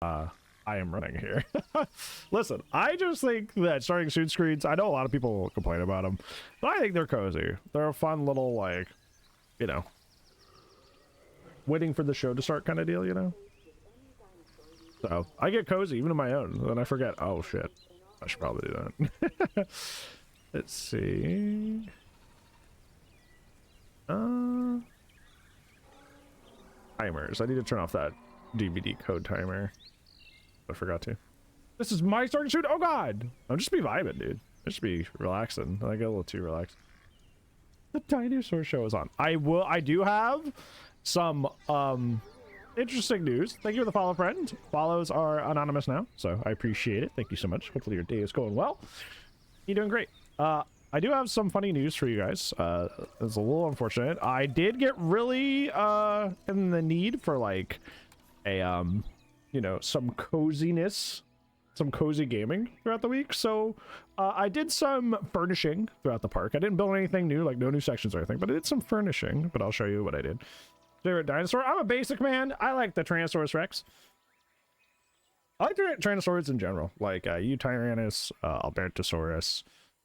I am running here. Listen, I just think that starting soon screens, I know a lot of people complain about them, but I think they're cozy. They're a fun little, like, you know, waiting for the show to start kind of deal, you know? So I get cozy even in my own, then I forget, oh shit, I should probably do that. Let's see. Timers. I need to turn off that DVD code timer. I forgot to. This is my starting shoot. Oh god! I'm just be vibing, dude. Just be relaxing. I get a little too relaxed. The dinosaur show is on. I do have some interesting news. Thank you for the follow, friend. Follows are anonymous now, so I appreciate it. Thank you so much. Hopefully your day is going well. You're doing great. I do have some funny news for you guys. It's a little unfortunate. I did get really in the need for like a you know, some coziness, some cozy gaming throughout the week. So I did some furnishing throughout the park. I didn't build anything new, like no new sections or anything, but I did some furnishing. But I'll show you what I did. Favorite dinosaur? I'm a basic man. I like the Tyrannosaurus Rex. I like Tyrannosaurs in general, like Eutyrannus, Albertosaurus,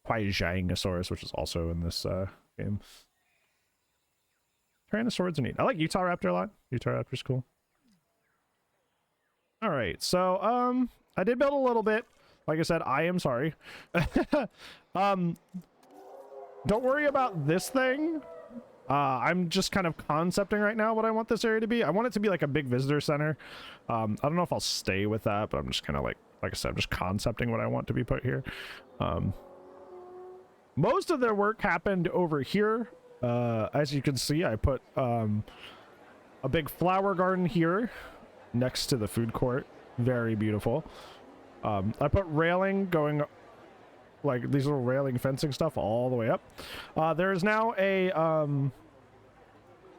Quadrangiosaurus, which is also in this game. Tyrannosaurs are neat. I like Utahraptor a lot. Utahraptor's cool. All right, so I did build a little bit. Like I said, I am sorry. Don't worry about this thing. I'm just kind of concepting right now what I want this area to be. I want it to be like a big visitor center. I don't know if I'll stay with that, but I'm just kind of like I said, I'm just concepting what I want to be put here. Most of their work happened over here. As you can see, I put a big flower garden here next to the food court. Very beautiful. I put railing going, like these little railing fencing stuff all the way up. There is now a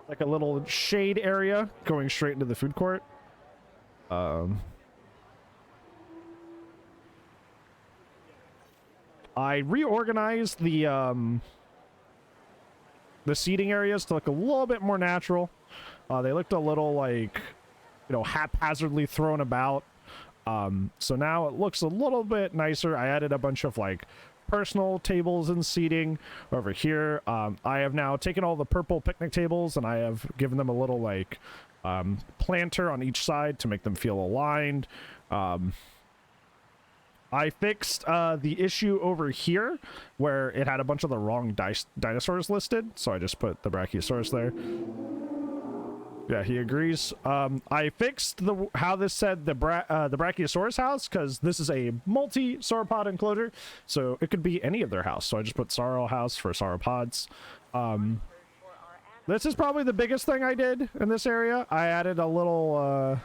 like a little shade area going straight into the food court. I reorganized the seating areas to look a little bit more natural. They looked a little like, you know, haphazardly thrown about. So now it looks a little bit nicer. I added a bunch of like personal tables and seating over here. I have now taken all the purple picnic tables and I have given them a little like planter on each side to make them feel aligned. I fixed the issue over here where it had a bunch of the wrong dinosaurs listed, so I just put the Brachiosaurus there. Yeah, he agrees. I fixed how this said the Brachiosaurus house, because this is a multi-sauropod enclosure, so it could be any of their house. So I just put Sauro house for sauropods. This is probably the biggest thing I did in this area. I added a little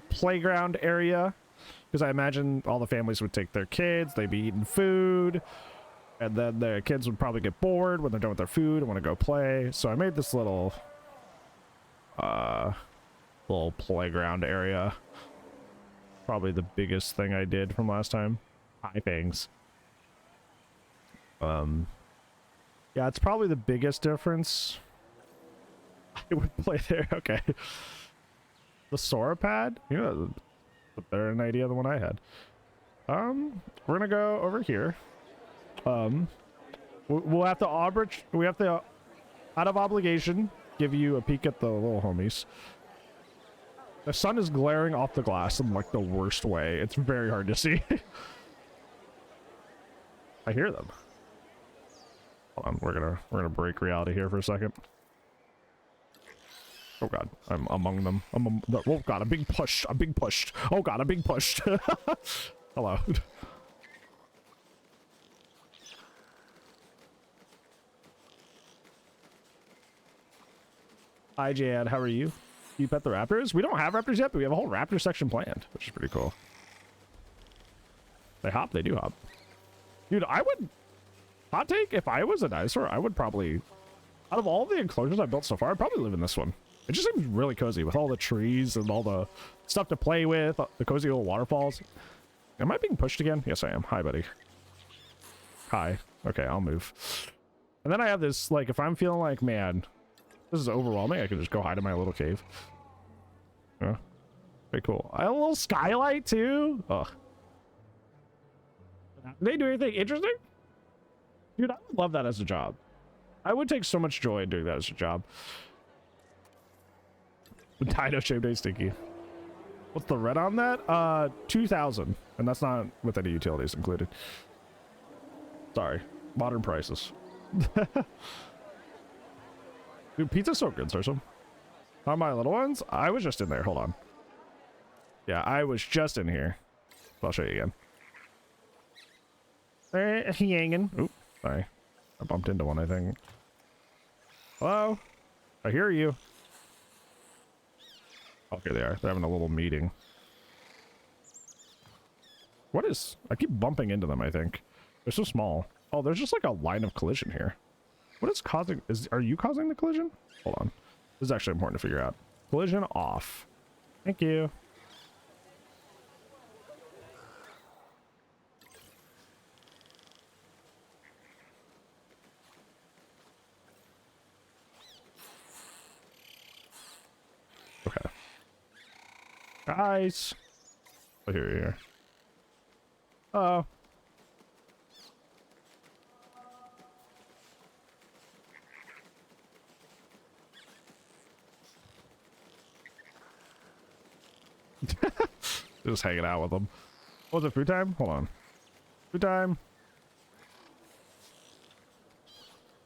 playground area, because I imagine all the families would take their kids, they'd be eating food, and then the kids would probably get bored when they're done with their food and want to go play. So I made this little playground area. Probably the biggest thing I did from last time. Hi, things. Yeah, it's probably the biggest difference. I would play there. Okay. The sauropod? Yeah, a better idea than what I had. We're gonna go over here. We'll have to we have to, out of obligation, give you a peek at the little homies. The sun is glaring off the glass in like the worst way. It's very hard to see. I hear them. Hold on, we're gonna break reality here for a second. Oh god, I'm among them. Oh god, I'm being pushed. I'm being pushed. Oh god, I'm being pushed. Hello. Hi, Jad. How are you? You pet the raptors? We don't have raptors yet, but we have a whole raptor section planned, which is pretty cool. They hop. They do hop. Dude, I would... Hot take, if I was a dinosaur, I would probably... Out of all the enclosures I've built so far, I'd probably live in this one. It just seems really cozy with all the trees and all the stuff to play with, the cozy little waterfalls. Am I being pushed again? Yes, I am. Hi, buddy. Hi. Okay, I'll move. And then I have this, like, if I'm feeling like, man, this is overwhelming, I can just go hide in my little cave. Yeah. Very cool. I have a little skylight too. Ugh. Did they do anything interesting? Dude, I would love that as a job. I would take so much joy in doing that as a job. Dino shaped day stinky. What's the rent on that? 2,000, and that's not with any utilities included. Sorry, modern prices. Dude, pizza's so good, Sursum. How are my little ones? I was just in there. Hold on. Yeah, I was just in here. I'll show you again. Hanging. Oop, sorry. I bumped into one, I think. Hello? I hear you. Okay, they are. They're having a little meeting. What is... I keep bumping into them, I think. They're so small. Oh, there's just like a line of collision here. What is causing... Are you causing the collision? Hold on. This is actually important to figure out. Collision off. Thank you. Okay. Guys. Oh, here, here. Oh. Just hanging out with them. Was it food time? Hold on. Food time.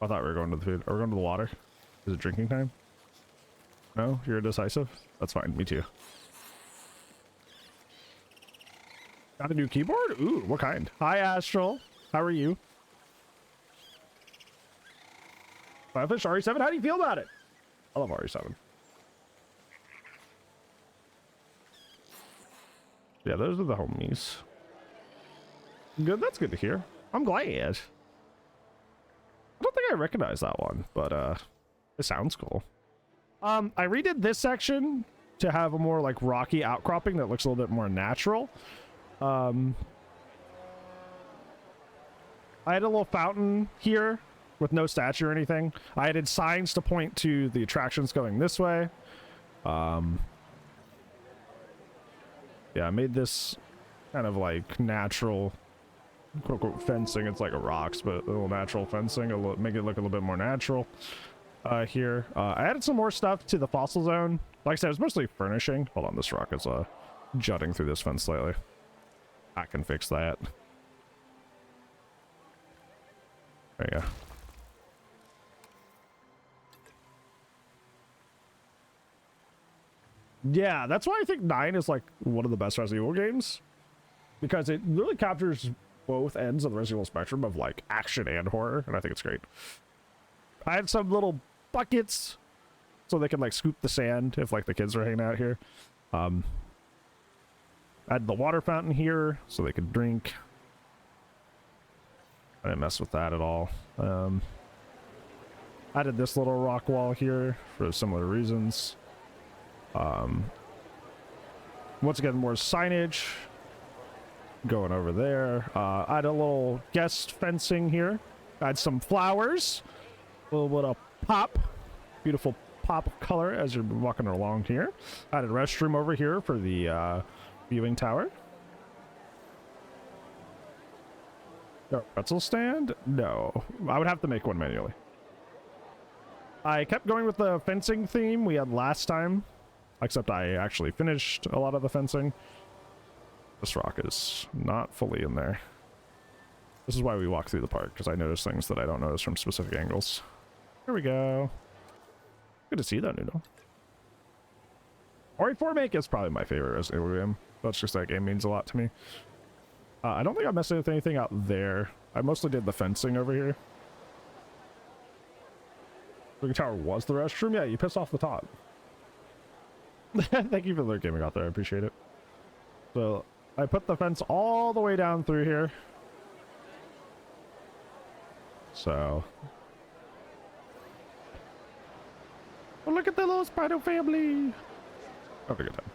I thought we were going to the food. Are we going to the water? Is it drinking time? No? You're indecisive? That's fine. Me too. Got a new keyboard? Ooh, what kind? Hi, Astral. How are you? Firefish RE7? How do you feel about it? I love RE7. Yeah, those are the homies. Good, that's good to hear. I'm glad. I don't think I recognize that one, but it sounds cool. I redid this section to have a more like rocky outcropping that looks a little bit more natural. I had a little fountain here with no statue or anything. I added signs to point to the attractions going this way. Yeah, I made this kind of like natural, quote unquote, fencing. It's like a rocks, but a little natural fencing. Make it look a little bit more natural here. I added some more stuff to the fossil zone. Like I said, it was mostly furnishing. Hold on, this rock is jutting through this fence slightly. I can fix that. There you go. Yeah, that's why I think 9 is like one of the best Resident Evil games, because it really captures both ends of the Resident Evil spectrum of like action and horror, and I think it's great. I had some little buckets so they can like scoop the sand if like the kids are hanging out here. I had the water fountain here so they could drink. I didn't mess with that at all. I added this little rock wall here for similar reasons. Once again, more signage going over there. I had a little guest fencing here. I had some flowers, a little bit of pop, beautiful pop of color as you're walking along here. I had a restroom over here for the viewing tower. A pretzel stand? No, I would have to make one manually. I kept going with the fencing theme we had last time, except I actually finished a lot of the fencing. This rock is not fully in there. This is why we walk through the park, because I notice things that I don't notice from specific angles. Here we go. Good to see that, Noodle. RE4 Make is probably my favorite Resident Evil game. That's just that game means a lot to me. I don't think I'm messing with anything out there. I mostly did the fencing over here. The tower was the restroom? Yeah, you pissed off the top. Thank you for the gaming out there. I appreciate it. So I put the fence all the way down through here. So. Oh, look at the little spider family. Have a good time.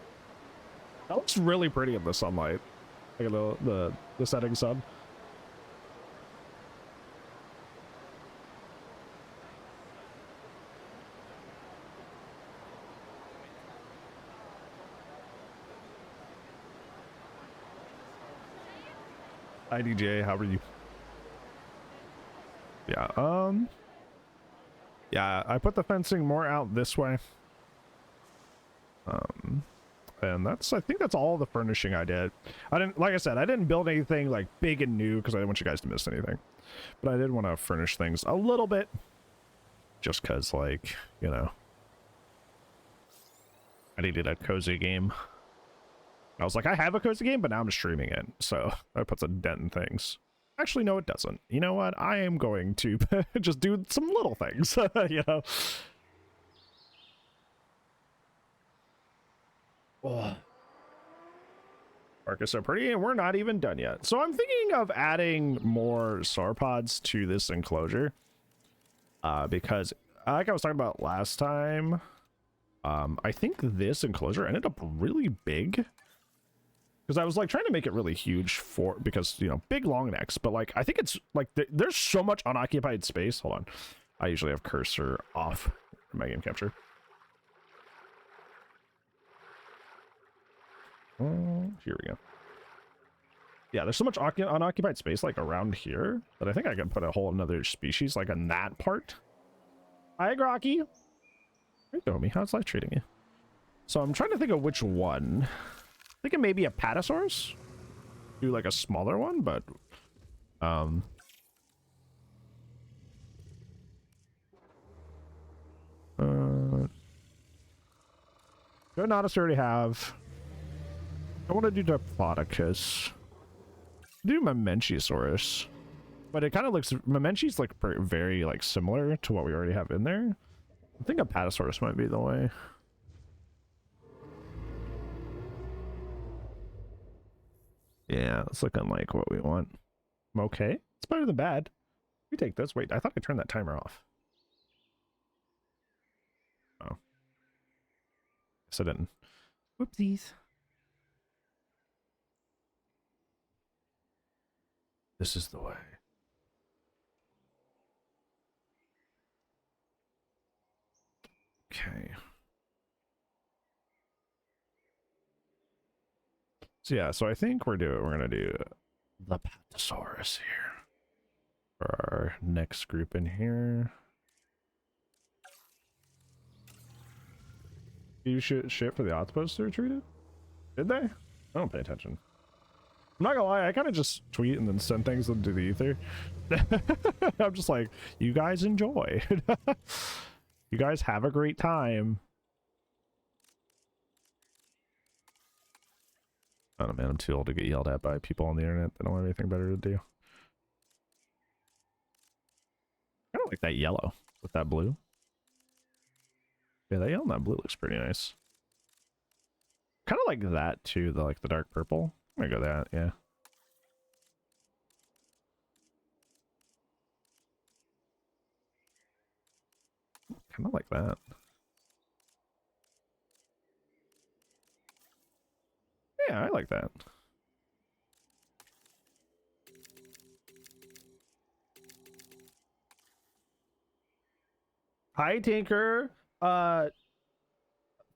That looks really pretty in the sunlight. Like a little, the setting sun. IDJ, how are you? Yeah, yeah, I put the fencing more out this way. And I think that's all the furnishing I did. I didn't, like I said, I didn't build anything like big and new because I didn't want you guys to miss anything. But I did want to furnish things a little bit. Just because, like, you know, I needed a cozy game. I was like, I have a cozy game, but now I'm streaming it. So that puts a dent in things. Actually, no, it doesn't. You know what? I am going to just do some little things, you know? Oh. Park is so pretty, and we're not even done yet. So I'm thinking of adding more sauropods to this enclosure. Because, like I was talking about last time, I think this enclosure ended up really big. Because I was like trying to make it really huge because, you know, big long necks. But like, I think it's like, there's so much unoccupied space. Hold on. I usually have cursor off in my game capture. Here we go. Yeah, there's so much unoccupied space like around here that I think I can put a whole another species like in that part. Hi, Grocky. How you doing, me? How's life treating you? So I'm trying to think of which one. Thinking maybe a Patasaurus. Do like a smaller one, but Donatus already have. I want to do Diplodocus. Do Mamenchisaurus. But it kind of looks, Mamenchi's like very like similar to what we already have in there. I think a Patasaurus might be the way. Yeah, it's looking like what we want. Okay, it's better than bad. We take this. Wait, I thought I turned that timer off. Oh. Guess I didn't. Whoopsies. This is the way. Okay. So yeah, so I think we're gonna do the Patasaurus here for our next group in here. You should shit for the octopus they retreated? Did they? I don't pay attention. I'm not gonna lie, I kind of just tweet and then send things into the ether. I'm just like, you guys enjoy. You guys have a great time. I don't know, man, I'm too old to get yelled at by people on the internet that don't have anything better to do. I don't like that yellow with that blue. Yeah, that yellow and that blue looks pretty nice. Kind of like that too, the like the dark purple. I'm gonna go that, yeah. Kind of like that. Yeah, I like that. Hi, Tinker.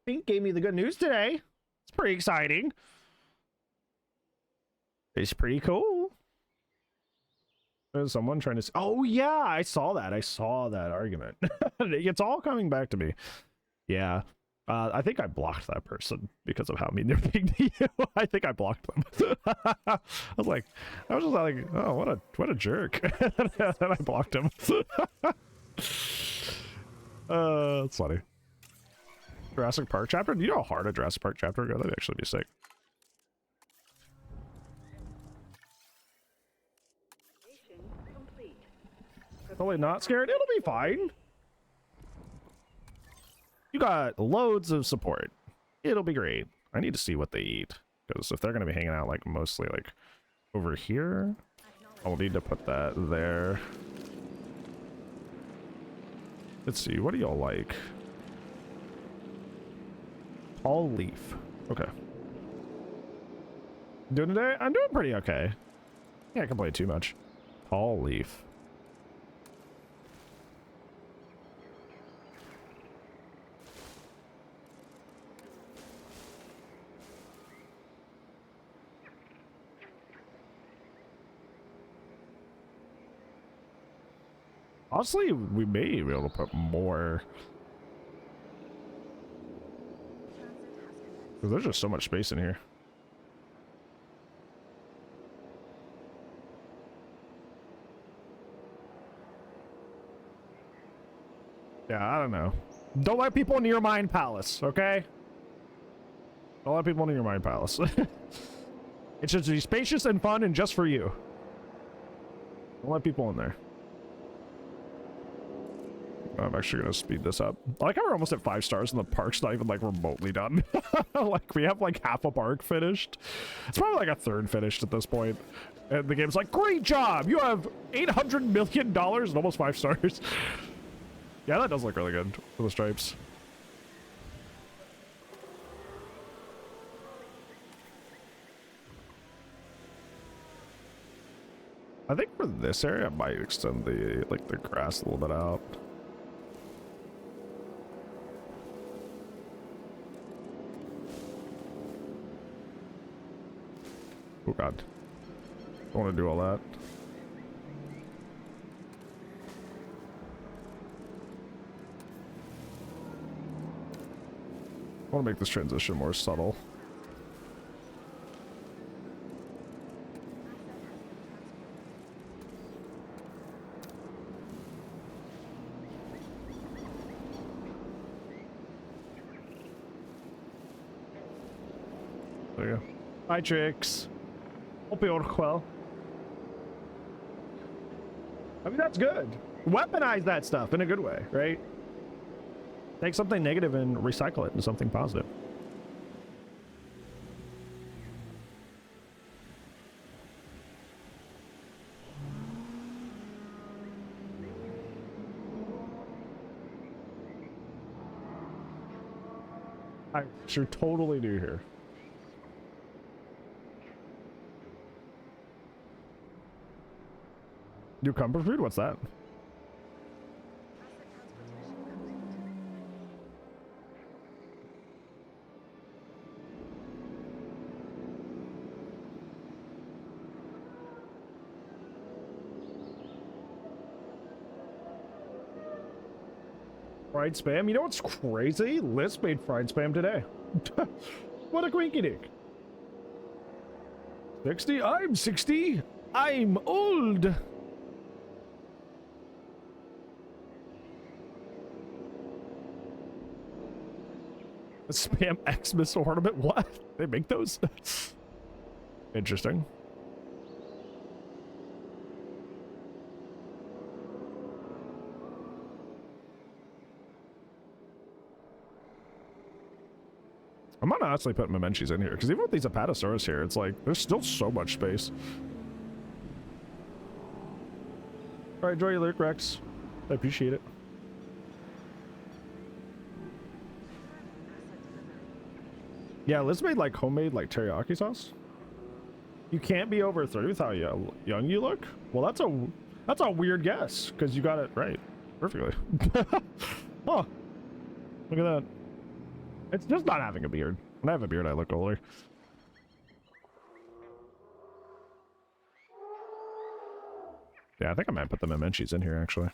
Pink gave me the good news today. It's pretty exciting. It's pretty cool. There's someone trying to... Oh, yeah, I saw that. I saw that argument. It's all coming back to me. Yeah. I think I blocked that person because of how mean they're being to you. I think I blocked them. I was just like, oh, what a jerk. And I blocked him. That's funny. Jurassic Park chapter? Do you know how hard a Jurassic Park chapter go? That'd actually be sick. Totally not scared. It'll be fine. You got loads of support. It'll be great. I need to see what they eat. Because if they're going to be hanging out like mostly like over here, I'll need to put that there. Let's see. What do y'all like? Tall leaf. Okay. Doing today? I'm doing pretty okay. Can't complain too much. Tall leaf. Honestly, we may be able to put more. Because there's just so much space in here. Yeah, I don't know. Don't let people near Mine Palace, okay? Don't let people near Mine Palace. It should be spacious and fun and just for you. Don't let people in there. I'm actually gonna speed this up. I like how we're almost at 5 stars and the park's not even like remotely done. Like we have like half a park finished. It's probably like a third finished at this point. And the game's like, great job! You have $800 million and almost 5 stars. Yeah, that does look really good for the stripes. I think for this area, I might extend the like the grass a little bit out. Oh god, I want to do all that. I want to make this transition more subtle. There you go. Hi, Trix. Hope you're well. I mean, that's good. Weaponize that stuff in a good way, right? Take something negative and recycle it into something positive. I sure totally do here. New comfort food? What's that? Fried spam? You know what's crazy? Liz made fried spam today. What a quinky dick. 60? I'm 60. I'm old. A spam Xmas ornament? What? They make those? Interesting. I'm not honestly putting Memenchis in here, because even with these Apatosaurus here, it's like, there's still so much space. Alright, enjoy your lyric, Rex. I appreciate it. Yeah, Liz made like homemade like teriyaki sauce. You can't be over 30 with how young you look? Well, that's a weird guess, because you got it right perfectly. Oh, look at that. It's just not having a beard. When I have a beard, I look older. Yeah, I think I might put the Memenchis in here, actually.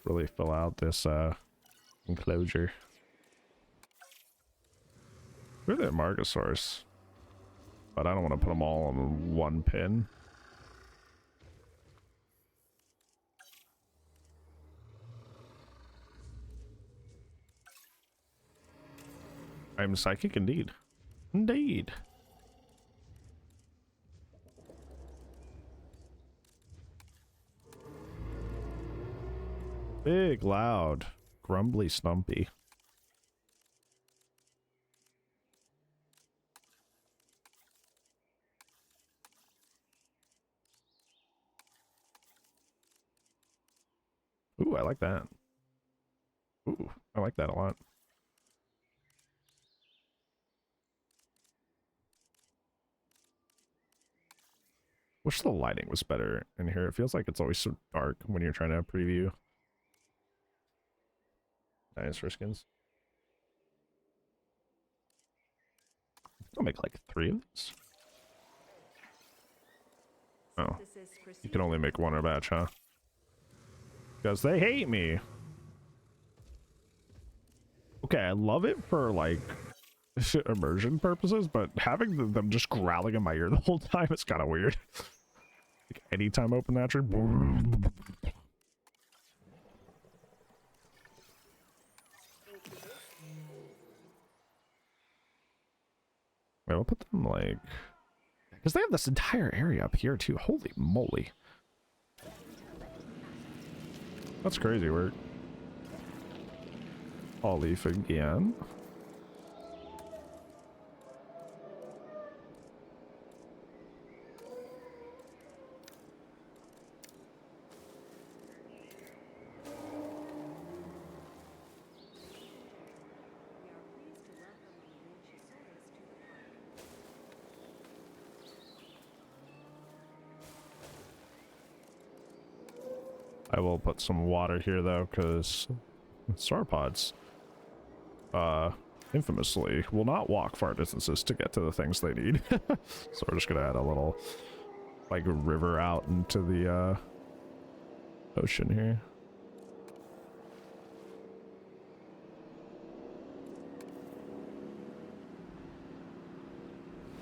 Really fill out this enclosure. Where's the Margosaurus? But I don't want to put them all on one pin. I'm psychic indeed. Indeed. Big, loud, grumbly, stumpy. Ooh, I like that. Ooh, I like that a lot. Wish the lighting was better in here. It feels like it's always so dark when you're trying to preview dinosaur skins. I'll make like 3 of these. Oh, you can only make 1 a batch, huh? because they hate me. Okay, I love it for like immersion purposes, but having them just growling in my ear the whole time is kind of weird. Like anytime I open that tree. Yeah, we'll put them like, because they have this entire area up here too. Holy moly. That's crazy work. All leaf again. I will put some water here though, because sauropods infamously will not walk far distances to get to the things they need. So we're just gonna add a little like river out into the ocean here.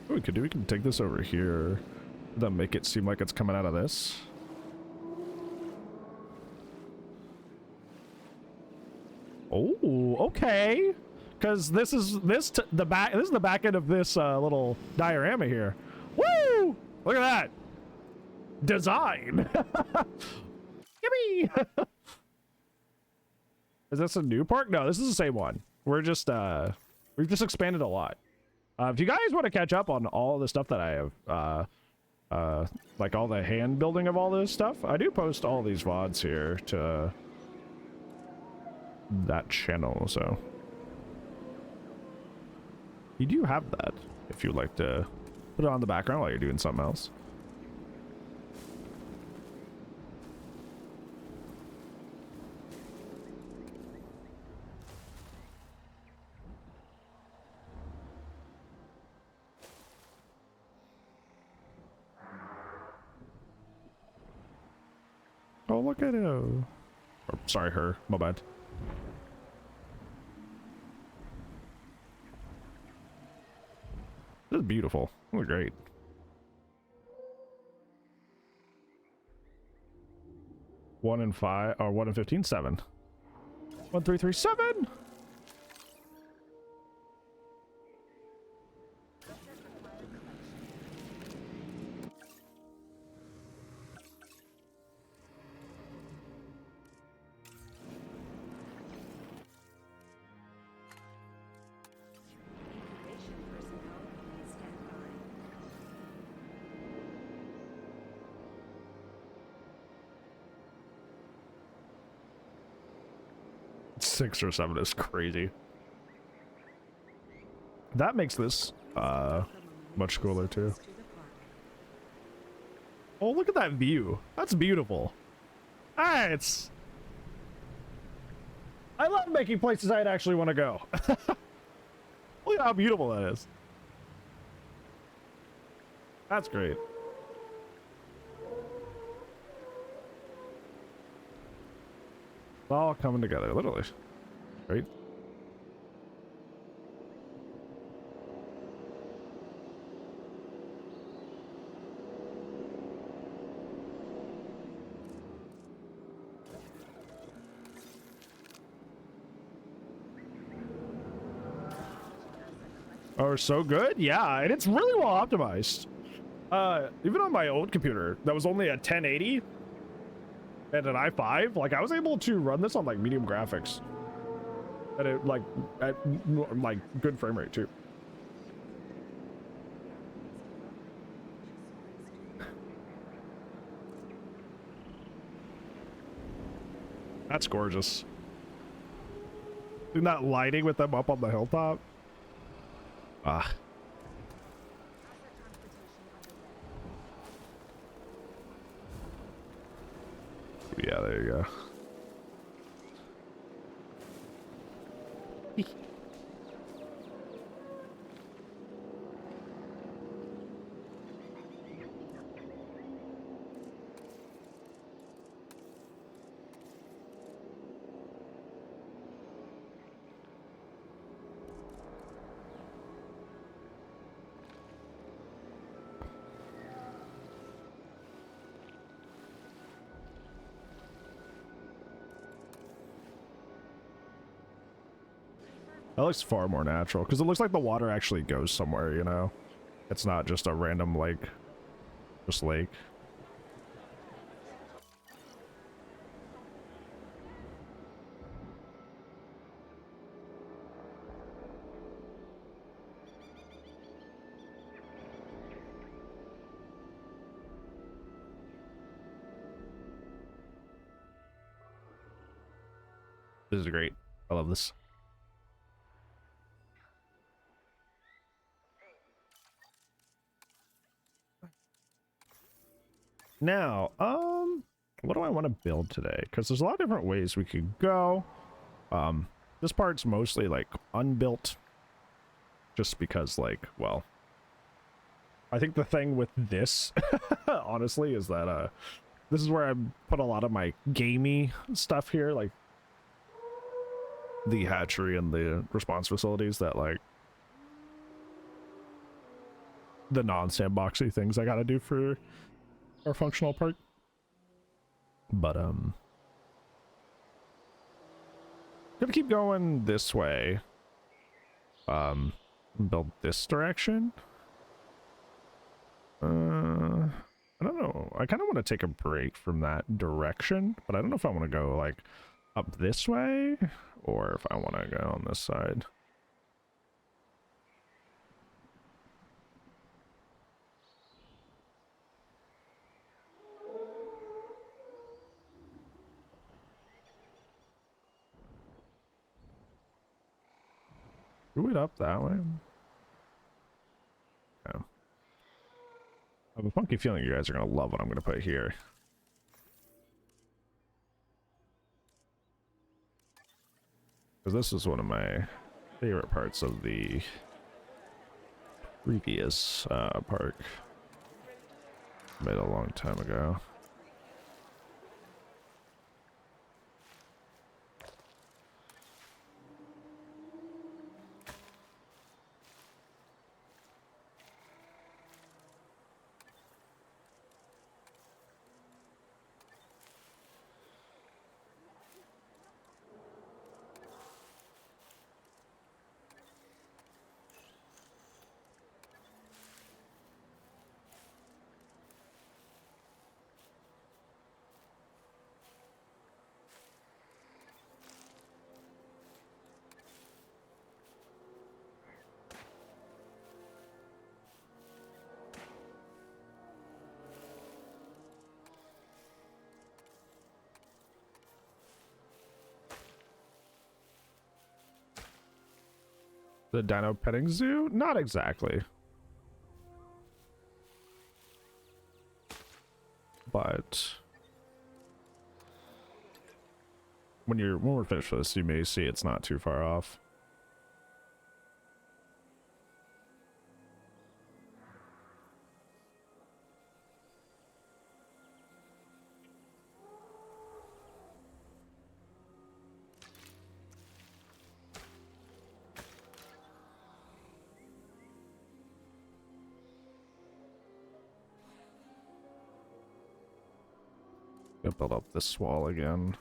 What we could do, we can take this over here, then make it seem like it's coming out of this. Oh, okay. Because this is the back end of this little diorama here. Woo! Look at that design. Yippee! Is this a new park? No, this is the same one. We're just we've just expanded a lot. If you guys want to catch up on all the stuff that I have, like all the hand building of all this stuff, I do post all these VODs here to that channel, so you do have that if you'd like to put it on the background while you're doing something else. Oh, look at him. Or, sorry, her. My bad. This is beautiful. Oh, great. One in 5 or 1 in 15, 7. 1, 3, 3, 7. Six or 7 is crazy. That makes this much cooler too. Oh, look at that view. That's beautiful. Ah, it's... I love making places I'd actually want to go. Look at how beautiful that is. That's great. It's all coming together, literally. Right? Oh, so good? Yeah, and it's really well optimized. Even on my old computer, that was only a 1080 and an i5, like I was able to run this on like medium graphics. And it like at like good frame rate too. That's gorgeous. Isn't that lighting with them up on the hilltop? Ah. Yeah, there you go. That looks far more natural because it looks like the water actually goes somewhere, you know? It's not just a random, like, just lake. This is great. I love this. Now, what do I want to build today? Because there's a lot of different ways we could go. This part's mostly like unbuilt, just because, like, well, I think the thing with this, honestly, is that this is where I put a lot of my gamey stuff here, like the hatchery and the response facilities that, like, the non-sandboxy things I gotta do for our functional part. But gonna keep going this way. Build this direction. I don't know. I kind of want to take a break from that direction, but I don't know if I want to go like up this way or if I want to go on this side. Do it up that way. Yeah. I have a funky feeling you guys are going to love what I'm going to put here. Because this is one of my favorite parts of the previous park. Made a long time ago. The dino petting zoo? Not exactly. But when we're finished with this, you may see it's not too far off. Gonna build up this wall again.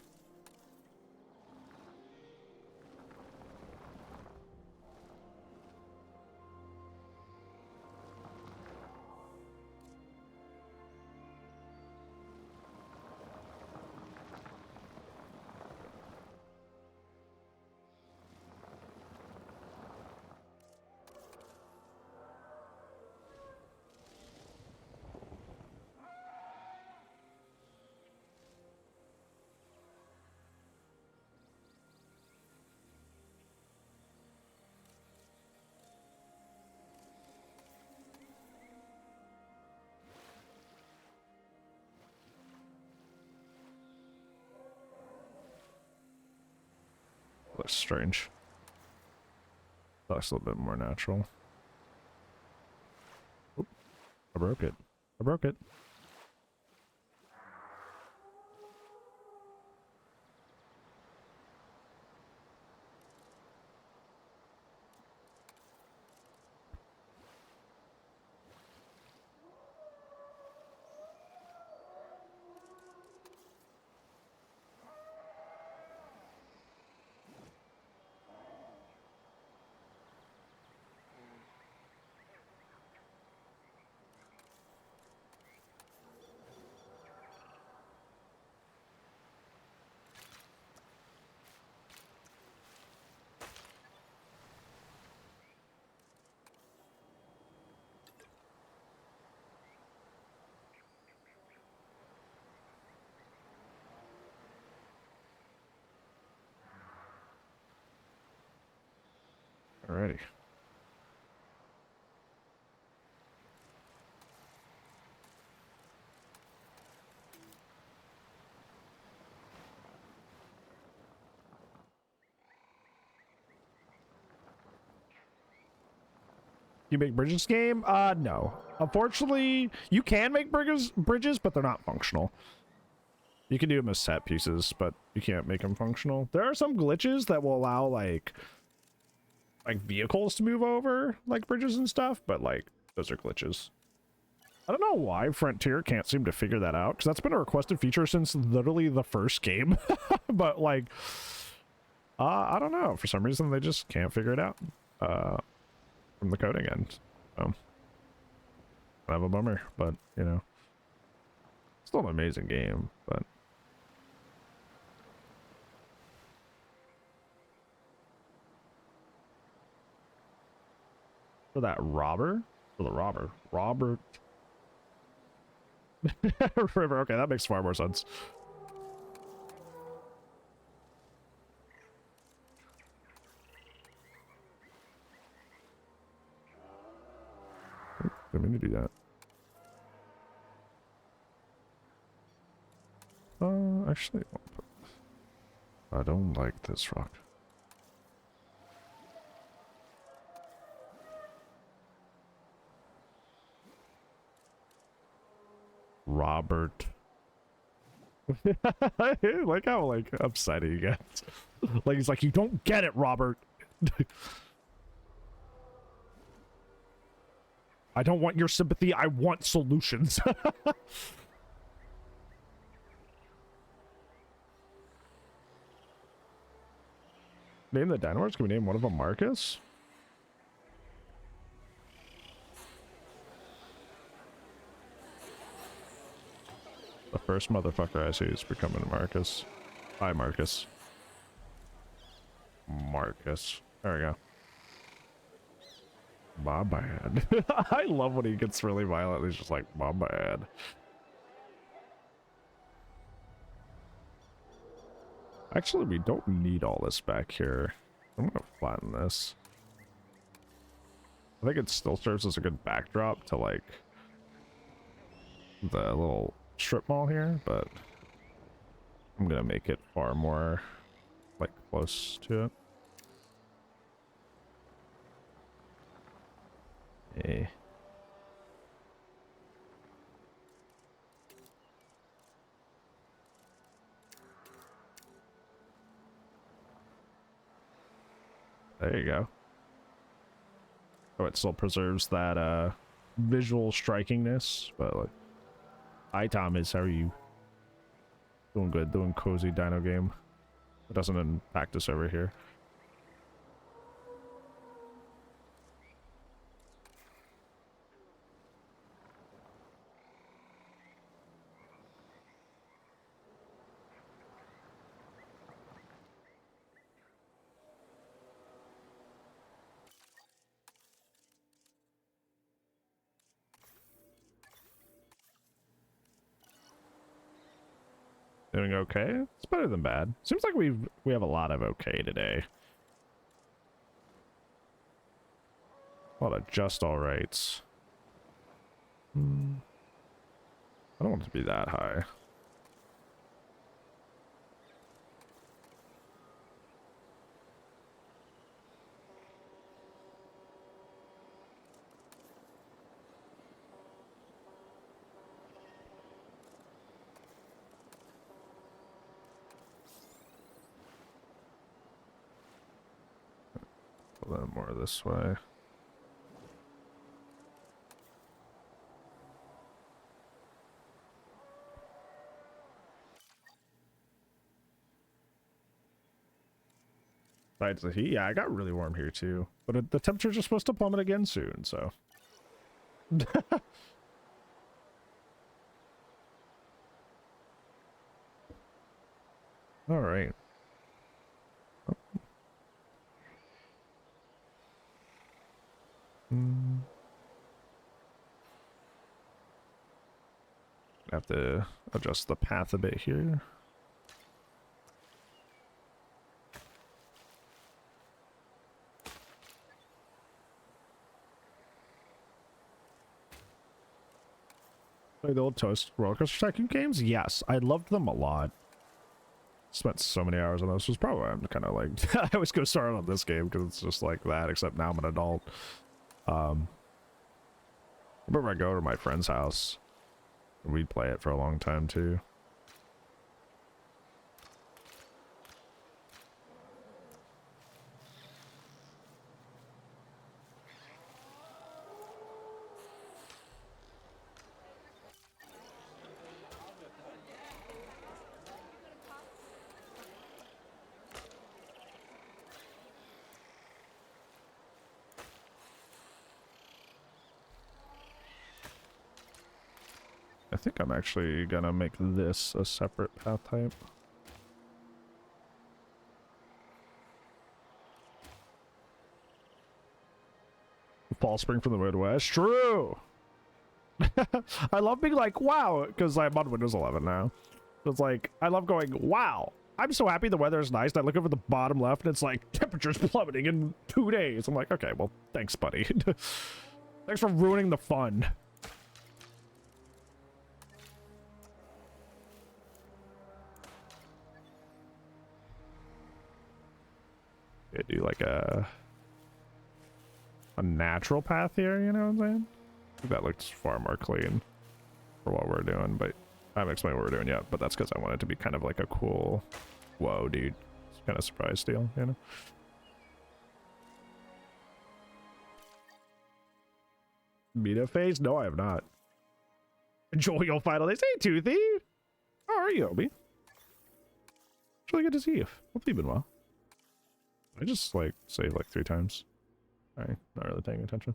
Looks strange. Looks a little bit more natural. Oop, I broke it. I broke it. Alrighty. You make bridges game? No. Unfortunately, you can make bridges, but they're not functional. You can do them as set pieces, but you can't make them functional. There are some glitches that will allow like vehicles to move over like bridges and stuff, but like those are glitches. I don't know why Frontier can't seem to figure that out, because that's been a requested feature since literally the first game. But like, I don't know. For some reason, they just can't figure it out. From the coding end. Kind of a bummer, but you know, still an amazing game. But for that robber, for the robber, Robert River. Okay, that makes far more sense. Didn't mean to do that. Actually, I don't like this rock. Robert. I like how like upset he gets. Like he's like, you don't get it, Robert. I don't want your sympathy, I want solutions. Name the dinosaurs? Can we name one of them Marcus? The first motherfucker I see is becoming Marcus. Hi, Marcus. Marcus. There we go. My bad. I love when he gets really violent. He's just like, my bad. Actually, we don't need all this back here. I'm gonna flatten this. I think it still serves as a good backdrop to like the little strip mall here, but I'm gonna make it far more like close to it. Hey. There you go. Oh, it still preserves that visual strikingness, but like, hi Thomas, how are you? Doing good, doing cozy dino game. It doesn't impact us over here. Doing okay? It's better than bad. Seems like we have a lot of okay today. A lot of just all rights. I don't want it to be that high. A little more this way. Besides the heat, yeah, I got really warm here too. But the temperatures are supposed to plummet again soon, so. All right. Have to adjust the path a bit here. Play the old Toast Roller Coaster Tycoon games? Yes, I loved them a lot. Spent so many hours on those. This was probably why I'm kind of like I always go start on this game because it's just like that. Except now I'm an adult. I remember I go to my friend's house. And we'd play it for a long time too. I think I'm actually gonna make this a separate path type. Fall spring from the Midwest. True! I love being like, wow, because I'm on Windows 11 now. So it's like, I love going, wow, I'm so happy the weather is nice. And I look over the bottom left and it's like, temperature's plummeting in 2 days. I'm like, okay, well, thanks, buddy. Thanks for ruining the fun. Yeah, do like a natural path here, you know what I'm saying? I think that looks far more clean for what we're doing, but I haven't explained what we're doing yet, but that's because I want it to be kind of like a cool, whoa, dude, it's kind of surprise deal, you know? Beta phase? No, I have not. Enjoy your final days. Hey, Toothy! How are you, Obi? It's really good to see you. Hope you've been well. I just, like, saved like 3 times. Alright, not really paying attention.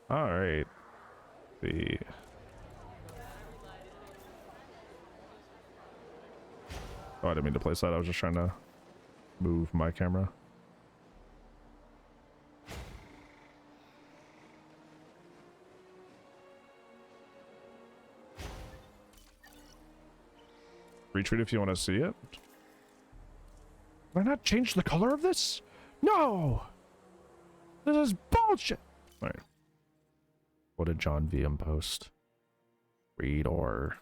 Alright. The... Oh, I didn't mean to place that. I was just trying to move my camera. Retweet if you want to see it. Did I not change the color of this? No! This is bullshit! Alright. What did John VM post? Read or...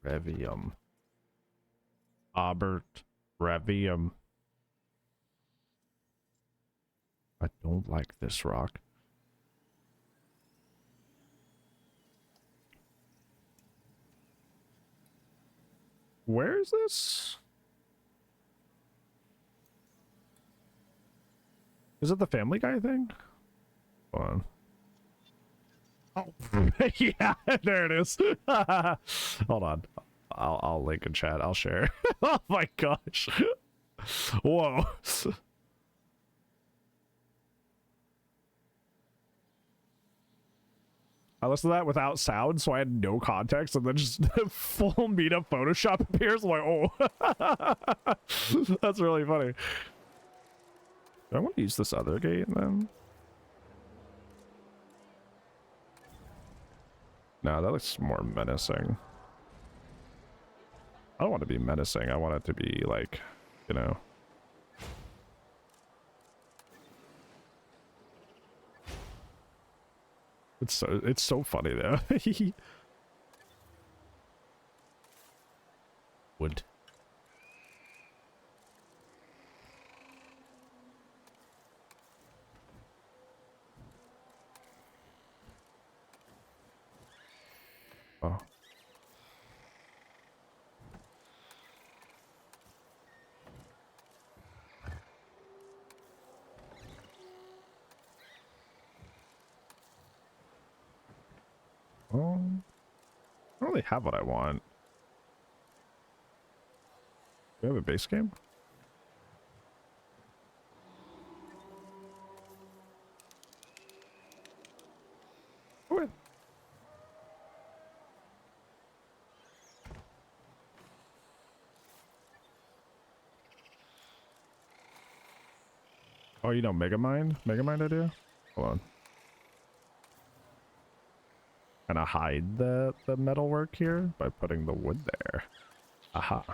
Revium. Albert Revium. I don't like this rock. Where is this? Is it the Family Guy thing? Hold on. Oh, yeah, there it is. Hold on. I'll link in chat. I'll share. Oh my gosh. Whoa. I listened to that without sound, so I had no context, and then just full meetup Photoshop appears. I'm like, oh. That's really funny. Do I want to use this other gate then? No, that looks more menacing. I don't want to be menacing. I want it to be like, you know. It's so funny though. Wood. Oh. I don't really have what I want. Do we have a base game? Okay. Oh, you know Megamind? Megamind idea? Hold on. Kind of hide the metalwork here by putting the wood there. Aha.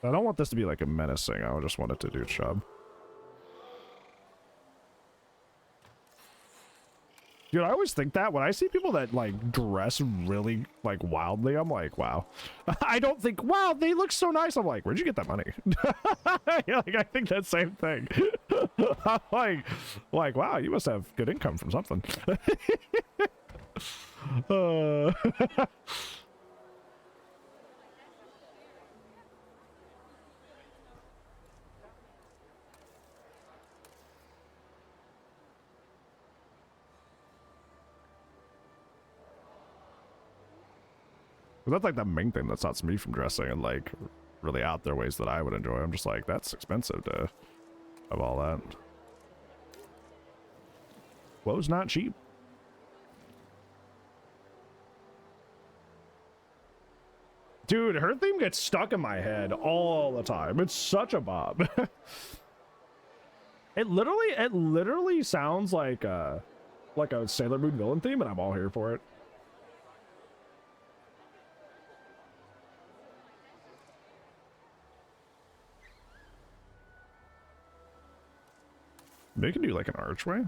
I don't want this to be like a menacing. I just want it to do its job. Dude, I always think that when I see people that like dress really like wildly, I'm like, wow. I don't think, wow, they look so nice. I'm like, where'd you get that money? Yeah, like I think that same thing. I'm like, wow, you must have good income from something. That's like the main thing that stops me from dressing and like really out there ways that I would enjoy. I'm just like, that's expensive to have all that. Clothes not cheap. Dude, her theme gets stuck in my head all the time. It's such a bob. It literally sounds like a Sailor Moon villain theme, and I'm all here for it. They can do like an archway.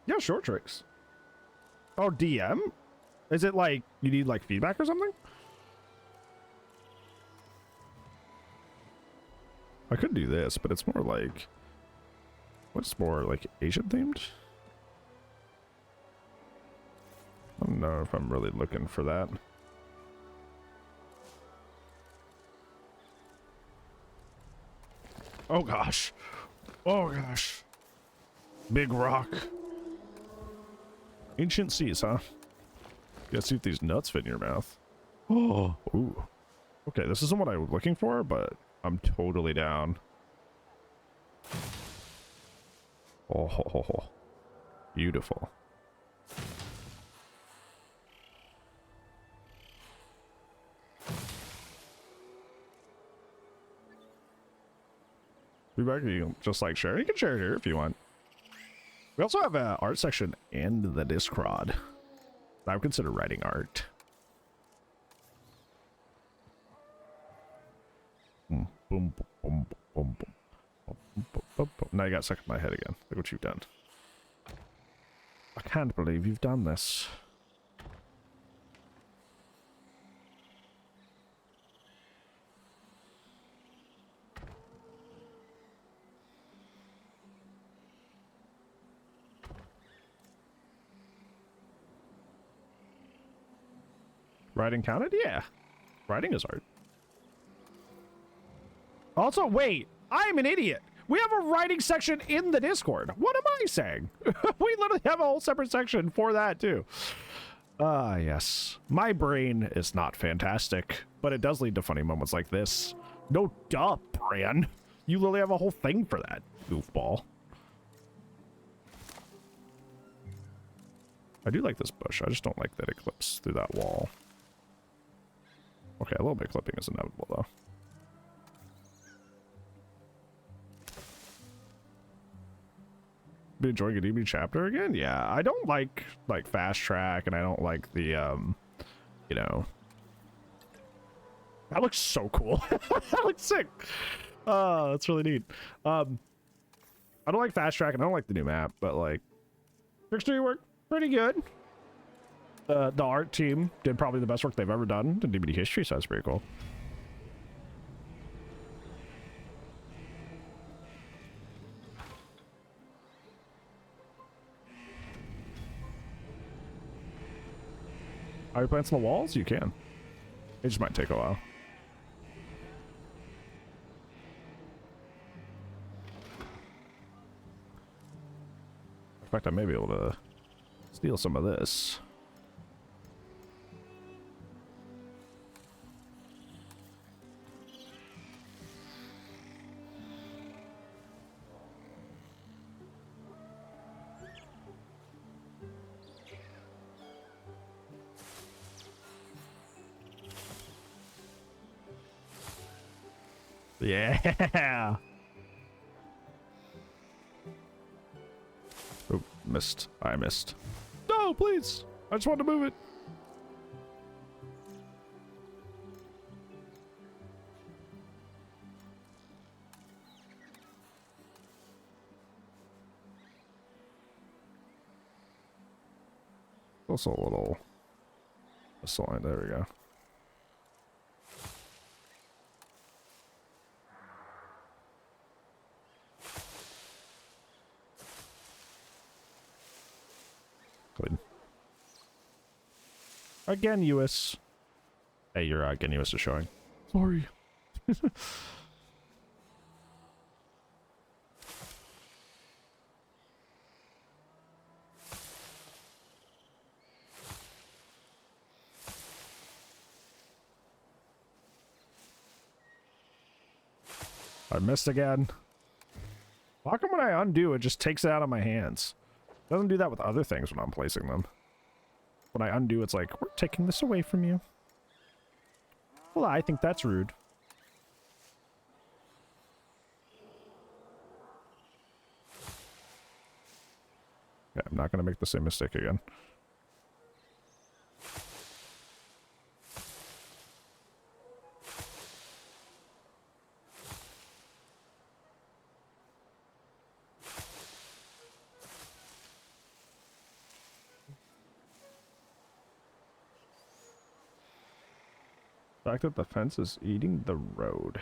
Yeah, short tricks. Oh, DM? Is it like you need like feedback or something? I could do this, but it's more like, what's more like Asian themed? I don't know if I'm really looking for that. Oh gosh. Oh gosh. Big rock. Ancient seas, huh? Gotta see if these nuts fit in your mouth. Oh, ooh. Okay, this isn't what I was looking for, but I'm totally down. Oh, beautiful. Feedback, you just like share? You can share it here if you want. We also have an art section in the Discord. I would consider writing art. Boom, boom, boom, boom, boom. Now you got stuck in my head again. Look what you've done. I can't believe you've done this. Writing counted? Yeah. Writing is art. Also, wait. I'm an idiot. We have a writing section in the Discord. What am I saying? We literally have a whole separate section for that, too. Yes. My brain is not fantastic, but it does lead to funny moments like this. No duh, Bran. You literally have a whole thing for that, goofball. I do like this bush. I just don't like that it clips through that wall. Okay, a little bit of clipping is inevitable, though. Be enjoying a DB chapter again? Yeah, I don't like fast track, and I don't like the you know. That looks so cool. That looks sick. Oh, that's really neat. I don't like fast track, and I don't like the new map, but like trickstery worked pretty good. The art team did probably the best work they've ever done in DBD history, so that's pretty cool. Are you planting the walls? You can. It just might take a while. In fact, I may be able to steal some of this. Yeah. Oh, missed. I missed. No, please. I just wanted to move it. Also a little line. There we go. Clean. Again, US. Hey, your again, US is showing. Sorry. I missed again. How come when I undo, it just takes it out of my hands? It doesn't do that with other things when I'm placing them. When I undo, it's like, we're taking this away from you. Well, I think that's rude. Yeah, I'm not going to make the same mistake again. The fact that the fence is eating the road.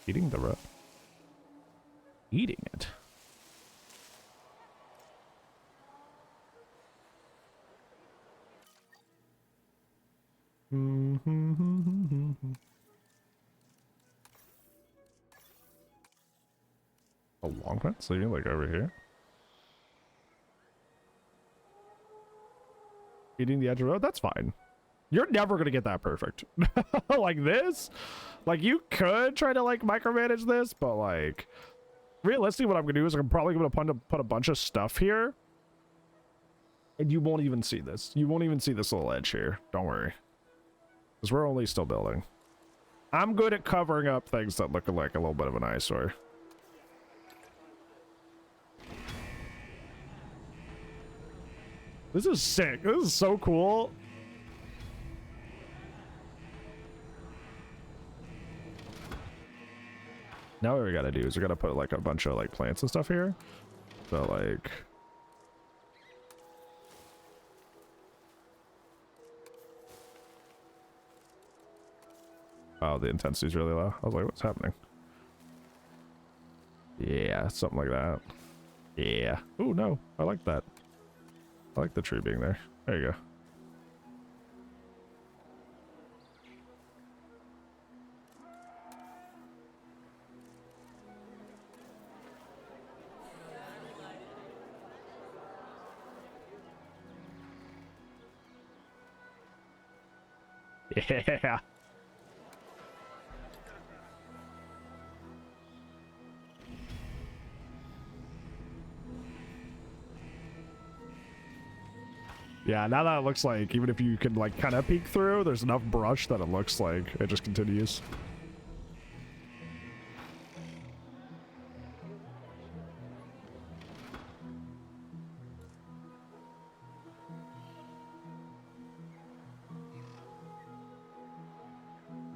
Eating the road. Eating it. A long fence leading like over here. Eating the edge of the road? That's fine. You're never going to get that perfect. Like this? Like, you could try to, like, micromanage this, but, like, realistically, what I'm going to do is I'm probably going to put a bunch of stuff here. And you won't even see this. You won't even see this little edge here. Don't worry. Because we're only still building. I'm good at covering up things that look like a little bit of an eyesore. This is sick. This is so cool. Now what we gotta do is we gotta put like a bunch of like plants and stuff here. So like... Oh, the intensity's really low. I was like, what's happening? Yeah, something like that. Yeah. Oh, no. I like that. I like the tree being there. There you go. Yeah. Yeah, now that it looks like, even if you can like kind of peek through, there's enough brush that it looks like it just continues.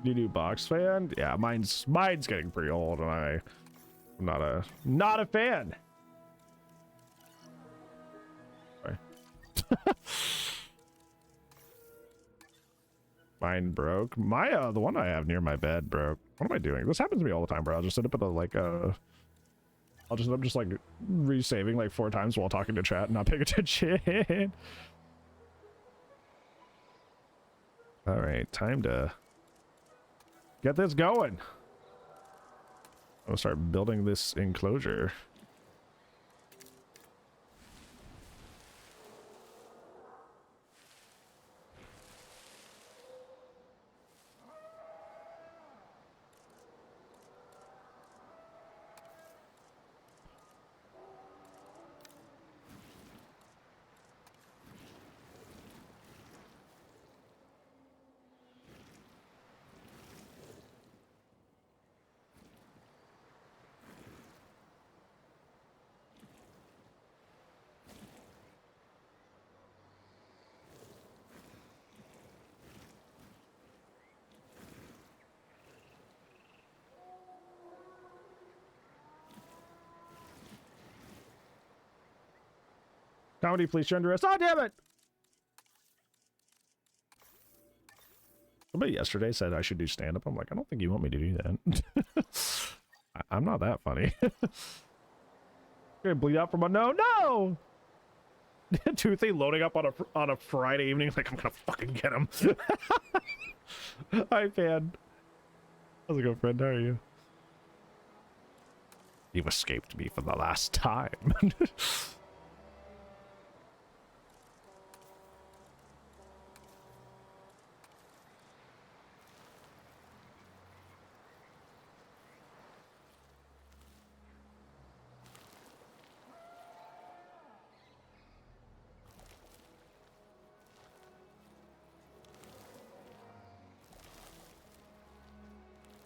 You do box fan? Yeah, mine's getting pretty old, and I'm not a fan. Sorry. Mine broke. My the one I have near my bed broke. What am I doing? This happens to me all the time, bro. I'll just end up at I'll just end up just like resaving like 4 times while talking to chat and not paying attention. All right, time to get this going. I'm gonna start building this enclosure. Comedy, please, you're under arrest. Oh, damn it! Somebody yesterday said I should do stand-up. I'm like, I don't think you want me to do that. I'm not that funny. Gonna bleed out from a no! Toothy loading up on a Friday evening, like I'm gonna fucking get him. Hi, fan. How's it going, friend? How are you? You've escaped me for the last time.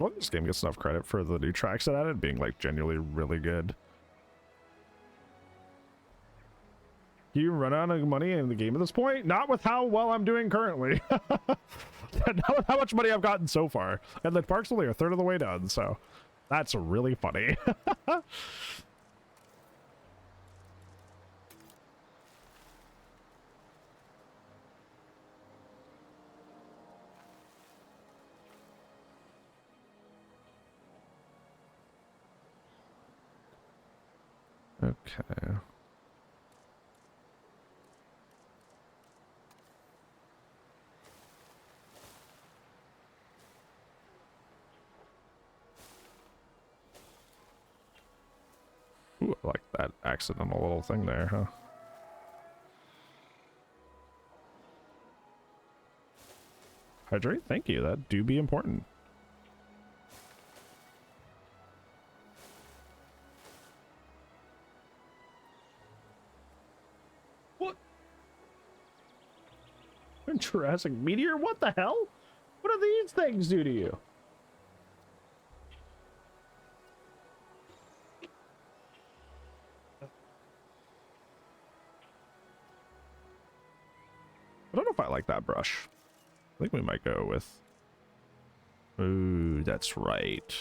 Well, this game gets enough credit for the new tracks it added being like genuinely really good. You run out of money in the game at this point? Not with how well I'm doing currently. Not with how much money I've gotten so far. And the park's only a third of the way done, so that's really funny. Okay. Ooh, I like that accidental little thing there, huh? Hydrate, thank you. That do be important. What? Jurassic meteor? What the hell? What do these things do to you? I don't know if I like that brush. I think we might go with... Ooh, that's right.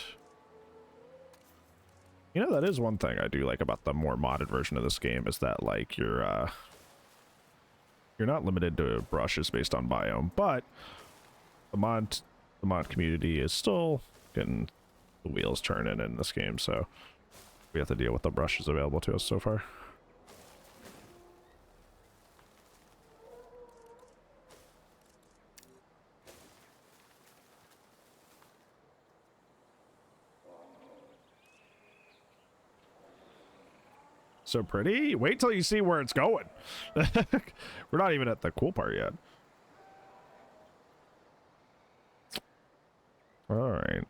You know, that is one thing I do like about the more modded version of this game, is that, like, you're not limited to brushes based on biome, but the mod community is still getting the wheels turning in this game, so we have to deal with the brushes available to us so far. So pretty. Wait till you see where it's going. We're not even at the cool part yet. All right.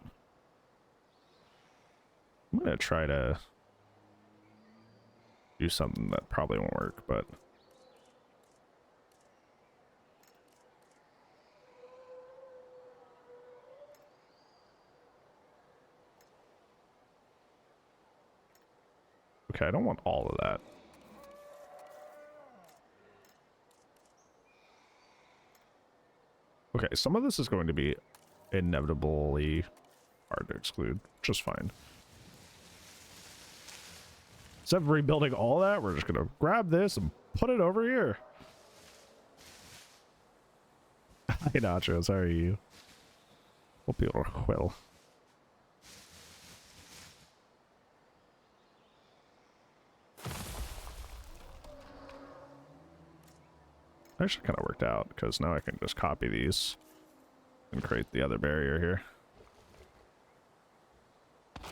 I'm gonna try to do something that probably won't work, but okay, I don't want all of that. Okay, some of this is going to be inevitably hard to exclude, which is fine. Instead of rebuilding all that, we're just gonna grab this and put it over here. Hi Nachos, how are you? Hope you're well. Actually kind of worked out, because now I can just copy these and create the other barrier here.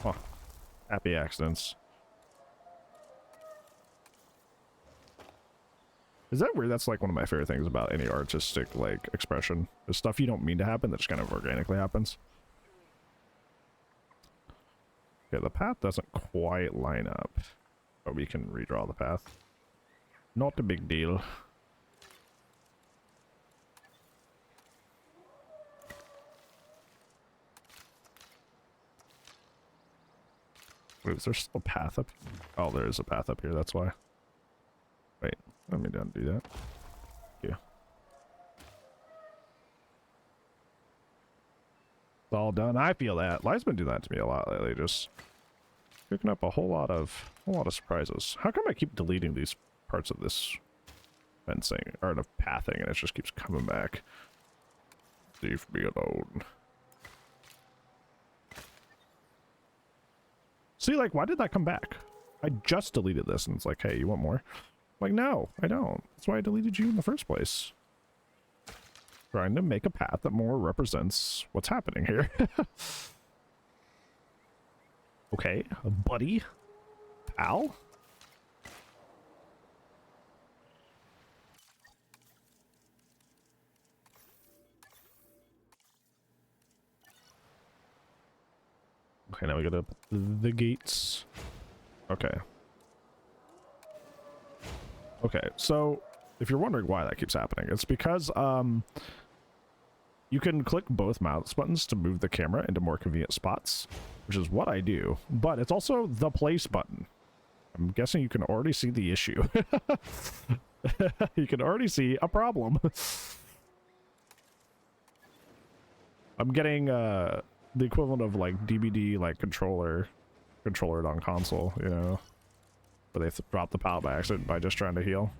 Oh, happy accidents. Is that weird? That's like one of my favorite things about any artistic like expression. The stuff you don't mean to happen that just kind of organically happens. Okay, the path doesn't quite line up, but we can redraw the path. Not a big deal. Wait, is there still a path up? Oh, there is a path up here, that's why. Wait, let me undo that. Yeah. It's all done. I feel that. Life's been doing that to me a lot lately, just picking up a whole lot of surprises. How come I keep deleting these parts of this fencing or enough pathing, and it just keeps coming back. Leave me alone. See, like, why did that come back? I just deleted this, and it's like, hey, you want more? I'm like, no, I don't. That's why I deleted you in the first place. Trying to make a path that more represents what's happening here. Okay, buddy. Pal? Okay, now we gotta put the gates. Okay. Okay, so if you're wondering why that keeps happening, it's because you can click both mouse buttons to move the camera into more convenient spots, which is what I do, but it's also the place button. I'm guessing you can already see the issue. You can already see a problem. I'm getting the equivalent of like DVD like controller on console, you know, where they drop the pallet by accident by just trying to heal.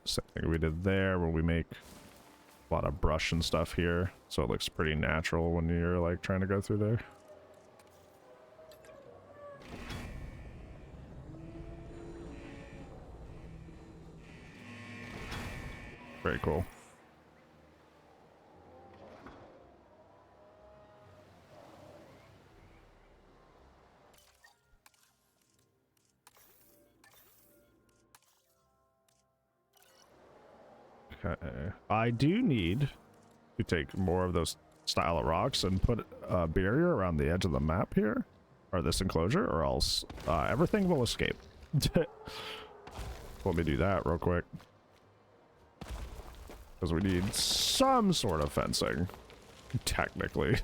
Same thing we did there, where we make a lot of brush and stuff here, so it looks pretty natural when you're like trying to go through there. Very cool. Okay, I do need to take more of those style of rocks and put a barrier around the edge of the map here, or this enclosure, or else everything will escape. Let me do that real quick, because we need some sort of fencing, technically.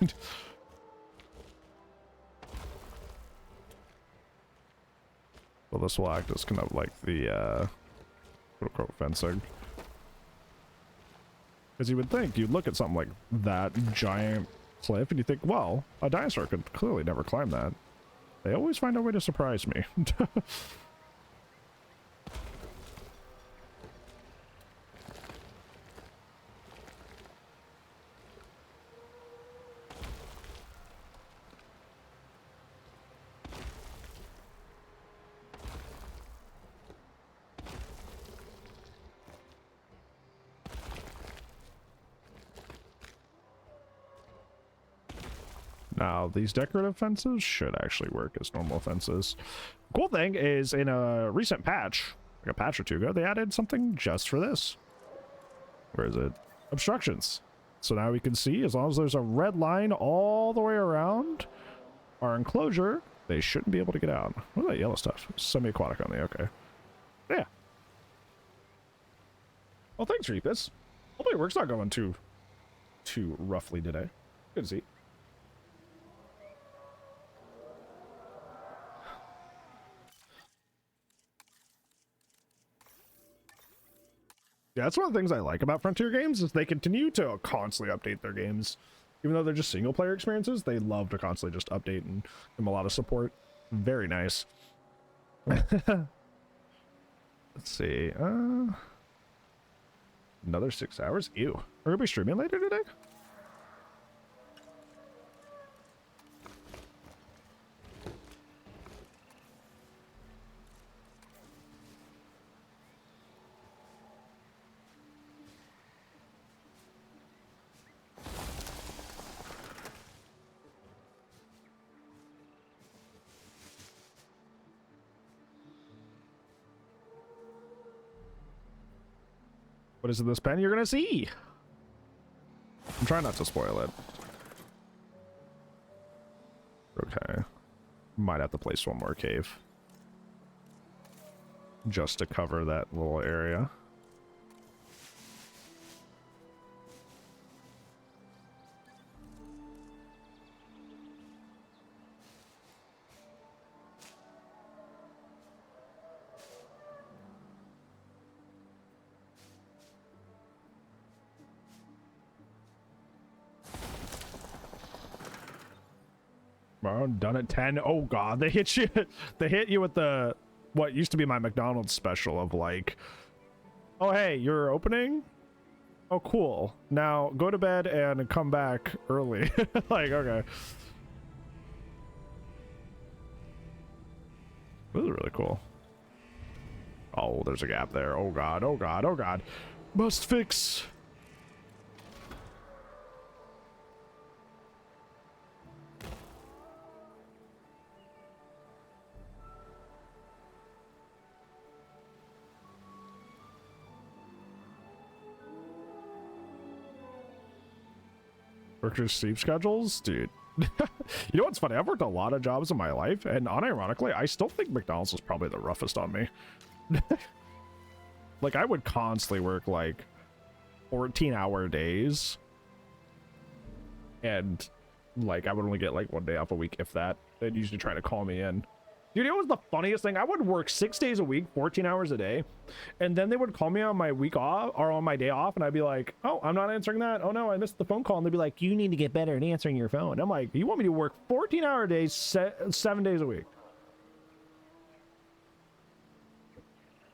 Well, this will act as kind of like the quote-unquote fencing. Because you would think, you'd look at something like that giant cliff and you think, well, a dinosaur could clearly never climb that. They always find a way to surprise me. Now, these decorative fences should actually work as normal fences. Cool thing is, in a recent patch, like a patch or two ago, they added something just for this. Where is it? Obstructions. So now we can see, as long as there's a red line all the way around our enclosure, they shouldn't be able to get out. What is that yellow stuff? Semi-aquatic on the, okay. Yeah. Well, thanks, Reapus. Hopefully work's not going too roughly today. Good to see. Yeah, that's one of the things I like about Frontier games is they continue to constantly update their games. Even though they're just single player experiences, they love to constantly just update and give them a lot of support. Very nice. Let's see. Another 6 hours? Ew. Are we gonna be streaming later today? What is in this pen? You're gonna see. I'm trying not to spoil it. Okay. Might have to place one more cave. Just to cover that little area. phone. Done at 10. Oh god, they hit you. They hit you with the what used to be my McDonald's special of like, oh hey, you're opening. Oh cool. Now go to bed and come back early. Like okay. This is really cool. Oh, there's a gap there. Oh god. Oh god. Oh god. Must fix. Workers' sleep schedules? Dude. You know what's funny? I've worked a lot of jobs in my life, and unironically, I still think McDonald's was probably the roughest on me. Like, I would constantly work, like, 14-hour days. And, like, I would only get, like, 1 day off a week, if that. They'd usually try to call me in. Dude, it was the funniest thing. I would work 6 days a week, 14 hours a day, and then they would call me on my week off or on my day off, and I'd be like, oh, I'm not answering that. Oh no, I missed the phone call. And they'd be like, you need to get better at answering your phone. And I'm like, you want me to work 14-hour days, 7 days a week?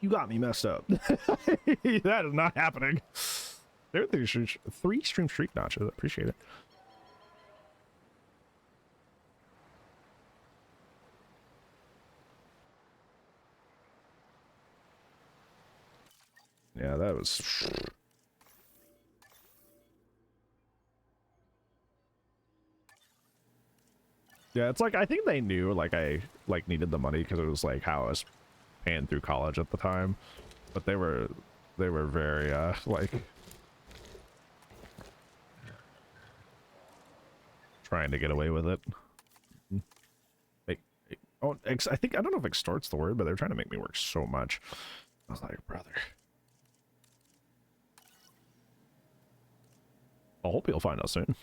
You got me messed up. That is not happening. There, 3 stream streak notches. I appreciate it. Yeah, that was... Yeah, it's like, I think they knew, like, I, like, needed the money because it was, like, how I was paying through college at the time. But they were very, like... trying to get away with it. Like, oh, I think, I don't know if extort's the word, but they're trying to make me work so much. I was like, brother... I hope you'll find out soon.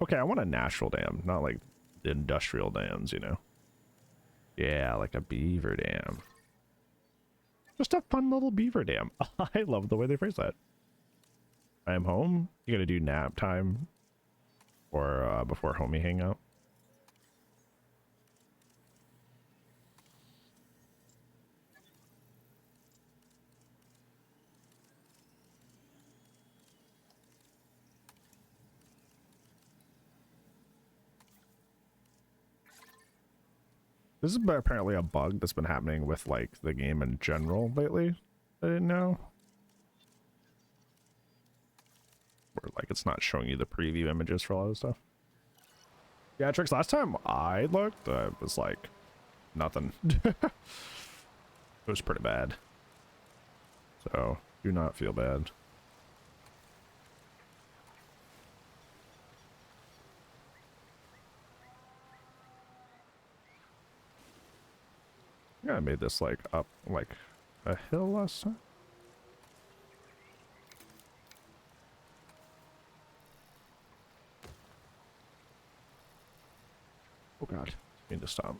Okay, I want a natural dam, not like the industrial dams, you know? Yeah, like a beaver dam. Just a fun little beaver dam. I love the way they phrase that. I am home. You gotta do nap time or before homie hangout. This is apparently a bug that's been happening with, like, the game in general lately. I didn't know. Where, like, it's not showing you the preview images for all this stuff. Yeah, Trix, last time I looked, it was, like, nothing. It was pretty bad. So, do not feel bad. Yeah, I made this like up like a hill last time. Oh god, I need to stop.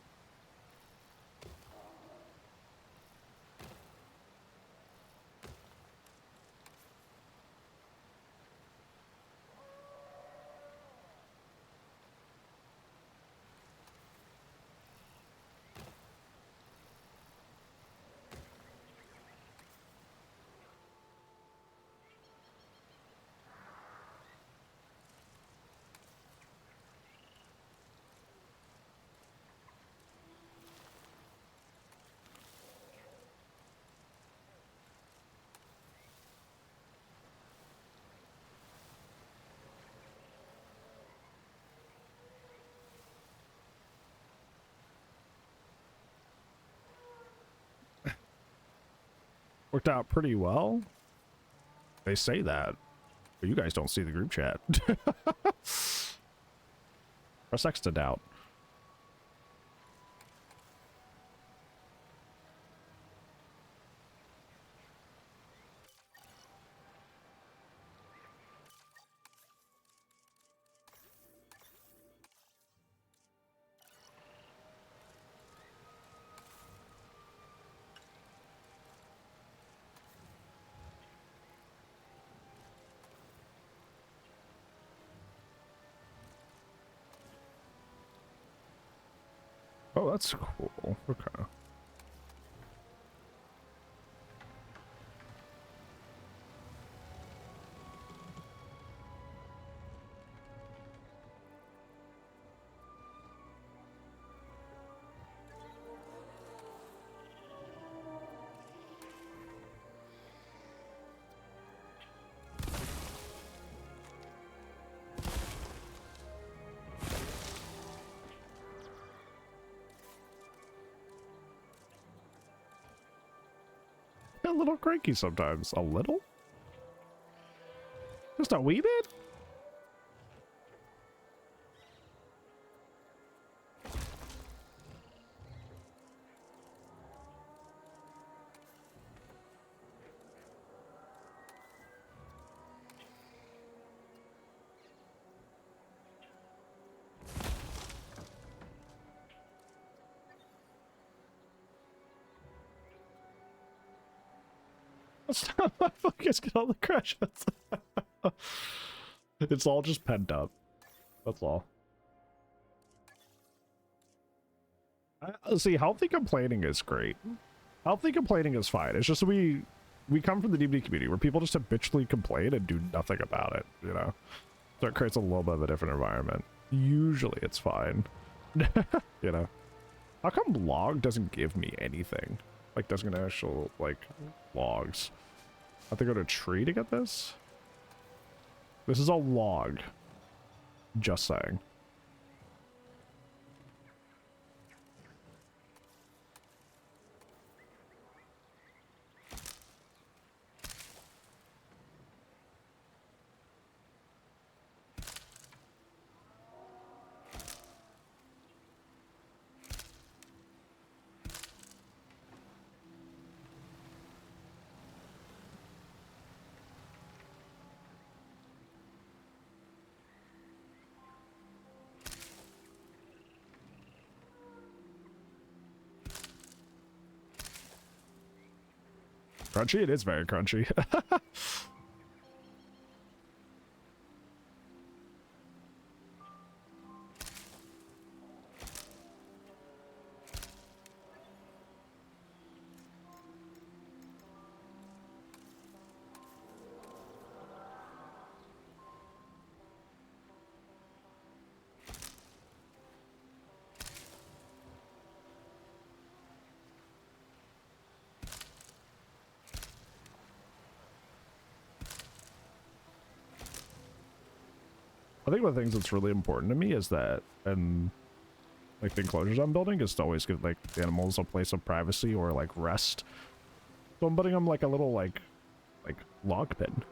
Worked out pretty well. They say that, but you guys don't see the group chat. Press X to doubt. Oh, that's cool. Okay. A little cranky sometimes. A little? Just a wee bit? That's not my focus. Get all the crashes. It's all just pent up. That's all. See, healthy complaining is great. Healthy complaining is fine. It's just we come from the DBD community where people just habitually complain and do nothing about it, you know? So it creates a little bit of a different environment. Usually it's fine. You know? How come log doesn't give me anything? Like, doesn't get actual, like, logs. I have to go to a tree to get this? This is a log. Just saying. Crunchy? It is very crunchy. I think one of the things that's really important to me is that, and like the enclosures I'm building, is to always give like the animals a place of privacy or like rest. So I'm putting them like a little like log pin.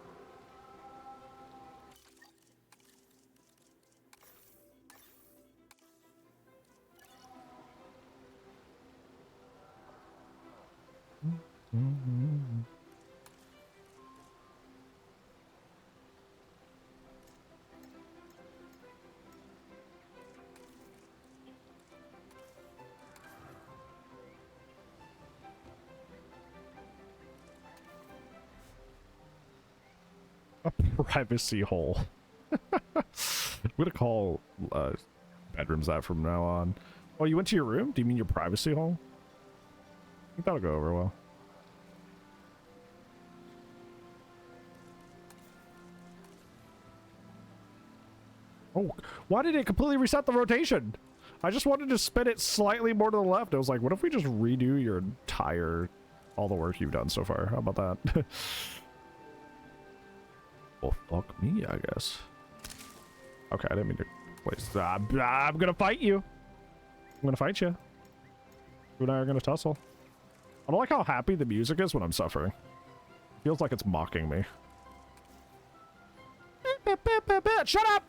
A privacy hole. I'm gonna call bedrooms that from now on. Oh, you went to your room? Do you mean your privacy hole? I think that'll go over well. Oh, why did it completely reset the rotation? I just wanted to spin it slightly more to the left. I was like, what if we just redo your entire, all the work you've done so far? How about that? Well, fuck me, I guess. Okay, I didn't mean to place. I'm gonna fight you. I'm gonna fight you. You and I are gonna tussle. I don't like how happy the music is when I'm suffering. It feels like it's mocking me. Shut up!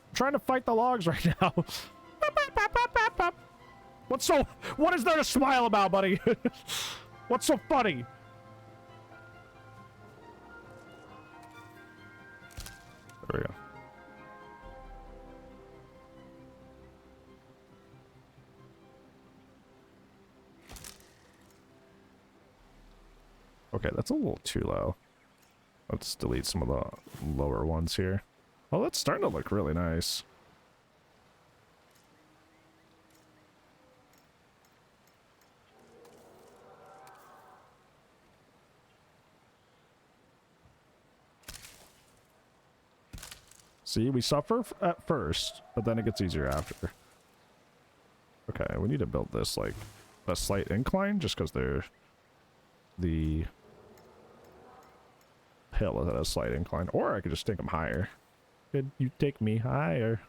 I'm trying to fight the logs right now. What is there to smile about, buddy? What's so funny? There we go. Okay, that's a little too low. Let's delete some of the lower ones here. Oh, that's starting to look really nice. See, we suffer at first, but then it gets easier after. Okay, we need to build this like a slight incline just because they're the hill is at a slight incline. Or I could just take them higher. Could you take me higher?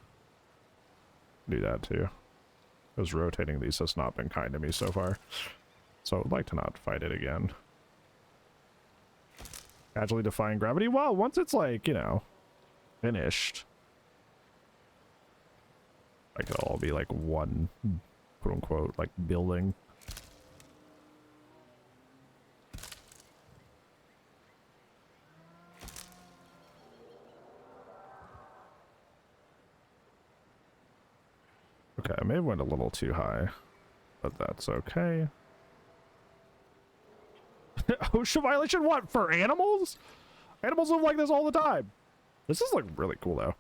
Do that too. Because rotating these has not been kind to me so far. So I would like to not fight it again. Casually defying gravity? Well, once it's like, you know, finished. Like it'll all be like one, quote unquote, like building. Okay, I may have went a little too high, but that's okay. OSHA violation? What? For animals? Animals live like this all the time. This is like really cool though.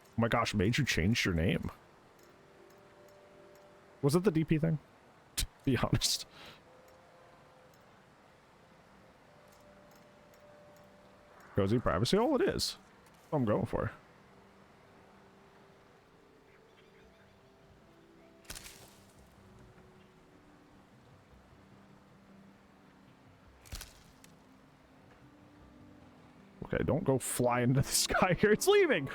Oh my gosh, made you change your name. Was it the DP thing? To be honest. Cozy privacy? All it is. That's what I'm going for. Okay, don't go fly into the sky here. It's leaving.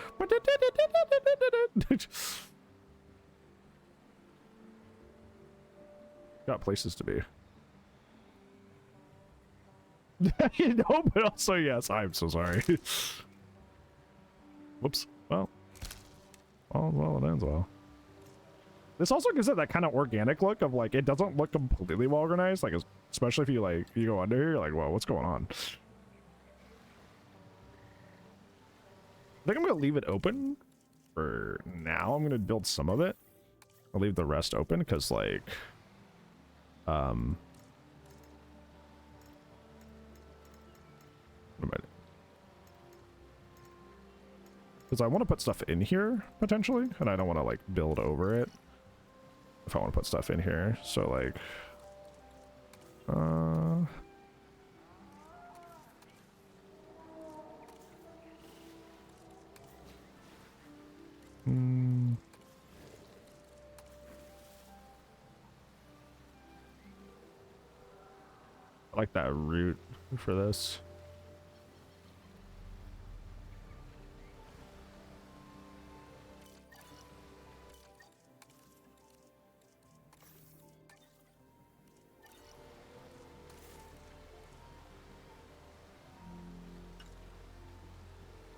Got places to be. You know, but also yes, I'm so sorry. Whoops. Well, it ends well. This also gives it that kind of organic look of like it doesn't look completely well organized, like especially if you go under here, you're like, whoa, what's going on? I think I'm gonna leave it open for now. I'm gonna build some of it. I'll leave the rest open because like what am I doing? Because I want to put stuff in here potentially, and I don't want to like build over it if I want to put stuff in here. So like I like that route for this.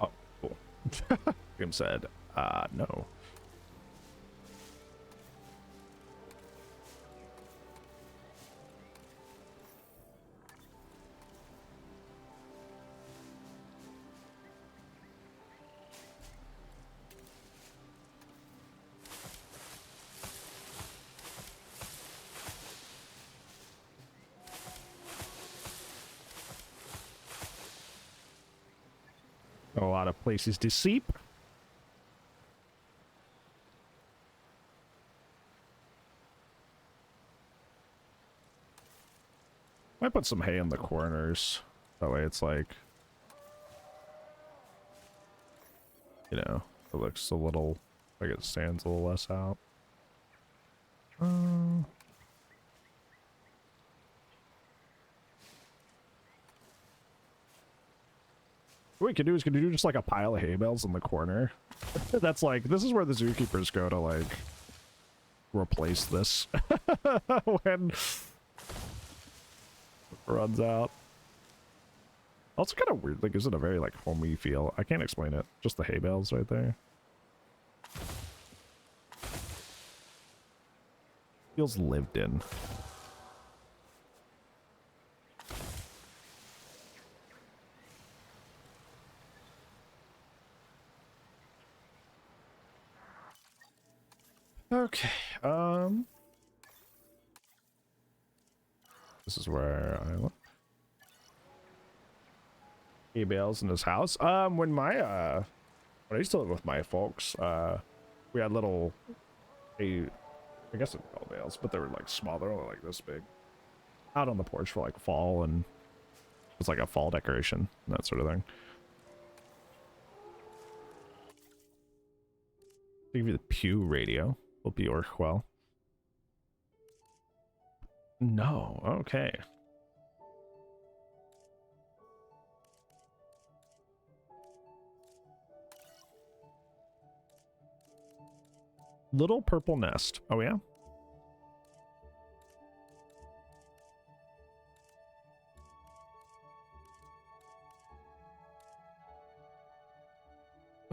Oh, cool. Game said, no. A lot of places to sleep. Might put some hay in the corners. That way it's like, you know, it looks a little, like it stands a little less out. What we could do is could do just like a pile of hay bales in the corner. That's like, this is where the zookeepers go to like replace this when it runs out. Also kind of weird, like gives it a very like homey feel. I can't explain it. Just the hay bales right there. Feels lived in. Okay, this is where I look. Hay bales in his house. When I used to live with my folks, we had little, I guess it's called bales, but they were like small. They're only like this big. out on the porch for like fall, and it's like a fall decoration, that sort of thing. Give you the Pew radio. Will be work well. No, okay. Little purple nest. Oh yeah.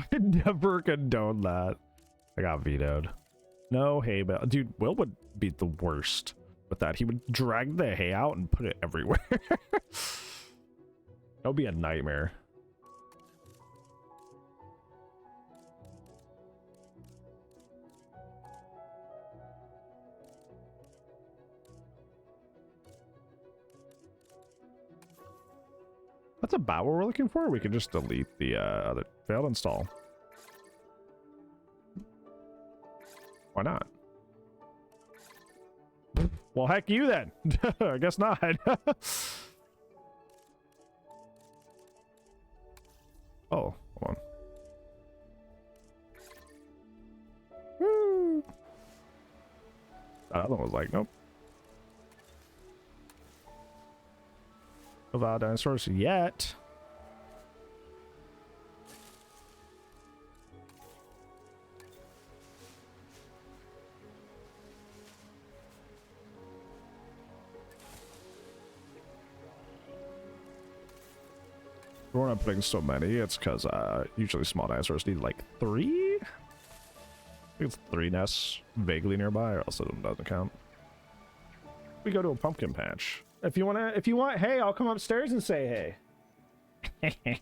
I never condone that. I got vetoed. No hay bale. Dude, Will would be the worst with that. He would drag the hay out and put it everywhere. That would be a nightmare. That's about what we're looking for. We could just delete the other failed install. Why not? Well, heck you then. I guess not. Oh, hold on. Woo. That other one was like, nope. No dinosaurs yet. We're not putting so many. It's because usually small dinosaurs need like 3. I think it's 3 nests vaguely nearby, or else it doesn't count. We go to a pumpkin patch. If you want, hey, I'll come upstairs and say hey.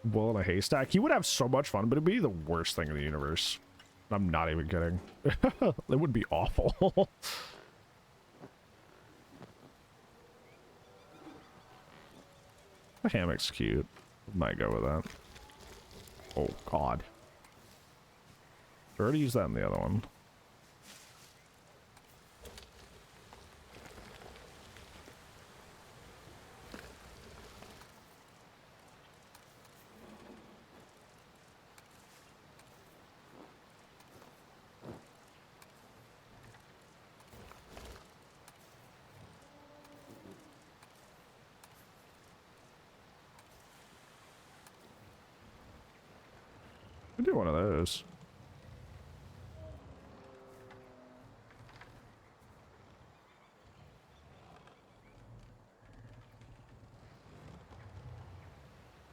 Bull in a haystack. He would have so much fun, but it'd be the worst thing in the universe. I'm not even kidding. It would be awful. The hammock's cute. Might go with that. Oh, God. I already used that in the other one. We do one of those.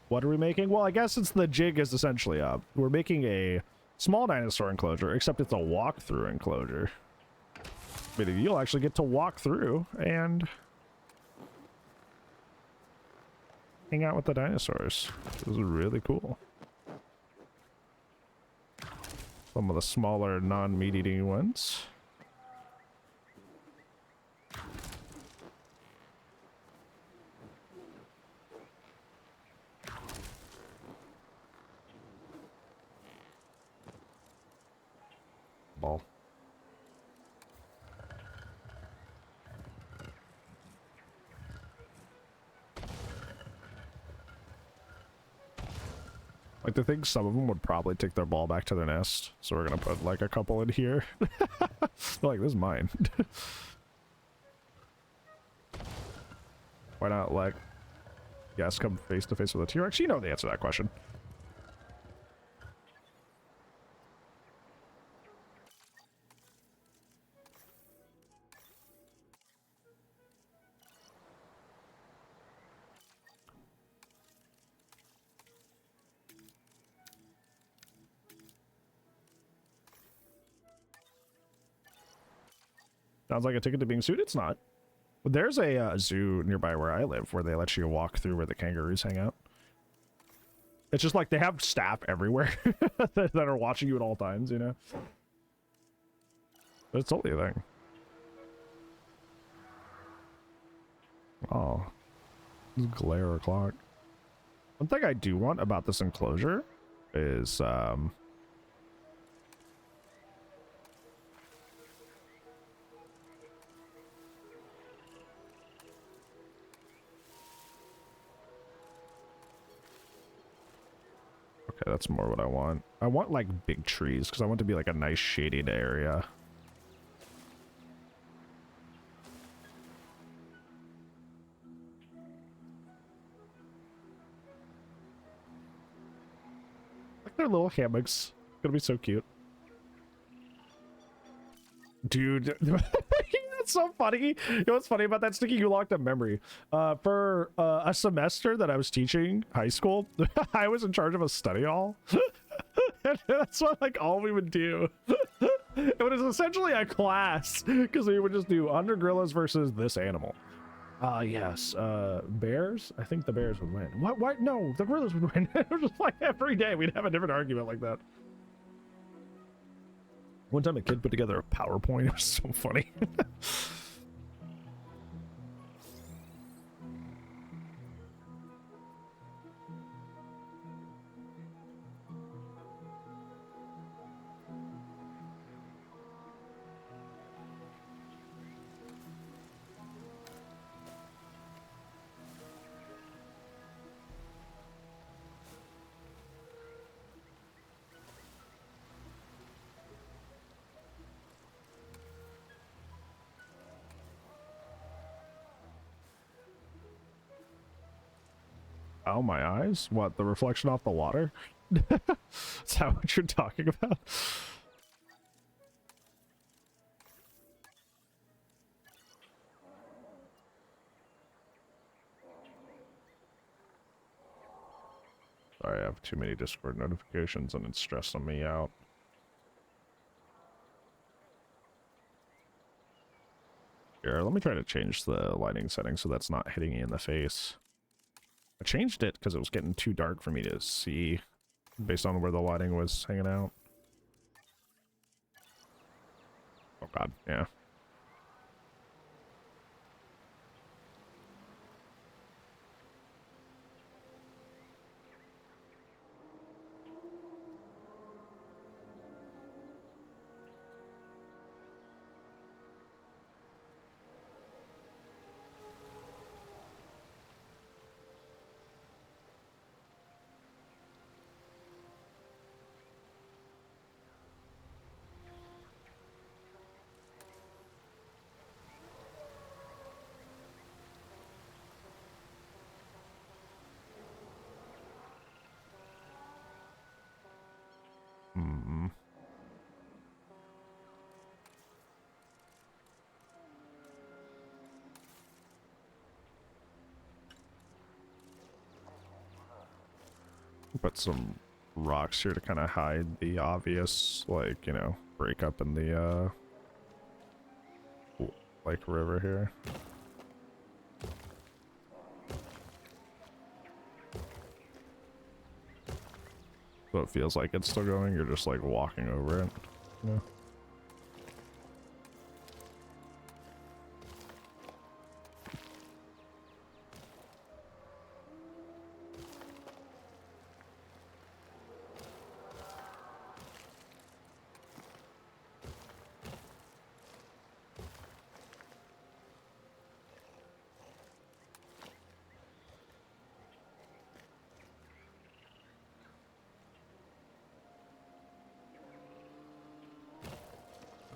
What are we making? Well, I guess since the jig is essentially up, we're making a small dinosaur enclosure, except it's a walk-through enclosure. Meaning you'll actually get to walk through and hang out with the dinosaurs. This is really cool. Some of the smaller non-meat-eating ones. Ball. Like, to think some of them would probably take their ball back to their nest, so we're gonna put like a couple in here. Like, this is mine. Why not let guests come face to face with a T-Rex? You know the answer to that question. Sounds like a ticket to being sued. It's not. But there's a zoo nearby where I live where they let you walk through where the kangaroos hang out. It's just like they have staff everywhere that are watching you at all times, you know? But it's totally a thing. Oh. This glare o'clock. One thing I do want about this enclosure is, Okay, that's more what I want. I want like big trees because I want to be like a nice shaded area. Like their little hammocks. Gonna be so cute. Dude, that's so funny. You know what's funny about that, Sticky? You locked up memory. For a semester that I was teaching high school, I was in charge of a study hall. And that's what like all we would do. It was essentially a class because we would just do under gorillas versus this animal. Yes. Bears? I think the bears would win. What? Why? No, the gorillas would win. It was just like every day we'd have a different argument like that. One time a kid put together a PowerPoint. It was so funny. Oh, my eyes? What, the reflection off the water? Is that what you're talking about? Sorry, I have too many Discord notifications and it's stressing me out. Here, let me try to change the lighting setting so that's not hitting me in the face. I changed it because it was getting too dark for me to see based on where the lighting was hanging out. Oh god, yeah. Hmm. Put some rocks here to kind of hide the obvious, like, you know, breakup in the, like, river here. So it feels like it's still going, you're just, like, walking over it. Yeah.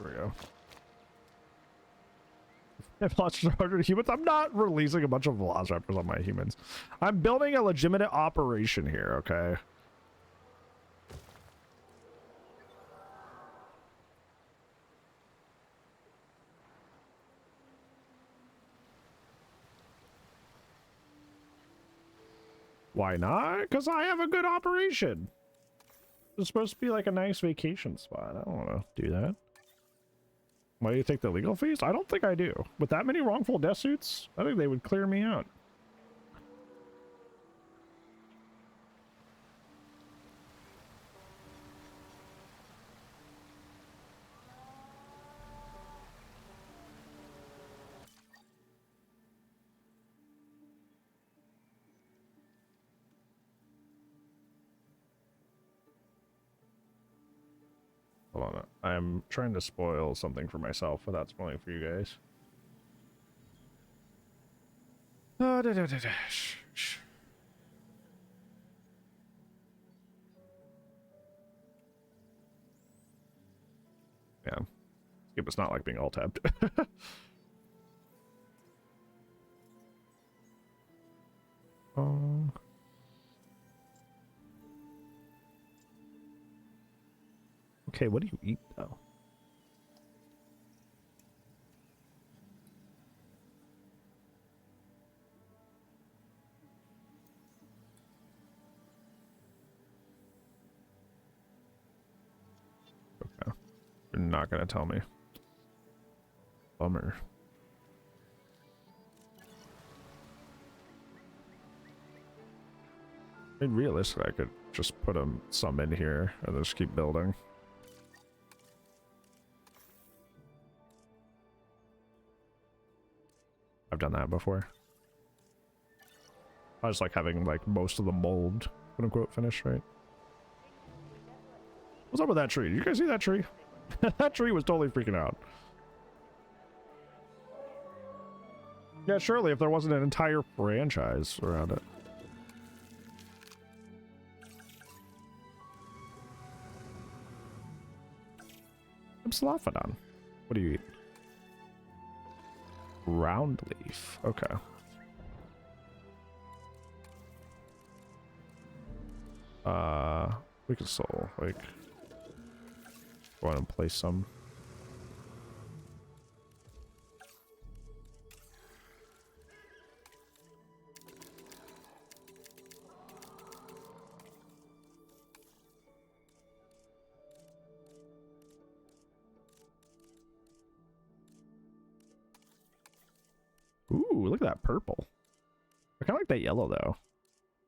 There we go. Velociraptor to humans. I'm not releasing a bunch of Velociraptors on my humans. I'm building a legitimate operation here, okay? Why not? Because I have a good operation. It's supposed to be like a nice vacation spot. I don't want to do that. Why do you take the legal fees? I don't think I do. With that many wrongful death suits, I think they would clear me out. Hold on. I'm trying to spoil something for myself without spoiling for you guys. Yeah. It's not like being all tabbed. Okay, what do you eat though? Okay. You're not gonna tell me. Bummer. I mean, realistically, I could just put some in here and just keep building. I've done that before. I just like having like most of the mold, quote unquote, finished, right? What's up with that tree? Did you guys see that tree? That tree was totally freaking out. Yeah, surely if there wasn't an entire franchise around it. Slophadon. What do you eat? Round leaf. Okay. We can soul, like, go on and place some. Ooh, look at that purple. I kind of like that yellow, though.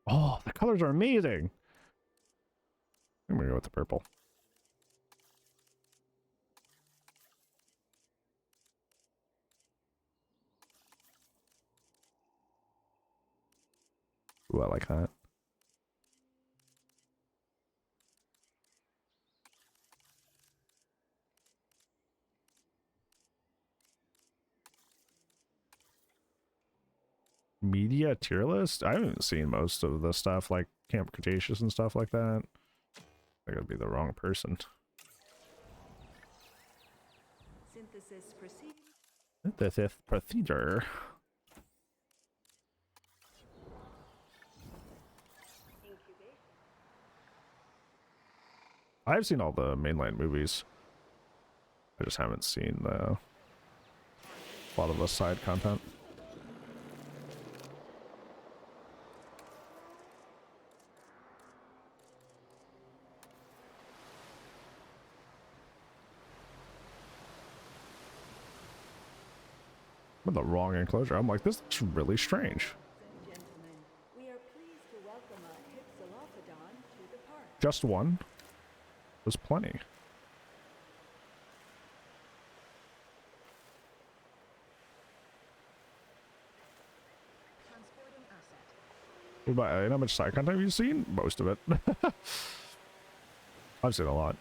Oh, the colors are amazing. I'm gonna go with the purple. Ooh, I like that. Media tier list? I haven't seen most of the stuff like Camp Cretaceous and stuff like that. I gotta be the wrong person. Synthesis proceed. Synthesis procedure. Incubation. I've seen all the mainline movies. I just haven't seen a lot of the side content. With the wrong enclosure. I'm like, this looks really strange. Gentlemen, we are pleased to welcome a Homalocephale to the park. Just one? There's plenty. Transporting asset. What about how much side content have you seen? Most of it. I've seen a lot.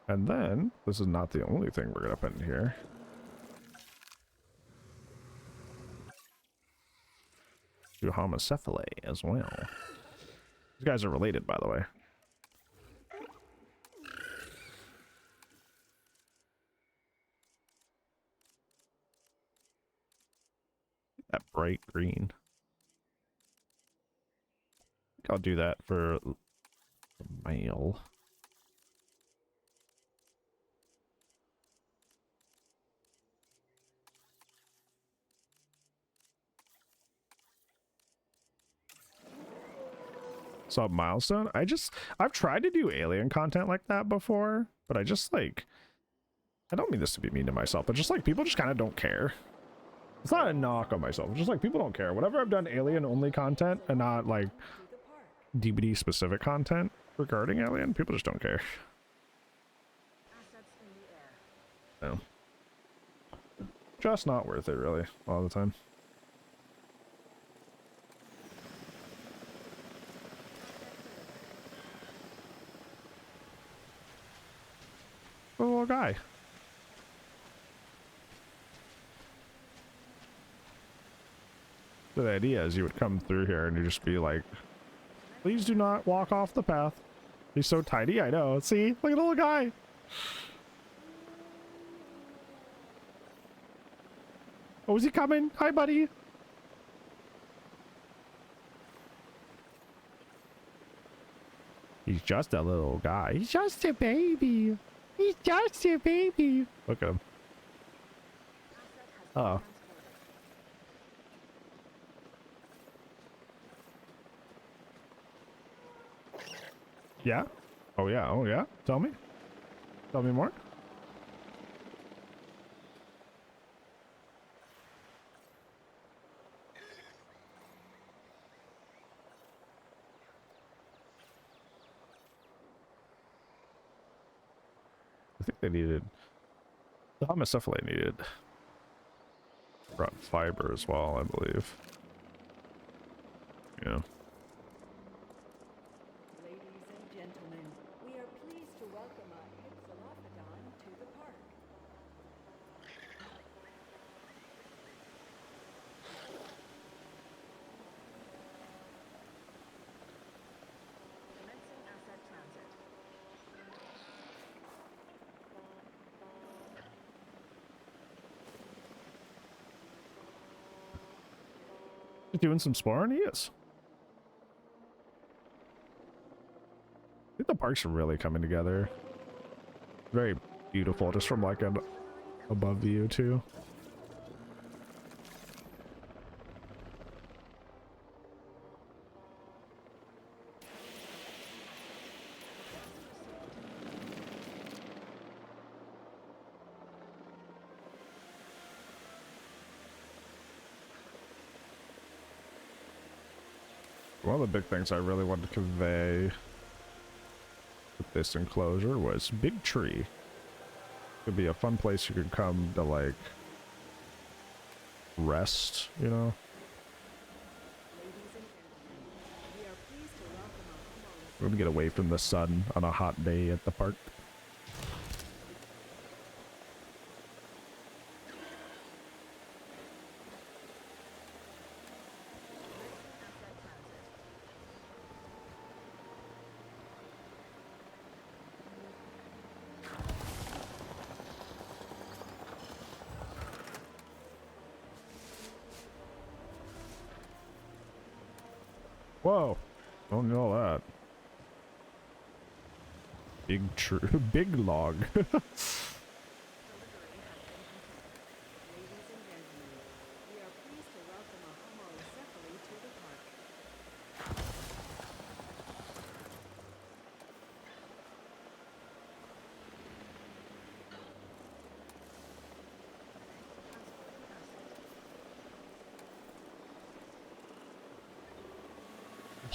And then, this is not the only thing we're gonna put in here. Homalocephale as well. These guys are related, by the way. That bright green. I think I'll do that for the male. Sub milestone. I've tried to do alien content like that before, but I just like, I don't mean this to be mean to myself, but just like people just kind of don't care. It's not a knock on myself. It's just like people don't care. Whenever I've done alien only content and not like DBD specific content regarding alien, people just don't care. Assets in the air. No. Just not worth it really all the time. A little guy. So the idea is you would come through here and you just be like, please do not walk off the path. He's so tiny, I know. See? Look at the little guy. Oh, is he coming? Hi, buddy. He's just a little guy. He's just a baby. He's just a baby. Look at him. Oh. Yeah? Oh, yeah. Oh, yeah? Tell me. Tell me more. I think they needed... The Homalocephale needed... brought fiber as well, I believe. Yeah. Ladies and gentlemen, we are pleased to welcome a Hypsilophodon to the park. Commencing asset transit. Doing some exploring? He is. I think the parks are really coming together. Very beautiful, just from like an above view too. One of the big things I really wanted to convey with this enclosure was big tree. Could be a fun place you could come to like rest, you know? Ladies and gentlemen, we are pleased to welcome a Homalocephale. We're gonna get away from the sun on a hot day at the park. Whoa! Don't know that. Big big log. Ladies and gentlemen, we are pleased to welcome a Homalocephale to the park.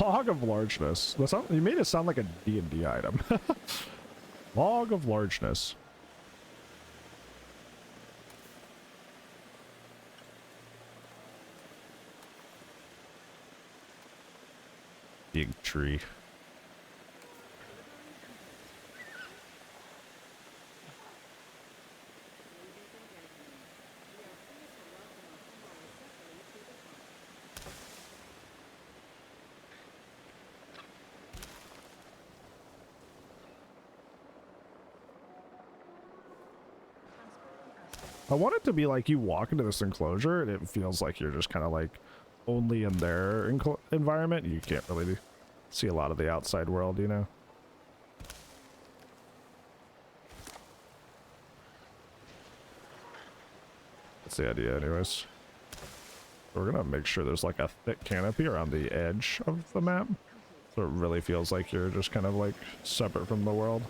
Log of largeness. You made it sound like a D&D item. Log of largeness. Big tree. I want it to be like you walk into this enclosure and it feels like you're just kind of like only in their environment. You can't really see a lot of the outside world, you know? That's the idea anyways. We're gonna make sure there's like a thick canopy around the edge of the map. So it really feels like you're just kind of like separate from the world.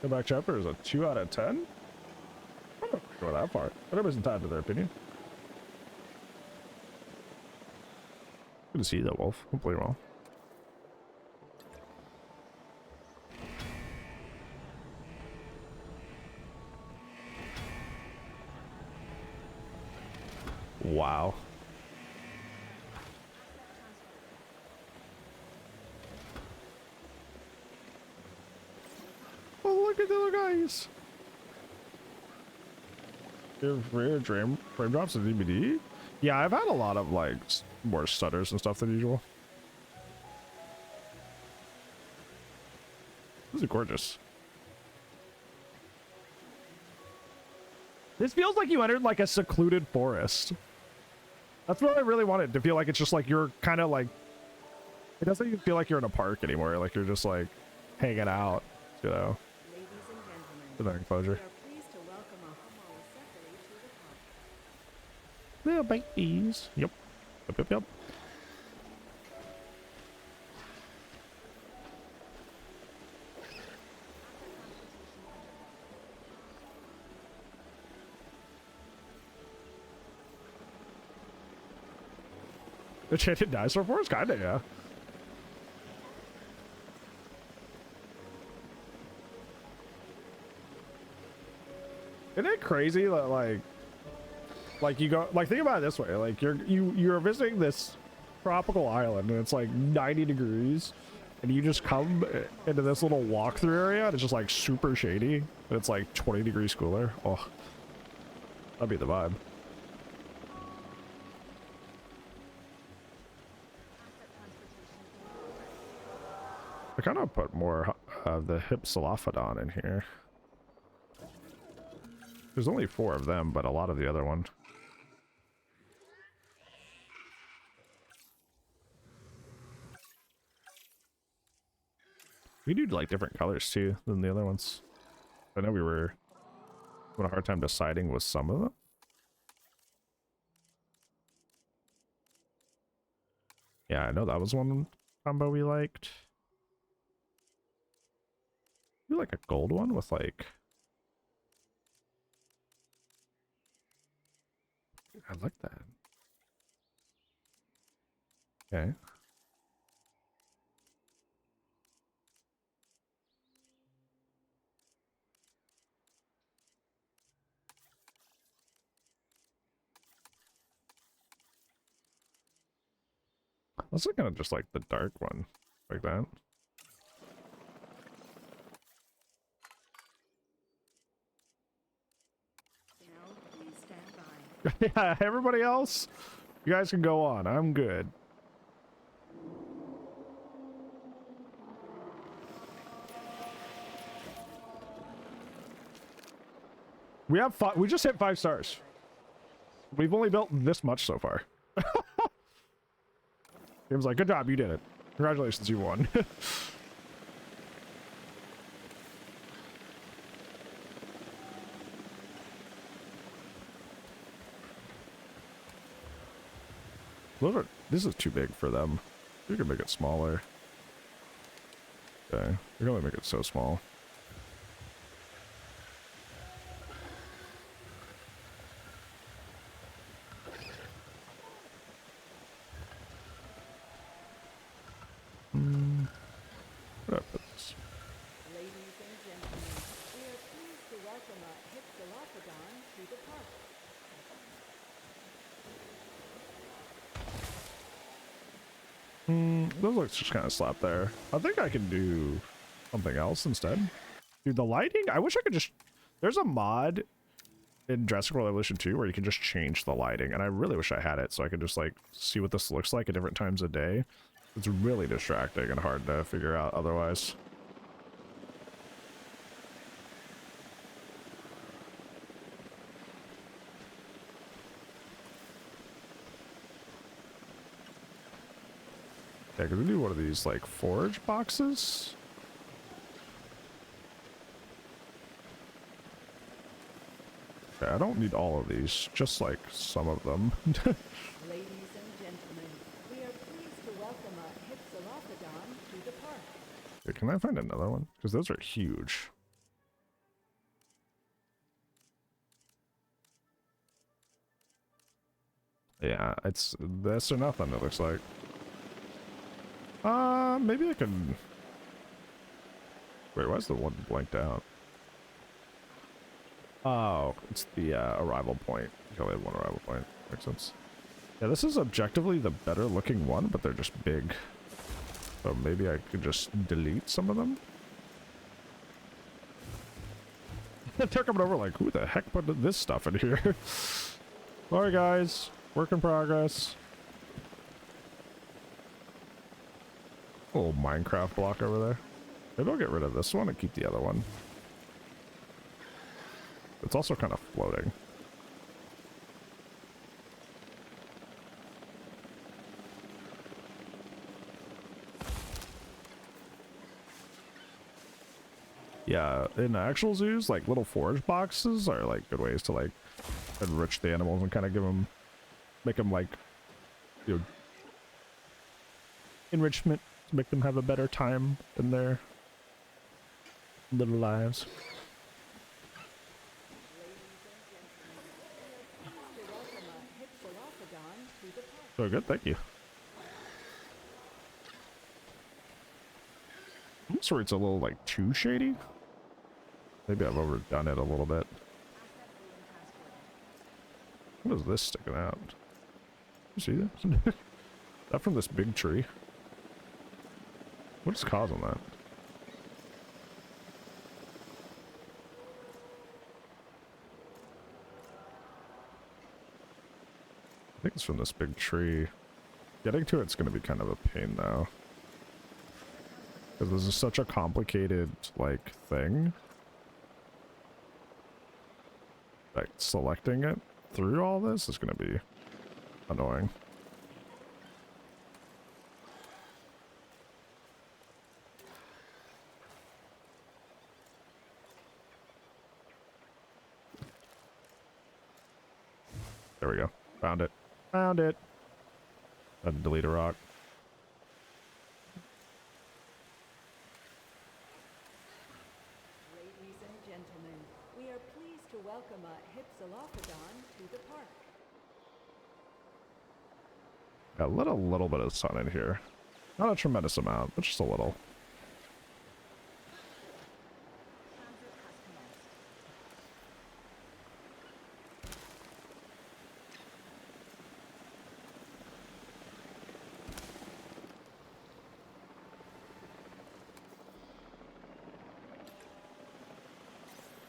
Go back chapter is a 2 out of 10? I'm not go that far. Everybody's entitled to their opinion. Good to see you though, Wolf. Hopefully well. Wow. look at the little guys. Rare frame drops in DVD. Yeah, I've had a lot of like more stutters and stuff than usual. This is gorgeous. This feels like you entered like a secluded forest. That's what I really wanted to feel like. It's just like you're kind of like, it doesn't even feel like you're in a park anymore. Like you're just like hanging out, you know. Ladies and gentlemen, In that enclosure. we are pleased to welcome a Homalocephale to the park. Little babies. Yep. Yep, yep, yep. The Enchanted Dinosaur Forest? Kinda, yeah. Isn't it crazy that like you go, like think about it this way, like you're visiting this tropical island and it's like 90 degrees and you just come into this little walkthrough area and it's just like super shady and it's like 20 degrees cooler. Oh, that'd be the vibe. I kind of put more of the Hypsilophodon in here. There's only 4 of them, but a lot of the other one. We do like different colors too than the other ones. I know we were having a hard time deciding with some of them. Yeah, I know that was one combo we liked. We like a gold one with like, I like that. Okay. Let's look at just like the dark one, like that. Now, please stand by. Yeah, everybody else, you guys can go on. I'm good. We have we just hit 5 stars. We've only built this much so far. Game's like, good job, you did it. Congratulations, you won. This is too big for them. You can make it smaller. Okay, you can only make it so small. Where did I put this? Ladies and gentlemen, we are pleased to welcome a Hypsilophodon to the park. Those looks just kind of slap there. I think I can do something else instead. Dude, the lighting, I wish I could just, there's a mod in Jurassic World Evolution 2 where you can just change the lighting, and I really wish I had it so I could just like see what this looks like at different times of day. It's really distracting and hard to figure out otherwise. Yeah, because we do one of these like forage boxes. Okay, I don't need all of these, just like some of them. Ladies and gentlemen, we are pleased to welcome a Hypsilophodon to the park. Okay, can I find another one? Because those are huge. Yeah, it's this or nothing, it looks like. Maybe I can... Wait, why is the one blanked out? Oh, it's the arrival point. You only have one arrival point. Makes sense. Yeah, this is objectively the better looking one, but they're just big. So maybe I could just delete some of them? They're coming over like, who the heck put this stuff in here? Sorry guys, work in progress. Little Minecraft block over there. Maybe I'll get rid of this one and keep the other one. It's also kind of floating. Yeah, in actual zoos, like little forage boxes are like good ways to like enrich the animals and kind of give them, make them like, you know, enrichment to make them have a better time in their little lives. So good, thank you. I'm sorry, it's a little like too shady. Maybe I've overdone it a little bit. What is this sticking out? You see this? Is that from this big tree? What is causing that? I think it's from this big tree. Getting to it's going to be kind of a pain now. Because this is such a complicated, like, thing. Like, selecting it through all this is going to be annoying. There we go. Found it. Found it. And delete a rock. Ladies and gentlemen, we are pleased to welcome a Hypsilophodon to the park. Got a little bit of sun in here. Not a tremendous amount, but just a little.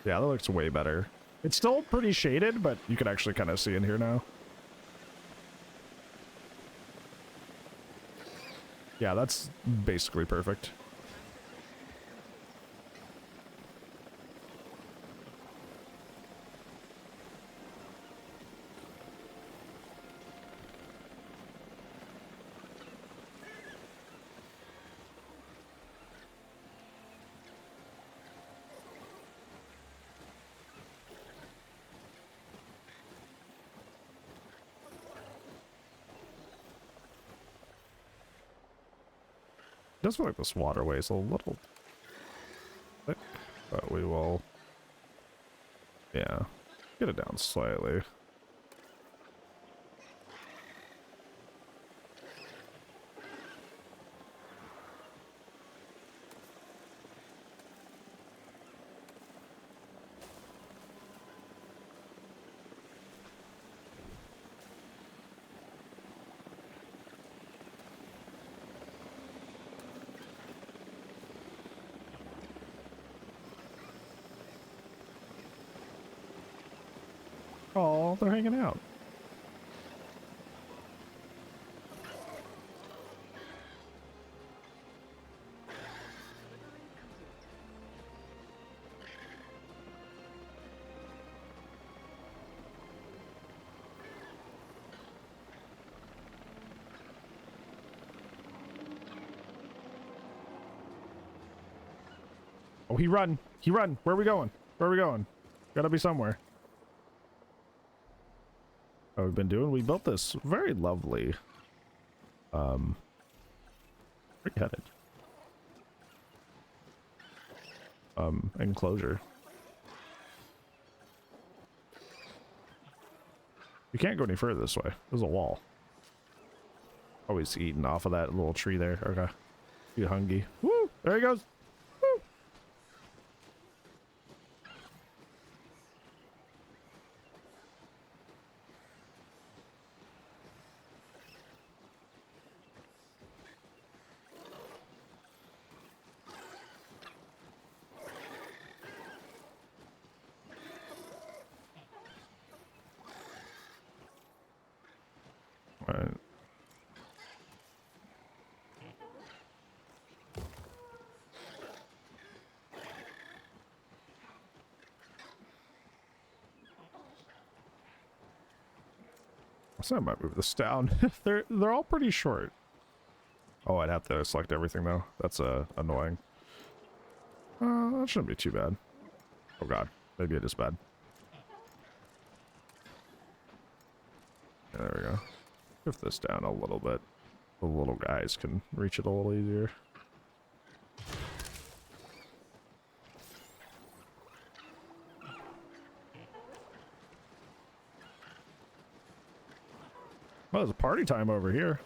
Yeah, that looks way better. It's still pretty shaded, but you can actually kind of see in here now. Yeah, that's basically perfect. It does feel like this waterway is a little thick, but we will, yeah, get it down slightly. Oh, they're hanging out. Oh, he run. He run. Where are we going? Where are we going? Gotta be somewhere. What we've been doing? We built this very lovely, where you headed? Enclosure. You can't go any further this way. There's a wall. Always eating off of that little tree there. Okay. You hungry. Woo! There he goes. Woo! So I might move this down. they're all pretty short. Oh, I'd have to select everything though. That's annoying. That shouldn't be too bad. Oh god, maybe it is bad. Yeah, there we go. Shift this down a little bit. The little guys can reach it a little easier. Well, there's a party time over here.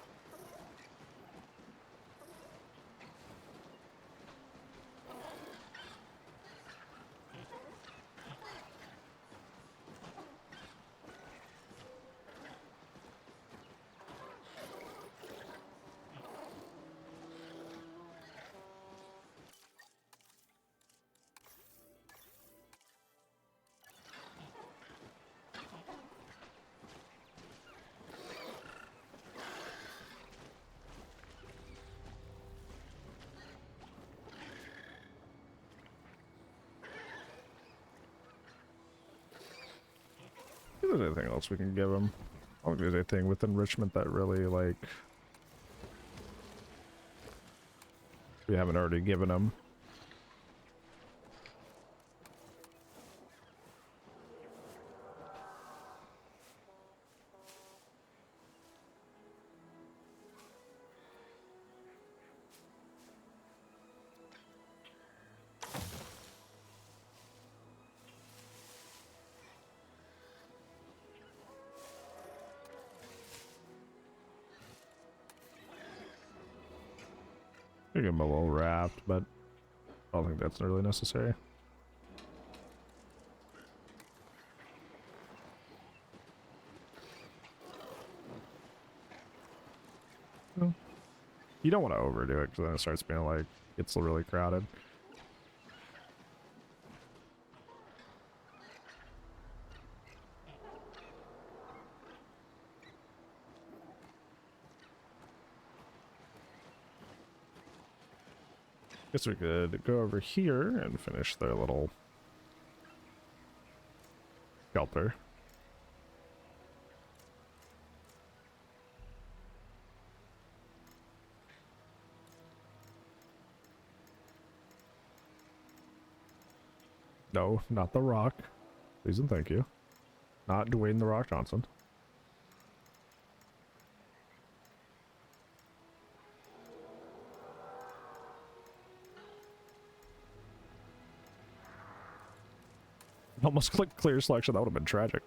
If there's anything else we can give him. I don't think there's anything with enrichment that really, like, we haven't already given him. Give him a little raft, but I don't think that's really necessary. Well, you don't want to overdo it because then it starts being like, it's really crowded. Guess we could go over here and finish their little shelter. No, not The Rock. Please and thank you. Not Dwayne The Rock Johnson. Almost clicked clear selection. That would have been tragic.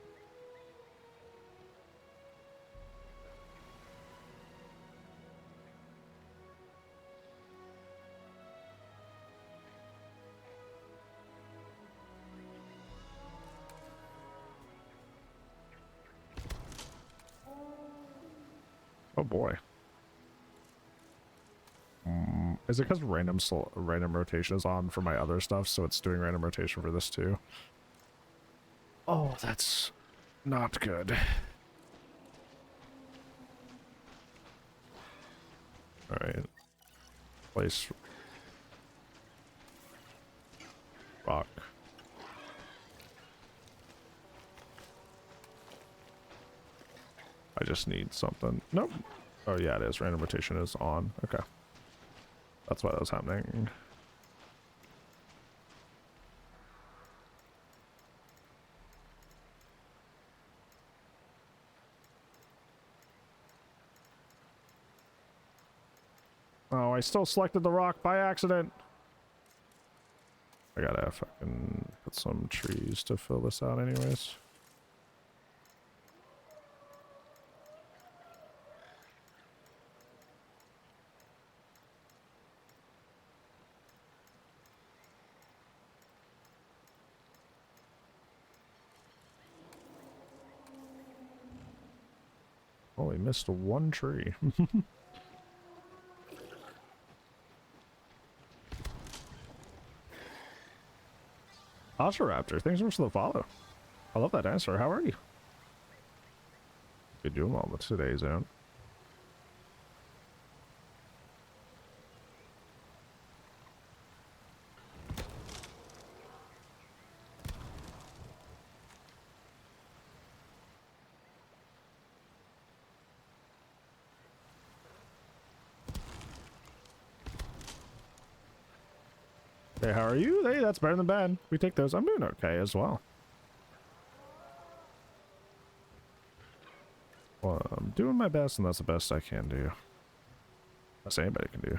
Oh boy. Is it because random rotation is on for my other stuff, so it's doing random rotation for this too? Oh, that's not good. Alright. Place rock. I just need something. Nope. Oh yeah, it is. Random rotation is on. Okay. That's why that was happening. Oh, I still selected the rock by accident. I gotta fucking put some trees to fill this out anyways. Oh, we missed one tree. Oshiraptor, thanks so much for the follow. I love that answer. How are you? Good doing well with today's out. Hey, how are you? Hey, that's better than bad. We take those. I'm doing okay as well. Well, I'm doing my best, and that's the best I can do. Best anybody can do.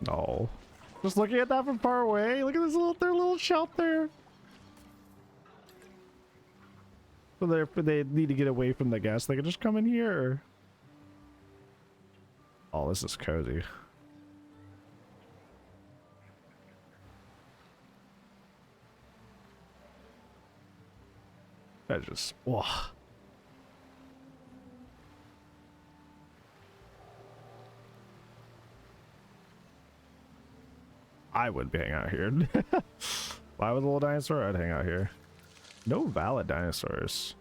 No. Just looking at that from far away. Look at this their little shelter. So if they need to get away from the guests, they can just come in here. Oh, this is cozy. That just, whoa. I would hang out here. If I was a little dinosaur, I'd hang out here. No valid dinosaurs.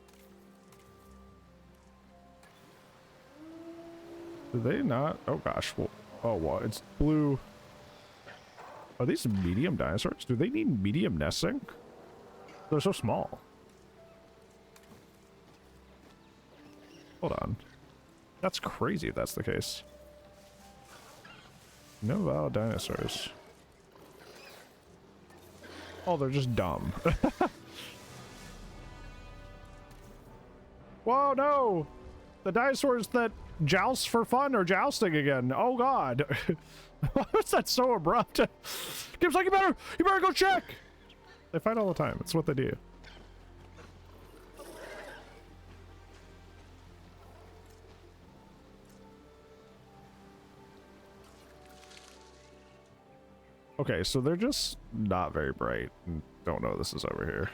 Do they not? Oh gosh. Well, oh, what? It's blue. Are these medium dinosaurs? Do they need medium nesting? They're so small. Hold on. That's crazy if that's the case. No valid dinosaurs. Oh, they're just dumb. Whoa, no! The dinosaurs that joust for fun are jousting again. Oh god. Why was that so abrupt? Gibbs like, you better go check! They fight all the time. It's what they do. Okay, so they're just not very bright and don't know this is over here.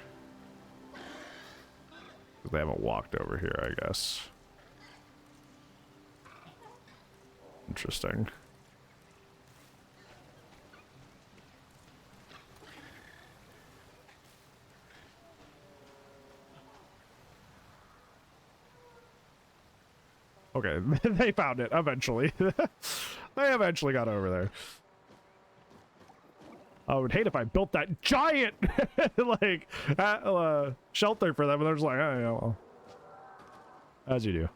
They haven't walked over here, I guess. Interesting. Okay, they found it eventually. They eventually got over there. I would hate if I built that giant like shelter for them, and they're just like, oh yeah, well, as you do. You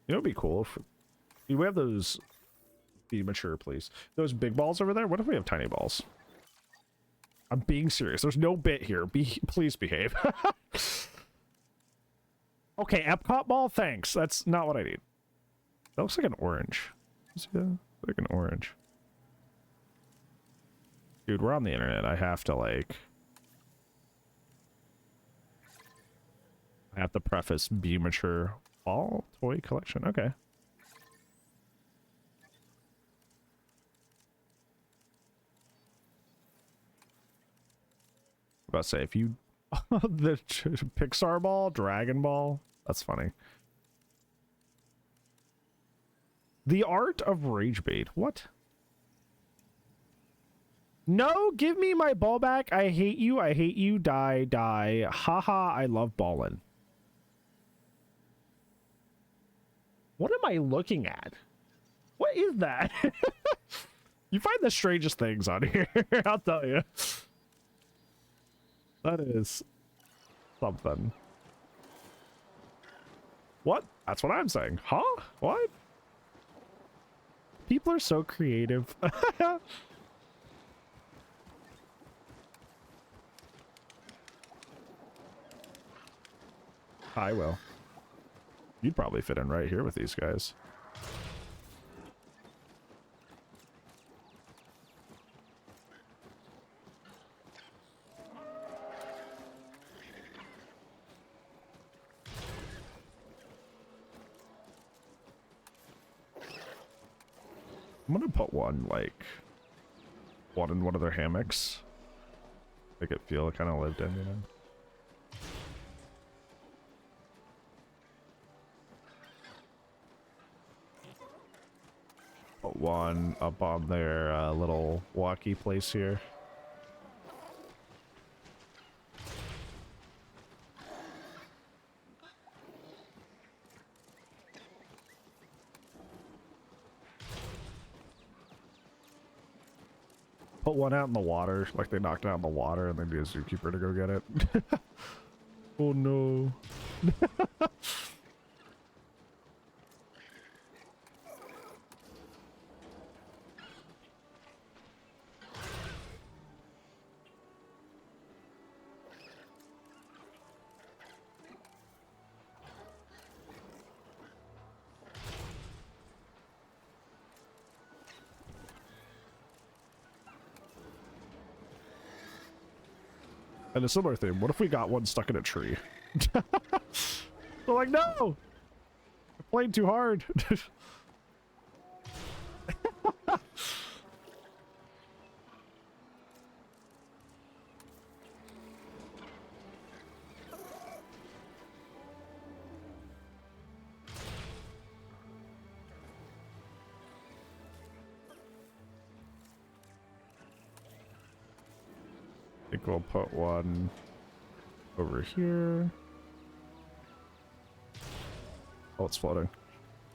know, it'd be cool if we have those. Be mature, please. Those big balls over there. What if we have tiny balls? I'm being serious. There's no bit here. Please behave. Okay, Epcot ball. Thanks. That's not what I need. That looks like an orange. See that? Like an orange. Dude, we're on the internet. I have to like. I have to preface be mature. All toy collection. Okay. I'm about to say if you the Pixar ball, Dragon Ball. That's funny. The art of rage bait. What? No, give me my ball back. I hate you. I hate you. Die, die. Haha, I love ballin'. What am I looking at? What is that? You find the strangest things on here, I'll tell you. That is something. What? That's what I'm saying. Huh? What? People are so creative. I will. You'd probably fit in right here with these guys. I'm gonna put one in one of their hammocks. Make it feel kind of lived in, you know? Put one up on their little walkie place here. Put one out in the water, like they knocked it out in the water and then be a zookeeper to go get it. Oh no. And a similar thing, what if we got one stuck in a tree? We're like, no! I played too hard. I think we'll put one over here. Oh, it's floating.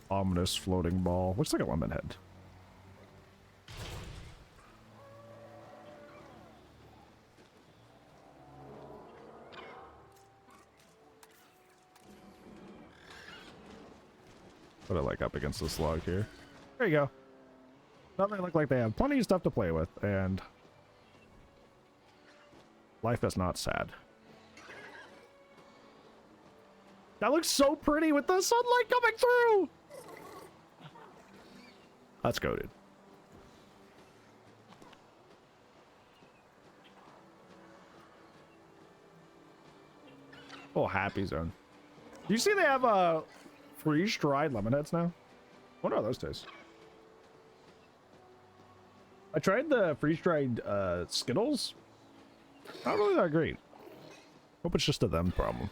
Ominous floating ball. Looks like a lemon head. Put it like up against this log here. There you go. Now they look like they have plenty of stuff to play with, and life is not sad. That looks so pretty with the sunlight coming through. Let's go, dude. Oh, happy zone. Do you see they have freeze-dried lemon heads now? What are those taste? I tried the freeze-dried Skittles. Not really that great. Hope it's just a them problem.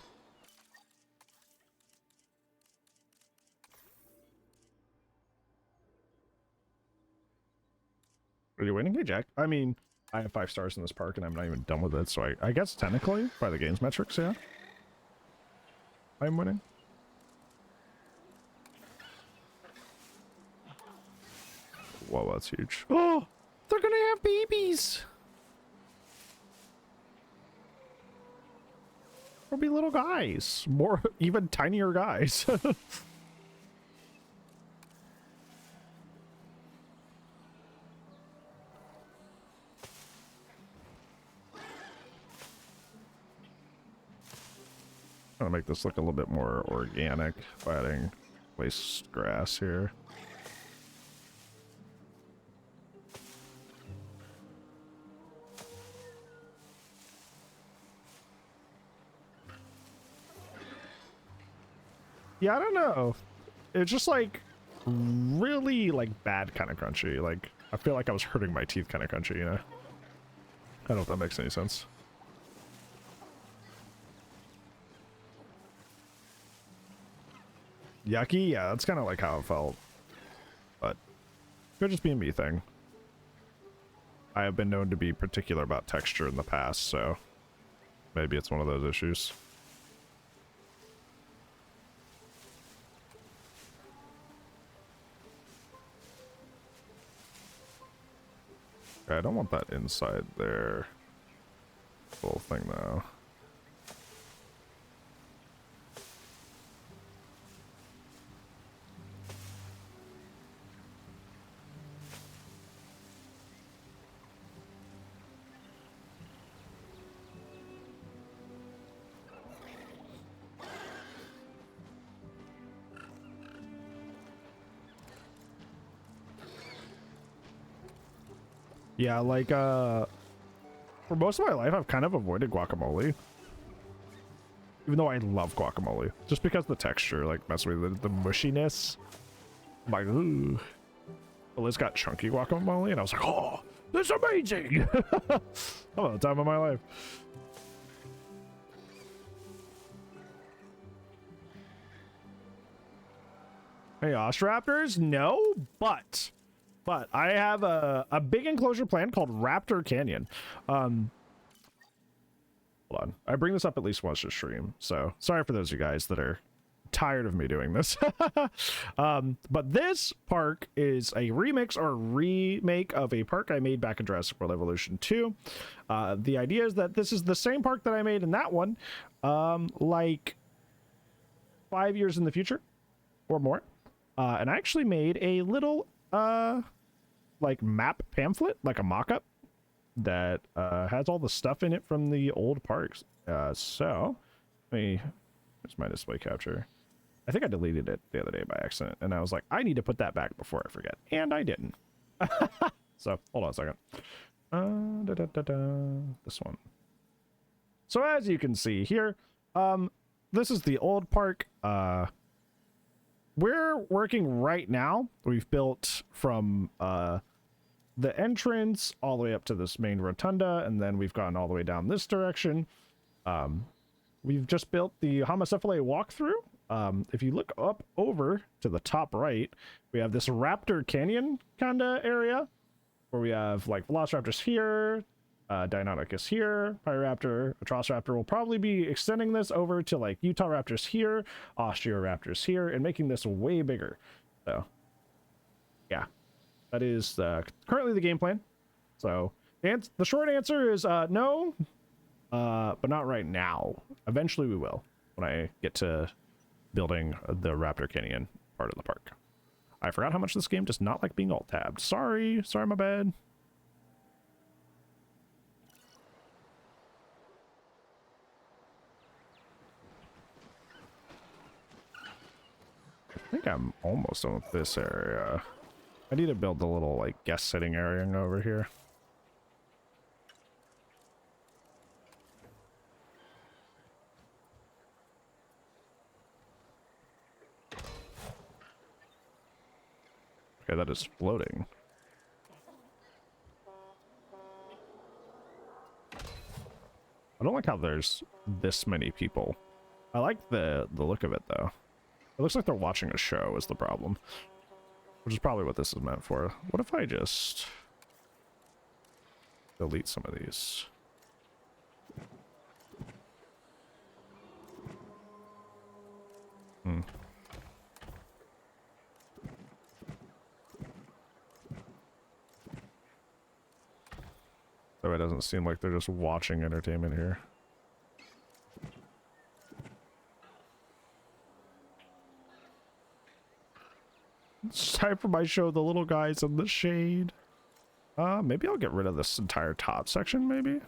Are you winning? Hey, Jack. I mean, I have 5 stars in this park and I'm not even done with it, so I guess technically, by the game's metrics, yeah. I'm winning. Whoa, that's huge. Oh, they're gonna have babies! There'll be little guys. More, even tinier guys. Trying to make this look a little bit more organic by adding waste grass here. Yeah, I don't know. It's just like really like bad kind of crunchy. Like I feel like I was hurting my teeth kind of crunchy, you know? I don't know if that makes any sense. Yucky? Yeah, that's kind of like how it felt. But could just be a me thing. I have been known to be particular about texture in the past, so maybe it's one of those issues. Okay, I don't want that inside there. Little thing though. Yeah, like, for most of my life, I've kind of avoided guacamole. Even though I love guacamole. Just because the texture, like, messes with the mushiness. I'm like, ooh. Well, it's got chunky guacamole, and I was like, oh, this is amazing. Oh, the time of my life. Hey, Ostraptors? No, but I have a big enclosure plan called Raptor Canyon. Hold on. I bring this up at least once to stream, so sorry for those of you guys that are tired of me doing this. But this park is a remix or remake of a park I made back in Jurassic World Evolution 2. The idea is that this is the same park that I made in that one, like 5 years in the future or more. And I actually made a little like map pamphlet, like a mock-up that has all the stuff in it from the old parks. So here's my display capture. I think I deleted it the other day by accident, and I was like, I need to put that back before I forget, and I didn't. So hold on a second. This one. So as you can see here, this is the old park. We're working right now. We've built from the entrance all the way up to this main rotunda, and then we've gone all the way down this direction. We've just built the Homalocephale walkthrough. If you look up over to the top right, we have this Raptor Canyon kinda area where we have like Velociraptors here, Deinonychus here, Pyroraptor, Atrociraptor. Will probably be extending this over to like Utah Raptors here, Osteoraptors here, and making this way bigger. So yeah, that is currently the game plan. So the short answer is no, but not right now. Eventually we will, when I get to building the Raptor Canyon part of the park. I forgot how much this game does not like being alt-tabbed. Sorry, my bad. I think I'm almost done with this area. I need to build the little like guest sitting area over here. Okay, that is floating. I don't like how there's this many people. I like the look of it though. It looks like they're watching a show is the problem. Which is probably what this is meant for. What if I just delete some of these? So it doesn't seem like they're just watching entertainment here. It's time for my show, The Little Guys in the Shade. Maybe I'll get rid of this entire top section, maybe?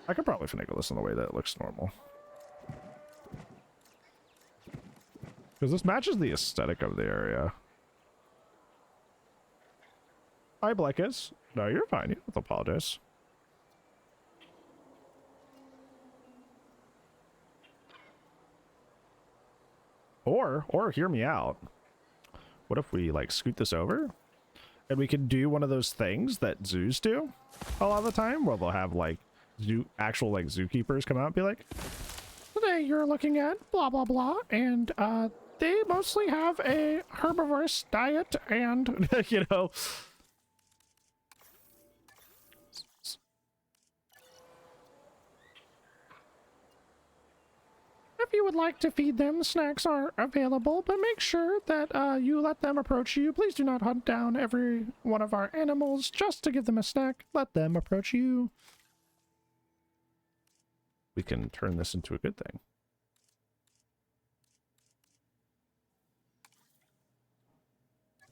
I could probably finagle this in the way that it looks normal. Because this matches the aesthetic of the area. Hi, Blekis. No, you're fine. You don't have to apologize. Or hear me out. What if we, like, scoot this over? And we can do one of those things that zoos do a lot of the time, where they'll have, like, actual, like, zookeepers come out and be like, today you're looking at blah, blah, blah, and, they mostly have a herbivorous diet, and, you know... If you would like to feed them, snacks are available, but make sure that you let them approach you. Please do not hunt down every one of our animals just to give them a snack. Let them approach you. We can turn this into a good thing.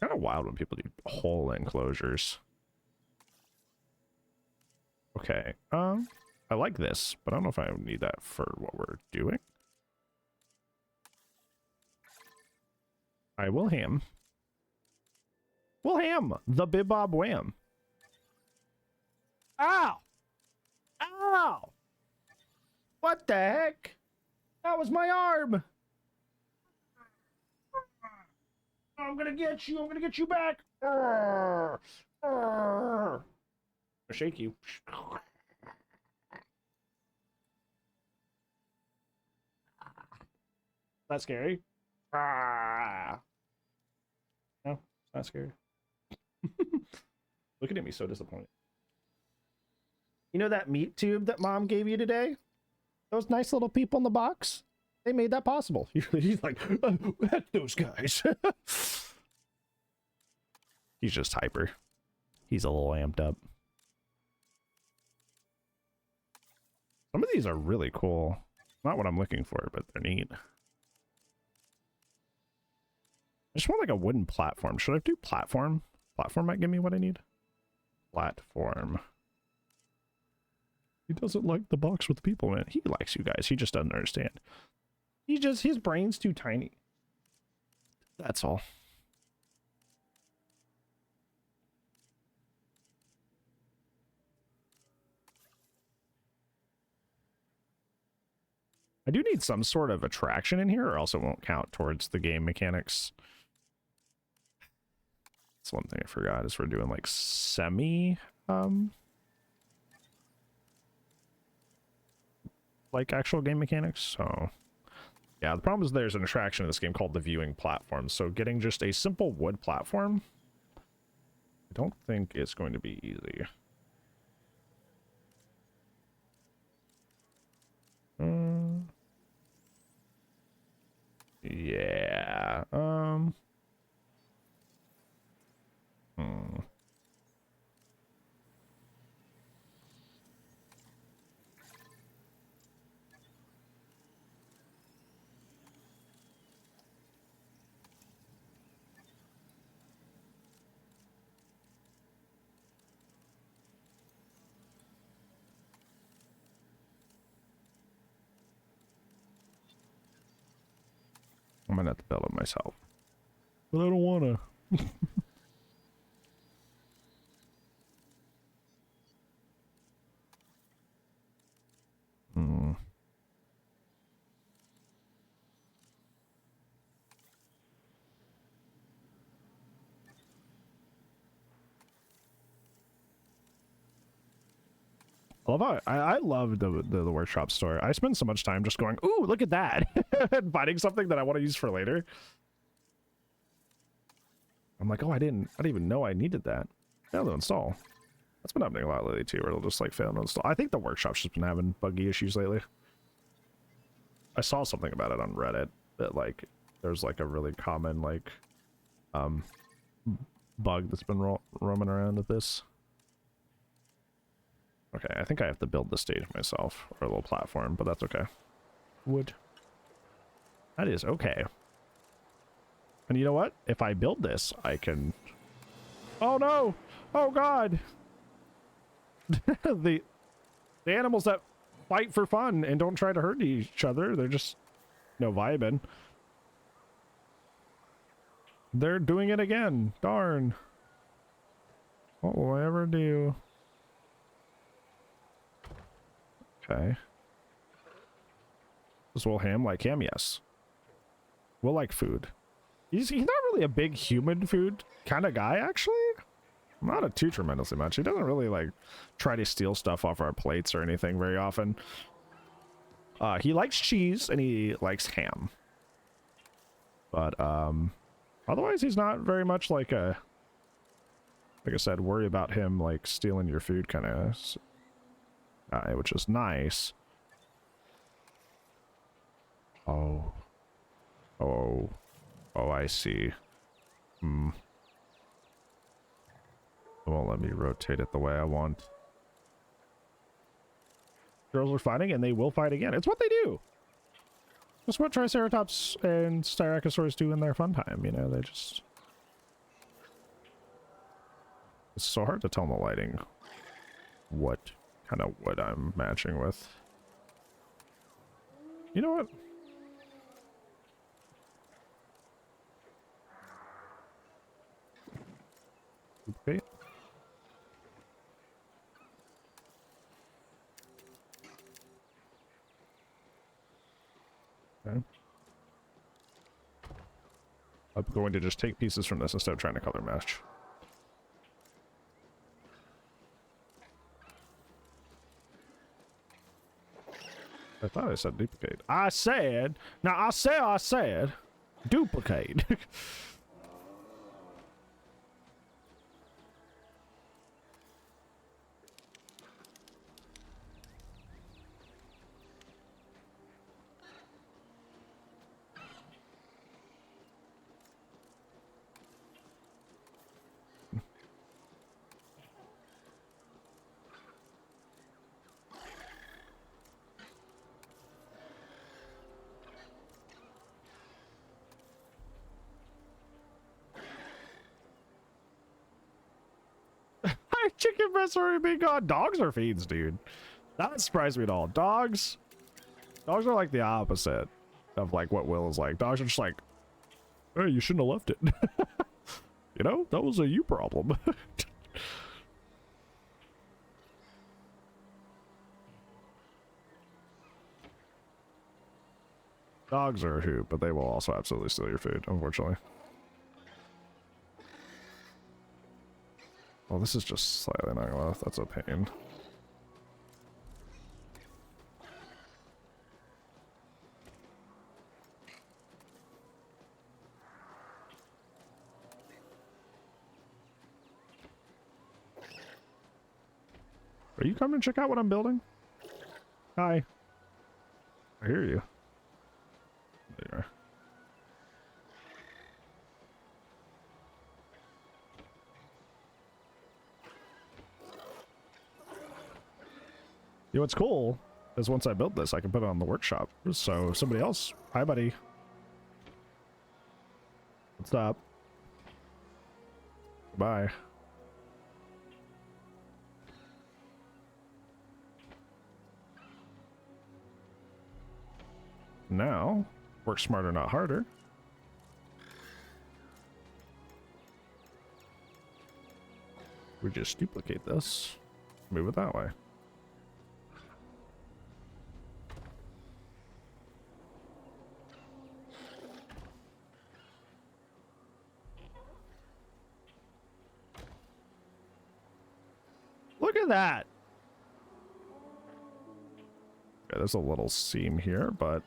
Kind of wild when people do whole enclosures. Okay, I like this, but I don't know if I need that for what we're doing. I will ham. We'll ham the bib bob wham. Ow! Ow! What the heck? That was my arm! I'm gonna get you. I'm gonna get you back. Arr! Arr! I'll shake you. That's scary. Ah. No, it's not scary. Looking at me so disappointed. You know that meat tube that mom gave you today? Those nice little people in the box? They made that possible. He's like, heck those guys. He's just hyper. He's a little amped up. Some of these are really cool. Not what I'm looking for, but they're neat. I just want like a wooden platform. Should I do platform? Platform might give me what I need. Platform. He doesn't like the box with the people in it. He likes you guys. He just doesn't understand. His brain's too tiny. That's all. I do need some sort of attraction in here or else it won't count towards the game mechanics. That's one thing I forgot is we're doing like semi, like actual game mechanics. So yeah, the problem is there's an attraction in this game called the viewing platform. So getting just a simple wood platform, I don't think it's going to be easy. Yeah. I'm gonna have to build it myself. But I don't wanna. I love how I love the workshop store. I spend so much time just going, ooh, look at that, and finding something that I want to use for later. I'm like, oh, I didn't even know I needed that. Fail to install. That's been happening a lot lately too, where it'll just like fail to install. I think the workshop's just been having buggy issues lately. I saw something about it on Reddit that like there's like a really common like bug that's been roaming around with this. Okay, I think I have to build the stage myself, or a little platform, but that's okay. Wood. That is okay. And you know what? If I build this, I can... Oh no! Oh god! the animals that fight for fun and don't try to hurt each other, they're just, you know, vibing. They're doing it again. Darn. What will I ever do? Okay. Does Will Ham like ham? Yes. Will like food. He's not really a big human food kind of guy, actually. Not a too tremendously much. He doesn't really like try to steal stuff off our plates or anything very often. He likes cheese and he likes ham. But otherwise he's not very much like a, like I said, worry about him like stealing your food kind of guy, which is nice. Oh, I see. It won't let me rotate it the way I want. Girls are fighting and they will fight again. It's what they do. That's what Triceratops and Styracosaurus do in their fun time, you know, they just... It's so hard to tell in the lighting what kind of wood I'm matching with. You know what? Okay. Okay. going to just take pieces from this instead of trying to color mesh. I thought I said duplicate. I said, now I said, duplicate. Chicken breasts are being gone. Dogs are feeds, dude. That surprised me at all. Dogs are like the opposite of like what Will is like. Dogs are just like, hey, you shouldn't have left it. You know, that was a you problem. Dogs are a hoot, but they will also absolutely steal your food, unfortunately. Well, this is just slightly not gonna. That's a pain. Are you coming to check out what I'm building? Hi. I hear you. There you are. You know what's cool is once I build this, I can put it on the workshop. So if somebody else, hi buddy. What's up? Bye. Now, work smarter, not harder. We just duplicate this, move it that way. Look at that. Yeah, there's a little seam here, but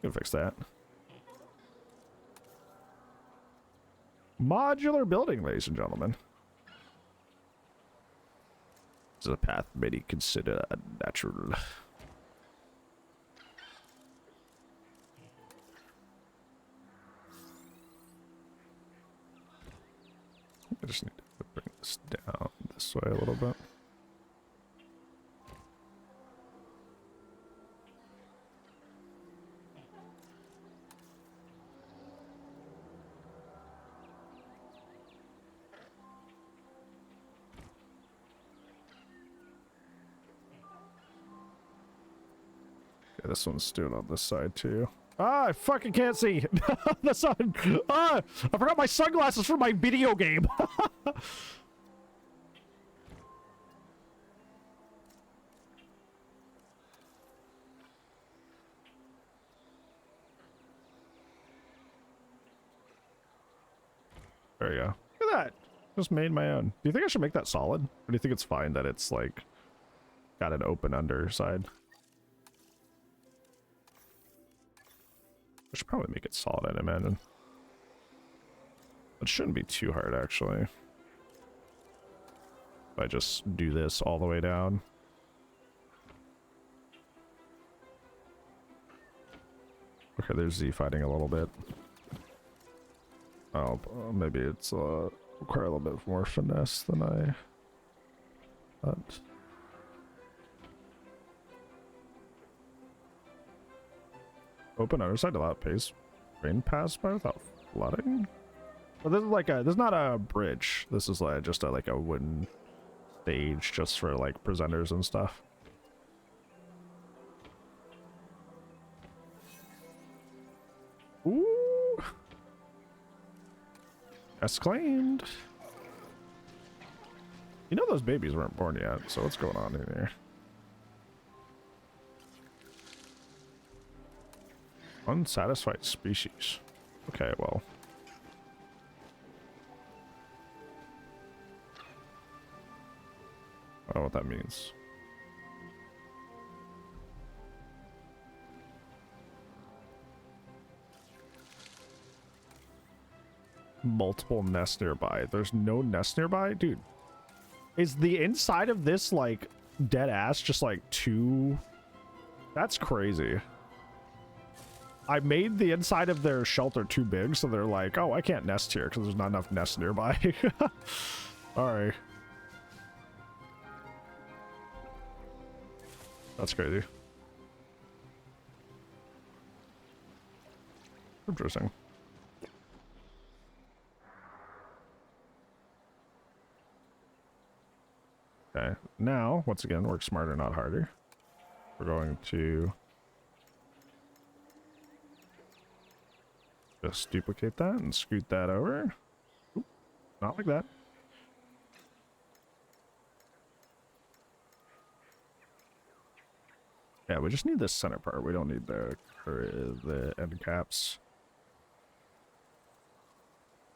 we can fix that. Modular building, ladies and gentlemen. This is a path many consider unnatural. I just need to bring this down this way a little bit. This one's doing on this side too. Ah, I fucking can't see the sun. Ah, I forgot my sunglasses for my video game. There you go. Look at that. Just made my own. Do you think I should make that solid? Or do you think it's fine that it's like got an open underside? I should probably make it solid, I'd imagine. It shouldn't be too hard, actually. If I just do this all the way down. Okay, there's Z fighting a little bit. Oh, maybe it's require a little bit more finesse than I thought. Open underside to allow pace train pass by without flooding. But this is like a, this is not a bridge. This is like just a, like a wooden stage just for like presenters and stuff. Ooh. That's claimed. You know those babies weren't born yet, so what's going on in here? Unsatisfied species. Okay, well. I don't know what that means. Multiple nests nearby. There's no nest nearby? Dude, is the inside of this, like, dead ass just, like, too... That's crazy. I made the inside of their shelter too big, so they're like, oh, I can't nest here because there's not enough nests nearby. Alright. That's crazy. Interesting. Okay, now, once again, work smarter, not harder. We're going to just duplicate that and scoot that over. Oop, not like that. Yeah, we just need the center part. We don't need the end caps.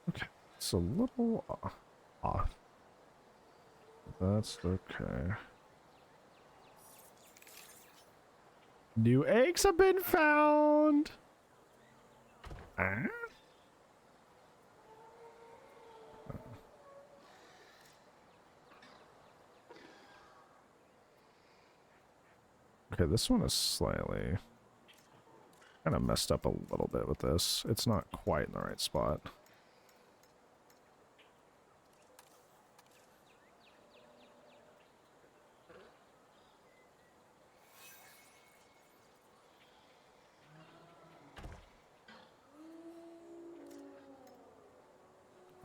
Okay, it's a little off. That's okay. New eggs have been found. Ah? Okay, this one is slightly kind of messed up a little bit with this. It's not quite in the right spot.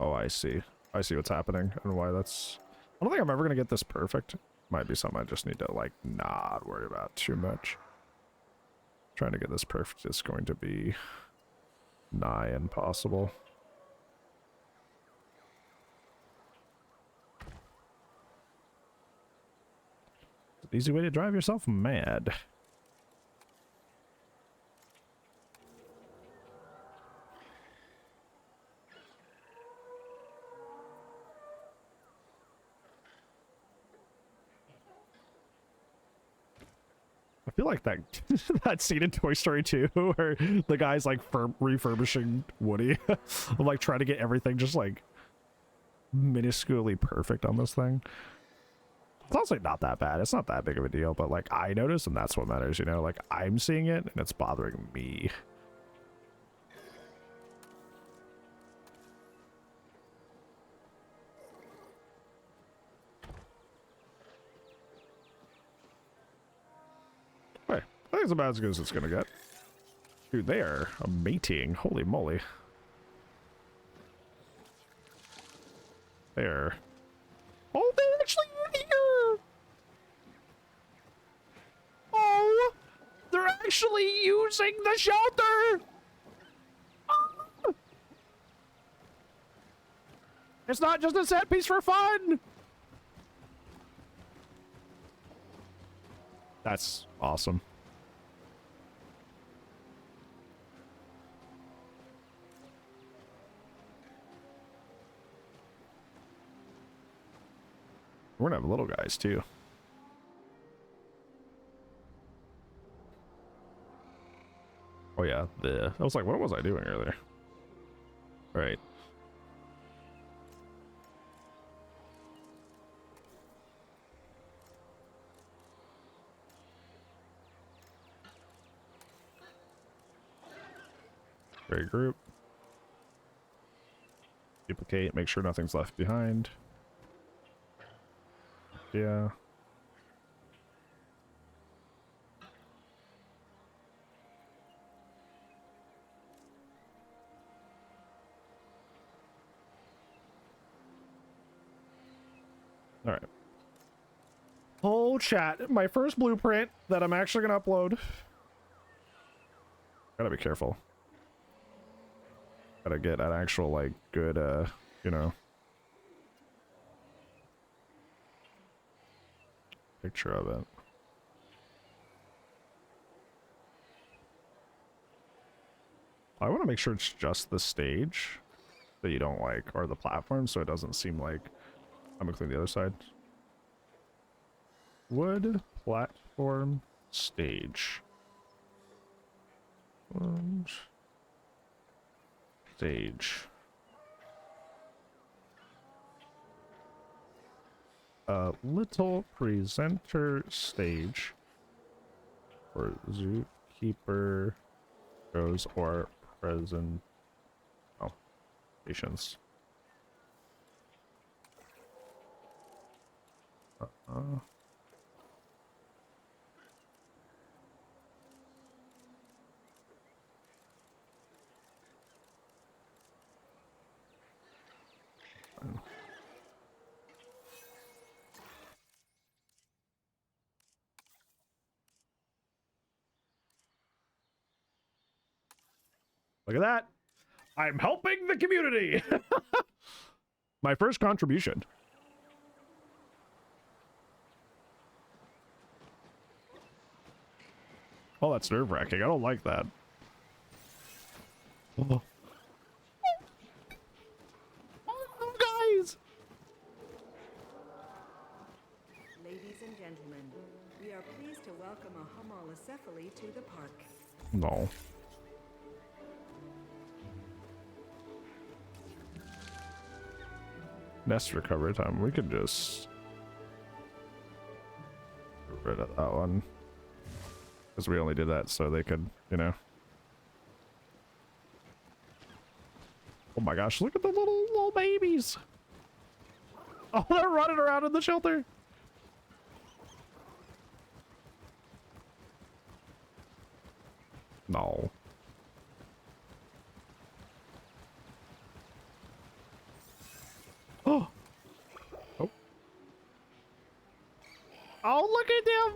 Oh, I see. I see what's happening and why that's... I don't think I'm ever going to get this perfect. Might be something I just need to, like, not worry about too much. Trying to get this perfect is going to be nigh impossible. It's an easy way to drive yourself mad. I feel like that that scene in Toy Story 2 where the guy's like refurbishing Woody. I'm like trying to get everything just like minusculely perfect on this thing. It's honestly not that bad. It's not that big of a deal, but like I notice, and that's what matters, you know? Like I'm seeing it and it's bothering me. Hey, I think it's about as good as it's gonna get. Dude, they are mating. Holy moly. They're... Oh, they're actually here! Oh! They're actually using the shelter! Ah! It's not just a set piece for fun! That's awesome. We're gonna have little guys too. Oh yeah, I was like, what was I doing earlier? Right. Regroup. Duplicate, make sure nothing's left behind. Yeah. All right. Whole chat. My first blueprint that I'm actually gonna upload. Gotta be careful. Gotta get an actual like good you know, picture of it. I want to make sure it's just the stage that you don't like, or the platform, so it doesn't seem like I'm gonna clean the other side. wood platform stage. Stage. Little presenter stage for zookeeper shows or present. Oh, patience. Look at that. I'm helping the community. My first contribution. Oh, that's nerve-wracking. I don't like that. Oh. Oh, guys. Ladies and gentlemen, we are pleased to welcome a Homalocephale to the park. No. Nest recovery time. We could just get rid of that one. Because we only did that so they could, you know. Oh my gosh, look at the little babies. Oh, they're running around in the shelter. No. Oh. Oh. Oh, look at them.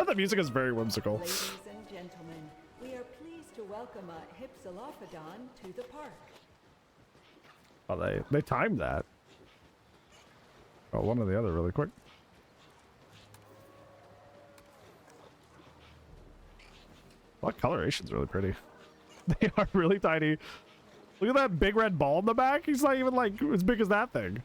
The music is very whimsical. Ladies and gentlemen, we are pleased to welcome a Hypsilophodon to the park. Oh, they timed that. Oh, one or the other really quick. Well, that coloration's really pretty. They are really tiny. Look at that big red ball in the back. He's not even like as big as that thing.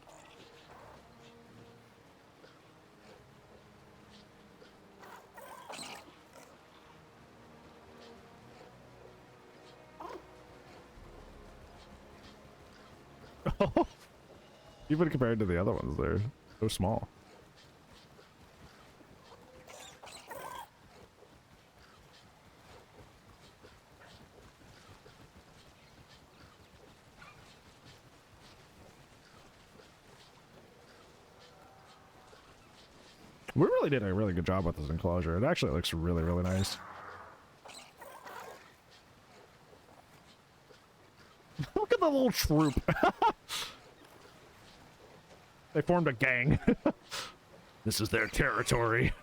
Even compared to the other ones, they're so small. We really did a really good job with this enclosure. It actually looks really, really nice. Look at the little troop. They formed a gang. This is their territory.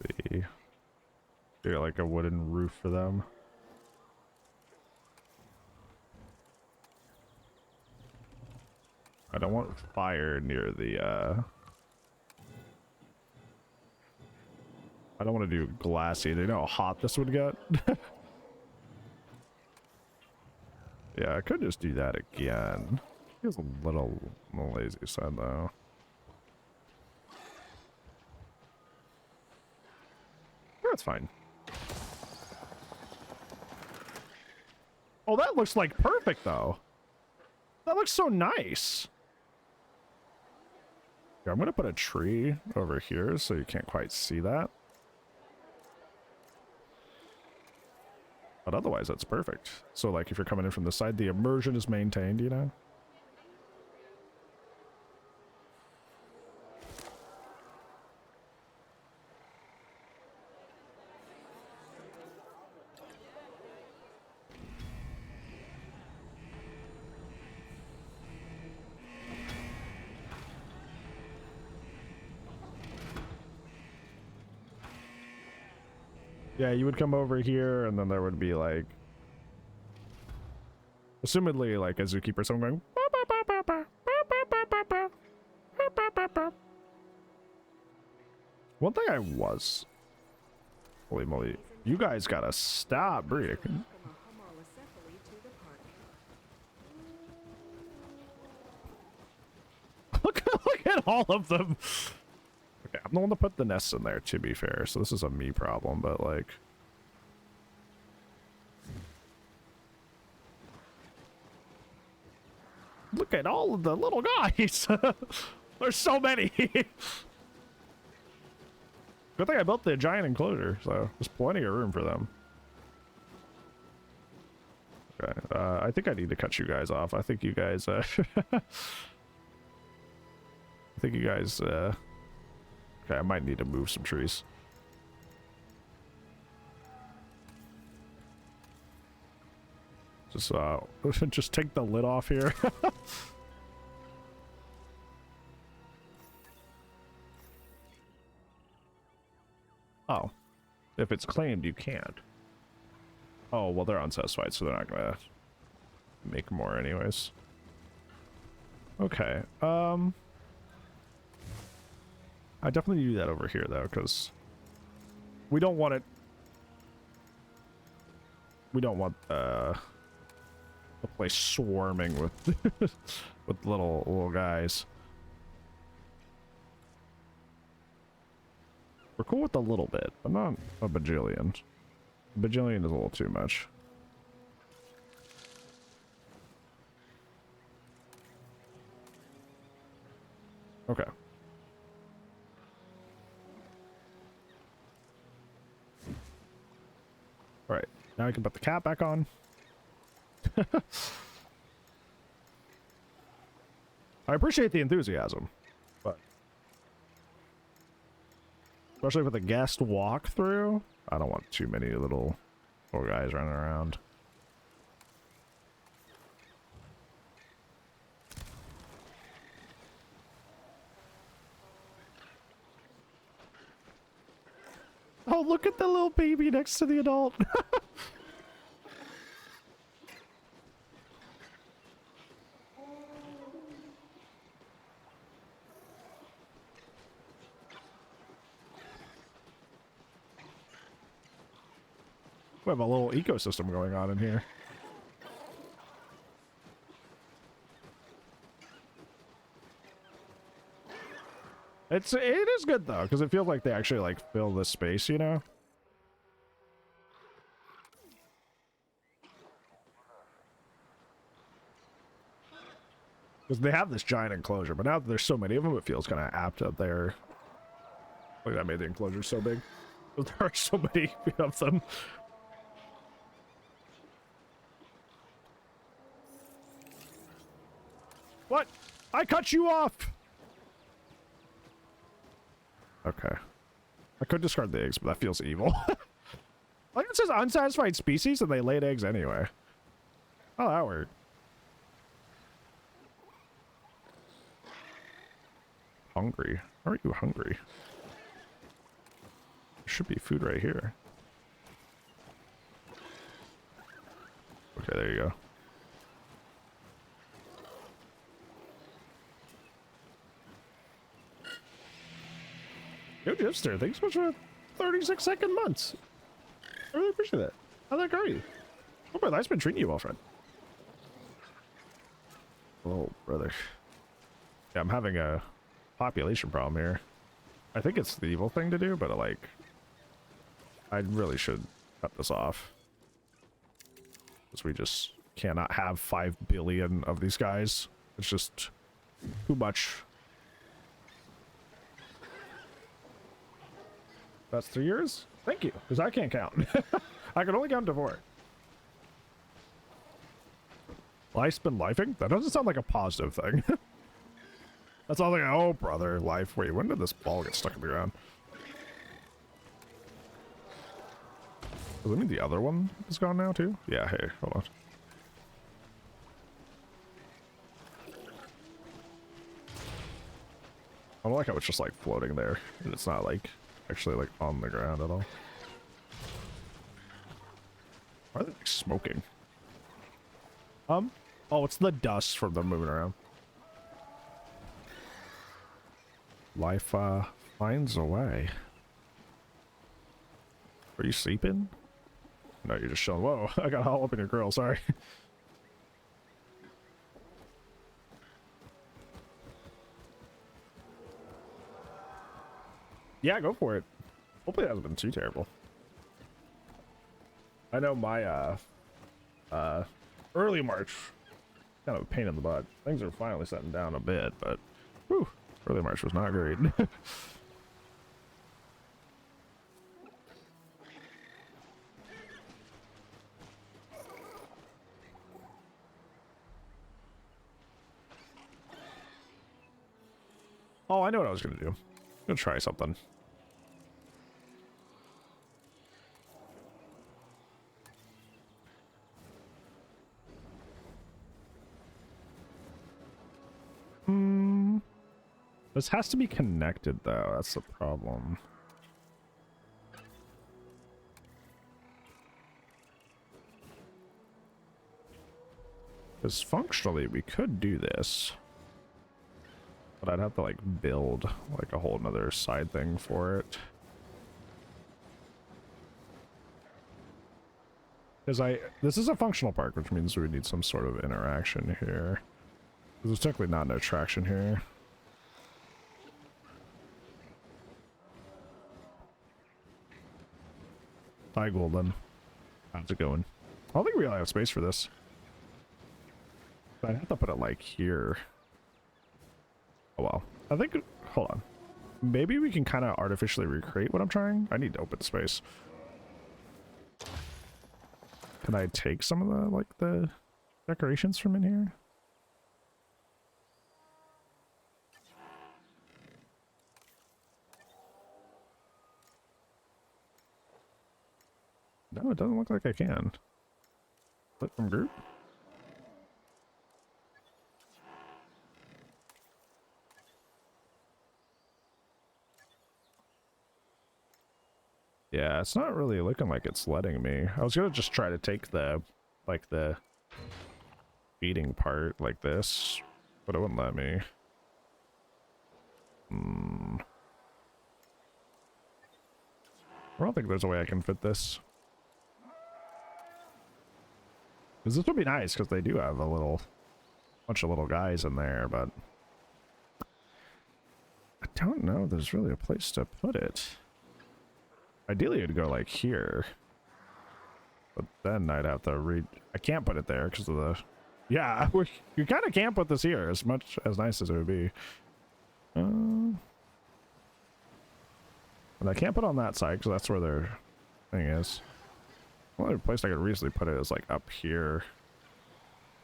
See. Get like a wooden roof for them. I don't want fire near the I don't want to do glassy. They know how hot this would get. Yeah, I could just do that again. Feels a little on the lazy side though. That's fine. Oh, that looks like perfect though. That looks so nice. Yeah, I'm gonna put a tree over here so you can't quite see that. But otherwise, that's perfect. So, like, if you're coming in from the side, the immersion is maintained, you know? Yeah, you would come over here, and then there would be, like... assumedly, like, a zookeeper, someone going... One thing I was... Holy moly. You guys gotta stop breeding. Welcome a Homalocephale to the park. Look at all of them. Okay, I'm the one that put the nests in there, to be fair, so this is a me problem, but like... Look at all of the little guys. There's so many. Good thing I built the giant enclosure, so there's plenty of room for them. Okay, I think I need to cut you guys off. I think you guys, I think you guys, okay, I might need to move some trees. Just, just take the lid off here. Oh. If it's claimed, you can't. Oh, well, they're unsatisfied, so they're not gonna make more anyways. Okay, I definitely do that over here, though, because we don't want it... We don't want, the place swarming with with little guys. We're cool with a little bit, but not a bajillion. A bajillion is a little too much. Okay. All right, now I can put the cap back on. I appreciate the enthusiasm, but especially with a guest walkthrough, I don't want too many little guys running around. Oh, look at the little baby next to the adult. We have a little ecosystem going on in here. It is good though, because it feels like they actually like fill the space, you know? Because they have this giant enclosure, but now that there's so many of them, it feels kind of apt that they're... Look, that made the enclosure so big. There are so many of them. What? I cut you off! Okay. I could discard the eggs, but that feels evil. Like it says unsatisfied species and they laid eggs anyway. Oh, that worked. Hungry? How are you hungry? There should be food right here. Okay, there you go. Yo, Jipster, thanks so much for 36-second months. I really appreciate that. How the heck are you? Hope my life's been treating you well, friend. Oh, brother. Yeah, I'm having a population problem here. I think it's the evil thing to do, but like, I really should cut this off. Because we just cannot have 5 billion of these guys. It's just too much. That's 3 years? Thank you, because I can't count. I can only count to 4. Life's been lifing? That doesn't sound like a positive thing. That's all like, oh brother, life. Wait, when did this ball get stuck in the ground? Does that mean the other one is gone now too? Yeah, hey, hold on. I don't like how it's just like floating there, and it's not like actually like on the ground at all. Why are they like smoking? Oh, it's the dust from them moving around. Life finds a way. Are you sleeping? No, you're just chilling. Whoa, I got all up in your grill, sorry. Yeah, go for it. Hopefully it hasn't been too terrible. I know my early March, kind of a pain in the butt. Things are finally settling down a bit, but whew, early March was not great. Oh, I know what I was gonna do. I'm gonna try something. This has to be connected though, that's the problem. Because functionally we could do this, but I'd have to like build like a whole nother side thing for it. Because this is a functional park, which means we need some sort of interaction here. There's technically not an attraction here. Hi, Golden. How's it going? I don't think we really have space for this. I'd have to put it like here. Oh well. I think, hold on. Maybe we can kind of artificially recreate what I'm trying. I need open space. Can I take some of the, like, the decorations from in here? No, it doesn't look like I can. Click from group? Yeah, it's not really looking like it's letting me. I was gonna just try to take the, like, the feeding part like this, but it wouldn't let me. I don't think there's a way I can fit this. Because this would be nice, because they do have a little bunch of little guys in there, but I don't know if there's really a place to put it. Ideally, it'd go like here, but then I'd have to I can't put it there because of the... Yeah, you kind of can't put this here, as much as nice as it would be. And I can't put on that side because that's where their thing is. The only place I could reasonably put it is like up here,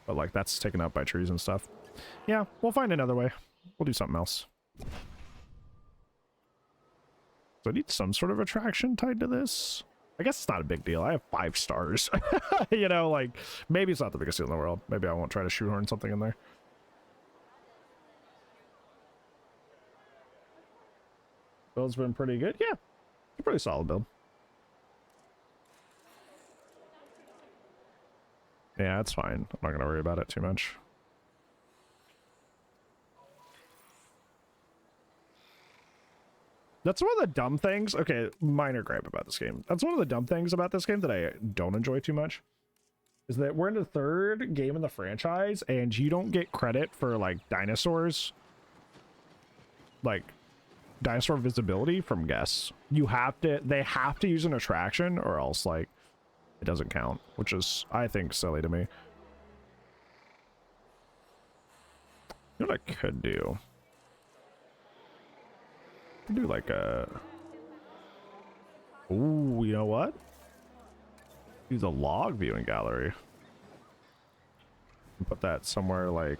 but like that's taken up by trees and stuff. Yeah, we'll find another way. We'll do something else. So I need some sort of attraction tied to this. I guess it's not a big deal. I have 5 stars. You know, like, maybe it's not the biggest deal in the world. Maybe I won't try to shoehorn something in there. Build's been pretty good. Yeah, it's a pretty solid build. Yeah, that's fine. I'm not going to worry about it too much. That's one of the dumb things. Okay, minor gripe about this game. That's one of the dumb things about this game that I don't enjoy too much. Is that we're in the 3rd game in the franchise, and you don't get credit for, like, dinosaurs. Like, dinosaur visibility from guests. You have to... They have to use an attraction, or else, like, it doesn't count. Which is, I think, silly to me. You know what I could do? Do like a... Ooh, you know what? Use a log viewing gallery. And put that somewhere, like...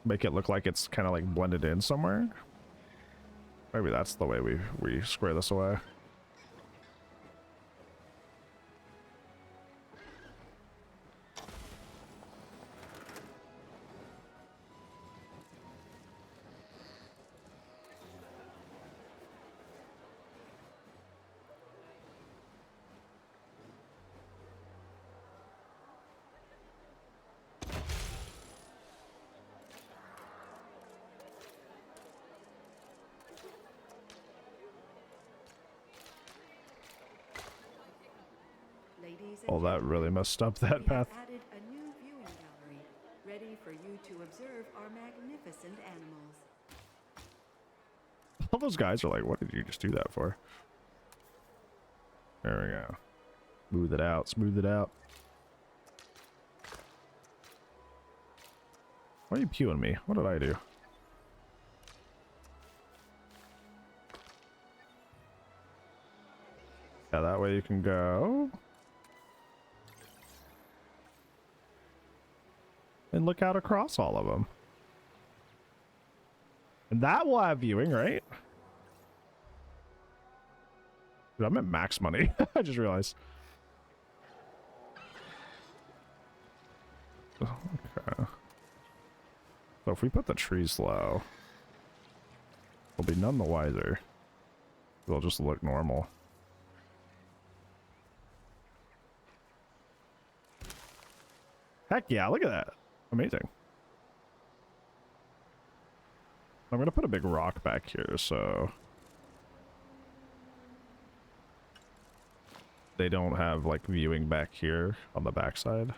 Make it look like it's kind of like blended in somewhere. Maybe that's the way we square this away. ladies and Oh, that really messed up that we path. have added a new viewing gallery, ready for you to observe our magnificent animals. All those guys are like, what did you just do that for? There we go. Smooth it out, smooth it out. Why are you pewing me? What did I do? Yeah, that way you can go. And look out across all of them. And that will have viewing, right? Dude, I'm at max money. I just realized. Okay. So if we put the trees low, we'll be none the wiser. They'll just look normal. Heck yeah, look at that. Amazing. I'm gonna put a big rock back here so they don't have like viewing back here on the backside.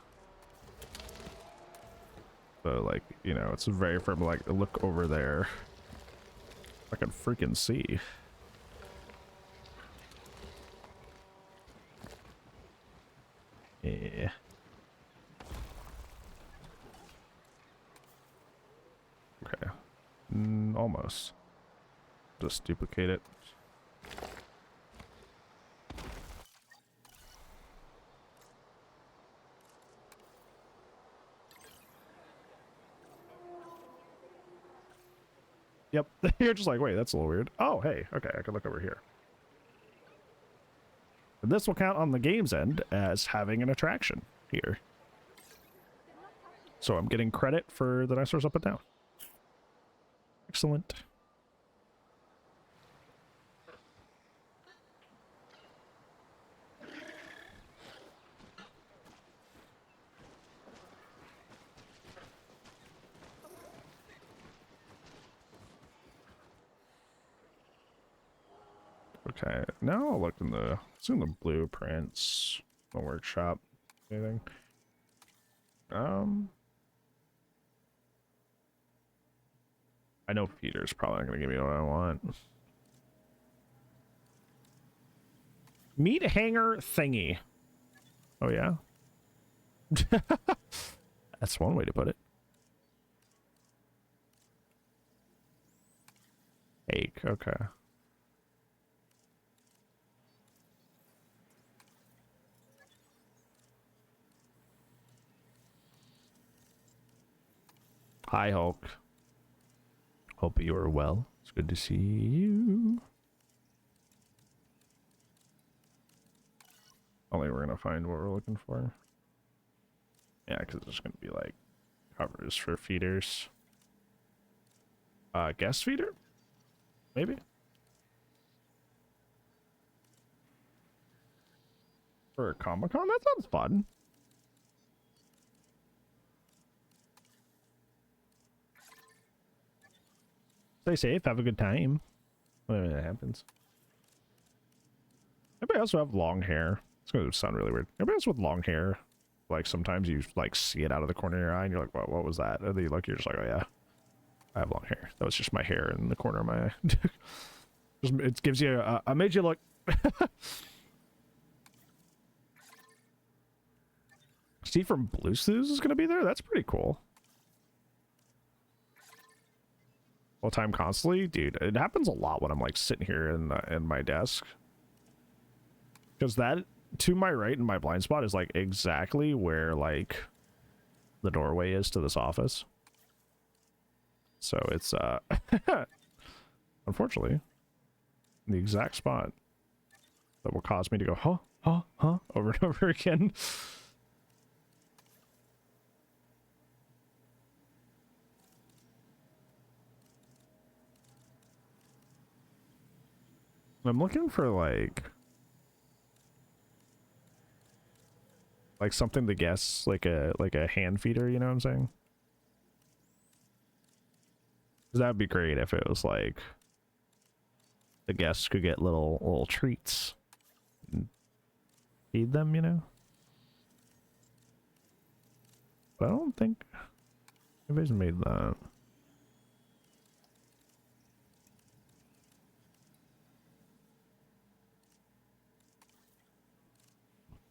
So like, you know, it's very firm, like look over there. I can freaking see. Yeah. Okay. Almost. Just duplicate it. Yep. You're just like, wait, that's a little weird. Oh, hey. Okay, I can look over here. And this will count on the game's end as having an attraction here. So I'm getting credit for the dinosaurs up and down. Excellent. Okay, now I'll look in the, it's in the blueprints, the workshop, anything. I know Peter's probably not gonna give me what I want. Meat hanger thingy. Oh yeah? That's one way to put it. Ache, okay. Hi, Hulk. Hope you are well. It's good to see you. Only we're gonna find what we're looking for. Yeah, because there's gonna be like covers for feeders. Guest feeder? Maybe? For a Comic-Con? That sounds fun. Stay safe, have a good time. Whenever that happens. Everybody else who have long hair. It's gonna sound really weird. Everybody else with long hair, like sometimes you like see it out of the corner of your eye and you're like, what was that? And then you look, you're just like, oh yeah, I have long hair. That was just my hair in the corner of my eye. Just, it gives you a made you look. Steve from Blue Sleeves is gonna be there? That's pretty cool. All time constantly? Dude, it happens a lot when I'm like sitting here in my desk. Because that, to my right in my blind spot is like exactly where like the doorway is to this office. So it's unfortunately the exact spot that will cause me to go huh over and over again. I'm looking for like something to guess, like a hand feeder, you know what I'm saying? 'Cause that'd be great if it was like the guests could get little treats and feed them, you know? but I don't think anybody's made that.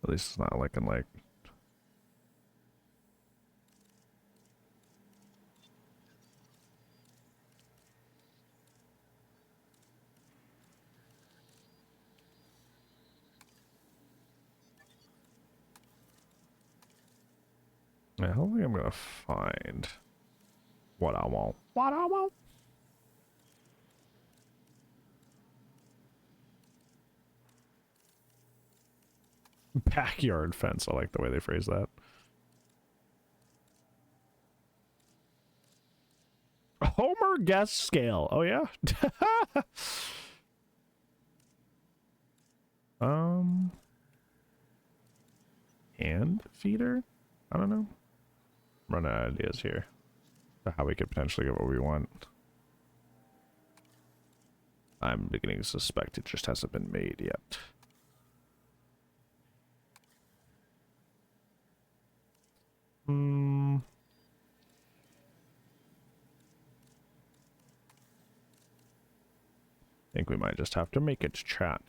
At least it's not looking like. I don't think I'm gonna find what I want. What I want. Backyard fence. I like the way they phrase that. Homer guest scale. Oh yeah. Hand feeder. I don't know. I'm running out of ideas here. How we could potentially get what we want. I'm beginning to suspect it just hasn't been made yet. I think we might just have to make it chat.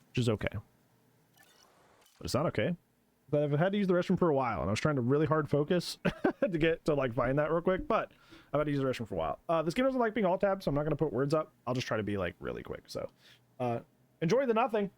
Which is okay. But it's not okay. But I've had to use the restroom for a while, and I was trying to really hard focus to get to like find that real quick, but I've had to use the restroom for a while. This game doesn't like being alt tabbed, so I'm not going to put words up. I'll just try to be like really quick. So enjoy the nothing.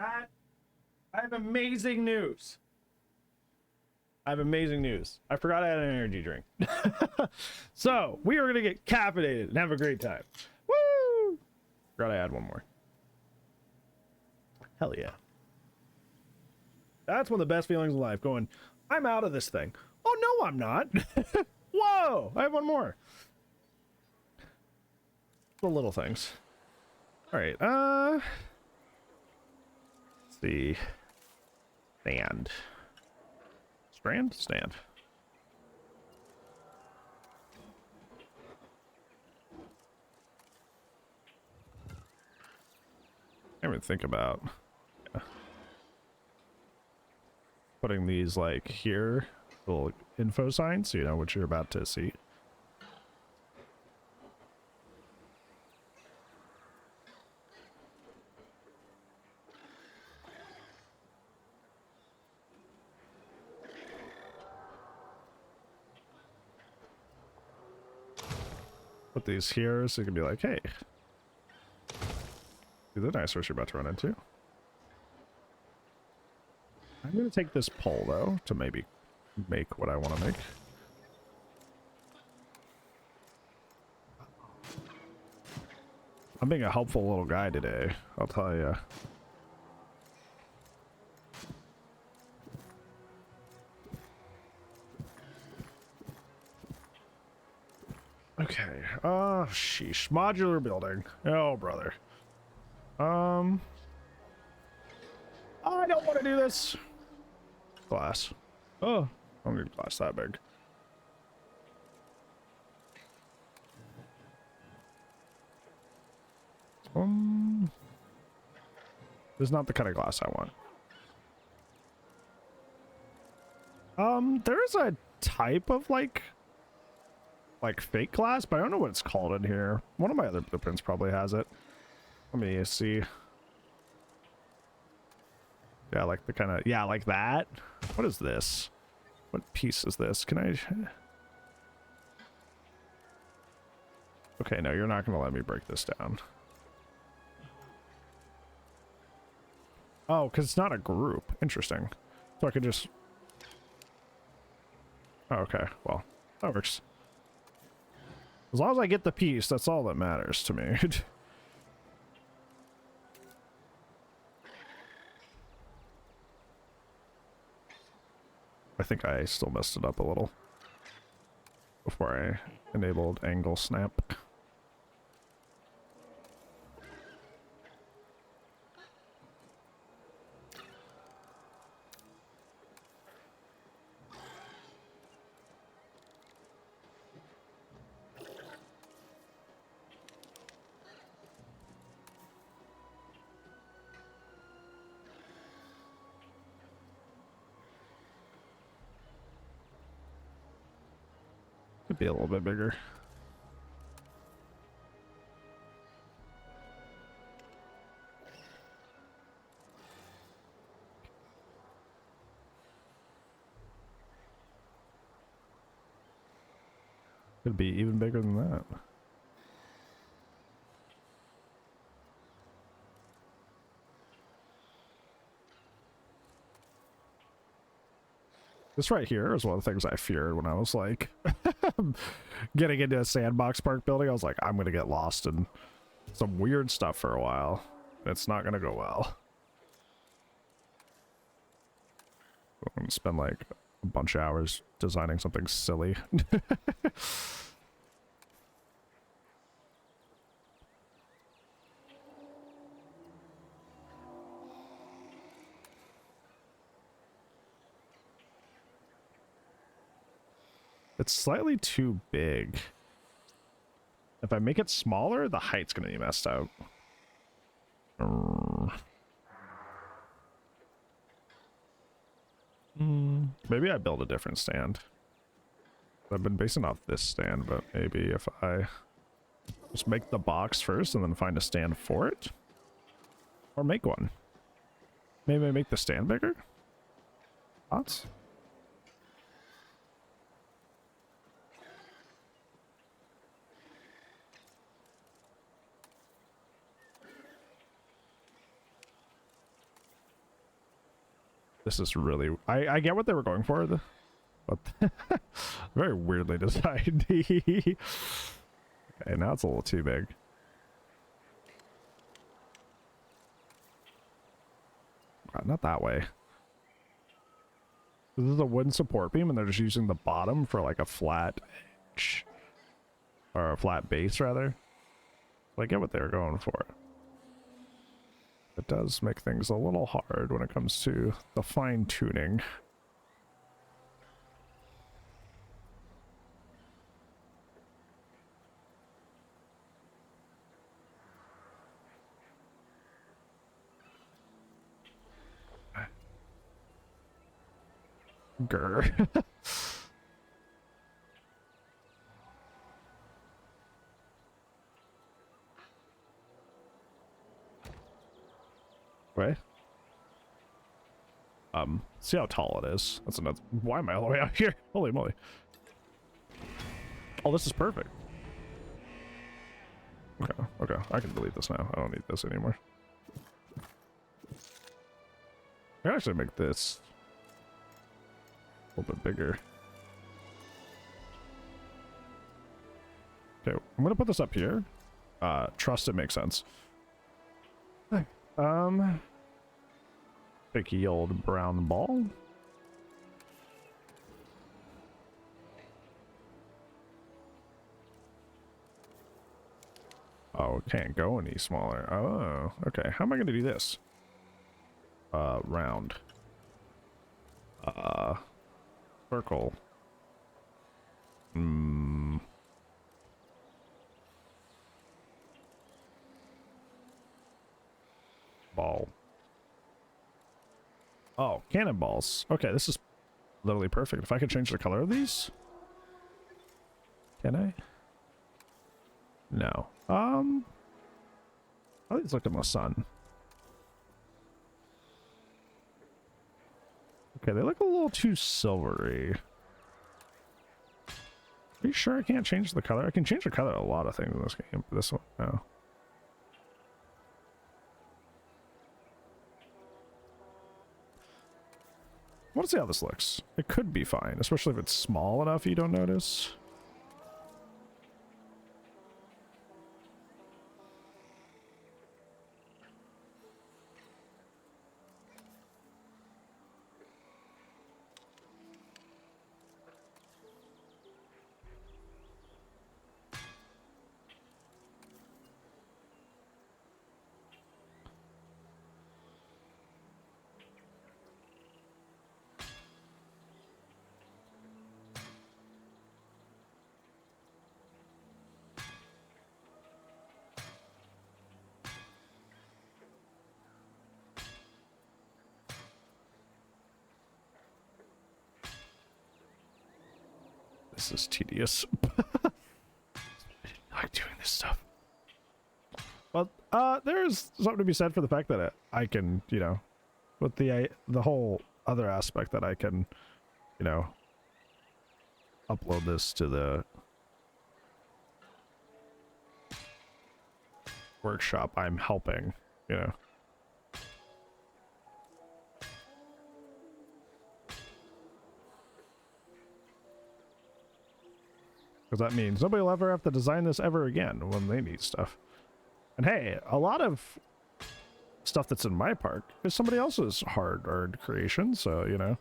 I have amazing news. I have amazing news. I forgot I had an energy drink. So, we are going to get caffeinated and have a great time. Woo! Forgot I had one more. Hell yeah. That's one of the best feelings in life, going, I'm out of this thing. Oh, no, I'm not. Whoa! I have one more. The little things. All right, let's see. Stand. Strand? Stand. I didn't even think about putting these like here, little info signs, so you know what you're about to see. Put these here so you can be like, hey, see the dinosaurs you're about to run into. I'm going to take this pole, though, to maybe make what I want to make. I'm being a helpful little guy today, I'll tell you. Sheesh. Modular building. Oh, brother. I don't want to do this. Glass. Oh, I don't need glass that big. This is not the kind of glass I want. There's a type of like fake glass, but I don't know what it's called in here. One of my other blueprints probably has it. Let me see. Yeah, like the kind of, yeah, like that. What is this? What piece is this? Can I? Okay, no, you're not going to let me break this down. Oh, because it's not a group. Interesting. So I could just... Oh, okay, well, that works. As long as I get the piece, that's all that matters to me. I think I still messed it up a little before I enabled angle snap. Could be a little bit bigger. Could be even bigger than that. This right here is one of the things I feared when I was like getting into a sandbox park building. I was like, I'm gonna get lost in some weird stuff for a while. It's not gonna go well. I'm gonna spend like a bunch of hours designing something silly. It's slightly too big. If I make it smaller, the height's gonna be messed up. Maybe I build a different stand. I've been basing off this stand, but maybe if I just make the box first and then find a stand for it. Or make one. Maybe I make the stand bigger? Thoughts? This is really... I get what they were going for, but very weirdly designed. Okay, now it's a little too big. Not that way. This is a wooden support beam, and they're just using the bottom for like a flat edge. Or a flat base, rather. I get what they were going for. It does make things a little hard when it comes to the fine-tuning. Grr. Right? See how tall it is. That's another... Why am I all the way out here? Holy moly. Oh, this is perfect. Okay, okay. I can delete this now. I don't need this anymore. I can actually make this a little bit bigger. Okay, I'm gonna put this up here. Trust it makes sense. Picky old brown ball. Oh, it can't go any smaller. Oh, okay. How am I going to do this? Round. Circle. Ball. Oh, cannonballs. Okay, this is literally perfect. If I could change the color of these? Can I? No. Let's look at my sun. Okay, they look a little too silvery. Are you sure I can't change the color? I can change the color of a lot of things in this game. This one, no. I want to see how this looks. It could be fine, especially if it's small enough you don't notice. This is tedious. I like doing this stuff. Well, there's something to be said for the fact that I can, you know, with the whole other aspect that I can, you know, upload this to the workshop. I'm helping, you know. Because that means nobody will ever have to design this ever again when they need stuff. And hey, a lot of stuff that's in my park is somebody else's hard-earned creation, so, you know.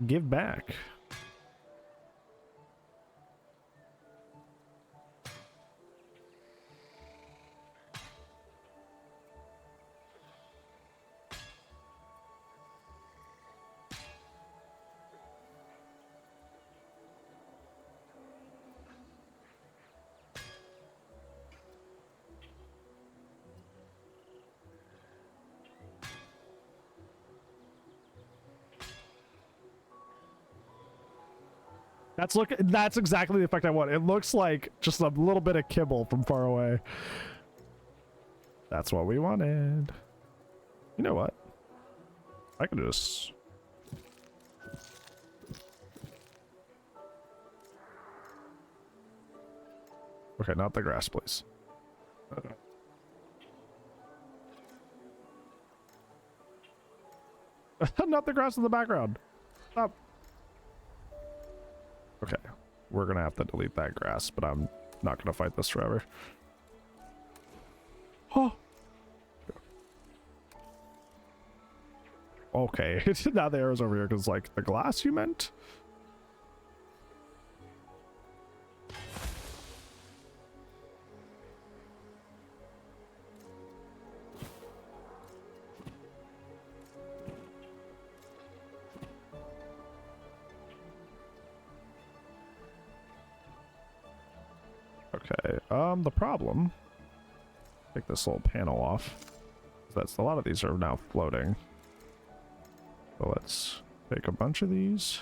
Give back. That's exactly the effect I want. It looks like just a little bit of kibble from far away. That's what we wanted. You know what? I can just... Okay, not the grass, please. Not the grass in the background. Stop. Okay, we're gonna have to delete that grass, but I'm not gonna fight this forever. Oh. Okay, now the arrow's over here because, like, the glass you meant? Okay, the problem, take this little panel off. That's a lot of these are now floating. So let's take a bunch of these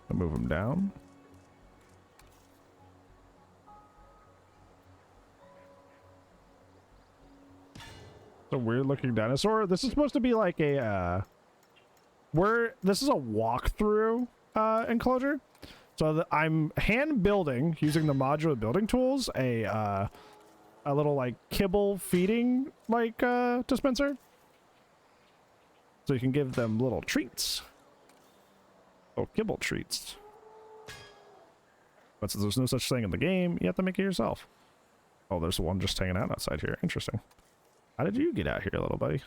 and move them down. It's a weird looking dinosaur. This is supposed to be like a this is a walkthrough enclosure. So I'm hand building using the modular building tools a little like kibble feeding like dispenser. So you can give them little treats. Oh, kibble treats. But since there's no such thing in the game, you have to make it yourself. Oh, there's one just hanging out outside here. Interesting. How did you get out here, little buddy?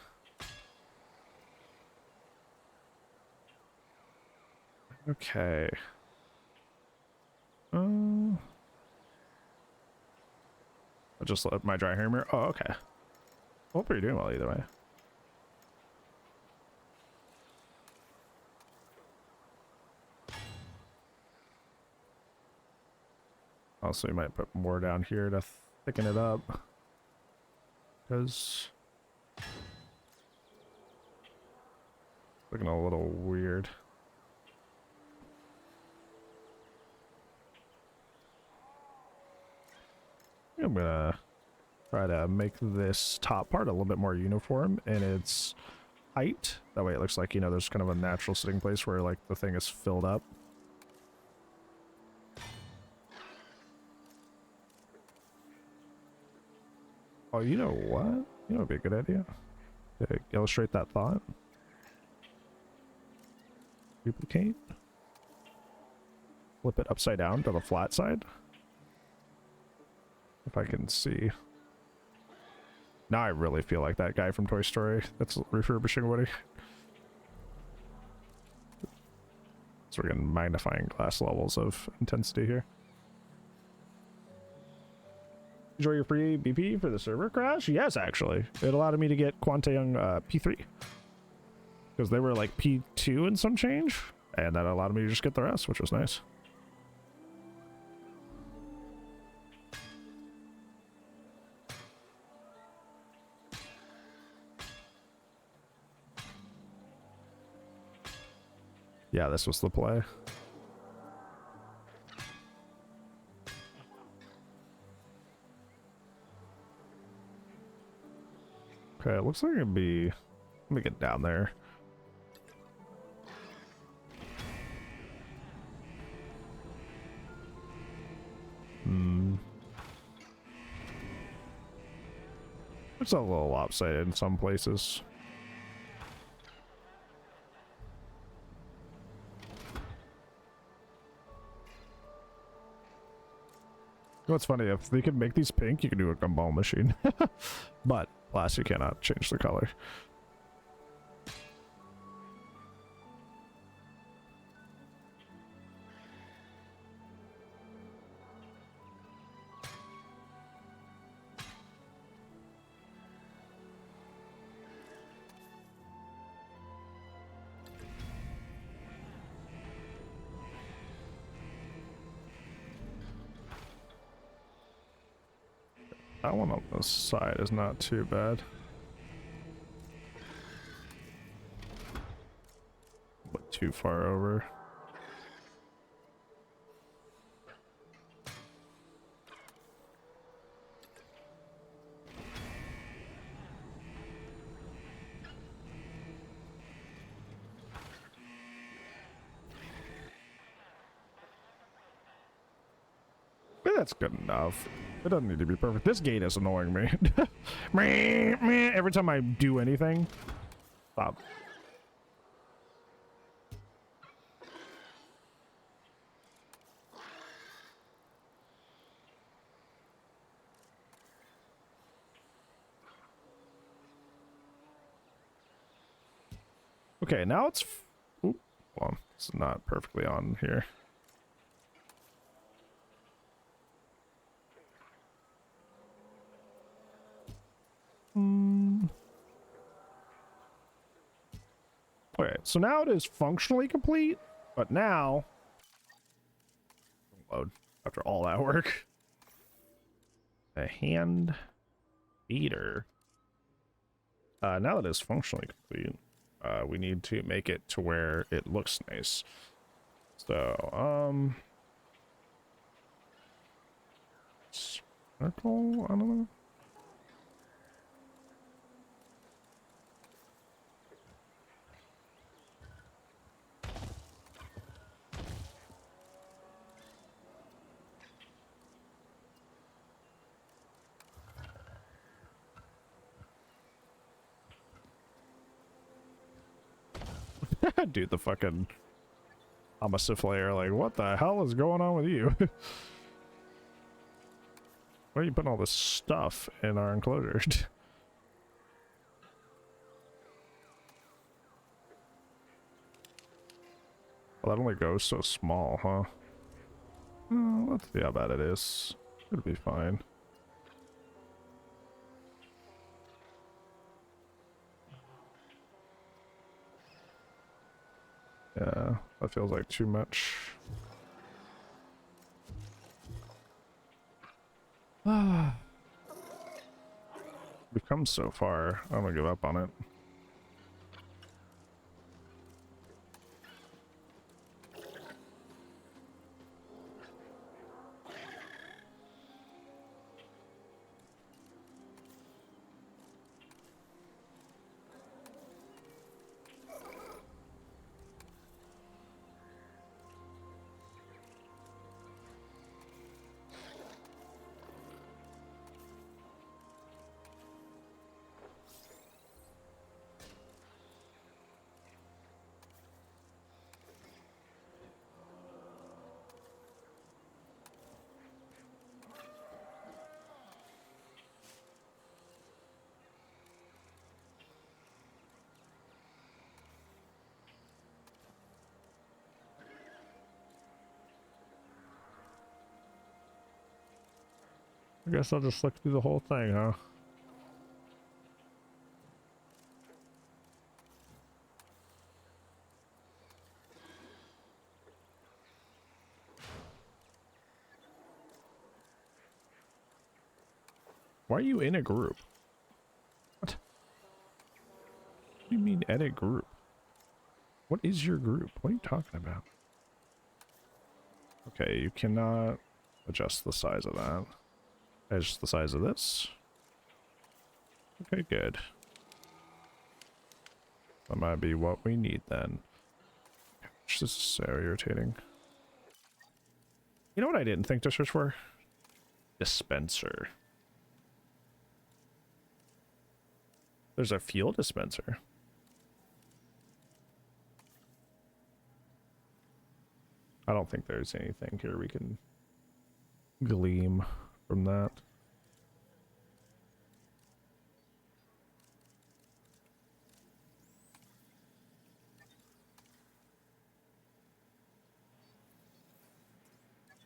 Okay. I'll just let my dry humor. Oh, okay. Hope you're doing well either way. Also, we might put more down here to thicken it up. Because looking a little weird. I'm gonna try to make this top part a little bit more uniform in its height. That way it looks like, you know, there's kind of a natural sitting place where like the thing is filled up. Oh, you know what? You know, it'd be a good idea to illustrate that thought. Duplicate. Flip it upside down to the flat side. If I can see. Now I really feel like that guy from Toy Story that's refurbishing Woody. So we're getting magnifying glass levels of intensity here. Enjoy your free BP for the server crash? Yes, actually. It allowed me to get Quanteung P3. Because they were like P2 and some change. And that allowed me to just get the rest, which was nice. Yeah, this was the play. Okay, it looks like it'd be... Let me get down there. It's a little lopsided in some places. What's funny, if they could make these pink, you can do a gumball machine. But, alas, you cannot change the color. That one on the side is not too bad. But too far over. But that's good enough. It doesn't need to be perfect. This gate is annoying me. Meh, meh, every time I do anything. Stop. Okay, now it's... Oop, hold on. It's not perfectly on here. Okay, so now it is functionally complete, but now... Load after all that work. A hand feeder. Now that it's functionally complete, we need to make it to where it looks nice. So, circle? I don't know. Dude, the fucking Homalocephale are like, what the hell is going on with you? Why are you putting all this stuff in our enclosure? Well, that only goes so small, huh? Let's see how bad it is. It'll be fine. Yeah, that feels like too much. Ah. We've come so far. I'm gonna give up on it. I guess I'll just look through the whole thing, huh? Why are you in a group? What? What do you mean edit group? What is your group? What are you talking about? Okay, you cannot adjust the size of that. Adjust the size of this. Okay, good. That might be what we need then. This is so irritating. You know what I didn't think to search for? Dispenser. There's a fuel dispenser. I don't think there's anything here we can glean from that.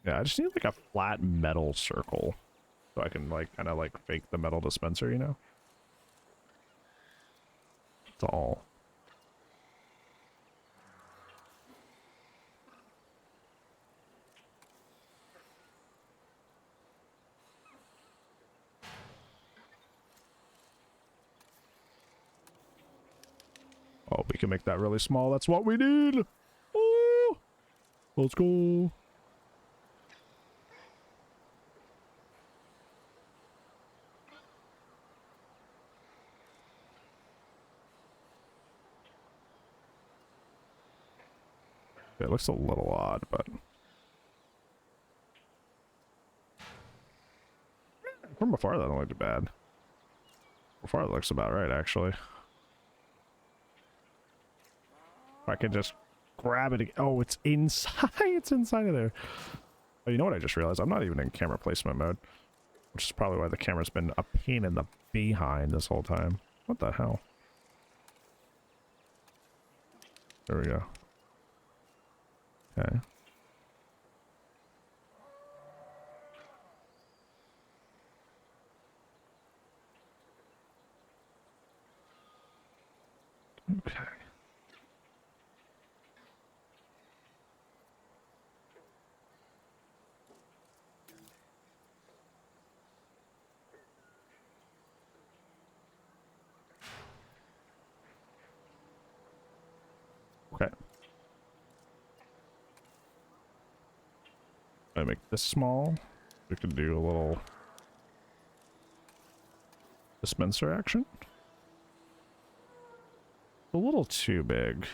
Yeah, I just need like a flat metal circle so I can like kind of like fake the metal dispenser, you know? That's all. Oh, we can make that really small. That's what we need. Oh, let's go. It looks a little odd, but from afar that don't look too bad. Before it looks about right, actually. If I could just grab it. Oh, it's inside. It's inside of there. Oh, you know what I just realized? I'm not even in camera placement mode, which is probably why the camera's been a pain in the behind this whole time. What the hell? There we go. Okay. Okay. Okay. I make this small. We could do a little dispenser action. A little too big.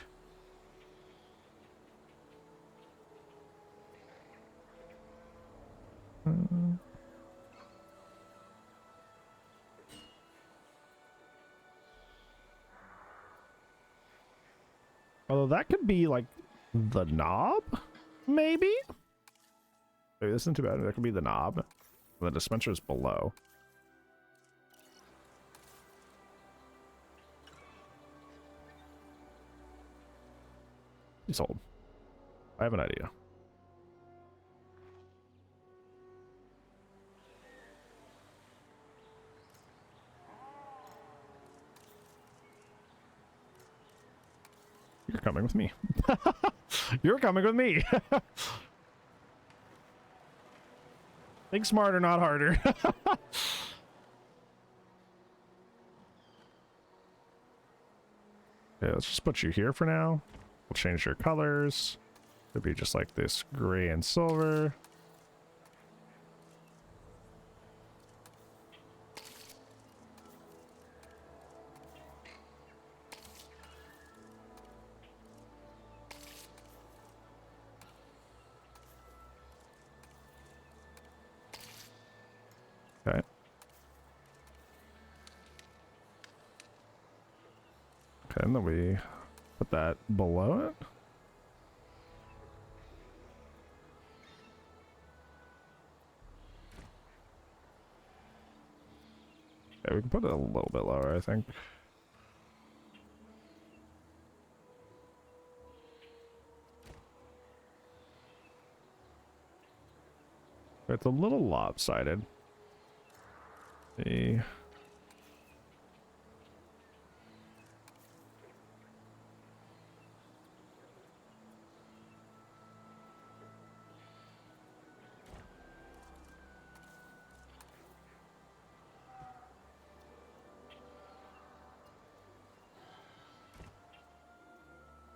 Although that could be like the knob, maybe? Maybe this isn't too bad. That could be the knob. The dispenser is below. He's old. I have an idea. You're coming with me. You're coming with me. Think smarter, not harder. Okay, let's just put you here for now. We'll change your colors. It'll be just like this gray and silver. Okay. Okay, and then we put that below it. Yeah, we can put it a little bit lower, I think. It's a little lopsided. See.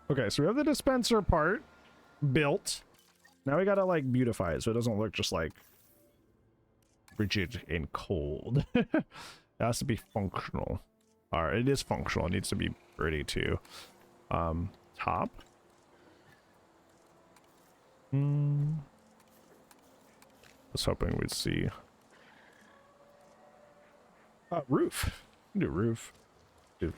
Okay, so we have the dispenser part built. Now we gotta like beautify it so it doesn't look just like rigid and cold. It has to be functional. Alright, it is functional. It needs to be pretty too. Top. I was hoping we'd see. Roof. We can do roof. Do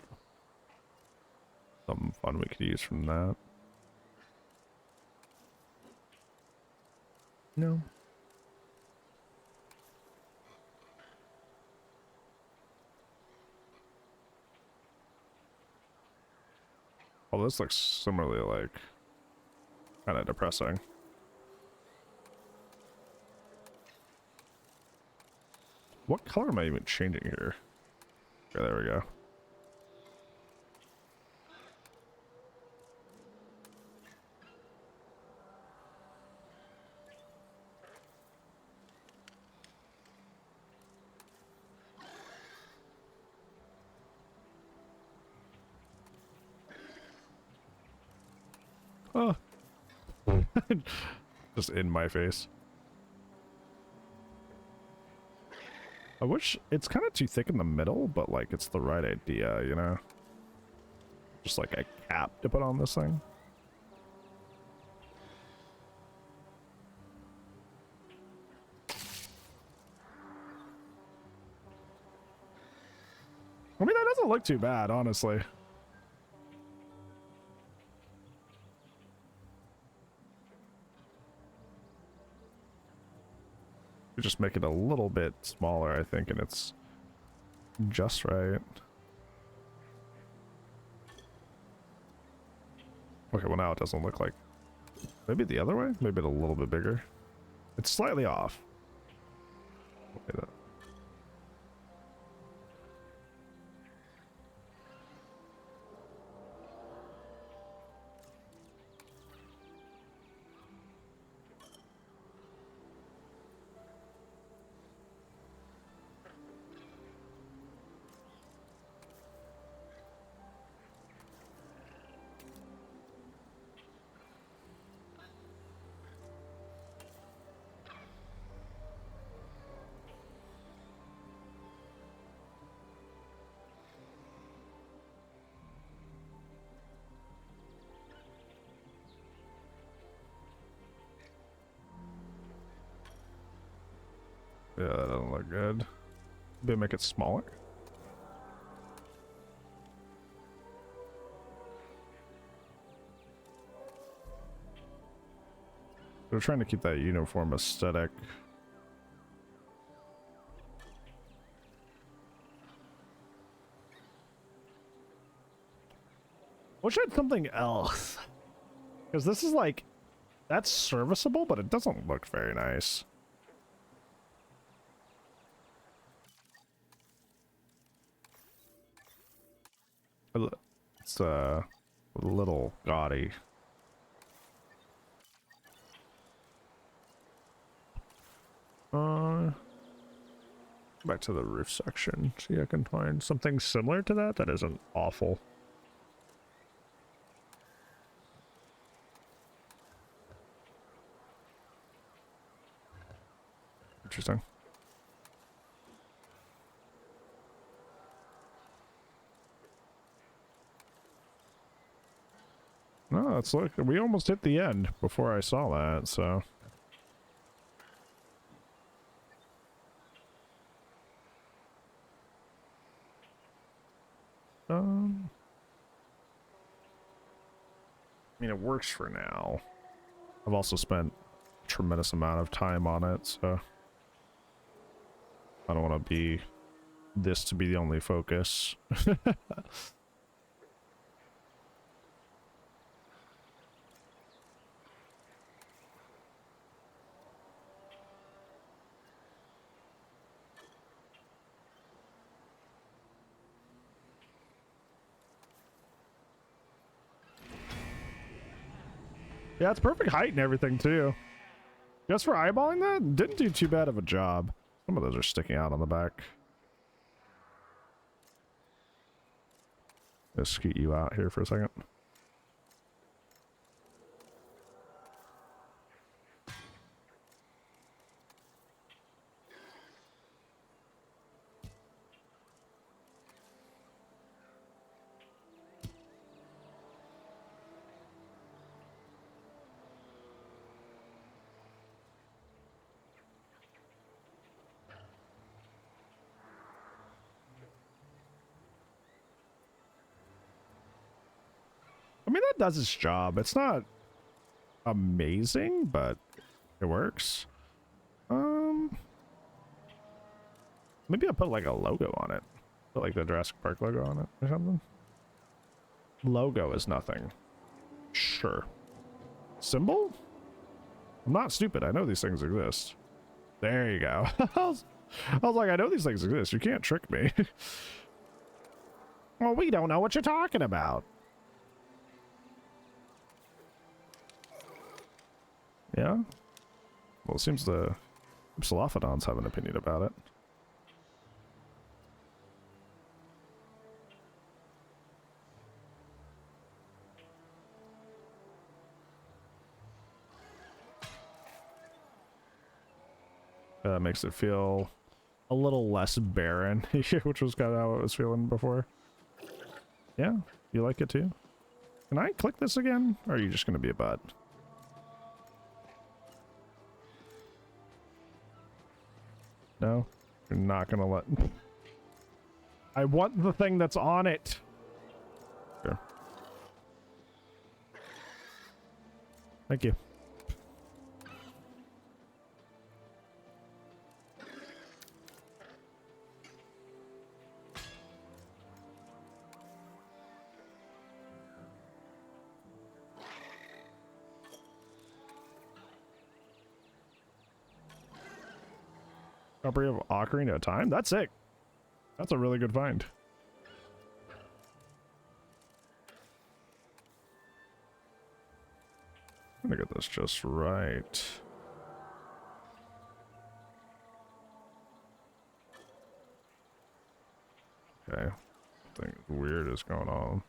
something fun we could use from that. No. Oh, this looks similarly like kind of depressing. What color am I even changing here? Okay, there we go. Oh. Just in my face. I wish it's kind of too thick in the middle, but like it's the right idea, you know? Just like a cap to put on this thing. I mean, that doesn't look too bad, honestly. Just make it a little bit smaller, I think, and it's just right. Okay, well now it doesn't look like... Maybe the other way? Maybe a little bit bigger. It's slightly off. Okay, yeah, that doesn't look good. Maybe make it smaller. We're trying to keep that uniform aesthetic. Wish I had something else. Because this is like, that's serviceable, but it doesn't look very nice. It's A little gaudy. Back to the roof section. See if I can find something similar to that that isn't awful. Interesting. No, it's like we almost hit the end before I saw that, so. I mean, it works for now. I've also spent a tremendous amount of time on it, so I don't want to be this to be the only focus. Yeah, it's perfect height and everything, too. Just for eyeballing that, didn't do too bad of a job. Some of those are sticking out on the back. Let's scoot you out here for a second. I mean, that does its job. It's not amazing, but it works. Maybe I'll put like a logo on it. Put like the Jurassic Park logo on it or something. Logo is nothing. Sure. Symbol? I'm not stupid. I know these things exist. There you go. I was like, I know these things exist. You can't trick me. Well, we don't know what you're talking about. Yeah? Well, it seems the Homalocephales have an opinion about it. Makes it feel a little less barren, which was kind of how it was feeling before. Yeah, you like it too? Can I click this again? Or are you just going to be a butt? No? You're not going to let... I want the thing that's on it! Sure. Thank you. Copy of Ocarina of Time? That's sick. That's a really good find. I'm gonna get this just right. Okay. Something weird is going on.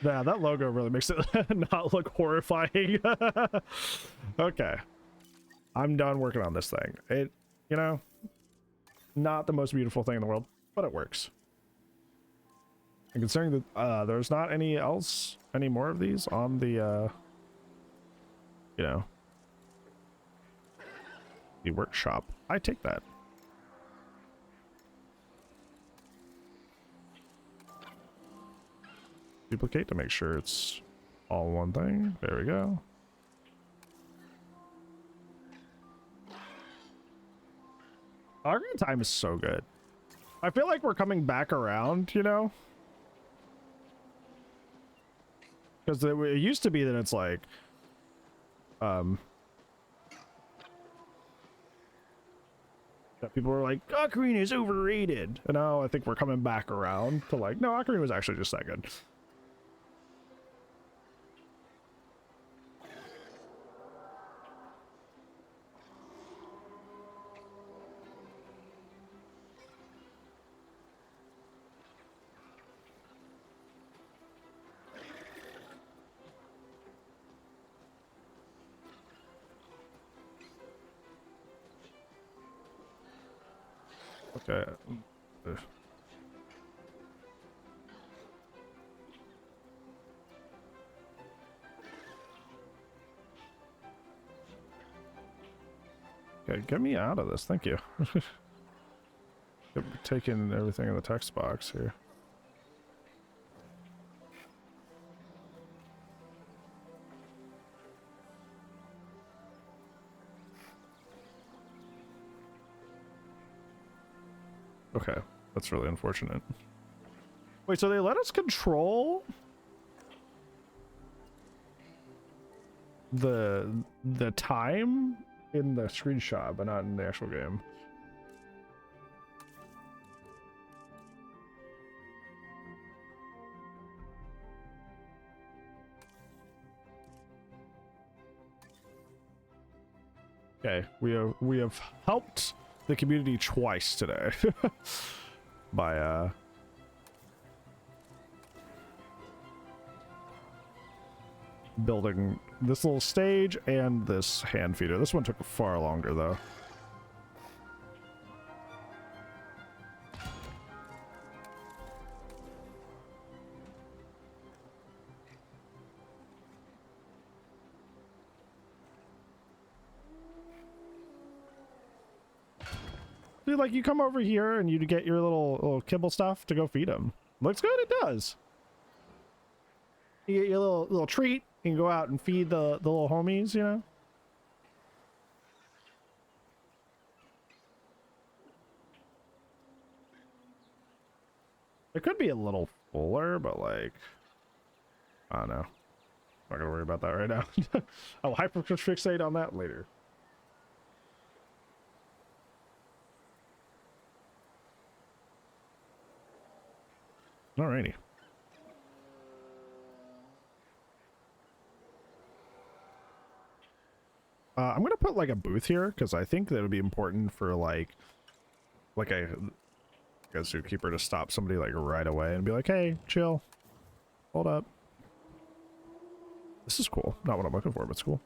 Yeah, that logo really makes it not look horrifying. Okay. I'm done working on this thing. It, you know, not the most beautiful thing in the world, but it works. And considering that there's not any more of these on the, you know, the workshop, I take that. Duplicate to make sure it's all one thing. There we go. Ocarina of Time is so good. I feel like we're coming back around, you know? Because it used to be that it's like, that people were like, Ocarina is overrated. And now I think we're coming back around to like, no, Ocarina was actually just that good. Okay. Ugh. Okay, get me out of this. Thank you. Taking everything in the text box here. Okay, that's really unfortunate. Wait, so they let us control the time in the screenshot, but not in the actual game. Okay, we have helped the community twice today by building this little stage and this hand feeder. This one took far longer though. Dude, like you come over here and you get your little kibble stuff to go feed them. Looks good, it does. You get your little treat. You can go out and feed the little homies, you know? It could be a little fuller, but like, I don't know. Not gonna worry about that right now. I'll hyperfixate on that later. Alrighty. I'm gonna put like a booth here because I think that would be important for like a zookeeper to stop somebody like right away and be like, hey, chill, hold up. This is cool. Not what I'm looking for, but it's cool.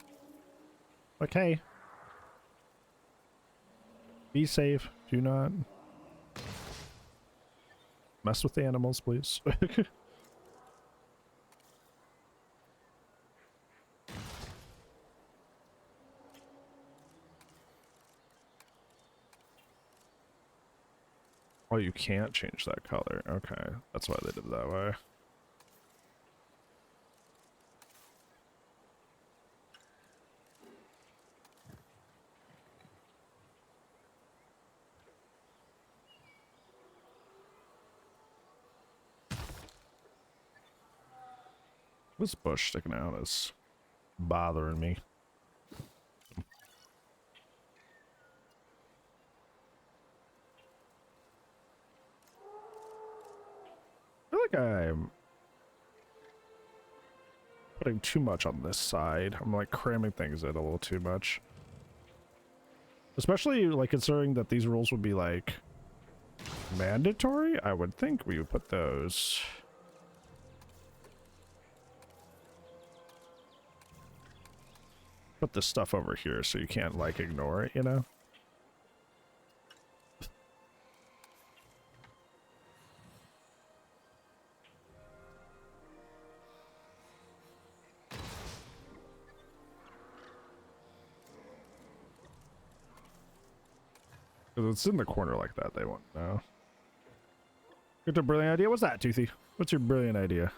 Like, hey, be safe. Do not mess with the animals, please. Oh, you can't change that color. Okay, that's why they did it that way. This bush sticking out is bothering me. I feel like I'm putting too much on this side. I'm like cramming things in a little too much. Especially like considering that these rules would be like mandatory. I would think we would put those. Put this stuff over here so you can't like ignore it, you know? Because it's in the corner like that, they won't know. Get a brilliant idea. What's that, Toothy? What's your brilliant idea?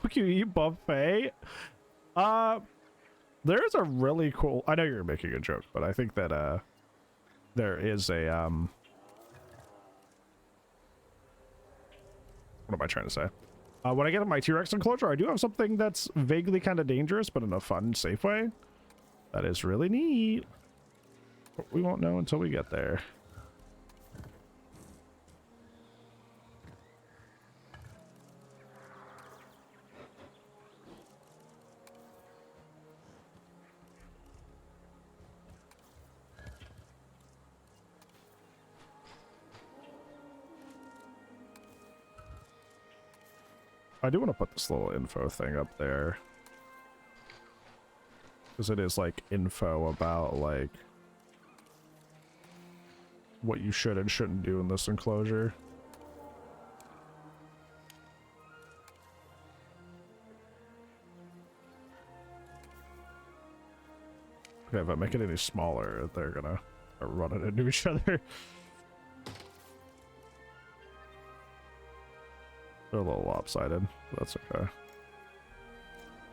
all-you-eat buffet. There's a really cool. I know you're making a joke, but I think that there is a What am I trying to say? When I get in my T-Rex enclosure, I do have something that's vaguely kind of dangerous, but in a fun, safe way. That is really neat. But we won't know until we get there. I do want to put this little info thing up there. Because it is like info about like what you should and shouldn't do in this enclosure. Okay, if I make it any smaller, they're gonna run it into each other. They're a little lopsided, but that's okay.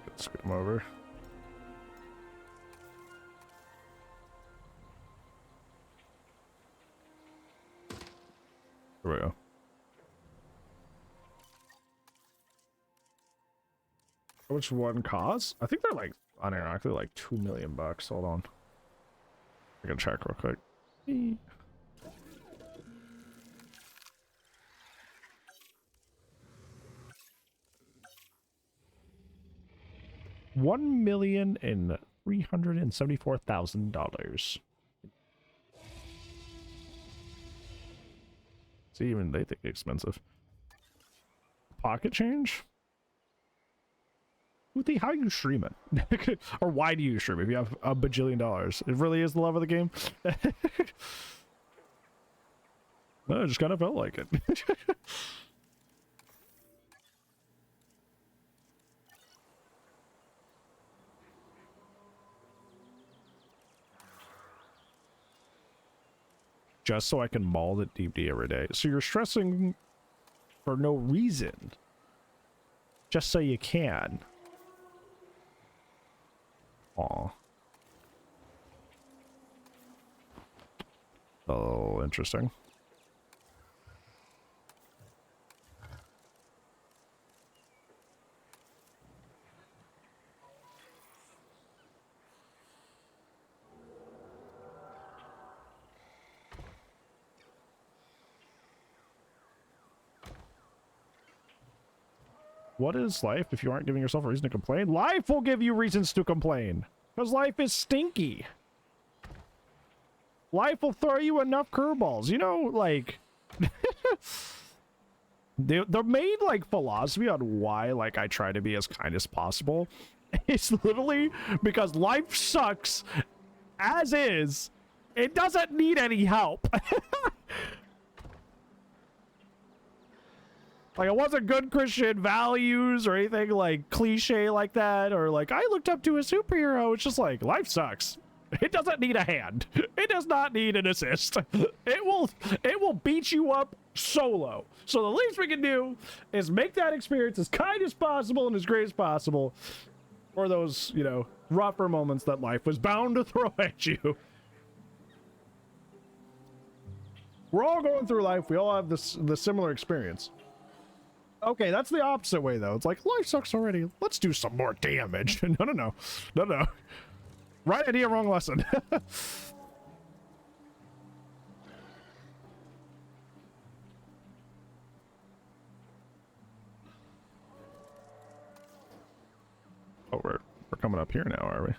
Let's scoot them over. Here we go. How much one cost? I think they're like, unironically, like $2 million bucks. Hold on. I can check real quick. $1,374,000. See, even they think expensive. Pocket change? How you stream it? Or why do you stream if you have a bajillion dollars? It really is the love of the game. No, it just kind of felt like it. Just so I can maul it deep D every day. So you're stressing for no reason. Just so you can. Aw. Oh, interesting. What is life if you aren't giving yourself a reason to complain? Life will give you reasons to complain. Because life is stinky. Life will throw you enough curveballs. You know, like... the main, like, philosophy on why, like, I try to be as kind as possible is literally because life sucks as is. It doesn't need any help. Like, it wasn't good Christian values or anything like cliche like that, or like I looked up to a superhero. It's just like life sucks. It doesn't need a hand. It does not need an assist. It will beat you up solo. So the least we can do is make that experience as kind as possible and as great as possible for those, you know, rougher moments that life was bound to throw at you. We're all going through life. We all have the similar experience. Okay, that's the opposite way, though. It's like, life sucks already. Let's do some more damage. No. Right idea, wrong lesson. Oh, we're coming up here now, are we?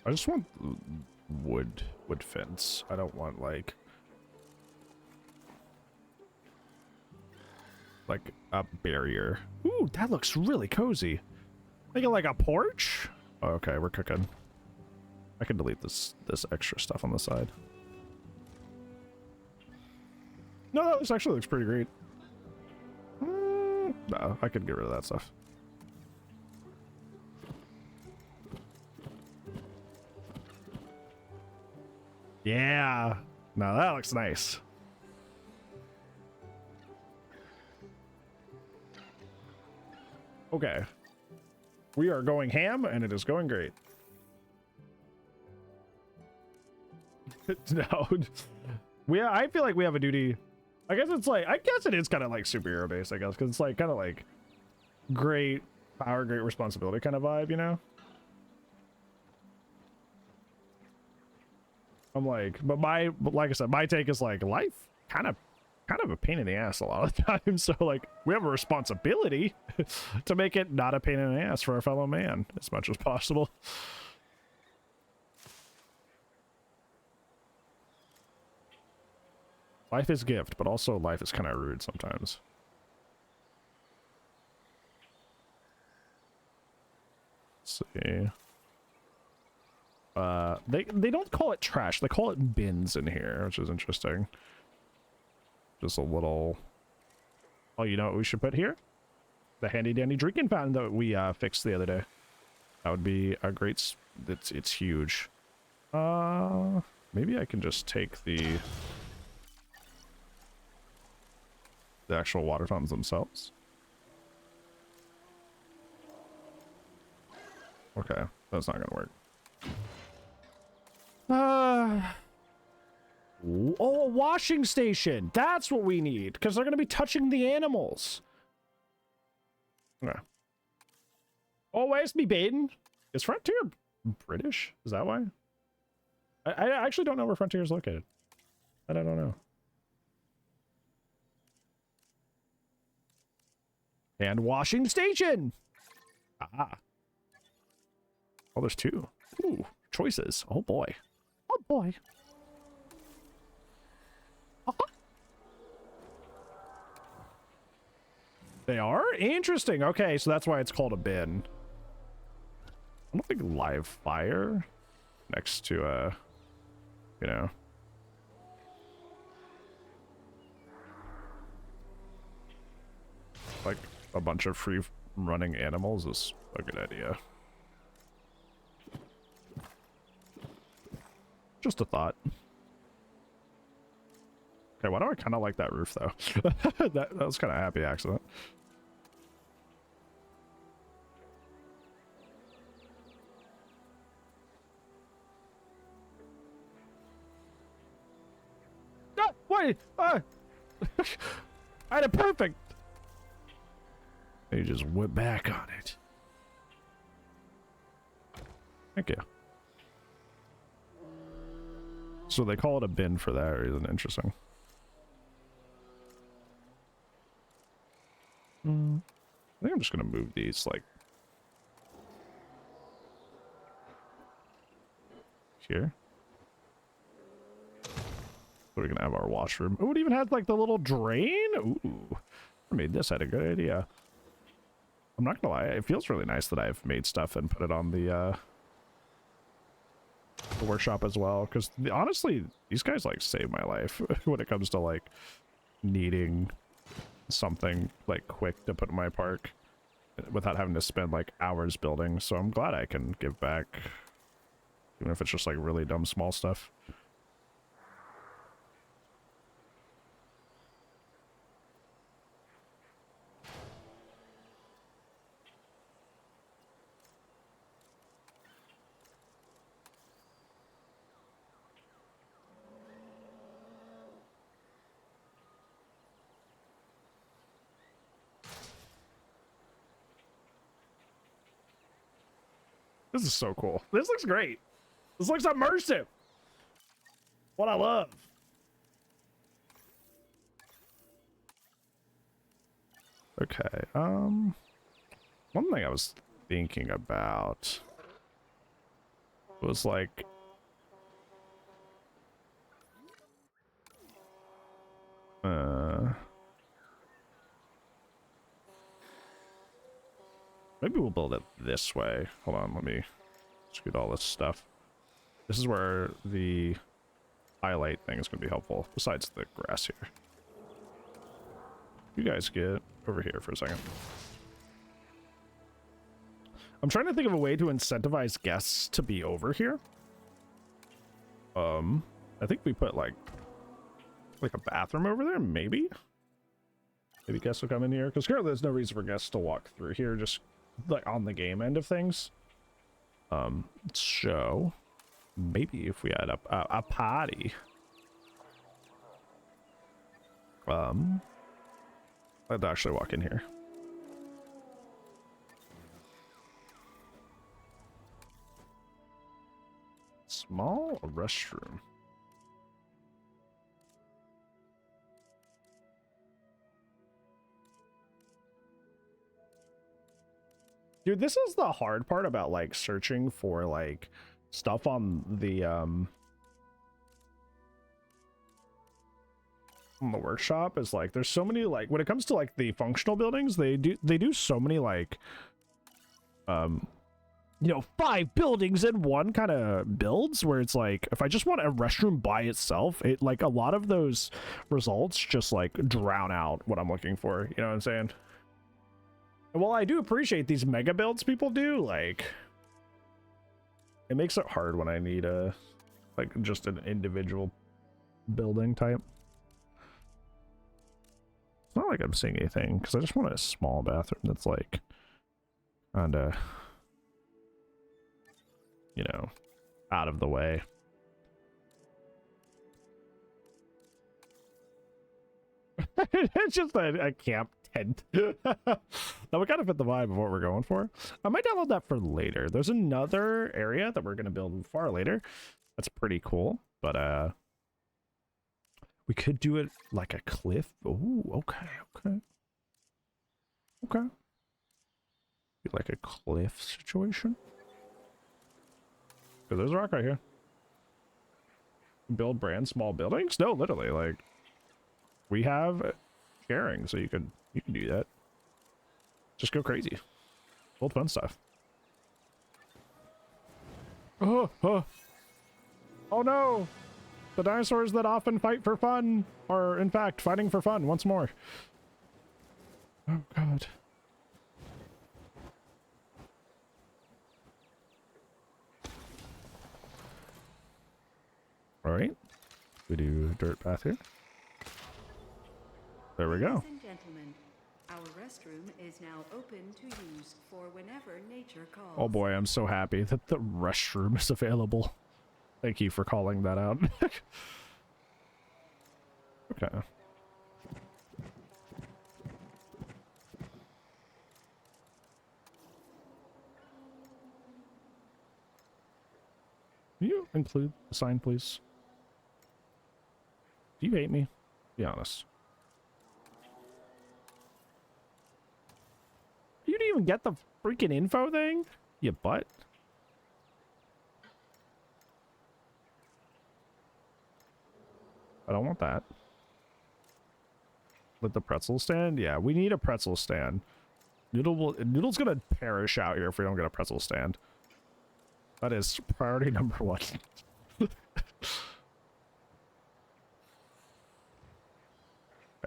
I just want wood fence. I don't want like a barrier. Ooh, that looks really cozy. Make it like a porch? Oh, okay, we're cooking. I can delete this extra stuff on the side. No, this actually looks pretty great. No, I could get rid of that stuff. Yeah. No, that looks nice. Okay. We are going ham, and it is going great. No. I feel like we have a duty. I guess it is kind of like superhero based, I guess, because it's like kind of like great power, great responsibility kind of vibe, you know? I'm like, but like I said, my take is like life kind of a pain in the ass a lot of the time. So like we have a responsibility to make it not a pain in the ass for our fellow man as much as possible. Life is gift, but also life is kind of rude sometimes. Let's see. They don't call it trash. They call it bins in here, which is interesting. Just a little. Oh, you know what we should put here? The handy dandy drinking fountain that we fixed the other day. That would be a great. It's huge. Maybe I can just take the actual water fountains themselves. Okay, that's not gonna work. Oh, a washing station. That's what we need, because they're gonna be touching the animals. Okay. Oh, where's me bin? Is Frontier British? Is that why? I actually don't know where Frontier is located. I don't know. And washing station. Ah. Oh, there's two. Ooh, choices. Oh boy. Oh boy. They are? Interesting. Okay, so that's why it's called a bin. I don't think live fire next to a, you know. Like a bunch of free running animals is a good idea. Just a thought. Okay, why do I kind of like that roof, though? that was kind of a happy accident. Ah, wait! I had it perfect! You just whip back on it. Thank you. So they call it a bin for that reason. Interesting. I think I'm just gonna move these like here. So we can have our washroom. Oh, it even has like the little drain. Ooh, I made this. I had a good idea. I'm not gonna lie, it feels really nice that I've made stuff and put it on the workshop as well, because honestly these guys like save my life when it comes to like needing something like quick to put in my park without having to spend like hours building. So I'm glad I can give back, even if it's just like really dumb small stuff. This is so cool. This looks great. This looks immersive. What I love. Okay, one thing I was thinking about was like maybe we'll build it this way. Hold on, let me scoot all this stuff. This is where the highlight thing is going to be helpful, besides the grass here. You guys get over here for a second. I'm trying to think of a way to incentivize guests to be over here. I think we put like a bathroom over there, maybe? Maybe guests will come in here, because currently there's no reason for guests to walk through here, just like on the game end of things. So maybe if we had a party, I'd actually walk in here. Small restroom. Dude, this is the hard part about like searching for like stuff on the workshop is like there's so many like when it comes to like the functional buildings, they do so many like you know, 5 buildings in one kind of builds where it's like if I just want a restroom by itself, it like a lot of those results just like drown out what I'm looking for, you know what I'm saying? And while I do appreciate these mega builds people do, like it makes it hard when I need a like just an individual building type. It's not like I'm seeing anything because I just want a small bathroom that's like kind of, you know, out of the way. It's just a camp tent. That would kind of fit the vibe of what we're going for. I might download that for later. There's another area that we're going to build far later. That's pretty cool, but we could do it like a cliff. Oh, okay. Like a cliff situation. Because there's a rock right here. Build brand small buildings? No, literally, like we have sharing, so you can do that. Just go crazy. Build fun stuff. Oh no! The dinosaurs that often fight for fun are in fact fighting for fun once more. Oh god. All right, we do dirt path here. There we go. Ladies and gentlemen, our restroom is now open to use for whenever nature calls. Oh boy, I'm so happy that the restroom is available. Thank you for calling that out. Okay. Can you include the sign, please? Do you hate me? Be honest. You didn't even get the freaking info thing? You butt. I don't want that. With the pretzel stand? Yeah, we need a pretzel stand. Noodle's gonna perish out here if we don't get a pretzel stand. That is priority number 1.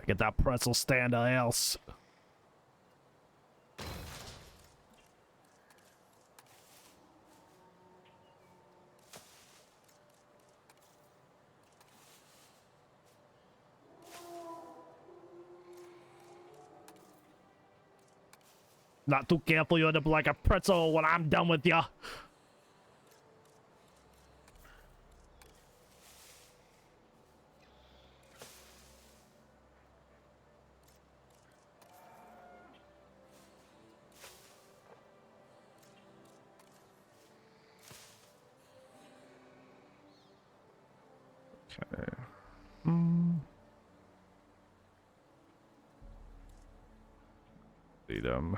Get that pretzel stand or else. Not too careful, you'll end up like a pretzel when I'm done with ya. Okay. Lead 'em.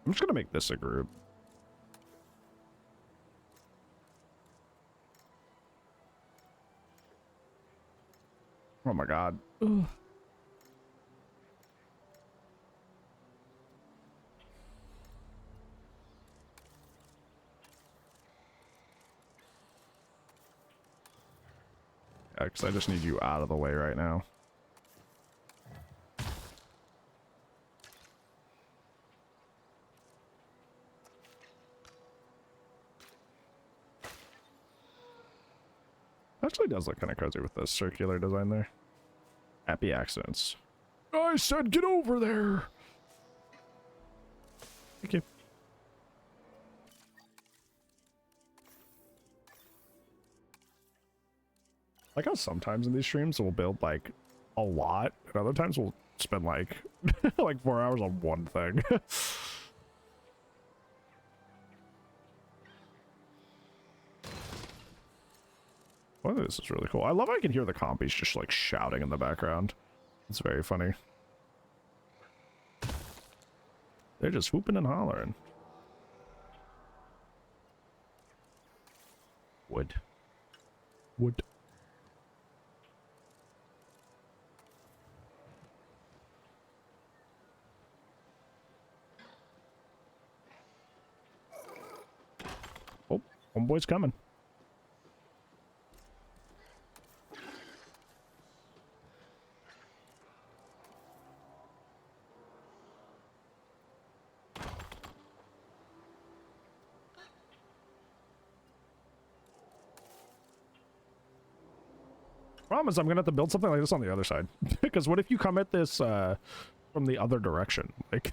I'm just gonna make this a group. Oh my god. Ugh. Yeah, 'cause I just need you out of the way right now. Actually does look kind of cozy with this circular design there. Happy accidents. I said get over there! Thank you. Like how sometimes in these streams we'll build like a lot, and other times we'll spend like like 4 hours on one thing. Well, this is really cool. I love how I can hear the compies just like shouting in the background. It's very funny. They're just whooping and hollering. Wood. Wood. Oh, homeboy's coming. Promise I'm gonna have to build something like this on the other side. Because what if you come at this from the other direction? Like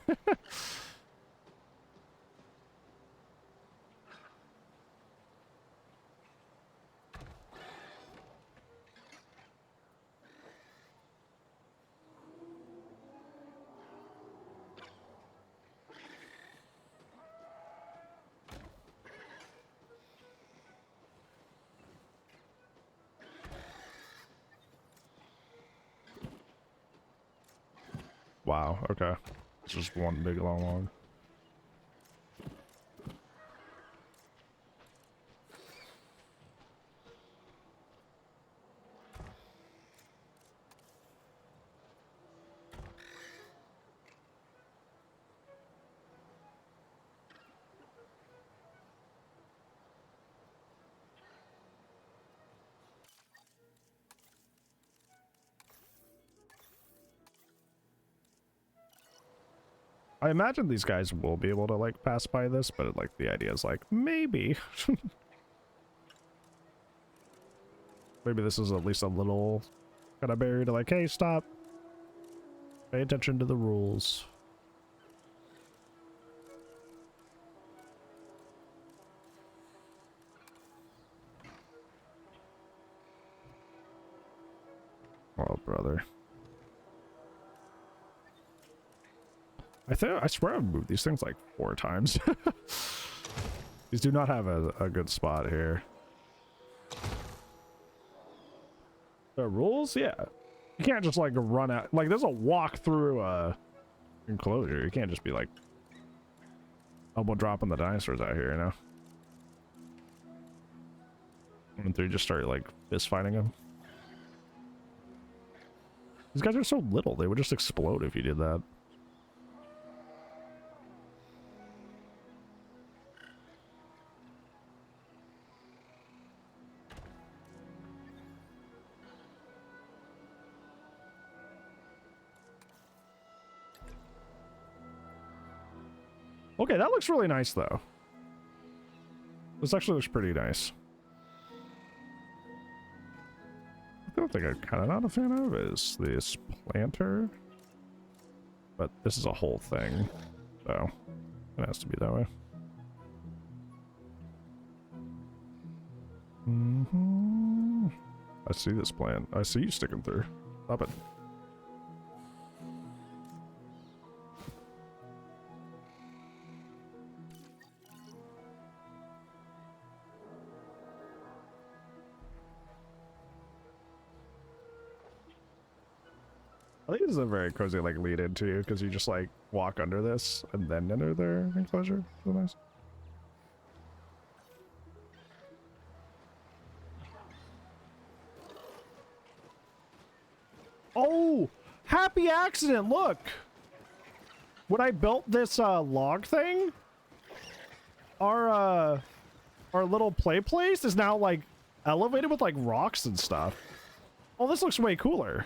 wow, okay. It's just one big long log. I imagine these guys will be able to like pass by this, but like the idea is like maybe. Maybe this is at least a little kind of barrier to like, hey, stop. Pay attention to the rules. Oh, brother. I swear I've moved these things like 4 times. These do not have a good spot here. The rules? Yeah. You can't just like run out. Like there's a walk through enclosure. You can't just be like elbow dropping the dinosaurs out here, you know? And they just start like fist fighting them. These guys are so little, they would just explode if you did that. Okay, that looks really nice, though. This actually looks pretty nice. The other thing I'm kind of not a fan of is this planter. But this is a whole thing, so it has to be that way. I see this plant. I see you sticking through. Stop it. I think this is a very cozy like lead into you because you just like walk under this and then enter their enclosure. So nice. Oh, happy accident! Look, when I built this log thing, our little play place is now like elevated with like rocks and stuff. Oh, this looks way cooler.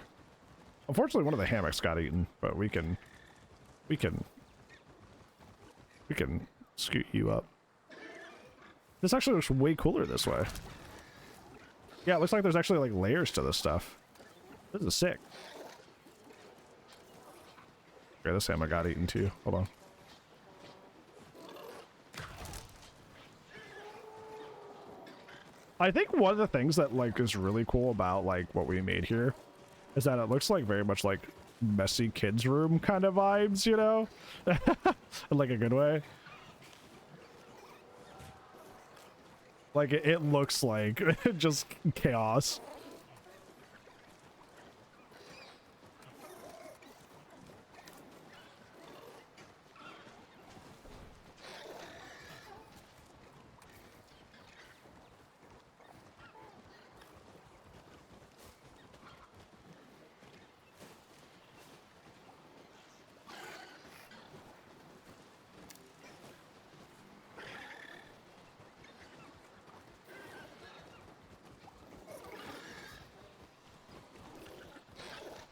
Unfortunately, one of the hammocks got eaten, but we can scoot you up. This actually looks way cooler this way. Yeah, it looks like there's actually like layers to this stuff. This is sick. Okay, this hammer got eaten too. Hold on. I think one of the things that like is really cool about like what we made here is that it looks like very much like messy kids room kind of vibes, you know? In like a good way. Like it looks like just chaos.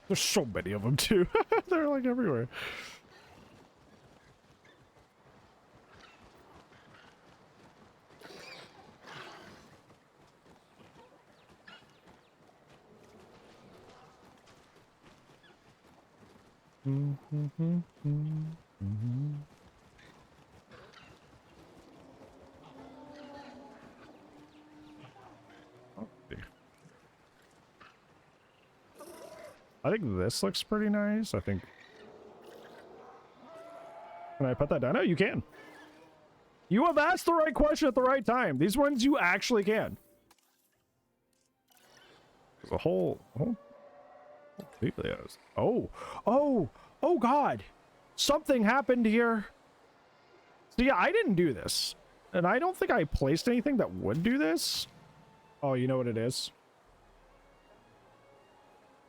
There's so many of them too. They're like everywhere. I think this looks pretty nice. I think. Can I put that down? No, you can. You have asked the right question at the right time. These ones you actually can. There's a whole oh God, something happened here. So yeah, I didn't do this, and I don't think I placed anything that would do this. Oh, you know what it is?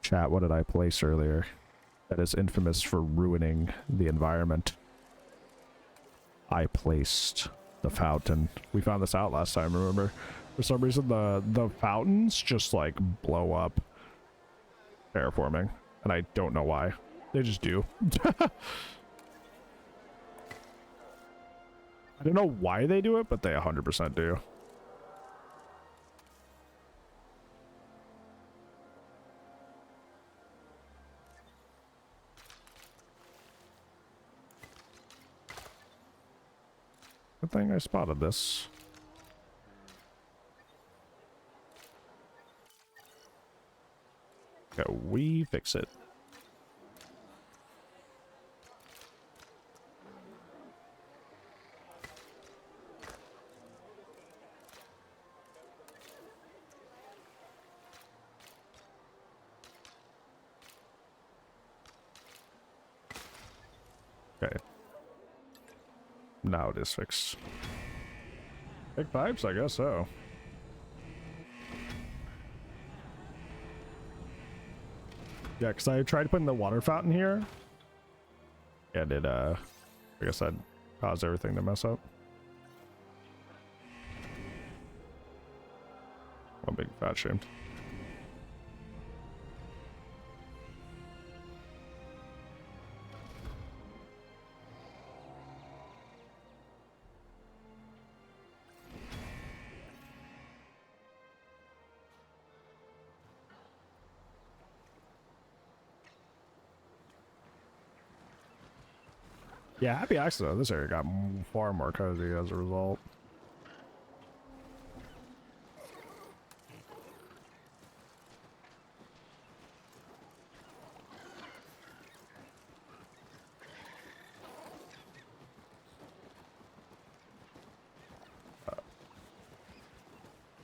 Chat, what did I place earlier that is infamous for ruining the environment? I placed the fountain. We found this out last time, remember? For some reason, the fountains just like blow up terraforming, and I don't know why. They just do. I don't know why they do it, but they 100% do. Good thing I spotted this. Go, we fix it. Okay. Now it is fixed. Big pipes, I guess so. Yeah, because I tried putting the water fountain here, and it, I guess that caused everything to mess up. One big fat shame. Yeah, happy accident. This area got far more cozy as a result.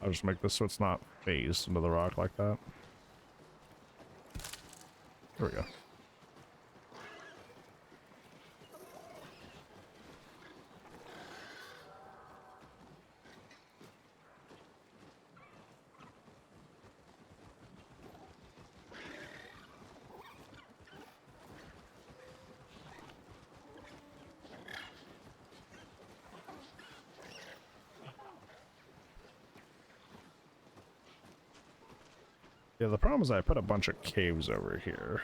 I'll just make this so it's not phased into the rock like that. There we go. Yeah, the problem is I put a bunch of caves over here.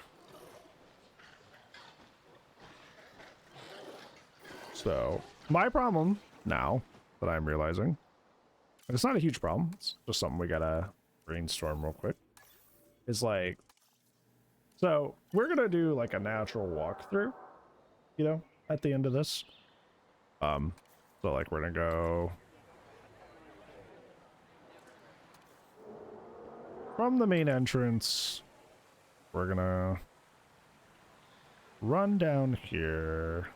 So, my problem now that I'm realizing, and it's not a huge problem, it's just something we gotta brainstorm real quick. Is like, so we're gonna do like a natural walkthrough, you know, at the end of this. So like we're gonna go from the main entrance. We're gonna run down here,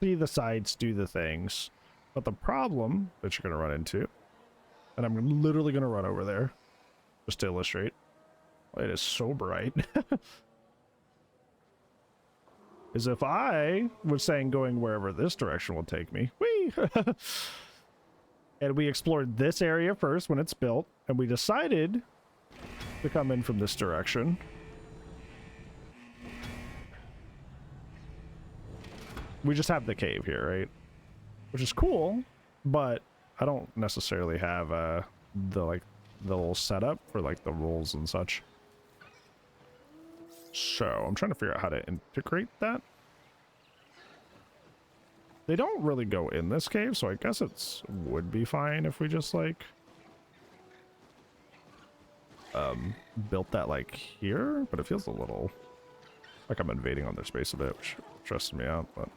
see the sights, do the things. But the problem that you're gonna run into, and I'm literally gonna run over there just to illustrate. It is so bright. Is if I was saying going wherever this direction will take me. Whee! And we explored this area first when it's built, and we decided to come in from this direction. We just have the cave here, right? Which is cool, but I don't necessarily have the little setup for like the rolls and such. So I'm trying to figure out how to integrate that. They don't really go in this cave, so I guess it's would be fine if we just like built that like here, but it feels a little like I'm invading on their space a bit, which stresses me out, but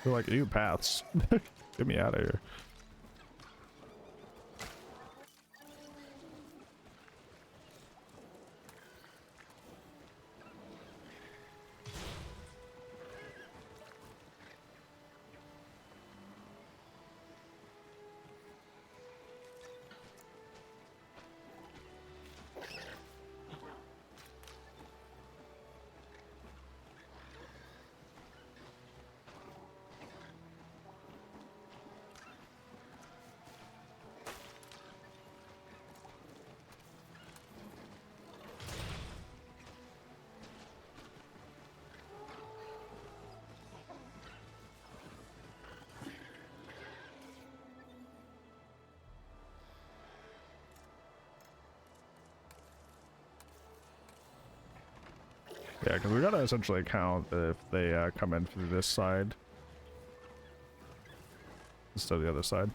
they're like, new paths. Get me out of here. Yeah, because we gotta essentially count if they come in through this side instead of the other side.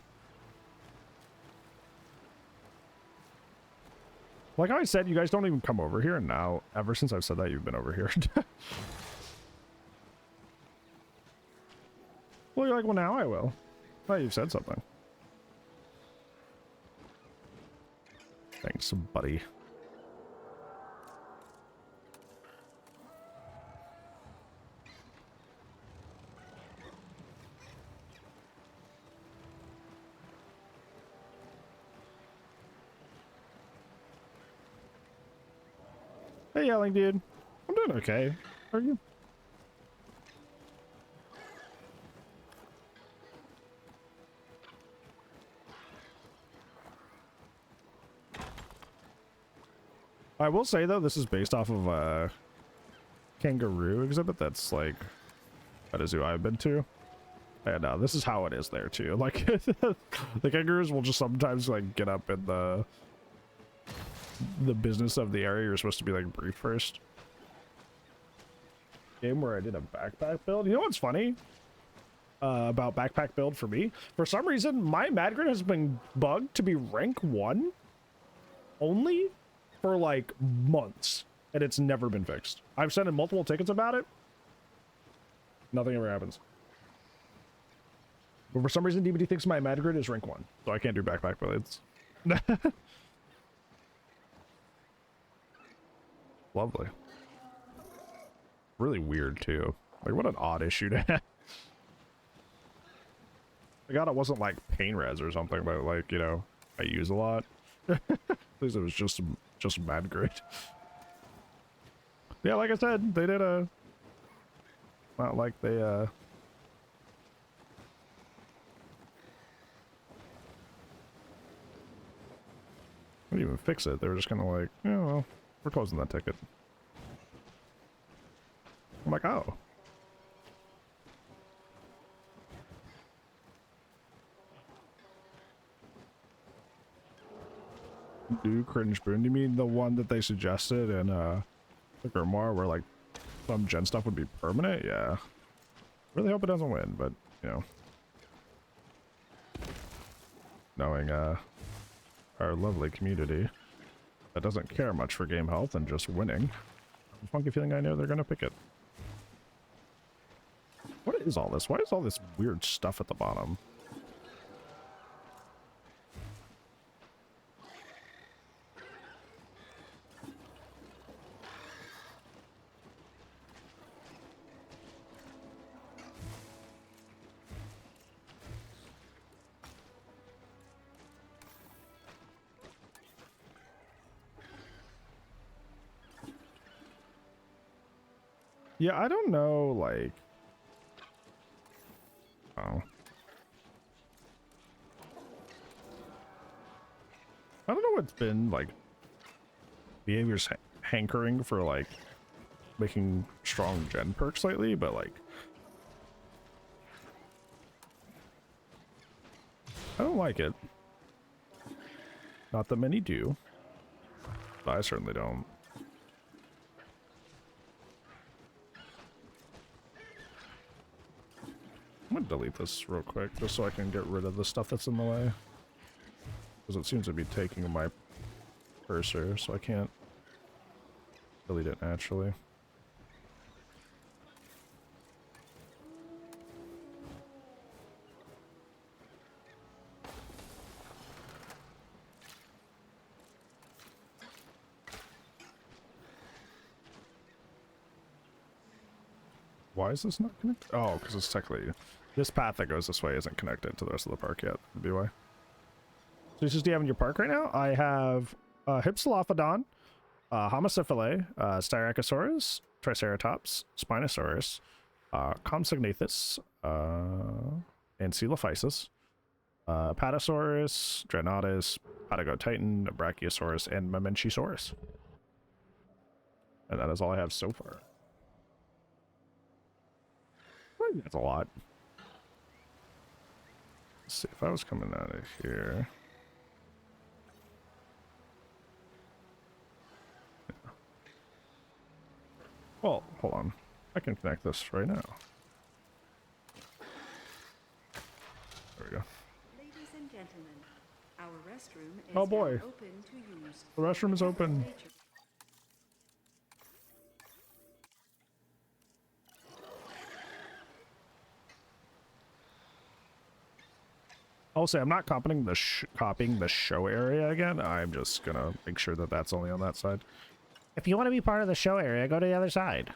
Like I said, you guys don't even come over here, and now, ever since I've said that, you've been over here. Well, you're like, well, now I will. Oh, you've said something. Thanks, buddy. Hey, yelling dude. I'm doing okay. How are you? I will say though, this is based off of a kangaroo exhibit that's like at a zoo I've been to. And this is how it is there too. Like the kangaroos will just sometimes like get up in the business of the area you're supposed to be like briefed first. Game where I did a backpack build. You know what's funny about backpack build for me? For some reason, my Madgrid has been bugged to be rank 1 only for like months, and it's never been fixed. I've sent in multiple tickets about it. Nothing ever happens. But for some reason, DBD thinks my Madgrid is rank 1, so I can't do backpack builds. Lovely. Really weird too. Like, what an odd issue to have. I got it wasn't like pain res or something, but like, you know, I use a lot. At least it was just Madgrid. Yeah, like I said, they did a not like they didn't even fix it. They were just kind of like, yeah, well, we're closing that ticket. I'm like, oh. Do cringe boon? You mean the one that they suggested in the Grimoire where like some gen stuff would be permanent? Yeah. Really hope it doesn't win, but you know. Knowing our lovely community that doesn't care much for game health and just winning. I'm funky feeling I know they're gonna pick it. What is all this? Why is all this weird stuff at the bottom? Yeah, I don't know, like... Oh. I don't know what's been, like, behavior's hankering for, like, making strong gen perks lately, but, like... I don't like it. Not that many do. But I certainly don't. I'm gonna delete this real quick, just so I can get rid of the stuff that's in the way. Because it seems to be taking my cursor, so I can't delete it naturally. Why is this not connected? Oh, because it's technically... This path that goes this way isn't connected to the rest of the park yet. That'd be why. So do you have in your park right now? I have Hypsilophodon, Homalocephale, Styracosaurus, Triceratops, Spinosaurus, Compsognathus, and Coelophysis, Apatosaurus, Dreadnoughtus, Patagotitan, Brachiosaurus, and Mamenchisaurus. And that is all I have so far. I think that's a lot. Let's see, if I was coming out of here... Yeah. Well, hold on. I can connect this right now. There we go. Ladies and gentlemen, our restroom is Oh boy. now open to use. The restroom is open. I'll say I'm not copying the show area again. I'm just gonna make sure that that's only on that side. If you want to be part of the show area, go to the other side.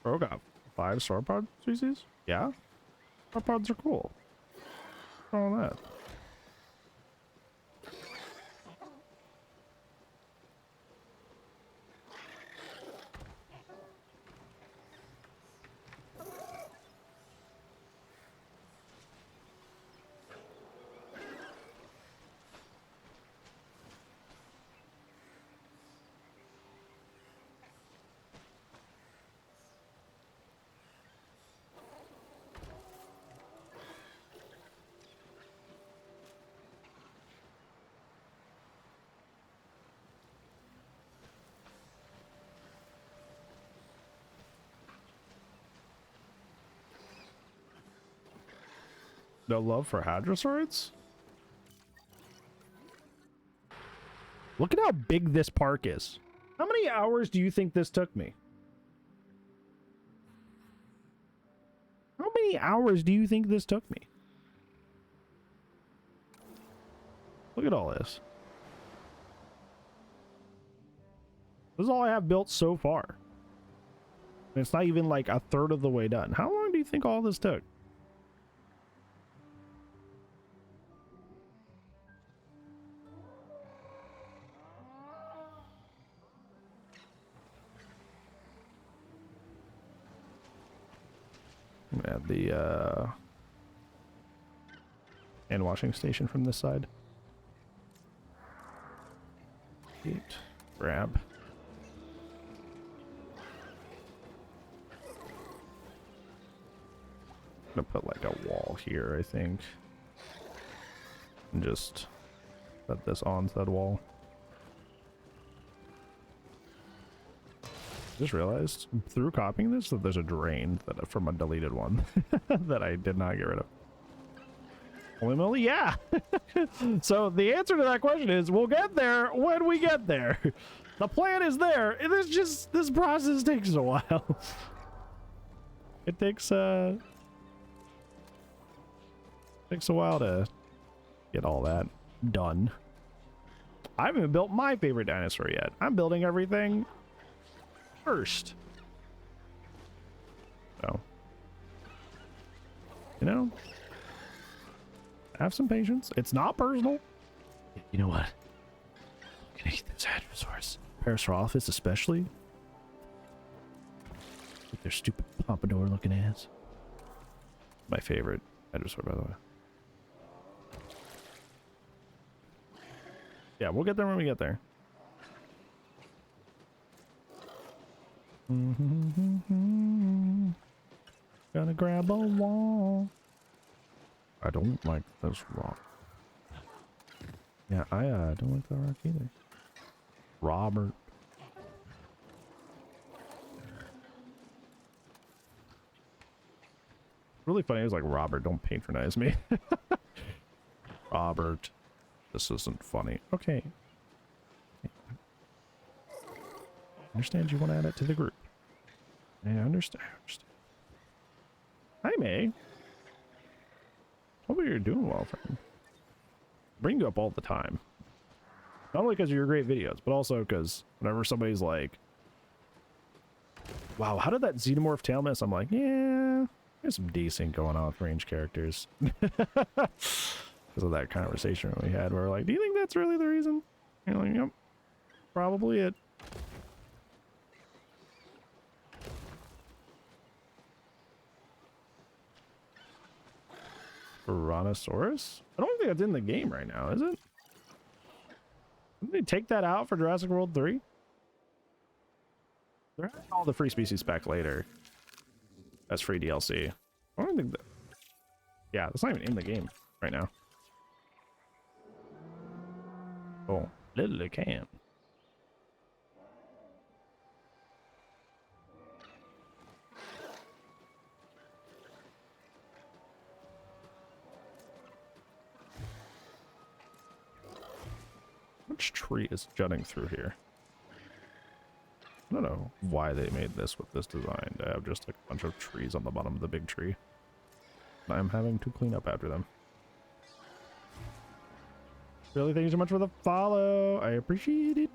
Bro got 5 sauropod species? Yeah? Sauropods are cool. What's wrong with that? No love for hadrosaurids? Look at how big this park is. How many hours do you think this took me? How many hours do you think this took me? Look at all this. This is all I have built so far. And it's not even like a third of the way done. How long do you think all this took? Add the hand washing station from this side. Grab. I'm gonna put like a wall here, I think. And just put this on said wall. Just realized through copying this that there's a drain that from a deleted one that I did not get rid of. Holy moly, yeah. So the answer to that question is we'll get there when we get there. The plan is there. It's just this process takes a while. It takes a while to get all that done. I haven't even built my favorite dinosaur yet. I'm building everything first. So, you know, have some patience. It's not personal. You know what? I'm gonna eat those hadrosaurs. Parasaurolophus especially. With their stupid pompadour looking ass. My favorite hadrosaur, by the way. Yeah, we'll get there when we get there. Gotta grab a wall. I don't like this rock. Yeah, I don't like that rock either. Robert. Really funny. It was like, Robert, don't patronize me. Robert, this isn't funny. Okay. Understand you want to add it to the group. I understand. Hi, May. Hope you're doing well, friend. Bring you up all the time. Not only because of your great videos, but also because whenever somebody's like, wow, how did that xenomorph tail miss? I'm like, yeah, there's some decent going on with range characters. Because of that conversation we had where we're like, do you think that's really the reason? You're like, yep, probably it. Brontosaurus? I don't think that's in the game right now, is it? Didn't they take that out for Jurassic World 3? They're adding all the free species back later. That's free DLC. I don't think that... Yeah, that's not even in the game right now. Oh, little can. Which tree is jutting through here? I don't know why they made this with this design to have just like a bunch of trees on the bottom of the big tree. I'm having to clean up after them. Really, thank you so much for the follow. I appreciate it.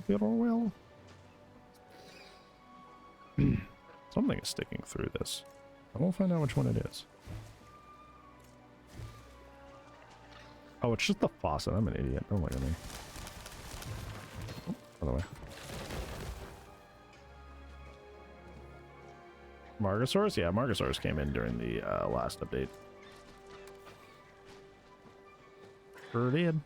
Feel well. Something is sticking through this. I won't find out which one it is. Oh, it's just the faucet. I'm an idiot. Don't look at me. Oh, by the way. Margosaurus? Yeah, Margosaurus came in during the last update. Sure did.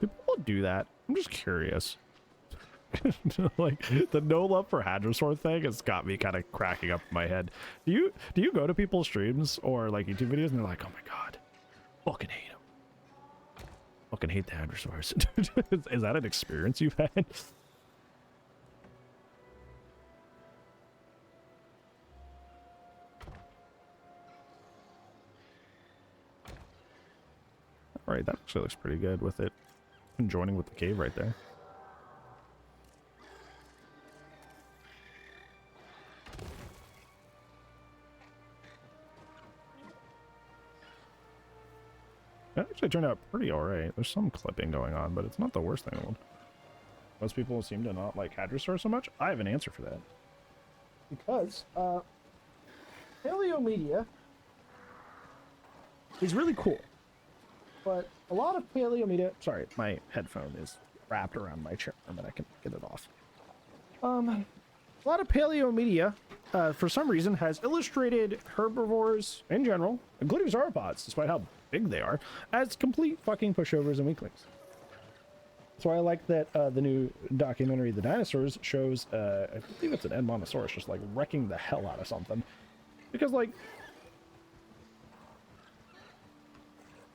Do people do that? I'm just curious. Like the no love for hadrosaur thing has got me kind of cracking up in my head. Do you go to people's streams or like YouTube videos and they're like, oh my god, fucking hate them, fucking hate the hadrosaurs? Is that an experience you've had? All right, that actually looks pretty good with it joining with the cave right there. That actually turned out pretty alright. There's some clipping going on, but it's not the worst thing in the world. Most people seem to not like hadrosaur so much. I have an answer for that. Because, paleo media is really cool, but a lot of paleo media. Sorry, my headphone is wrapped around my chair, but I can get it off. A lot of paleo media, for some reason, has illustrated herbivores in general, including sauropods, despite how big they are, as complete fucking pushovers and weaklings. That's why I like that the new documentary, The Dinosaurs, shows, I believe it's an Edmontosaurus, just like wrecking the hell out of something. Because, like,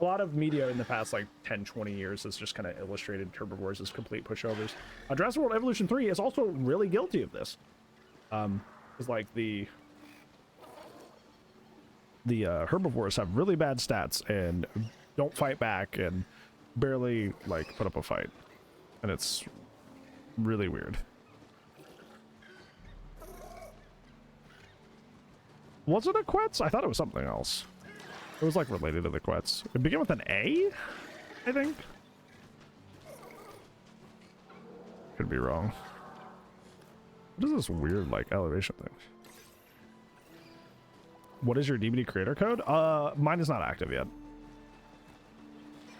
a lot of media in the past, like, 10, 20 years has just kind of illustrated herbivores as complete pushovers. Jurassic World Evolution 3 is also really guilty of this. It's like the herbivores have really bad stats and don't fight back and barely, like, put up a fight. And it's really weird. Was it a Quetz? I thought it was something else. It was like related to the Quetz. It began with an A, I think. Could be wrong. What is this weird like elevation thing? What is your DVD creator code? Mine is not active yet.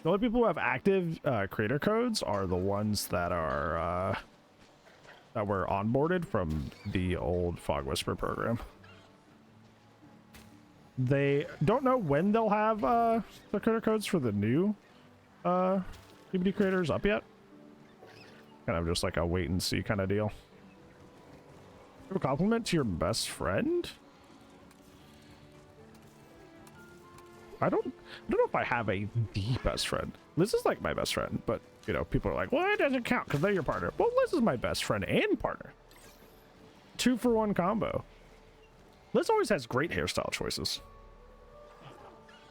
The only people who have active creator codes are the ones that are that were onboarded from the old Fog Whisper program. They don't know when they'll have the creator codes for the new DVD creators up yet. Kind of just like a wait and see kind of deal. Give a compliment to your best friend? I don't know if I have the best friend. Liz is like my best friend, but you know, people are like, well, it doesn't count because they're your partner. Well, Liz is my best friend and partner. 2-for-1 combo. Liz always has great hairstyle choices.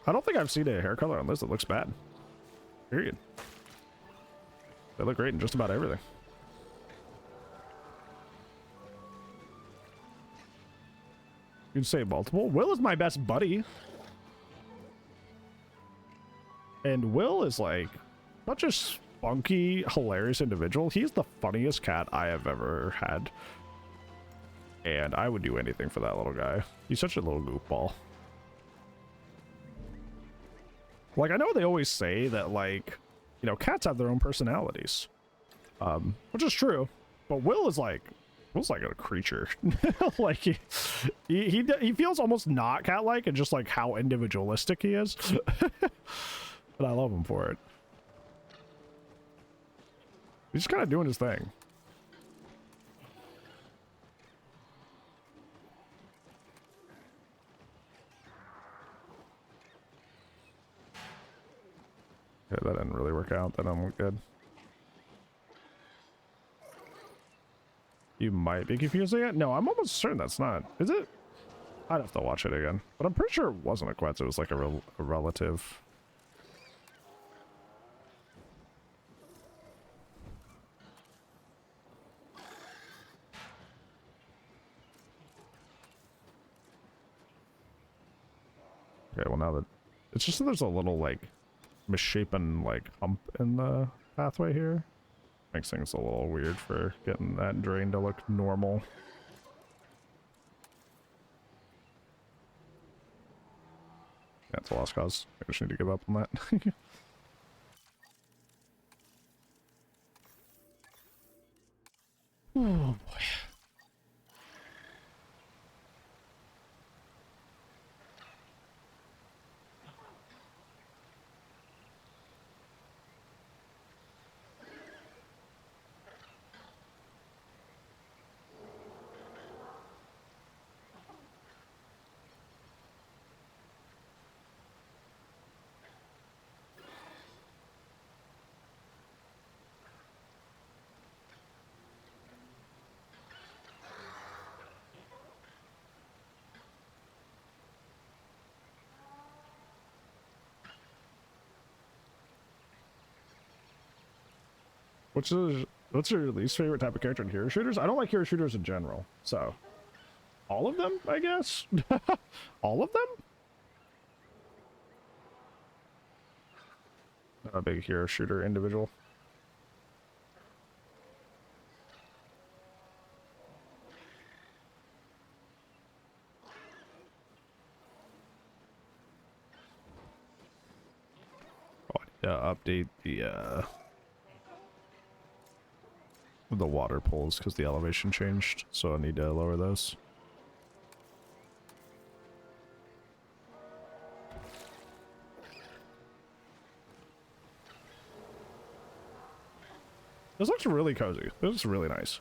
I don't think I've seen a hair color on Liz that looks bad. Period. They look great in just about everything. You can say multiple. Will is my best buddy. And Will is like such a spunky, hilarious individual. He's the funniest cat I have ever had. And I would do anything for that little guy. He's such a little goofball. Like, I know they always say that, like, you know, cats have their own personalities. Which is true. But Will's like a creature. Like, he feels almost not cat-like and just, like, how individualistic he is. But I love him for it. He's just kind of doing his thing. Okay, that didn't really work out. Then I'm good. You might be confusing it. No, I'm almost certain that's not. Is it? I'd have to watch it again. But I'm pretty sure it wasn't a Quetz. It was like a relative. Okay, well now that it's just that there's a little like misshapen like hump in the pathway here. Makes things a little weird for getting that drain to look normal. Yeah, it's a lost cause. I just need to give up on that. Oh boy. What's your least favorite type of character in hero shooters? I don't like hero shooters in general, so all of them, I guess. All of them. Not a big hero shooter individual. update the water pools because the elevation changed, so I need to lower those. This looks really cozy. This is really nice.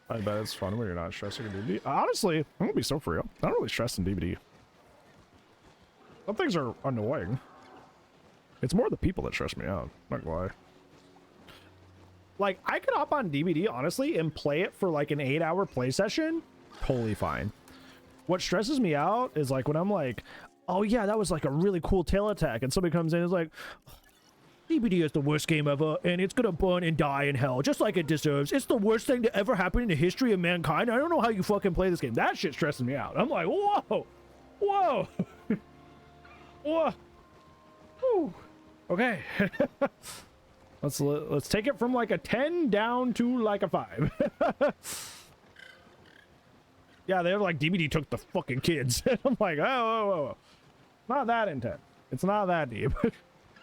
I bet it's fun when you're not stressing in DBD. Honestly, I'm gonna be so for real. I'm not really stressed in DBD. Some things are annoying. It's more the people that stress me out. Not gonna lie. Like, I could hop on DBD, honestly, and play it for like an 8-hour play session. Totally fine. What stresses me out is like when I'm like, oh yeah, that was like a really cool tail attack. And somebody comes in and is like, DBD is the worst game ever, and it's gonna burn and die in hell, just like it deserves. It's the worst thing to ever happen in the history of mankind. I don't know how you fucking play this game. That shit stresses me out. I'm like, whoa, whoa, whoa, whew. Okay. let's take it from like a 10 down to like a 5. Yeah, they're like, DBD took the fucking kids. I'm like, oh, whoa, whoa, whoa. Not that intense. It's not that deep.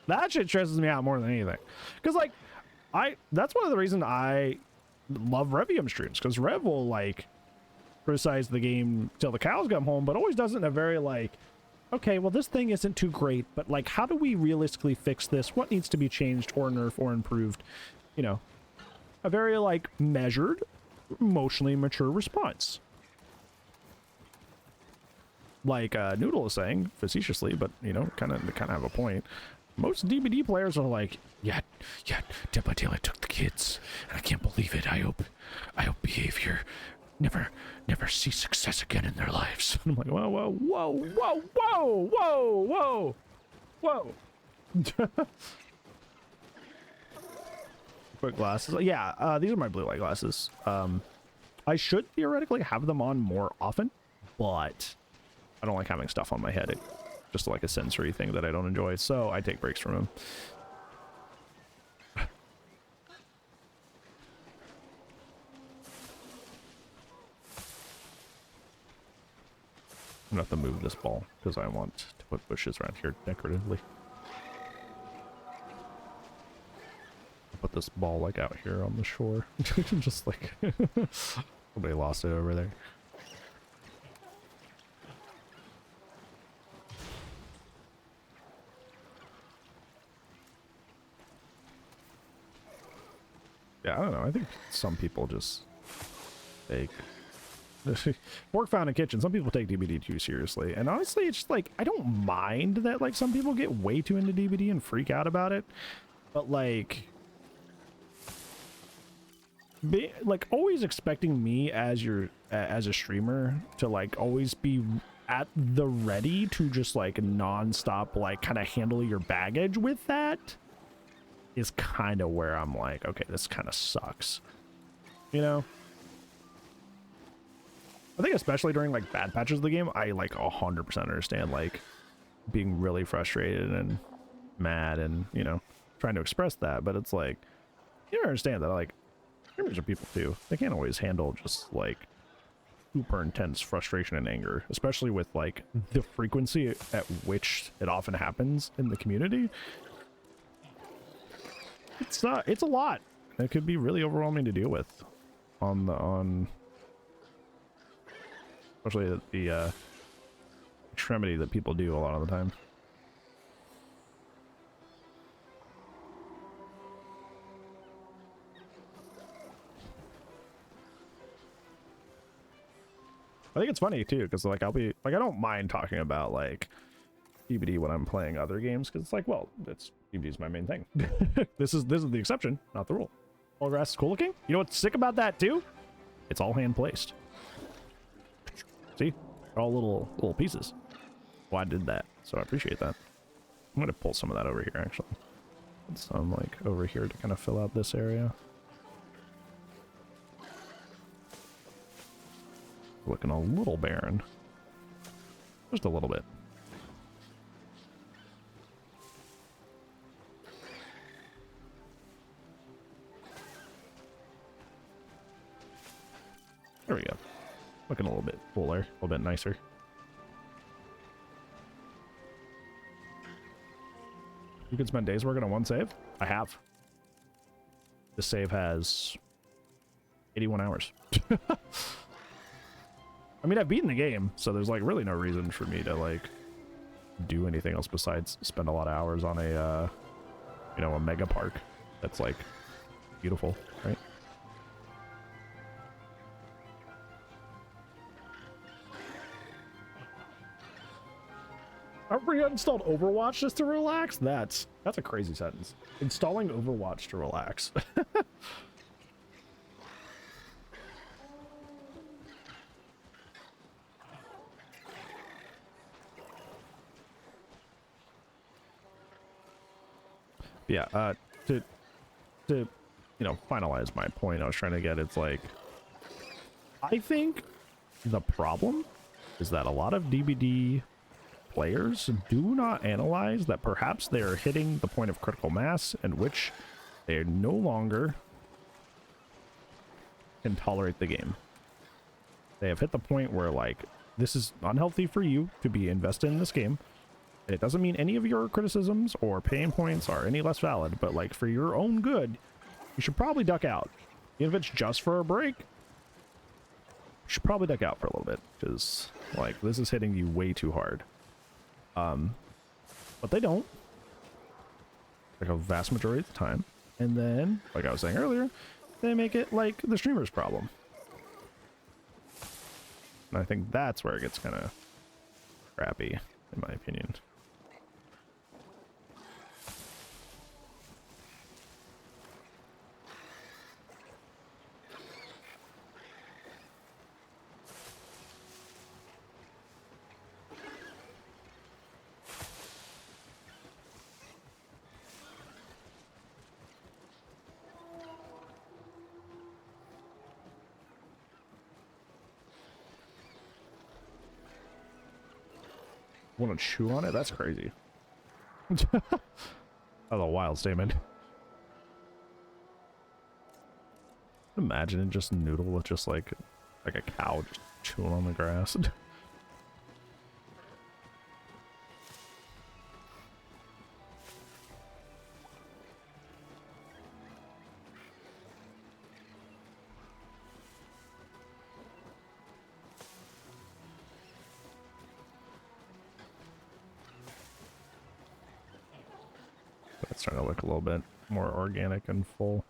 That shit stresses me out more than anything. Because, like, that's one of the reasons I love Revium streams. Because Rev will, like, criticize the game till the cows come home, but always does it in a very, like, okay, well, this thing isn't too great, but, like, how do we realistically fix this? What needs to be changed or nerfed or improved? You know, a very, like, measured, emotionally mature response. Like Noodle is saying, facetiously, but, you know, kind of have a point. Most DBD players are like, yeah, Dead by Daylight took the kids, and I can't believe it. I hope behavior never see success again in their lives. And I'm like, whoa, whoa, whoa, whoa, whoa, whoa, whoa, whoa. Quick glasses. Yeah, these are my blue light glasses. I should theoretically have them on more often, but I don't like having stuff on my head. Just like a sensory thing that I don't enjoy, so I take breaks from him. I'm gonna have to move this ball because I want to put bushes around here decoratively. I'll put this ball like out here on the shore. Just like somebody lost it over there. Yeah, I don't know. I think some people just take Fork Found in Kitchen. Some people take DBD too seriously, and honestly, it's just like I don't mind that. Like some people get way too into DBD and freak out about it, but like, always expecting me as a streamer to like always be at the ready to just like non-stop like kind of handle your baggage with that is kind of where I'm like, okay, this kind of sucks, you know? I think especially during like bad patches of the game, I like 100% understand like being really frustrated and mad and, you know, trying to express that, but it's like, you understand that like streamers are people too. They can't always handle just like super intense frustration and anger, especially with like the frequency at which it often happens in the community. It's a lot. It could be really overwhelming to deal with especially the extremity that people do a lot of the time. I think it's funny too, because like I'll be like, I don't mind talking about like DBD when I'm playing other games, because it's like, well, DBD is my main thing. This is the exception, not the rule. All grass is cool looking. You know what's sick about that too? It's all hand placed. See, they're all little pieces. Well, I did that, so I appreciate that. I'm gonna pull some of that over here actually. Put some like over here to kind of fill out this area. Looking a little barren. Just a little bit. There we go. Looking a little bit fuller, a little bit nicer. You can spend days working on one save? I have. This save has 81 hours. I mean, I've beaten the game, so there's like really no reason for me to like do anything else besides spend a lot of hours on a, you know, a mega park that's like beautiful, right? I reinstalled Overwatch just to relax? That's a crazy sentence. Installing Overwatch to relax. Yeah, to you know, finalize my point I was trying to get, it's like, I think the problem is that a lot of DBD players do not analyze that perhaps they are hitting the point of critical mass in which they no longer can tolerate the game. They have hit the point where, like, this is unhealthy for you to be invested in this game. And it doesn't mean any of your criticisms or pain points are any less valid, but like for your own good, you should probably duck out. If it's just for a break, you should probably duck out for a little bit, because like this is hitting you way too hard. But they don't, like a vast majority of the time. And then, like I was saying earlier, they make it like the streamer's problem. And I think that's where it gets kind of crappy, in my opinion. Want to chew on it? That's crazy. That's a wild statement. Imagine it just noodle with just like a cow just chewing on the grass. It's starting to look a little bit more organic and full.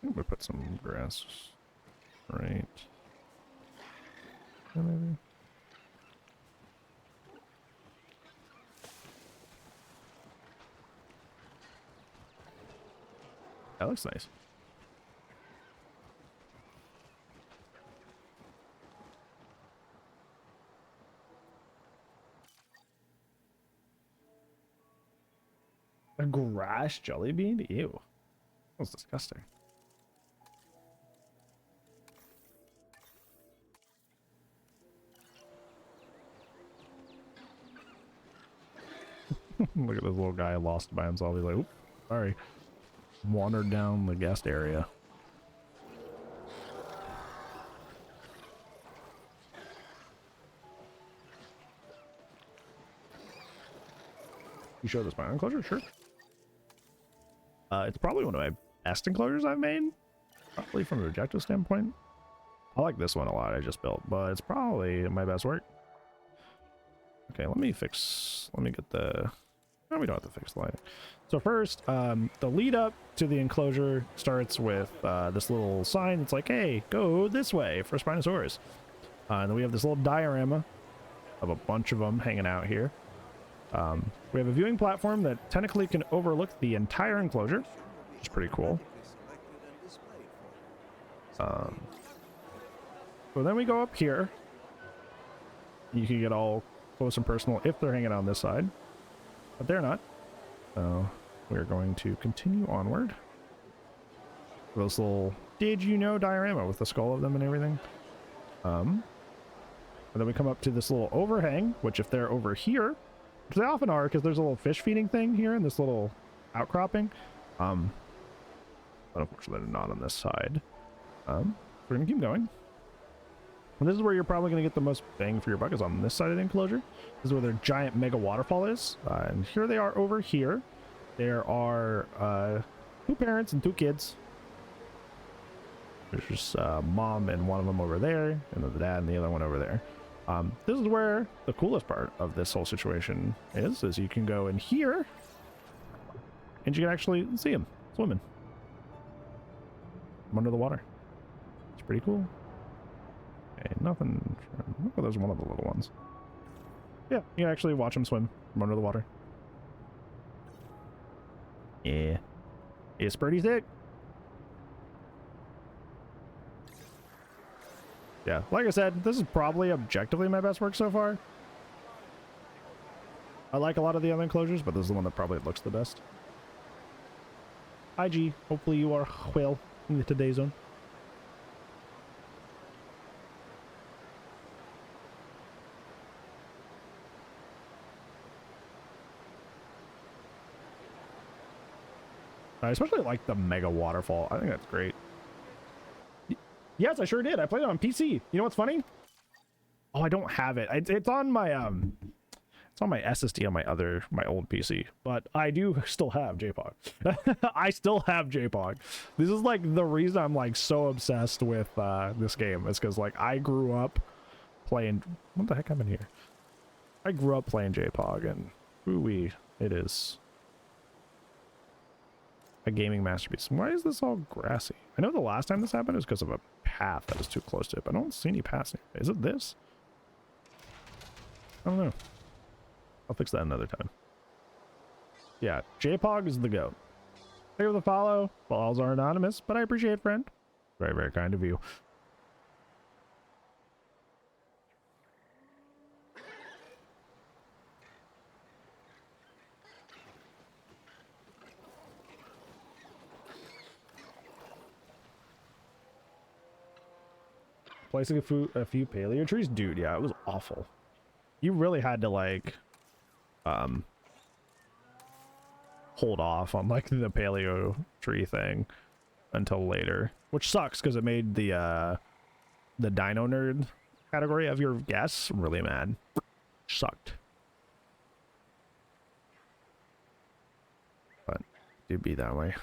I'm gonna put some grass right there, maybe. That looks nice. A grass jelly bean? Ew. That was disgusting. Look at this little guy lost by himself. He's like, oop, sorry. Wandered down the guest area. You show this my enclosure? Sure. It's probably one of my best enclosures I've made. Probably from an objective standpoint. I like this one a lot I just built, but it's probably my best work. Okay, let me get the... No, we don't have to fix the lighting. So first, the lead up to the enclosure starts with this little sign. It's like, hey, go this way for Spinosaurus. And then we have this little diorama of a bunch of them hanging out here. We have a viewing platform that technically can overlook the entire enclosure, which is pretty cool. So then we go up here. You can get all close and personal if they're hanging on this side, but they're not. So we're going to continue onward. This little did you know diorama with the skull of them and everything. And then we come up to this little overhang, which if they're over here, which they often are because there's a little fish feeding thing here in this little outcropping. But unfortunately they're not on this side. We're gonna keep going. And this is where you're probably gonna get the most bang for your buck, is on this side of the enclosure. This is where their giant mega waterfall is. And here they are over here. There are 2 parents and 2 kids. There's just mom and one of them over there, and then the dad and the other one over there. This is where the coolest part of this whole situation is you can go in here and you can actually see them swimming from under the water. It's pretty cool. Okay, nothing. Look, there's one of the little ones. Yeah, you can actually watch them swim from under the water. Yeah. It's pretty sick. Yeah, like I said, this is probably objectively my best work so far. I like a lot of the other enclosures, but this is the one that probably looks the best. IG, hopefully you are well in the today zone. I especially like the mega waterfall. I think that's great. Yes, I sure did. I played it on PC. You know what's funny? Oh, I don't have it. It's on my it's on my SSD on my old PC. But I do still have JPOG. I still have JPOG. This is like the reason I'm like so obsessed with this game. Is because like I grew up playing. What the heck happened here? I grew up playing JPOG, and ooh-wee, it is a gaming masterpiece. Why is this all grassy? I know the last time this happened is because of a path that was too close to it, but I don't see any paths nearby. Is it this? I don't know. I'll fix that another time. Yeah, JPOG is the GOAT. Thank you for the follow. Follows are anonymous, but I appreciate it, friend. Very, very kind of you. Placing a few paleo trees? Dude, yeah, it was awful. You really had to, like, hold off on, like, the paleo tree thing until later. Which sucks, because it made the dino nerd category of your guess really mad. Sucked. But it do be that way.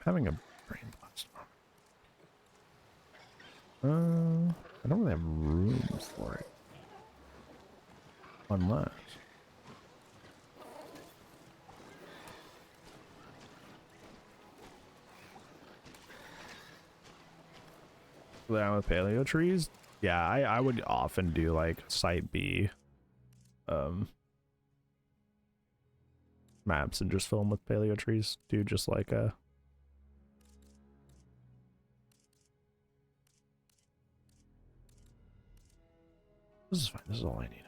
Having a brain blast. I don't really have room for it. Unless. Down with paleo trees? Yeah, I would often do like site B maps and just fill them with paleo trees. Do just like a This is fine. This is all I need.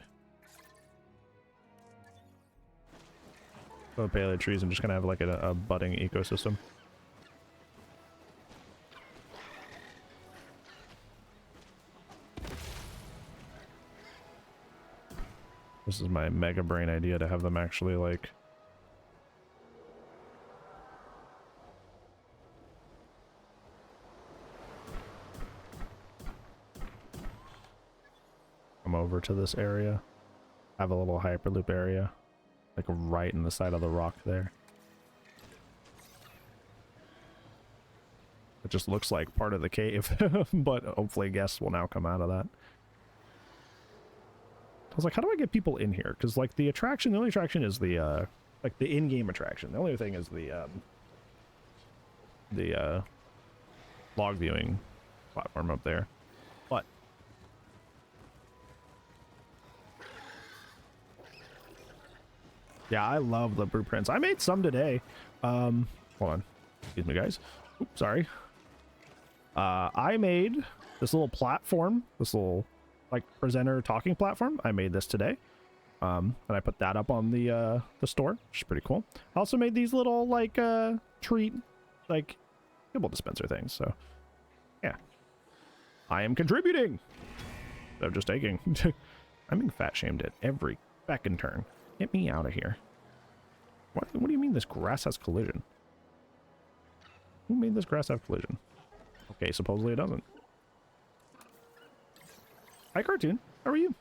So paleo trees and just gonna have like a budding ecosystem. This is my mega brain idea to have them actually like come over to this area, have a little hyperloop area, like right in the side of the rock there. It just looks like part of the cave, but hopefully guests will now come out of that. I was like, how do I get people in here? Because like the only attraction is the like the in-game attraction. The only thing is the log viewing platform up there. But yeah, I love the blueprints. I made some today. Hold on. Excuse me, guys. Oops, sorry. I made this little platform, this little like presenter talking platform. I made this today. And I put that up on the store, which is pretty cool. I also made these little like treat like kibble dispenser things. So yeah, I am contributing. I'm just taking. I'm being fat shamed at every beck and turn. Get me out of here. What do you mean this grass has collision? Who made this grass have collision? Okay, supposedly it doesn't. Hi, Cartoon. How are you?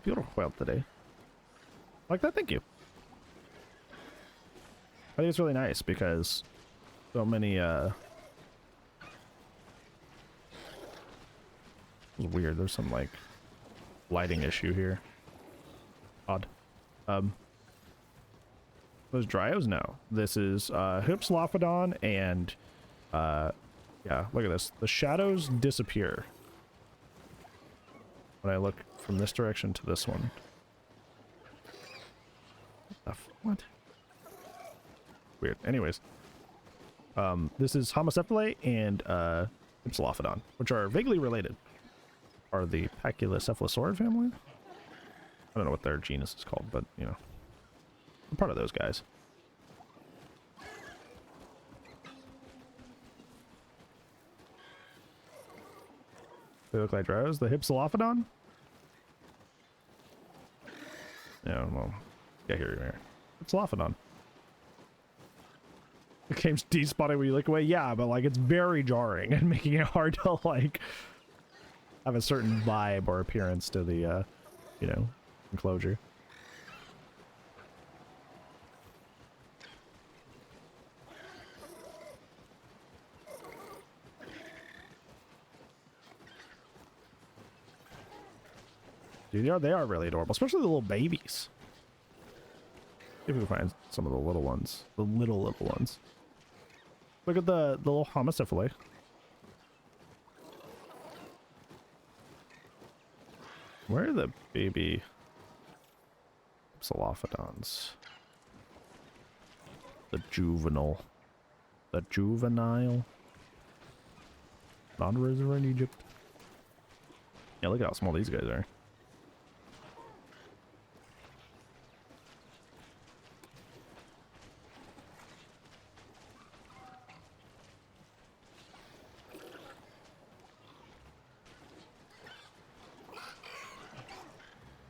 Beautiful whale today. Like that? Thank you. I think it's really nice because so many, it's weird. There's some, like, lighting issue here. Odd. Those Dryos? No. This is, Hypsilophodon and, yeah, look at this. The shadows disappear when I look from this direction to this one. What? Weird. Anyways. This is Homalocephale and, Hypsilophodon, which are vaguely related. Are the Pachylocephalosaurid family? I don't know what their genus is called, but, you know. I'm part of those guys. They look like Dryos. The Hypsilophodon? Yeah, well, yeah, here. Hypsilophodon. The game's despotting when you look away. Yeah, but, like, it's very jarring and making it hard to, like, have a certain vibe or appearance to the, you know, enclosure. Dude, they are really adorable, especially the little babies. See if we can find some of the little ones. The little ones. Look at the little Homalocephale. Where are the baby Hypsilophodons? The juvenile. Non-resident in Egypt. Yeah, look at how small these guys are.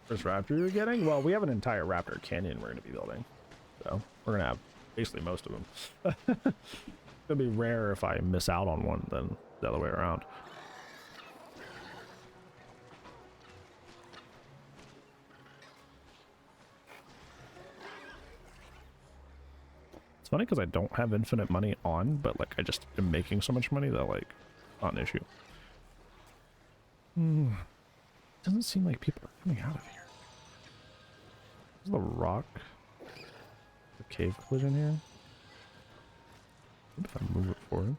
First raptor you're getting? Well, we have an entire raptor canyon we're going to be building. So, we're going to have basically most of them. It'll be rare if I miss out on one than the other way around. It's funny because I don't have infinite money on, but, like, I just am making so much money that, like, not an issue. Doesn't seem like people are coming out of here. Is the rock? The cave collision here? What if I move it forward?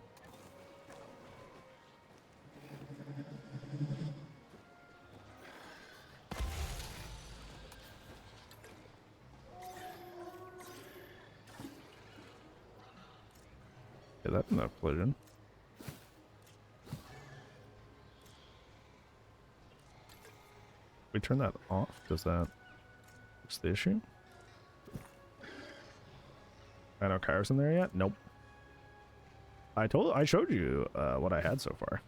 Yeah, that's no collision. We turn that off? Does that fix the issue? I know Kairos in there yet? Nope. I showed you what I had so far.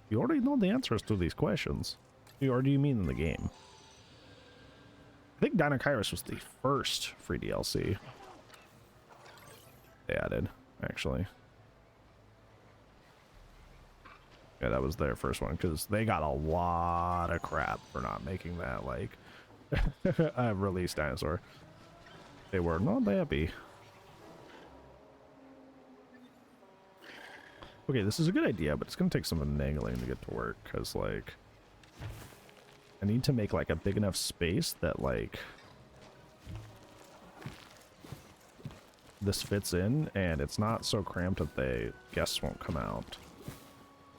You already know the answers to these questions. Or do you mean in the game? I think Dino Kairos was the first free DLC they added, actually. Yeah, that was their first one, because they got a lot of crap for not making that, like, a release dinosaur. They were not happy. Okay, this is a good idea, but it's going to take some finagling to get to work, because, like, I need to make, like, a big enough space that, like, this fits in, and it's not so cramped that the guests won't come out.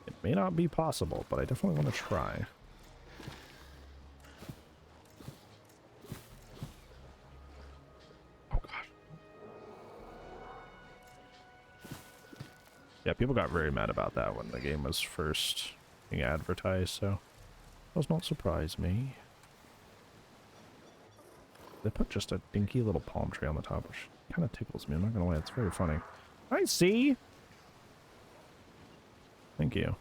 It may not be possible, but I definitely want to try. Oh gosh. Yeah, people got very mad about that when the game was first being advertised, so does not surprise me. They put just a dinky little palm tree on the top, which kind of tickles me. I'm not gonna lie, it's very funny. I see. Thank you.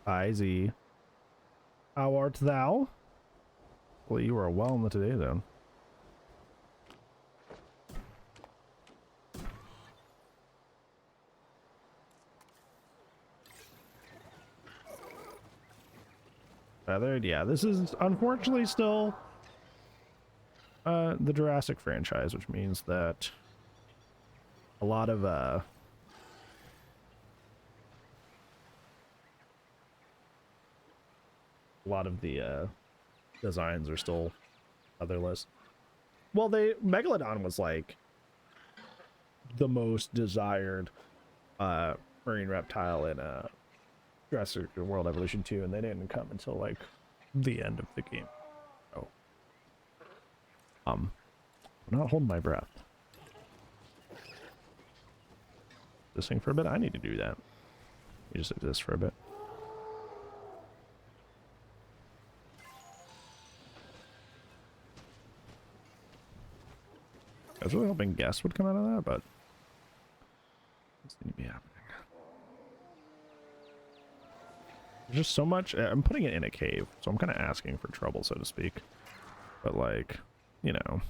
Izzy. How art thou? Well, you are well in the today zone. Feathered, yeah, this is unfortunately still the Jurassic franchise, which means that a lot of the designs are still otherless. Well, Megalodon was like the most desired marine reptile in Jurassic World Evolution 2, and they didn't come until like the end of the game. Oh. I'm not holding my breath. This thing for a bit? I need to do that. You just exist for a bit. I was really hoping guests would come out of that, but this didn't be happening. There's just so much. I'm putting it in a cave, so I'm kind of asking for trouble, so to speak. But like, you know,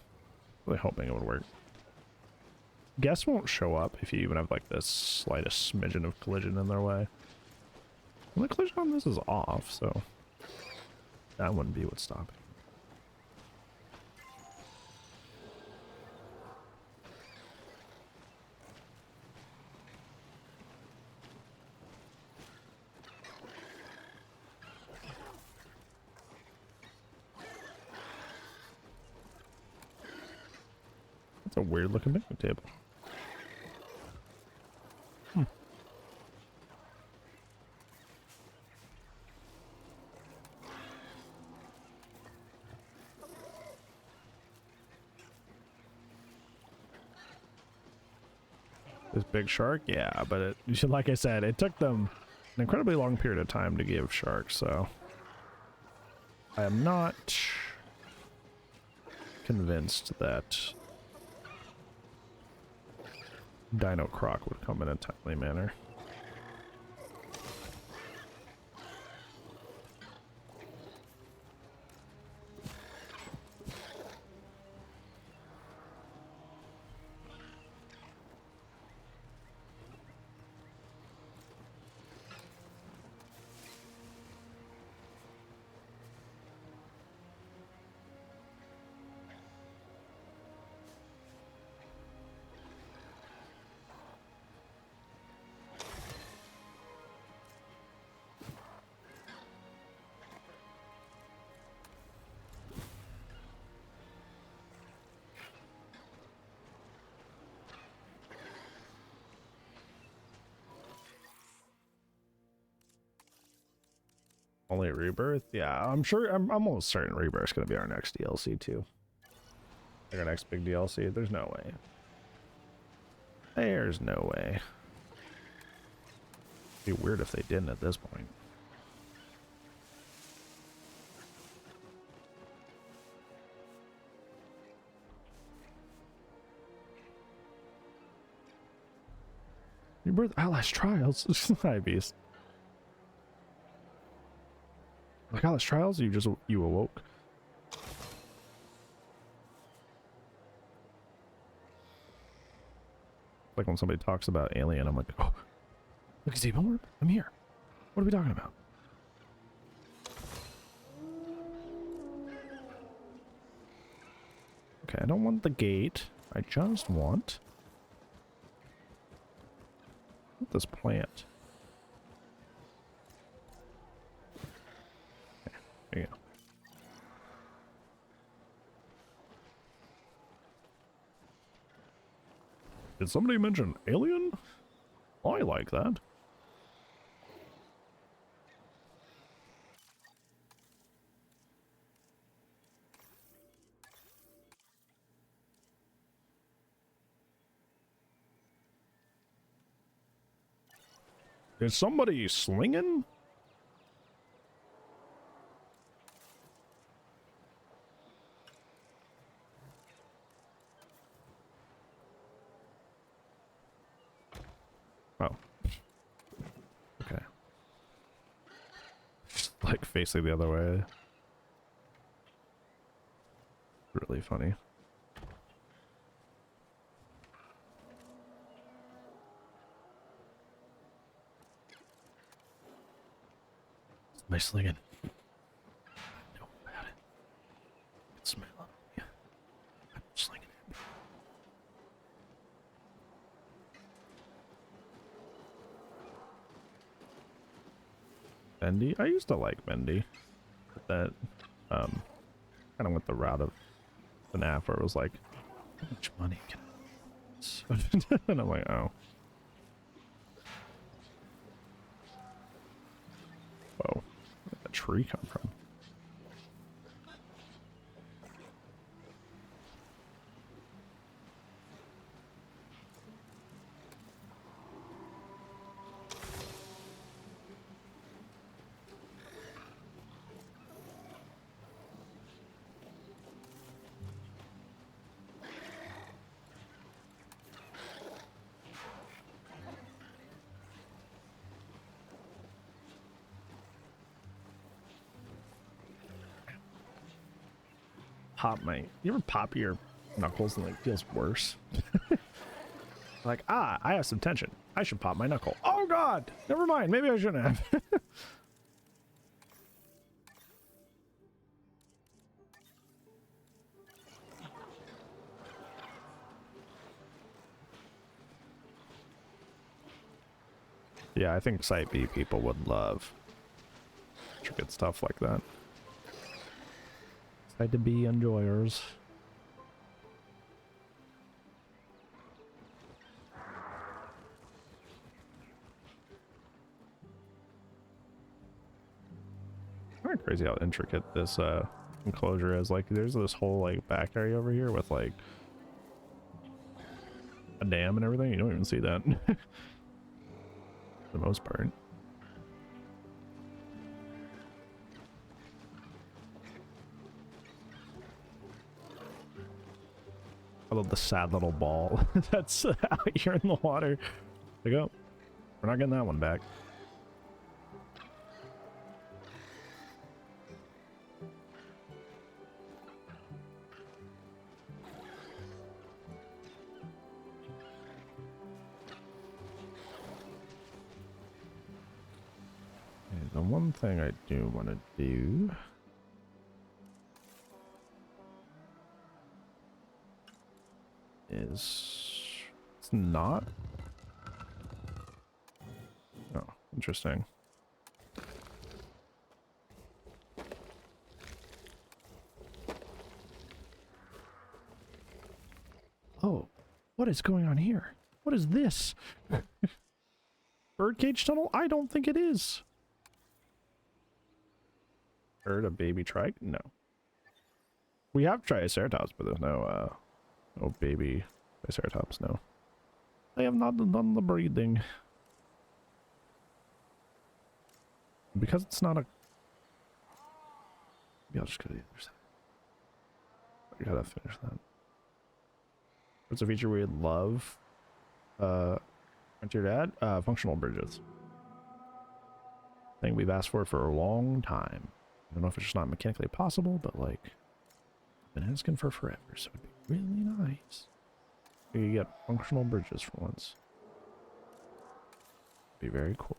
really hoping it would work. Guests won't show up if you even have like the slightest smidgen of collision in their way. Well, the collision on this is off, so that wouldn't be what's stopping. That's a weird looking picnic table. This big shark? Yeah, but it, like I said, it took them an incredibly long period of time to give sharks, so I am not convinced that Dino Croc would come in a timely manner. Only Rebirth? Yeah, I'm sure. I'm almost certain Rebirth's gonna be our next DLC too. Like our next big DLC. There's no way. There's no way. It'd be weird if they didn't at this point. Rebirth Outlast Trials? Hi, Beast. Like Outlast Trials? You awoke? Like when somebody talks about Alien, I'm like, oh, look, is he Homeworld? I'm here. What are we talking about? Okay, I don't want the gate. I just want this plant. Okay, there you go. Did somebody mention Alien? I like that. Is somebody slinging? Oh. Okay. facing the other way. Really funny. Somebody slinging. Know about it. It's smell on you. I'm slinging it. Bendy? I used to like Bendy. But that kind of went the route of FNAF where it was like, how much money can I and I'm like, oh. Whoa. Where did that tree come from? You ever pop your knuckles and it feels worse? Like, I have some tension. I should pop my knuckle. Oh god! Never mind, maybe I shouldn't have. Yeah, I think Site B people would love intricate stuff like that. Site B enjoyers. Kind of crazy how intricate this enclosure is. Like, there's this whole like back area over here with like a dam and everything. You don't even see that for the most part. I love the sad little ball that's out here in the water. Like, oh, we're not getting that one back. Okay, the one thing I do want to do is it's not. Oh, interesting. Oh, what is going on here? What is this? Birdcage tunnel? I don't think it is. Heard a baby trike? No. We have Triceratops, but there's no no baby Triceratops, no. I have not done the breeding. Because it's not a... Maybe I'll just go to the other side. I gotta finish that. What's a feature we'd love? Went to your dad? Functional bridges. Thing we've asked for a long time. I don't know if it's just not mechanically possible, but like, been asking for forever, so it'd be really nice. You get functional bridges for once. Be very cool.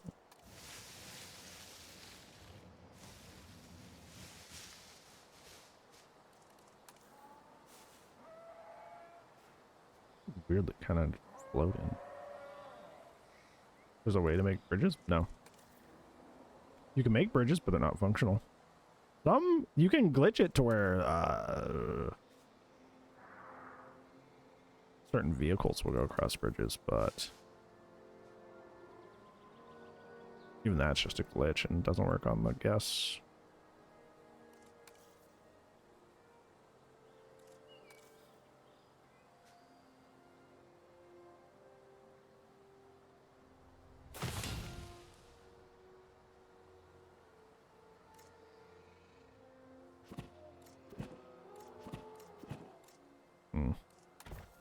Weirdly kind of floating. There's a way to make bridges? No. You can make bridges, but they're not functional. Some, you can glitch it to where certain vehicles will go across bridges, but even that's just a glitch and doesn't work on the guests.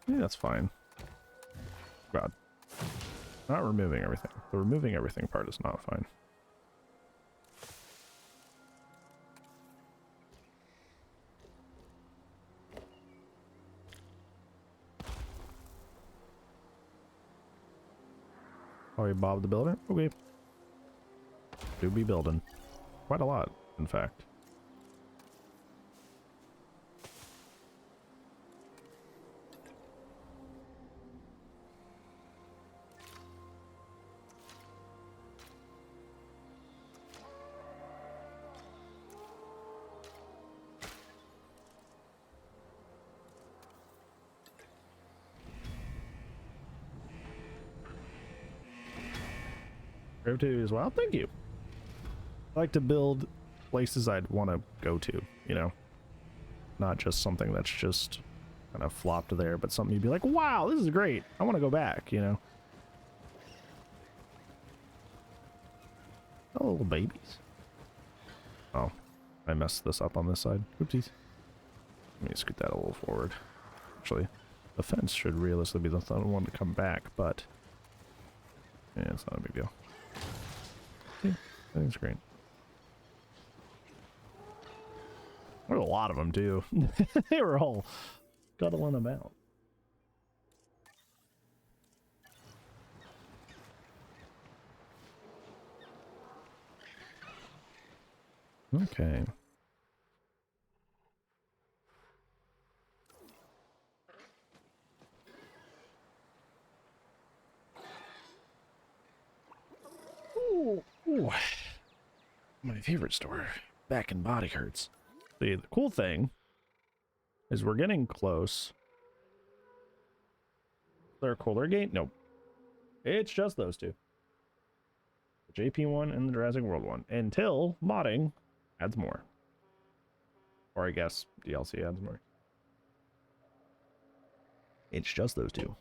Yeah, that's fine. God. Not removing everything. The removing everything part is not fine. Probably Bob the Builder. Okay. Do be building. Quite a lot, in fact. As well. Thank you. I like to build places I'd want to go to, you know, not just something that's just kind of flopped there, but something you'd be like, wow, this is great. I want to go back, you know. Oh, little babies. Oh, I messed this up on this side. Oopsies. Let me scoot that a little forward. Actually, the fence should realistically be the one to come back, but yeah, it's not a big deal. Yeah, I think it's great. There were a lot of them too. They were all scuttling about. Okay. Ooh, ooh. My favorite store. Back and body hurts. See, the cool thing is we're getting close. Is there a cooler gate? Nope. It's just those two. The JP one and the Jurassic World one. Until modding adds more. Or I guess DLC adds more. It's just those two.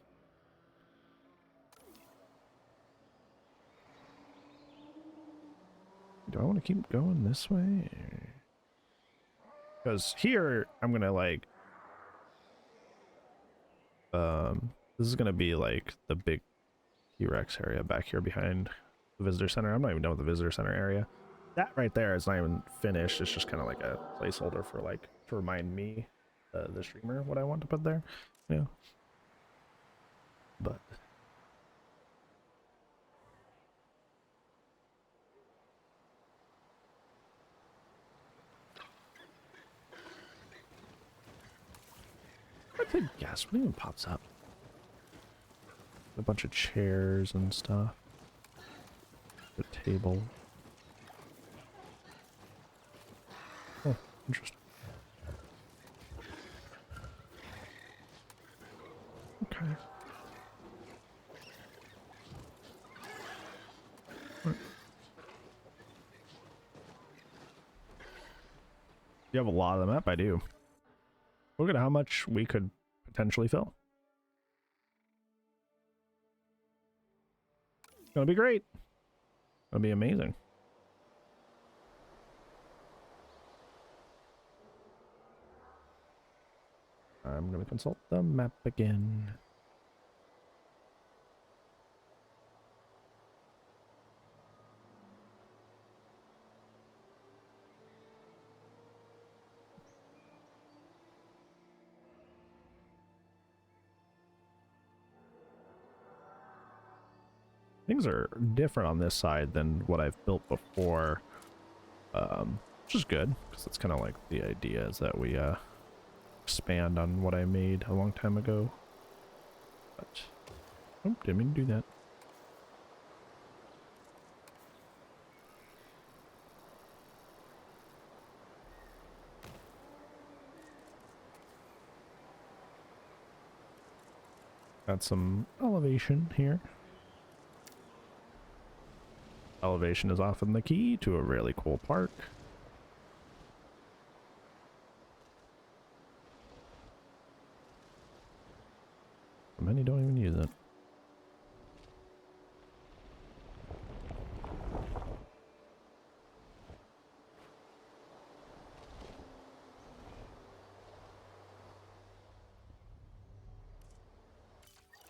Do I want to keep going this way? Because here, I'm going to like... this is going to be like the big T-Rex area back here behind the visitor center. I'm not even done with the visitor center area. That right there is not even finished. It's just kind of like a placeholder for like, to remind me, the streamer, what I want to put there. Yeah. But... I think yes, what even pops up? A bunch of chairs and stuff. The table. Oh, interesting. Okay. What? You have a lot of the map? I do. Look at how much we could potentially fill. It's gonna be great. It'll be amazing. I'm gonna consult the map again. Things are different on this side than what I've built before, which is good because it's kind of like the idea is that we expand on what I made a long time ago. But oh, didn't mean to do that. Got some elevation here. Elevation is often the key to a really cool park. Many don't even use it.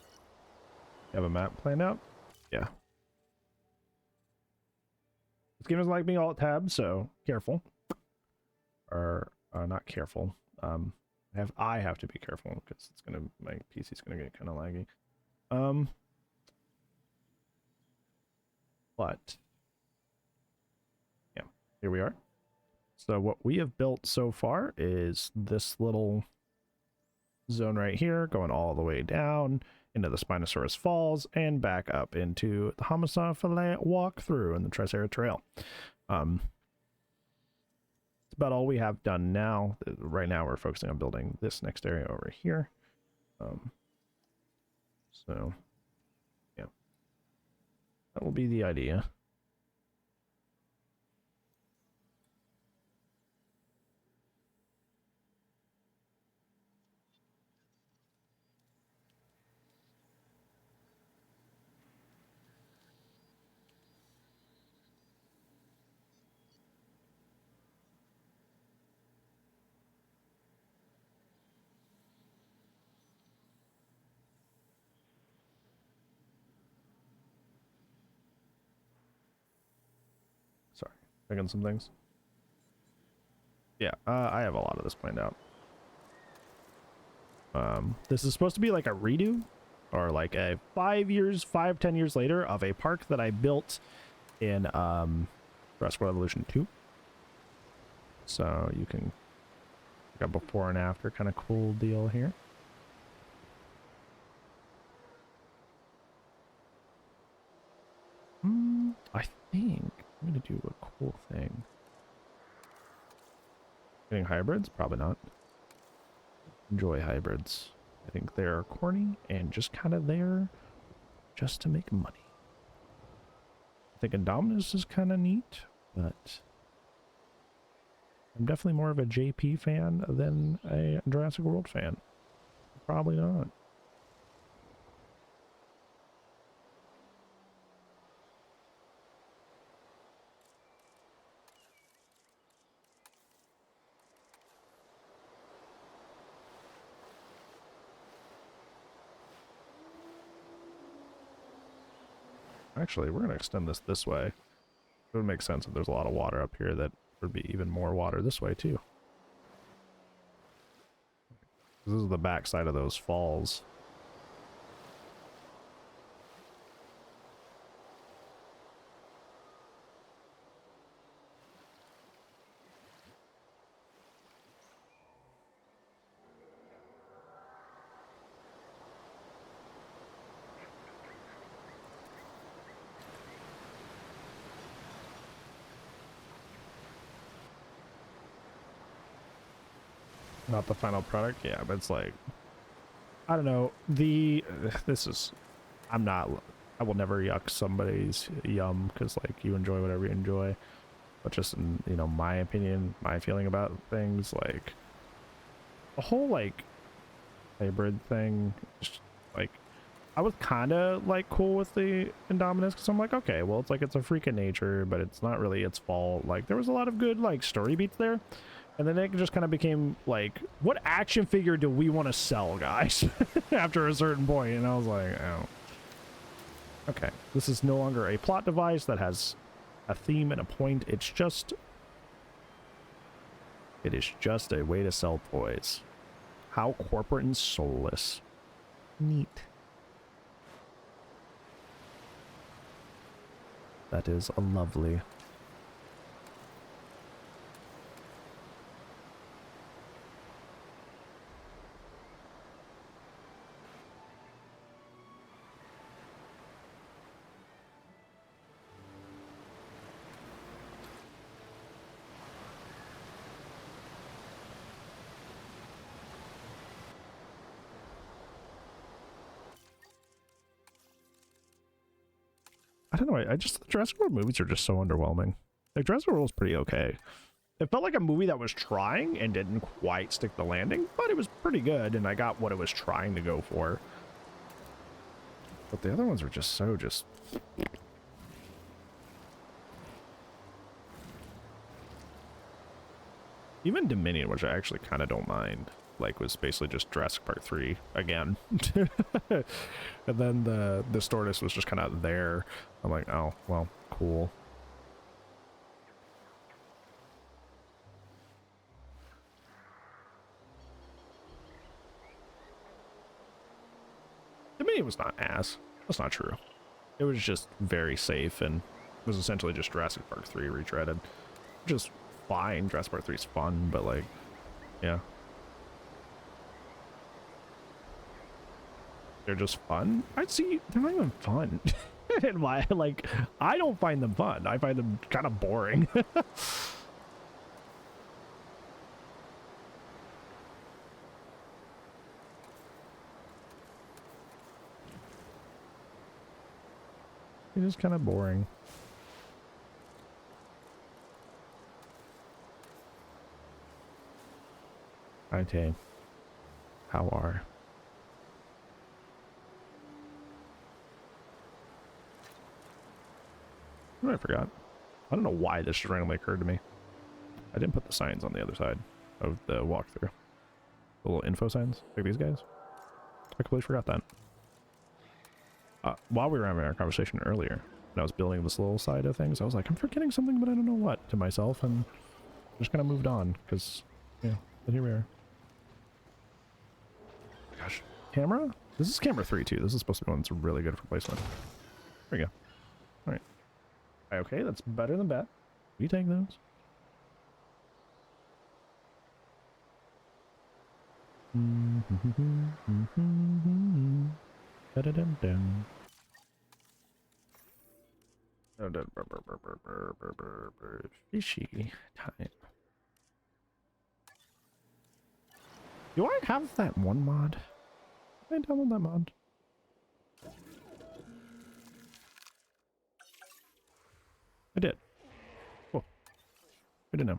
You have a map planned out? Yeah. This game doesn't like being alt tab, so careful. Or not careful. I have to be careful because it's gonna, my PC's gonna get kind of laggy. But yeah, here we are. So what we have built so far is this little zone right here, going all the way down into the Spinosaurus Falls and back up into the Homalocephale walkthrough and the Tricera Trail. It's about all we have done now. Right now we're focusing on building this next area over here. So yeah, that will be the idea. Sorry, picking some things. Yeah, I have a lot of this planned out. This is supposed to be like a redo or like a 10 years later of a park that I built in Jurassic World Evolution 2. So you can like a before and after kind of cool deal here. I think I'm gonna do a cool thing. Getting hybrids? Probably not. Enjoy hybrids. I think they're corny and just kind of there just to make money. I think Indominus is kind of neat, but I'm definitely more of a JP fan than a Jurassic World fan. Probably not. Actually, we're going to extend this way. It would make sense if there's a lot of water up here that would be even more water this way too. This is the back side of those falls. Not the final product, yeah, but it's like, I don't know, this is, I will never yuck somebody's yum, because like you enjoy whatever you enjoy, but just in, you know, my opinion, my feeling about things, like the whole like hybrid thing, just, like I was kind of like cool with the Indominus because I'm like, okay, well, it's like it's a freak of nature, but it's not really its fault. Like there was a lot of good like story beats there. And then it just kind of became like, what action figure do we want to sell, guys? After a certain point. And I was like, oh. Okay. This is no longer a plot device that has a theme and a point. It is just a way to sell toys. How corporate and soulless. Neat. That is a lovely. I don't know. I just, the Jurassic World movies are just so underwhelming. Like, Jurassic World was pretty okay. It felt like a movie that was trying and didn't quite stick the landing, but it was pretty good, and I got what it was trying to go for. But the other ones were just so Even Dominion, which I actually kind of don't mind, like, was basically just Jurassic Park 3 again. And then the Stortus was just kind of there. I'm like, oh, well, cool. Dominion was not ass. That's not true. It was just very safe and was essentially just Jurassic Park 3 retreaded. Which is fine. Jurassic Park 3 is fun, but like, yeah. They're just fun? I'd see, they're not even fun. And why, like, I don't find them fun. I find them kind of boring. It is kind of boring. Hi, Tay. How are? Oh, I forgot. I don't know why this just randomly occurred to me. I didn't put the signs on the other side of the walkthrough. The little info signs, like these guys. I completely forgot that. While we were having our conversation earlier, and I was building this little side of things, I was like, I'm forgetting something, but I don't know what, to myself, and just kind of moved on, because, yeah, but here we are. Oh my gosh, camera? This is camera 3, too. This is supposed to be one that's really good for placement. There we go. All right. Okay, that's better than bad. We take those. Da-da-dum-dum. Fishy time. Do I have that one mod? Did I download that mod? I did. Cool. Good to know.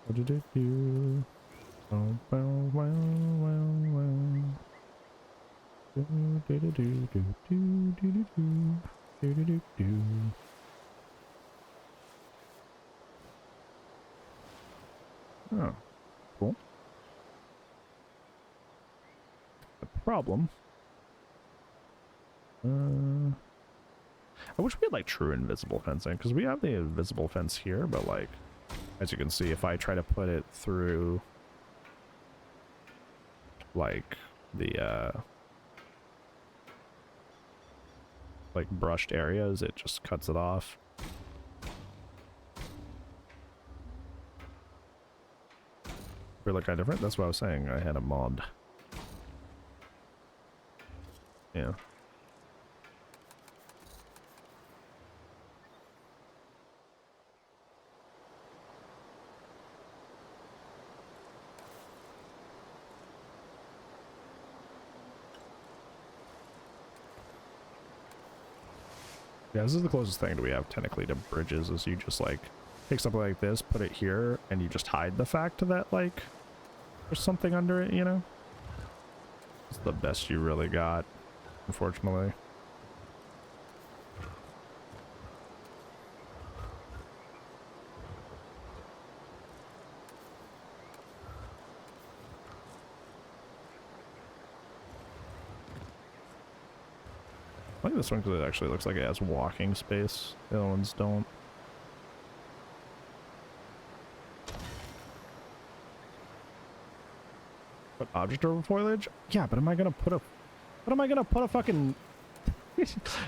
What did it do? Oh, well, well, well, well. Do, do, do, do, do, do, do, do, do, do, do. Oh, cool. The problem. I wish we had like true invisible fencing, because we have the invisible fence here, but like, as you can see, if I try to put it through like the like brushed areas, it just cuts it off. We look kind of different. That's what I was saying. I had a mod. Yeah. Yeah, this is the closest thing that we have technically to bridges, is you just like take something like this, put it here, and you just hide the fact that like there's something under it, you know? It's the best you really got, unfortunately. I like this one because it actually looks like it has walking space. The other ones don't. Put object over foliage? Yeah, but am I gonna put a... What am I gonna put a fucking...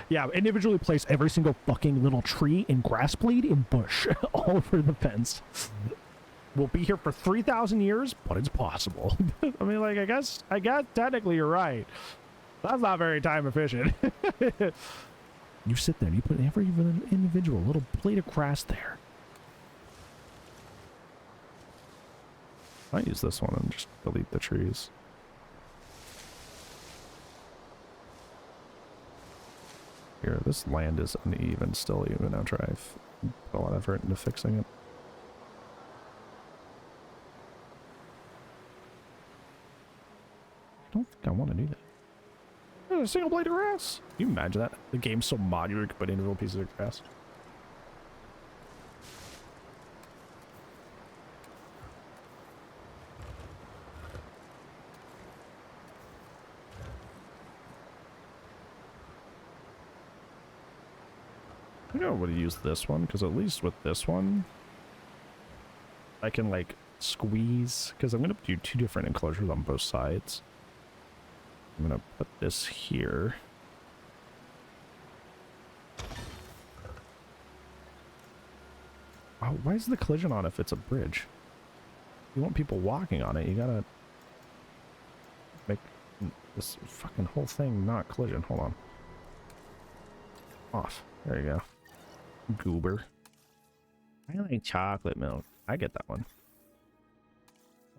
Yeah, individually place every single fucking little tree and grass blade and bush all over the fence. We'll be here for 3,000 years, but it's possible. I mean, like, I guess technically you're right. That's not very time efficient. You sit there and you put every individual little blade of grass there. I use this one and just delete the trees. Here, this land is uneven still, even after I've put a lot of effort into fixing it. I don't think I want to do that. There's a single blade of grass. Can you imagine that? The game's so modular you can put individual pieces of grass. I think I would use this one, because at least with this one, I can like squeeze, because I'm going to do two different enclosures on both sides. I'm going to put this here. Oh, why is the collision on if it's a bridge? You want people walking on it, you gotta make this fucking whole thing not collision. Hold on. Off. There you go. Goober. I like chocolate milk. I get that one.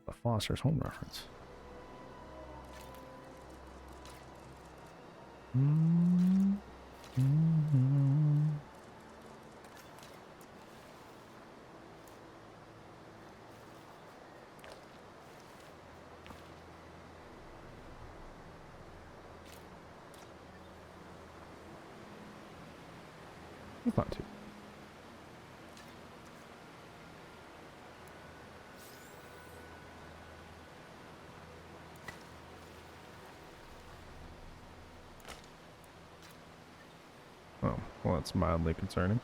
The Foster's Home reference. It's not too. Oh, well, that's mildly concerning.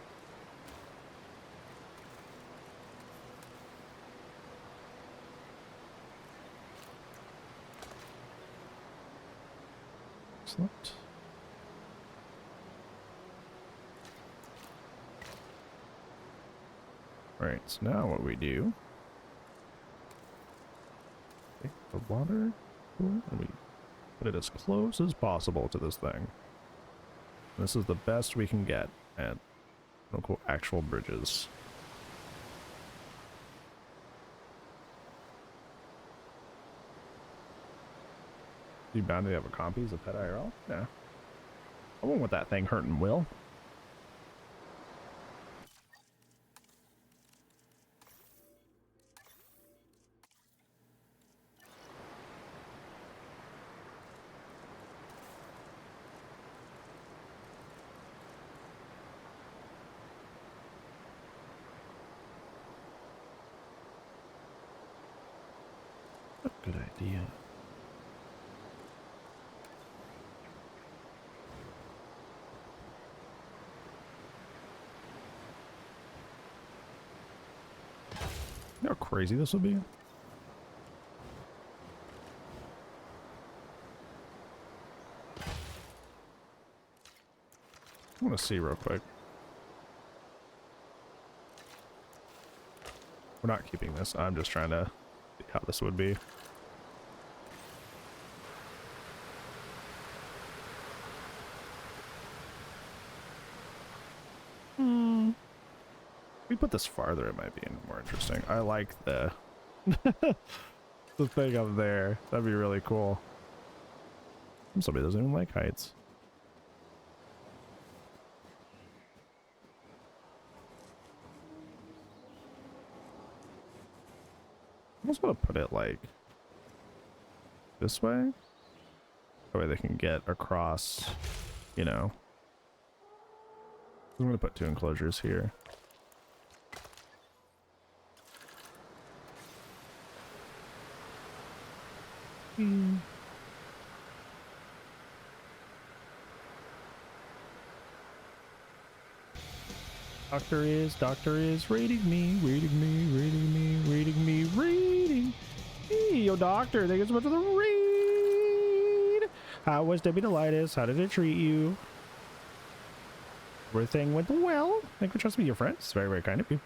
Excellent. Alright, so now what we do, take the water cooler and we put it as close as possible to this thing. This is the best we can get at quote-unquote actual bridges. You bound to have a compy as a pet IRL? Yeah. I won't want that thing hurting Will. Good idea. You know how crazy this would be? I want to see real quick. We're not keeping this. I'm just trying to see how this would be. If we put this farther, it might be more interesting. I like the the thing up there. That'd be really cool. Somebody doesn't even like heights. I just want to put it like this way. That way they can get across, you know. I'm going to put two enclosures here. Doctor is rating me. Hey, yo, doctor, thank you so much for the raid. How was Debbie Delightus? How did it treat you? Everything went well. Thank you for trusting me, your friends. It's very, very kind of you.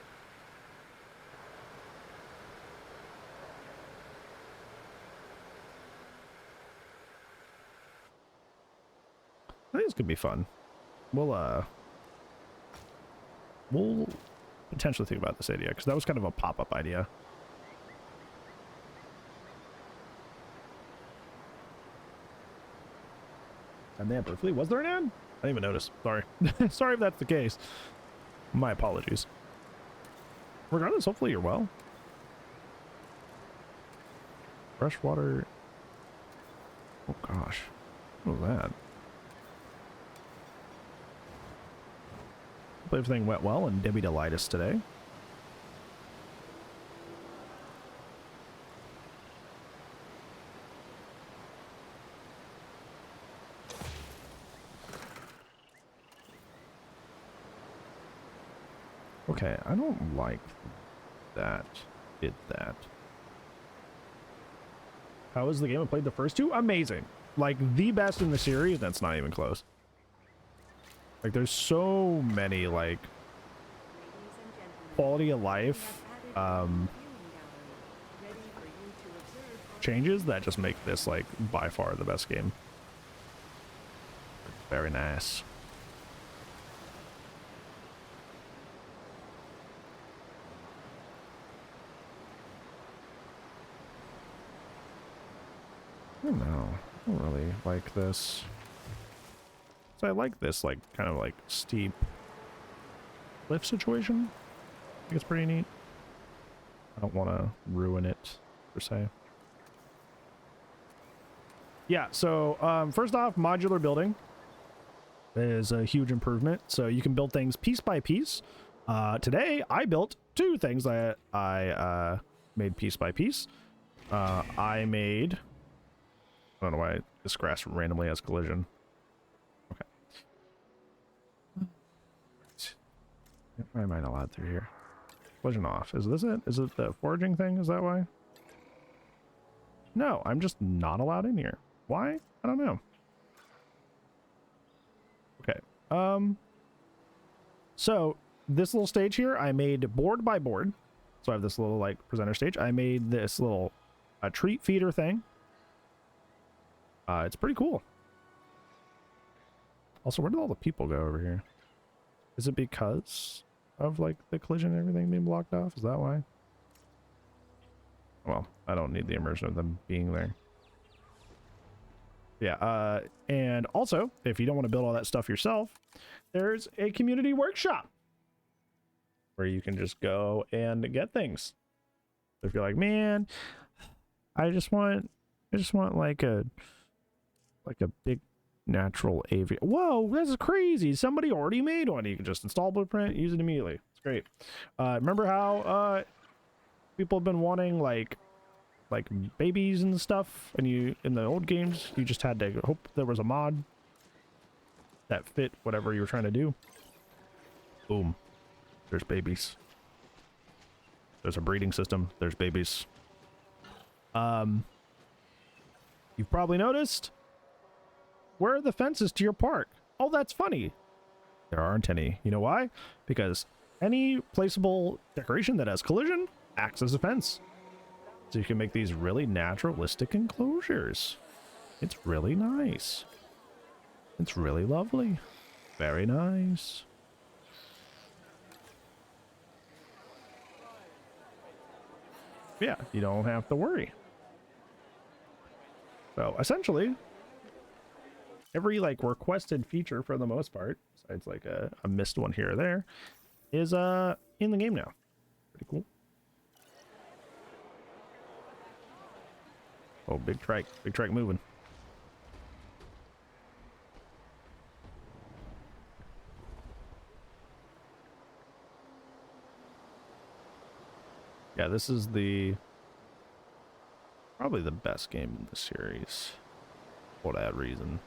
I think this could be fun. We'll potentially think about this idea because that was kind of a pop-up idea. And then briefly, was there an ad? I didn't even notice. Sorry. Sorry if that's the case. My apologies. Regardless, hopefully you're well. Freshwater. Oh gosh. What was that? Hope everything went well and Debbie Delightus today. Okay, I don't like that. Did that. How was the game? I played the first two. Amazing. Like the best in the series. That's not even close. Like there's so many like quality of life changes that just make this like by far the best game. Very nice. I don't know. I don't really like this. So I like this like kind of like steep cliff situation. I think it's pretty neat. I don't want to ruin it per se. Yeah, so first off, modular building is a huge improvement. So you can build things piece by piece. Today I built two things that I made piece by piece. I made, I don't know why this grass randomly has collision. Okay. Why am I not allowed through here? Collision off. Is this it? Is it the foraging thing? Is that why? No, I'm just not allowed in here. Why? I don't know. Okay. So this little stage here, I made board by board. So I have this little like presenter stage. I made this little treat feeder thing. It's pretty cool. Also, where did all the people go over here? Is it because of like the collision and everything being blocked off? Is that why? Well, I don't need the immersion of them being there. Yeah, and also, if you don't want to build all that stuff yourself, there's a community workshop where you can just go and get things. If you're like, man, I just want like a big natural avian. Whoa, that's crazy. Somebody already made one. You can just install Blueprint, use it immediately. It's great. Remember how people have been wanting like babies and stuff, and you in the old games you just had to hope there was a mod that fit whatever you were trying to do. Boom, there's babies. There's a breeding system. There's babies. You've probably noticed, where are the fences to your park? Oh, that's funny. There aren't any. You know why? Because any placeable decoration that has collision acts as a fence. So you can make these really naturalistic enclosures. It's really nice. It's really lovely. Very nice. Yeah, you don't have to worry. So essentially, every like requested feature for the most part, besides like a missed one here or there, is in the game now. Pretty cool. Oh, big trike moving. Yeah, this is probably the best game in the series for that reason.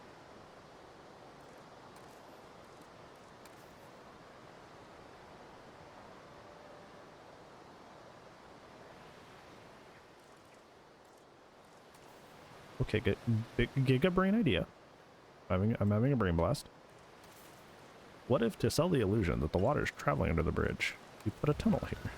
Okay, good. Big giga brain idea. I'm having a brain blast. What if, to sell the illusion that the water is traveling under the bridge, you put a tunnel here?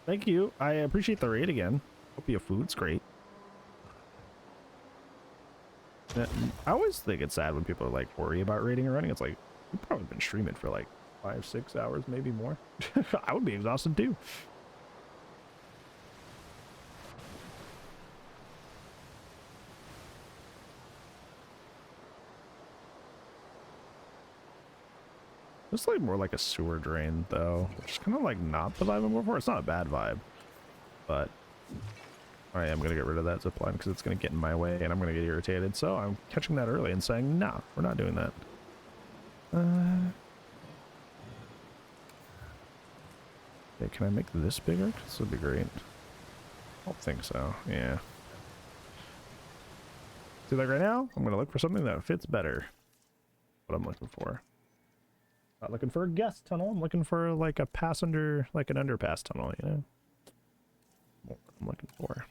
Thank you. I appreciate the raid again. Hope your food's great. I always think it's sad when people are like worry about raiding or running. It's like, you've probably been streaming for like 5-6 hours, maybe more. I would be exhausted too. It's like more like a sewer drain though, which is kind of like not the vibe I'm going for. It's not a bad vibe, but I am going to get rid of that zip line because it's going to get in my way and I'm going to get irritated. So I'm catching that early and saying, nah, we're not doing that. Okay, can I make this bigger? This would be great. I don't think so. Yeah. See, like right now, I'm gonna look for something that fits better. What I'm looking for. Not looking for a guest tunnel. I'm looking for like a passenger, like an underpass tunnel. You know. What I'm looking for.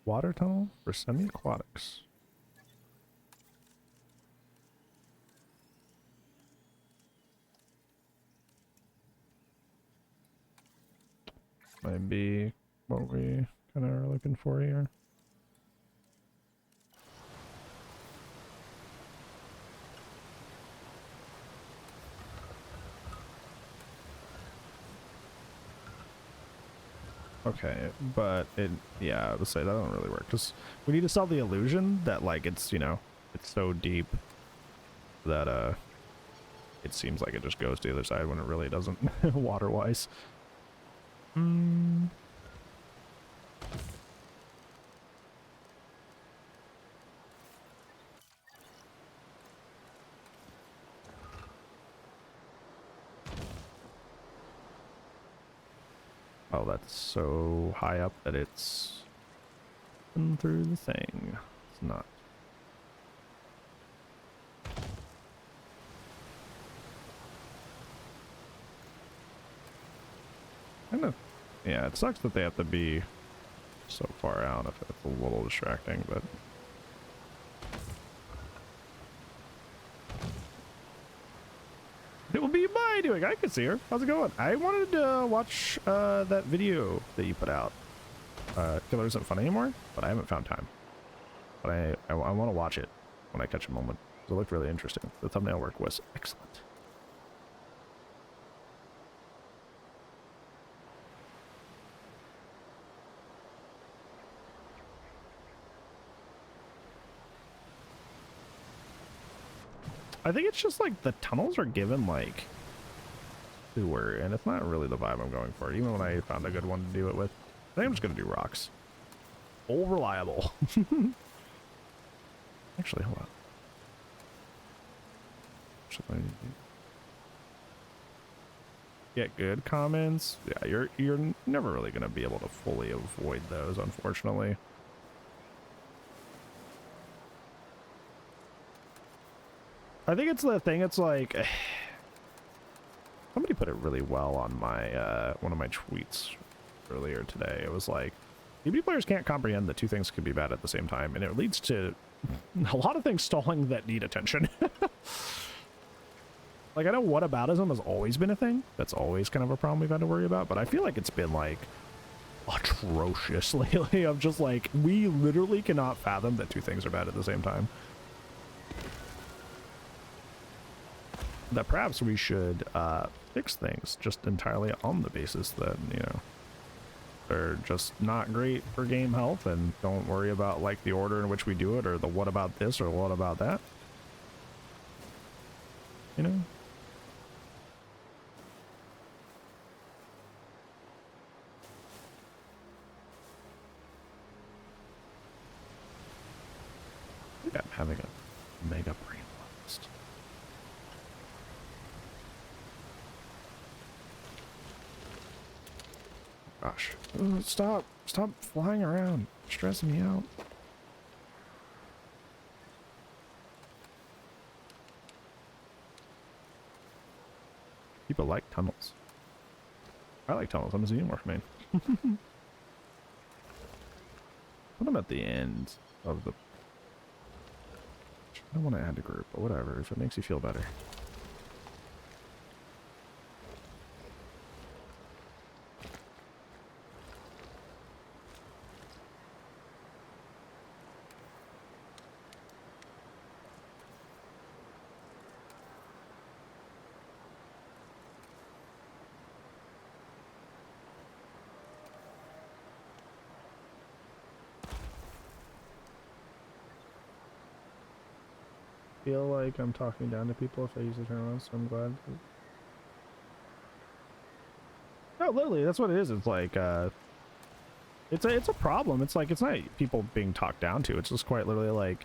Water tunnel for semi-aquatics. Might be what we kind of are looking for here. Okay, but yeah, I would say that don't really work because we need to sell the illusion that like it's, you know, it's so deep that it seems like it just goes to the other side when it really doesn't, water-wise. Oh, that's so high up that it's in through the thing. It's not. Kind of, yeah, it sucks that they have to be so far out if it's a little distracting, but it will be my doing. I can see her. How's it going? I wanted to watch that video that you put out. Killer isn't fun anymore, but I haven't found time. But I want to watch it when I catch a moment. It looked really interesting. The thumbnail work was excellent. I think it's just like the tunnels are given like sewer, and it's not really the vibe I'm going for, even when I found a good one to do it with. I think I'm just gonna do rocks. All reliable. Actually, hold on. Get good comments. Yeah, you're never really gonna be able to fully avoid those, unfortunately. I think it's the thing, it's like somebody put it really well on my one of my tweets earlier today. It was like DBD players can't comprehend that two things can be bad at the same time, and it leads to a lot of things stalling that need attention. Like, I know whataboutism has always been a thing. That's always kind of a problem we've had to worry about, but I feel like it's been like atrocious lately of just like, we literally cannot fathom that two things are bad at the same time. That perhaps we should fix things just entirely on the basis that, you know, they're just not great for game health, and don't worry about like the order in which we do it or the what about this or what about that. You know? Yeah, I'm having a mega brain blast. Gosh. Stop flying around. Stressing me out. People like tunnels. I like tunnels. I'm a xenomorph main. Put them at the end of the... I don't want to add to group, but whatever, if it makes you feel better. feel like I'm talking down to people if I use the term once, so I'm glad. No, literally, that's what it is. It's like, it's a problem. It's like, it's not people being talked down to. It's just quite literally like,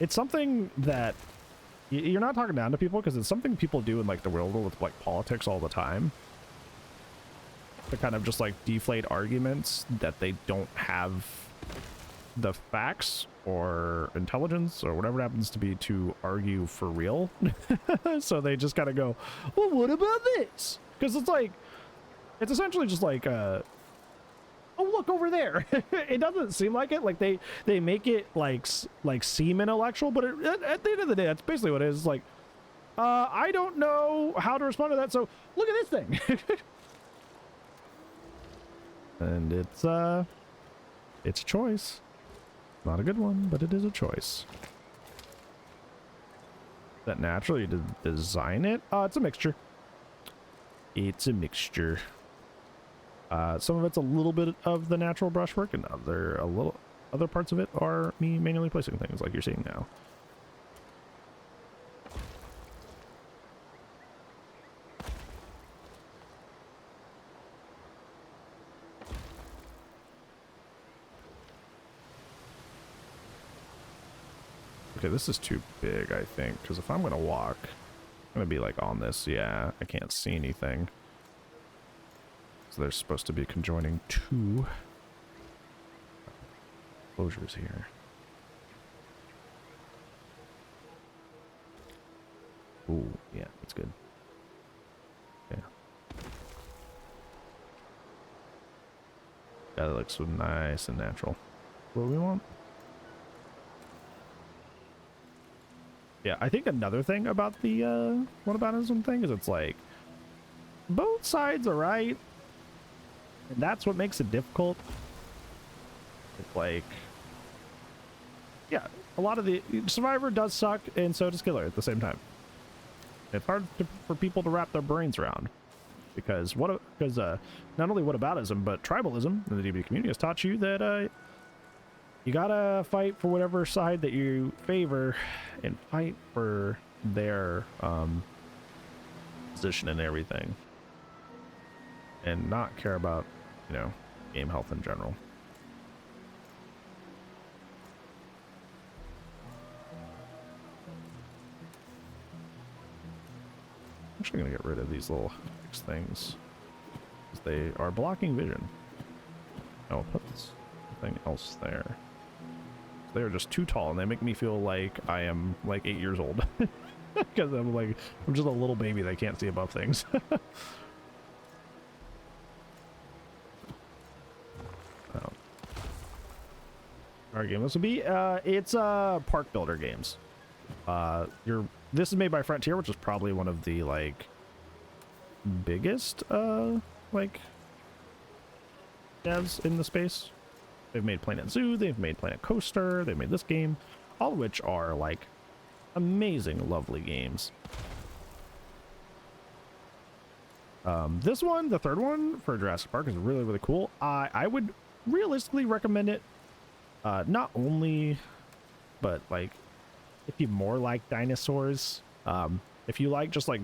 it's something that you're not talking down to people because it's something people do in like the real world with like politics all the time. To kind of just like deflate arguments that they don't have the facts or intelligence or whatever it happens to be to argue for real. So they just gotta go, well, what about this? Because it's like, it's essentially just like, oh, look over there. It doesn't seem like it. Like they make it like seem intellectual, but at the end of the day, that's basically what it is. It's like, I don't know how to respond to that. So look at this thing. And it's a choice. Not a good one, but it is a choice. That naturally to design it? It's a mixture. It's a mixture. Some of it's a little bit of the natural brushwork, and other parts of it are me manually placing things like you're seeing now. Okay, this is too big, I think, because if I'm gonna walk, I'm gonna be like on this. Yeah, I can't see anything. So there's supposed to be conjoining two closures here. Ooh, yeah, that's good. Yeah. That looks so nice and natural. What do we want? Yeah, I think another thing about the whataboutism thing is it's like both sides are right, and that's what makes it difficult. It's like, yeah, a lot of the Survivor does suck, and so does Killer at the same time. It's hard for people to wrap their brains around because not only whataboutism but tribalism in the DBD community has taught you that you gotta fight for whatever side that you favor and fight for their position and everything, and not care about, you know, game health in general. I'm actually gonna get rid of these little things because they are blocking vision. I'll put this thing else there. They're just too tall and they make me feel like I am like 8 years old. Because I'm just a little baby that can't see above things. Our game this would be it's park builder games. This is made by Frontier, which is probably one of the like biggest like devs in the space. They've made Planet Zoo, they've made Planet Coaster, they've made this game, all of which are like amazing, lovely games. This one, the third one for Jurassic Park, is really, really cool. I would realistically recommend it, not only, but like if you more like dinosaurs, if you like just like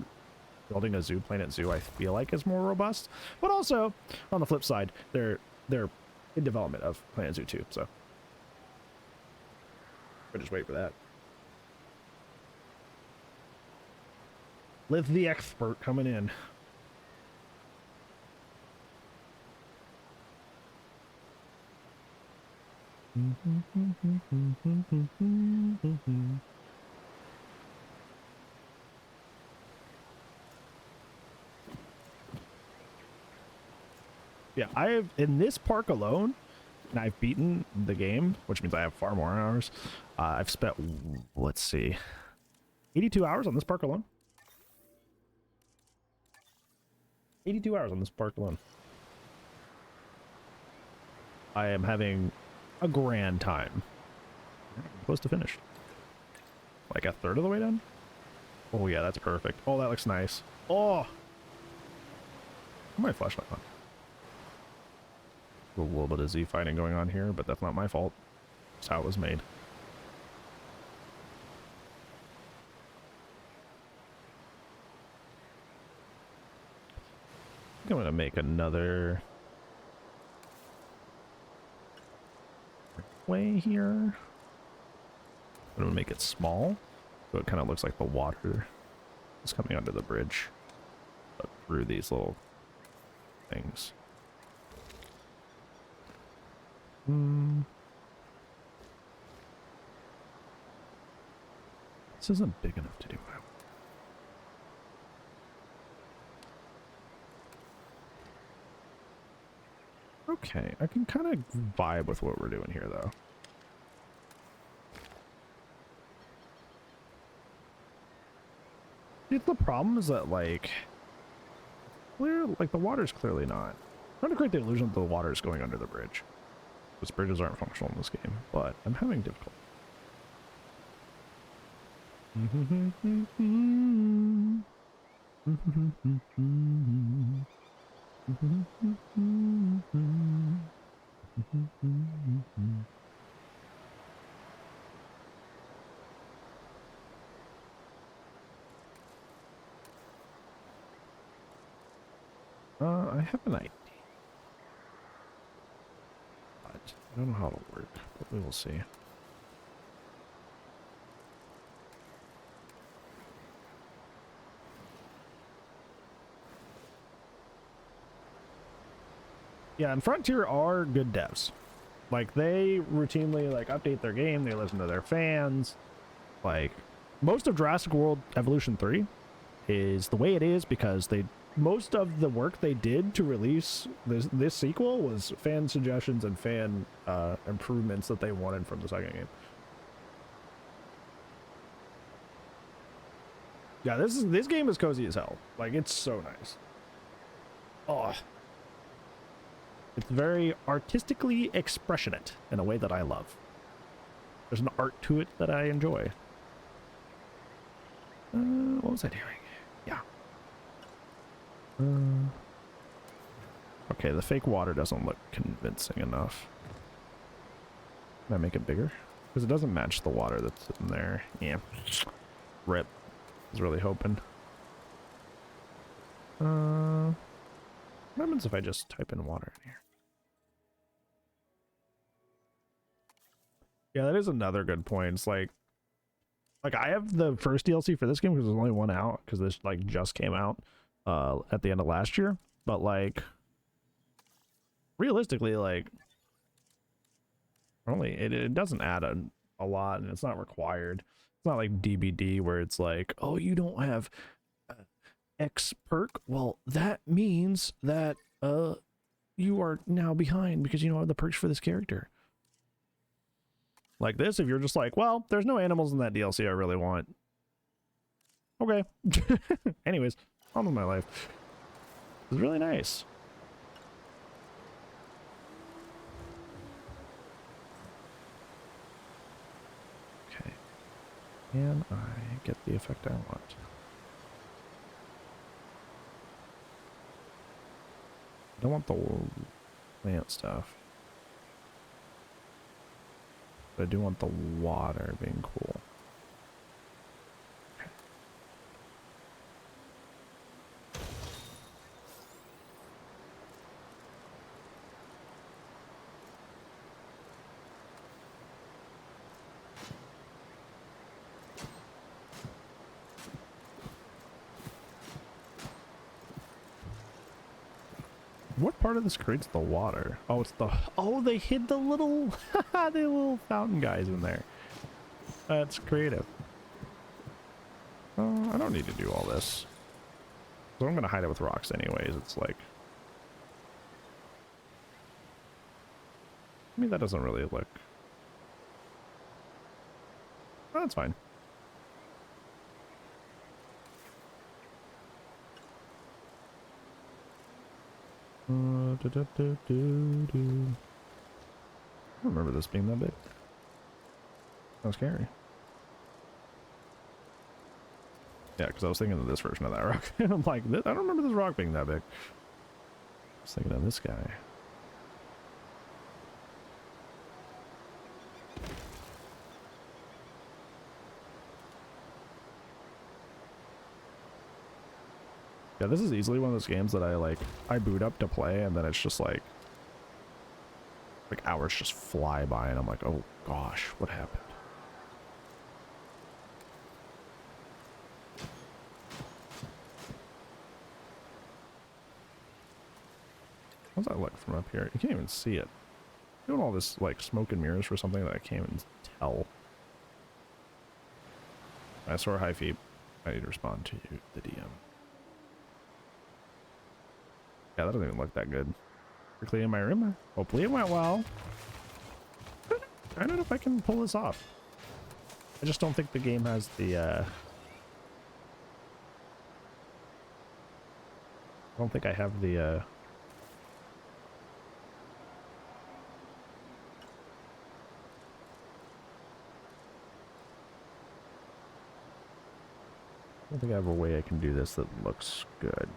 building a zoo, Planet Zoo, I feel like is more robust. But also, on the flip side, they're in development of Planet Zoo 2, so we'll just wait for that. Liv the expert coming in. Yeah, I have, in this park alone, and I've beaten the game, which means I have far more hours. I've spent, let's see, 82 hours on this park alone. 82 hours on this park alone. I am having a grand time. Close to finished. Like a third of the way done? Oh yeah, that's perfect. Oh, that looks nice. Oh! My flashlight on. A little bit of Z fighting going on here, but that's not my fault. It's how it was made. think I'm gonna make another way here. I'm gonna make it small, so it kind of looks like the water is coming under the bridge, but through these little things. This isn't big enough to do what I want. Okay, I can kind of vibe with what we're doing here, though. The problem is that, like, the water's clearly not. I'm trying to create the illusion that the water is going under the bridge. Because bridges aren't functional in this game, but I'm having difficulty. I have an idea, but I don't know how it'll work, but we will see. Yeah, and Frontier are good devs. Like, they routinely, like, update their game, they listen to their fans. Like, most of Jurassic World Evolution 3 is the way it is because most of the work they did to release this sequel was fan suggestions and fan improvements that they wanted from the second game. Yeah, this game is cozy as hell. Like, it's so nice. Oh, it's very artistically expressionate in a way that I love. There's an art to it that I enjoy. What was I doing? Yeah. Okay, the fake water doesn't look convincing enough. Can I make it bigger? Because it doesn't match the water that's in there. Yeah. Rip. I was really hoping. What happens if I just type in water in here? Yeah, that is another good point. It's like I have the first DLC for this game because there's only one out because this like just came out at the end of last year. But like realistically, like it doesn't add a lot and it's not required. It's not like DBD where it's like, oh, you don't have X perk. Well, that means that you are now behind because you don't have the perks for this character. Like this, if you're just like, well, there's no animals in that DLC I really want. Okay. Anyways, on with my life. It's really nice. Okay. Can I get the effect I want? I don't want the plant stuff. But I do want the water being cool. Okay. What part of this creates the water? Oh, it's the... Oh, they hid the little... the little fountain guys in there. That's creative. I don't need to do all this. So I'm going to hide it with rocks anyways. It's like... I mean, that doesn't really look... Oh, that's fine. I don't remember this being that big. That was scary. Yeah, because I was thinking of this version of that rock. I'm like, I don't remember this rock being that big. I was thinking of this guy. Yeah, Yeah, this is easily one of those games that I boot up to play, and then it's just like hours just fly by, and I'm like, oh gosh, what happened? How's that look from up here? You can't even see it. Doing all this like smoke and mirrors for something that I can't even tell. I saw high feet. I need to respond to you, the DM. Yeah, that doesn't even look that good. We're cleaning my room. Hopefully it went well. I don't know if I can pull this off. I just don't think the game has the I don't think I have the I don't think I have a way I can do this that looks good.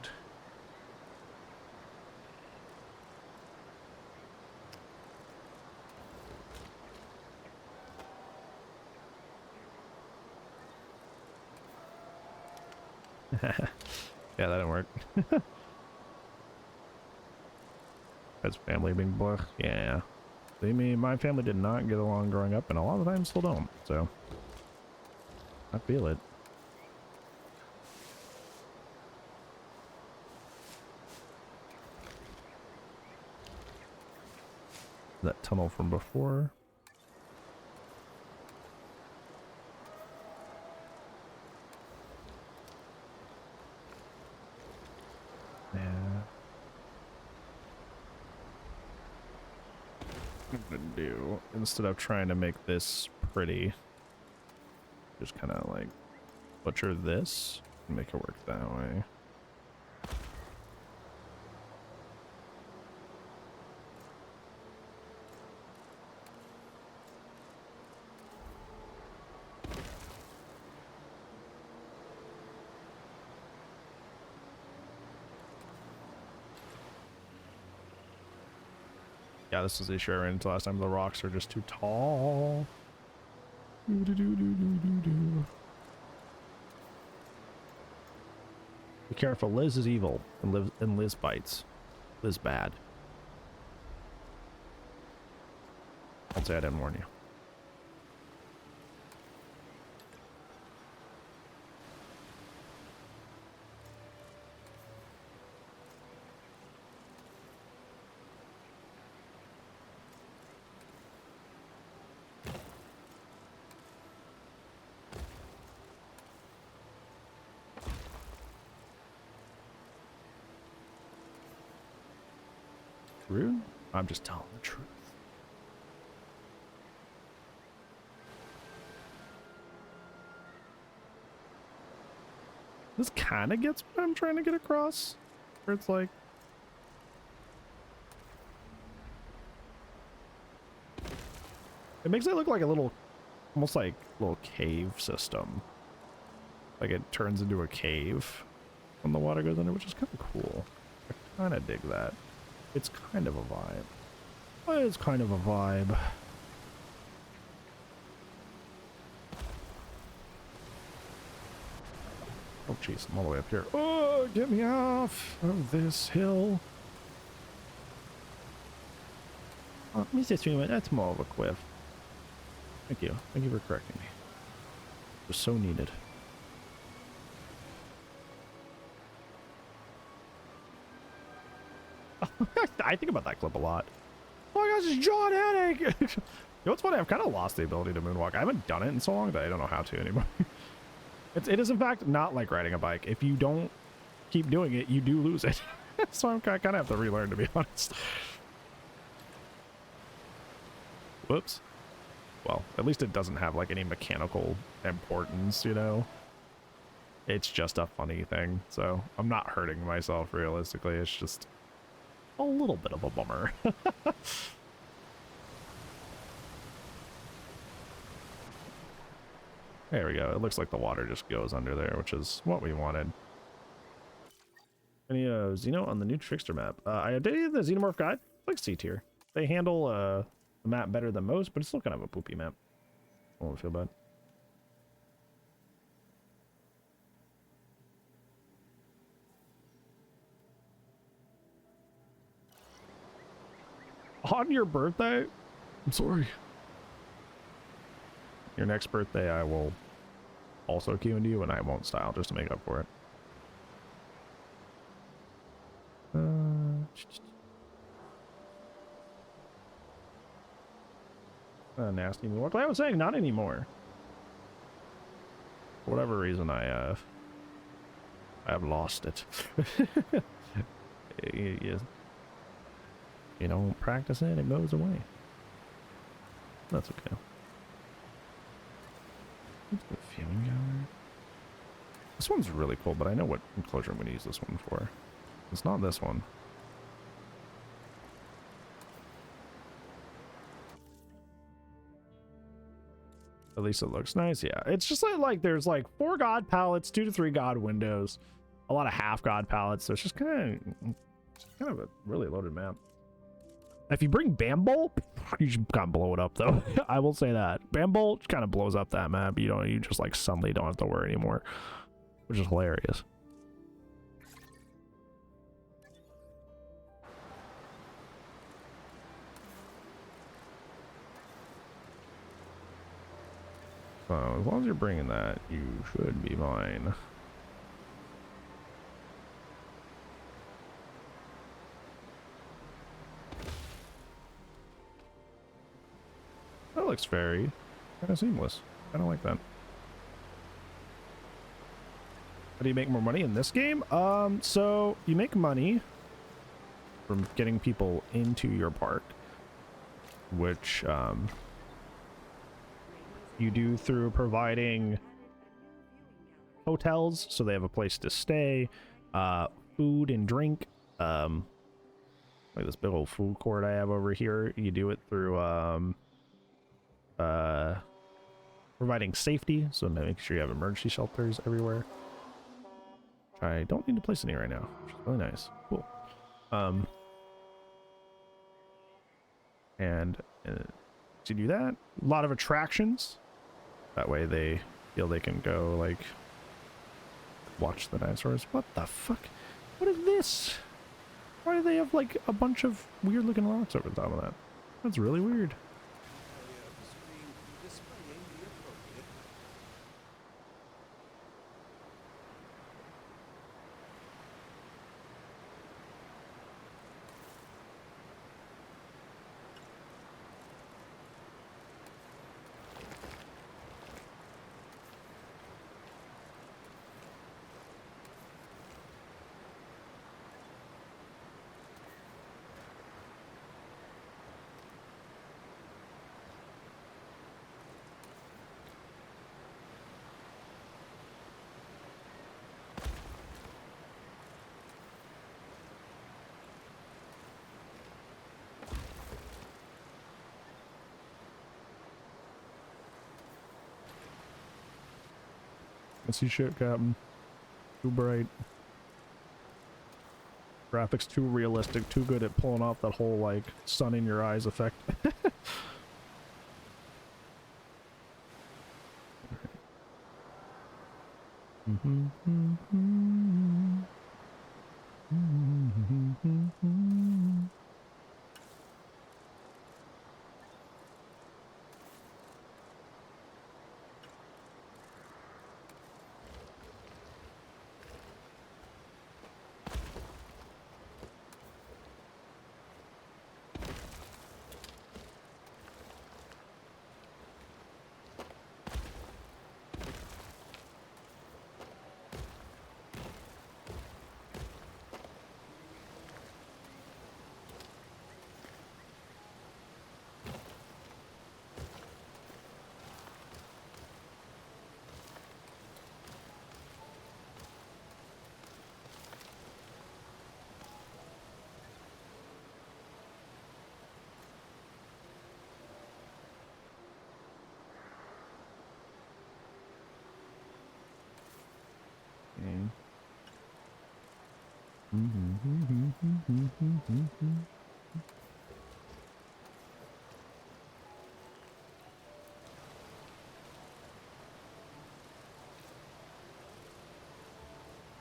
Yeah, that didn't work. That's family being blah. Yeah. See me, my family did not get along growing up, and a lot of times still don't, so I feel it. That tunnel from before. Yeah. What I'm gonna do, instead of trying to make this pretty, just kind of like butcher this and make it work that way. Yeah, this is the issue I ran into last time. The rocks are just too tall. Be careful, Liz is evil, and Liz bites. Liz bad. I'll say I didn't warn you. Rude? I'm just telling the truth. This kind of gets what I'm trying to get across. Where it's like, it makes it look like a little, almost like a little cave system. Like it turns into a cave when the water goes under, which is kind of cool. I kind of dig that. It's kind of a vibe. It's kind of a vibe. Oh jeez, I'm all the way up here. Oh, get me off of this hill. Oh, Mr. Streamer, that's more of a cliff. Thank you. Thank you for correcting me. It was so needed. I think about that clip a lot. Oh my gosh, it's John headache! You know what's funny? I've kind of lost the ability to moonwalk. I haven't done it in so long that I don't know how to anymore. It is in fact not like riding a bike. If you don't keep doing it, you do lose it. So I kind of have to relearn, to be honest. Whoops. Well, at least it doesn't have like any mechanical importance, you know? It's just a funny thing. So I'm not hurting myself realistically. It's just a little bit of a bummer. There we go. It looks like the water just goes under there, which is what we wanted. Any Xeno on the new Trickster map? I updated the Xenomorph guide. It's like C tier. They handle the map better than most, but it's still kind of a poopy map. I won't feel bad. On your birthday? I'm sorry. Your next birthday, I will also key into you, and I won't style just to make up for it. Nasty. What I was saying, not anymore. For whatever reason, I have lost it. you don't practice it, it goes away. That's okay. Let's go feeling gallery. This one's really cool, but I know what enclosure I'm going to use this one for. It's not this one. At least it looks nice. Yeah, it's just like there's like 4 god palettes, 2 to 3 god windows, a lot of half god palettes. So it's just kind of a really loaded map. If you bring Bambolt, you should kind of blow it up though. I will say that Bambolt kind of blows up that map. You just like suddenly don't have to worry anymore, which is hilarious. So as long as you're bringing that, you should be fine. That looks very kind of seamless. I don't like that. How do you make more money in this game? So you make money from getting people into your park, which you do through providing hotels so they have a place to stay, food and drink, like this big old food court I have over here. You do it through providing safety, so make sure you have emergency shelters everywhere. I don't need to place any right now, which is really nice. Cool. And to do that, a lot of attractions. That way they feel they can go, like, watch the dinosaurs. What the fuck? What is this? Why do they have, like, a bunch of weird looking rocks over the top of that? That's really weird. I see shit, Captain. Too bright. Graphics too realistic, too good at pulling off that whole, like, sun in your eyes effect.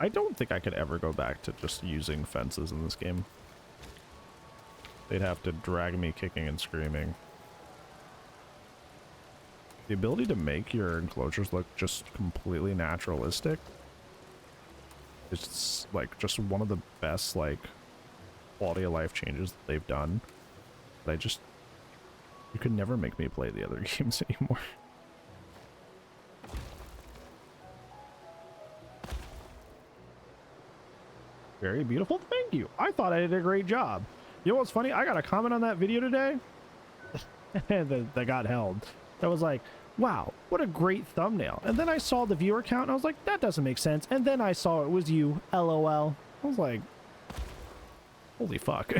I don't think I could ever go back to just using fences in this game. they'd have to drag me kicking and screaming. The ability to make your enclosures look just completely naturalistic is like just one of the best like quality of life changes that they've done. But you could never make me play the other games anymore. Very beautiful. Thank you. I thought I did a great job. You know what's funny? I got a comment on that video today that got held. That was like, wow, what a great thumbnail. And then I saw the viewer count and I was like, that doesn't make sense. And then I saw it was you, LOL. I was like, holy fuck.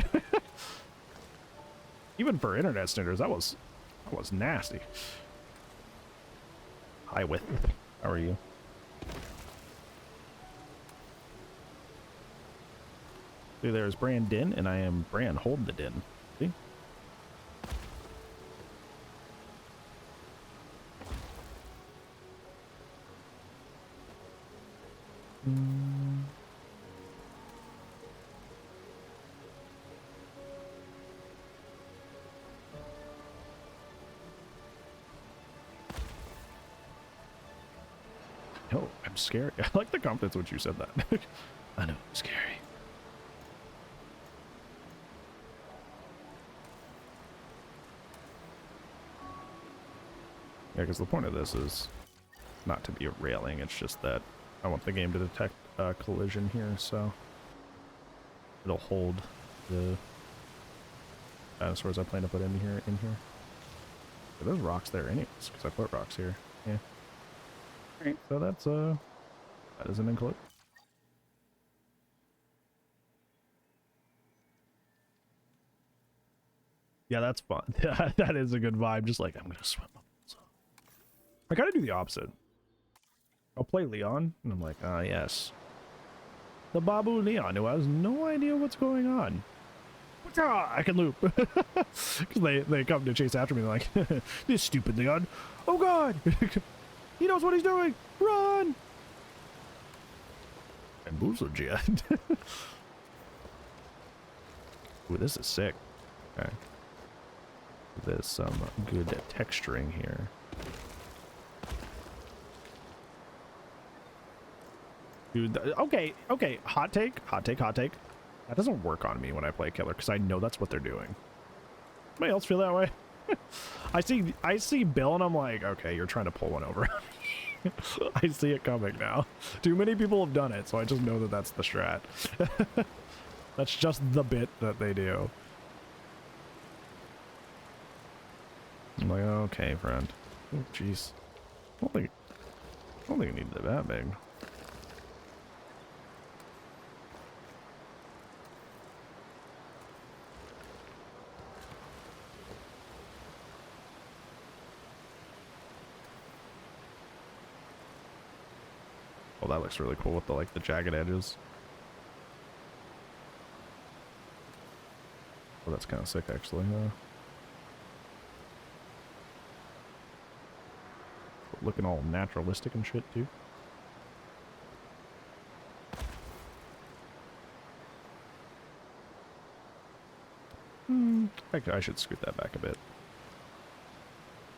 Even for internet standards, that was nasty. Hi, With. How are you? See, there's Brandon, and I am Bran. Hold the din. See? No, I'm scary. I like the confidence when you said that. I know, I'm scary. Yeah, because the point of this is not to be a railing, it's just that I want the game to detect collision here, so it'll hold the dinosaurs I plan to put in here. But there's rocks there anyways, because I put rocks here. Yeah. Alright, so that is an enclosure. Yeah, that's fun. That is a good vibe. Just like, I'm gonna swim. I gotta do the opposite. I'll play Leon, and I'm like, ah, yes. The Babu Leon, who has no idea what's going on. I can loop. Because they come to chase after me, they're like, this stupid Leon. Oh god! He knows what he's doing! Run! And Boozled Jet. Ooh, this is sick. Okay. There's some good texturing here. Dude, okay, hot take. That doesn't work on me when I play killer, because I know that's what they're doing. Anybody else feel that way? I see Bill and I'm like, okay, you're trying to pull one over. I see it coming now. Too many people have done it, so I just know that that's the strat. That's just the bit that they do. I'm like, okay, friend. Oh, jeez. I don't think it needed that big. Oh, that looks really cool with the like the jagged edges. Oh, that's kind of sick, actually. Looking all naturalistic and shit too. I should scoot that back a bit.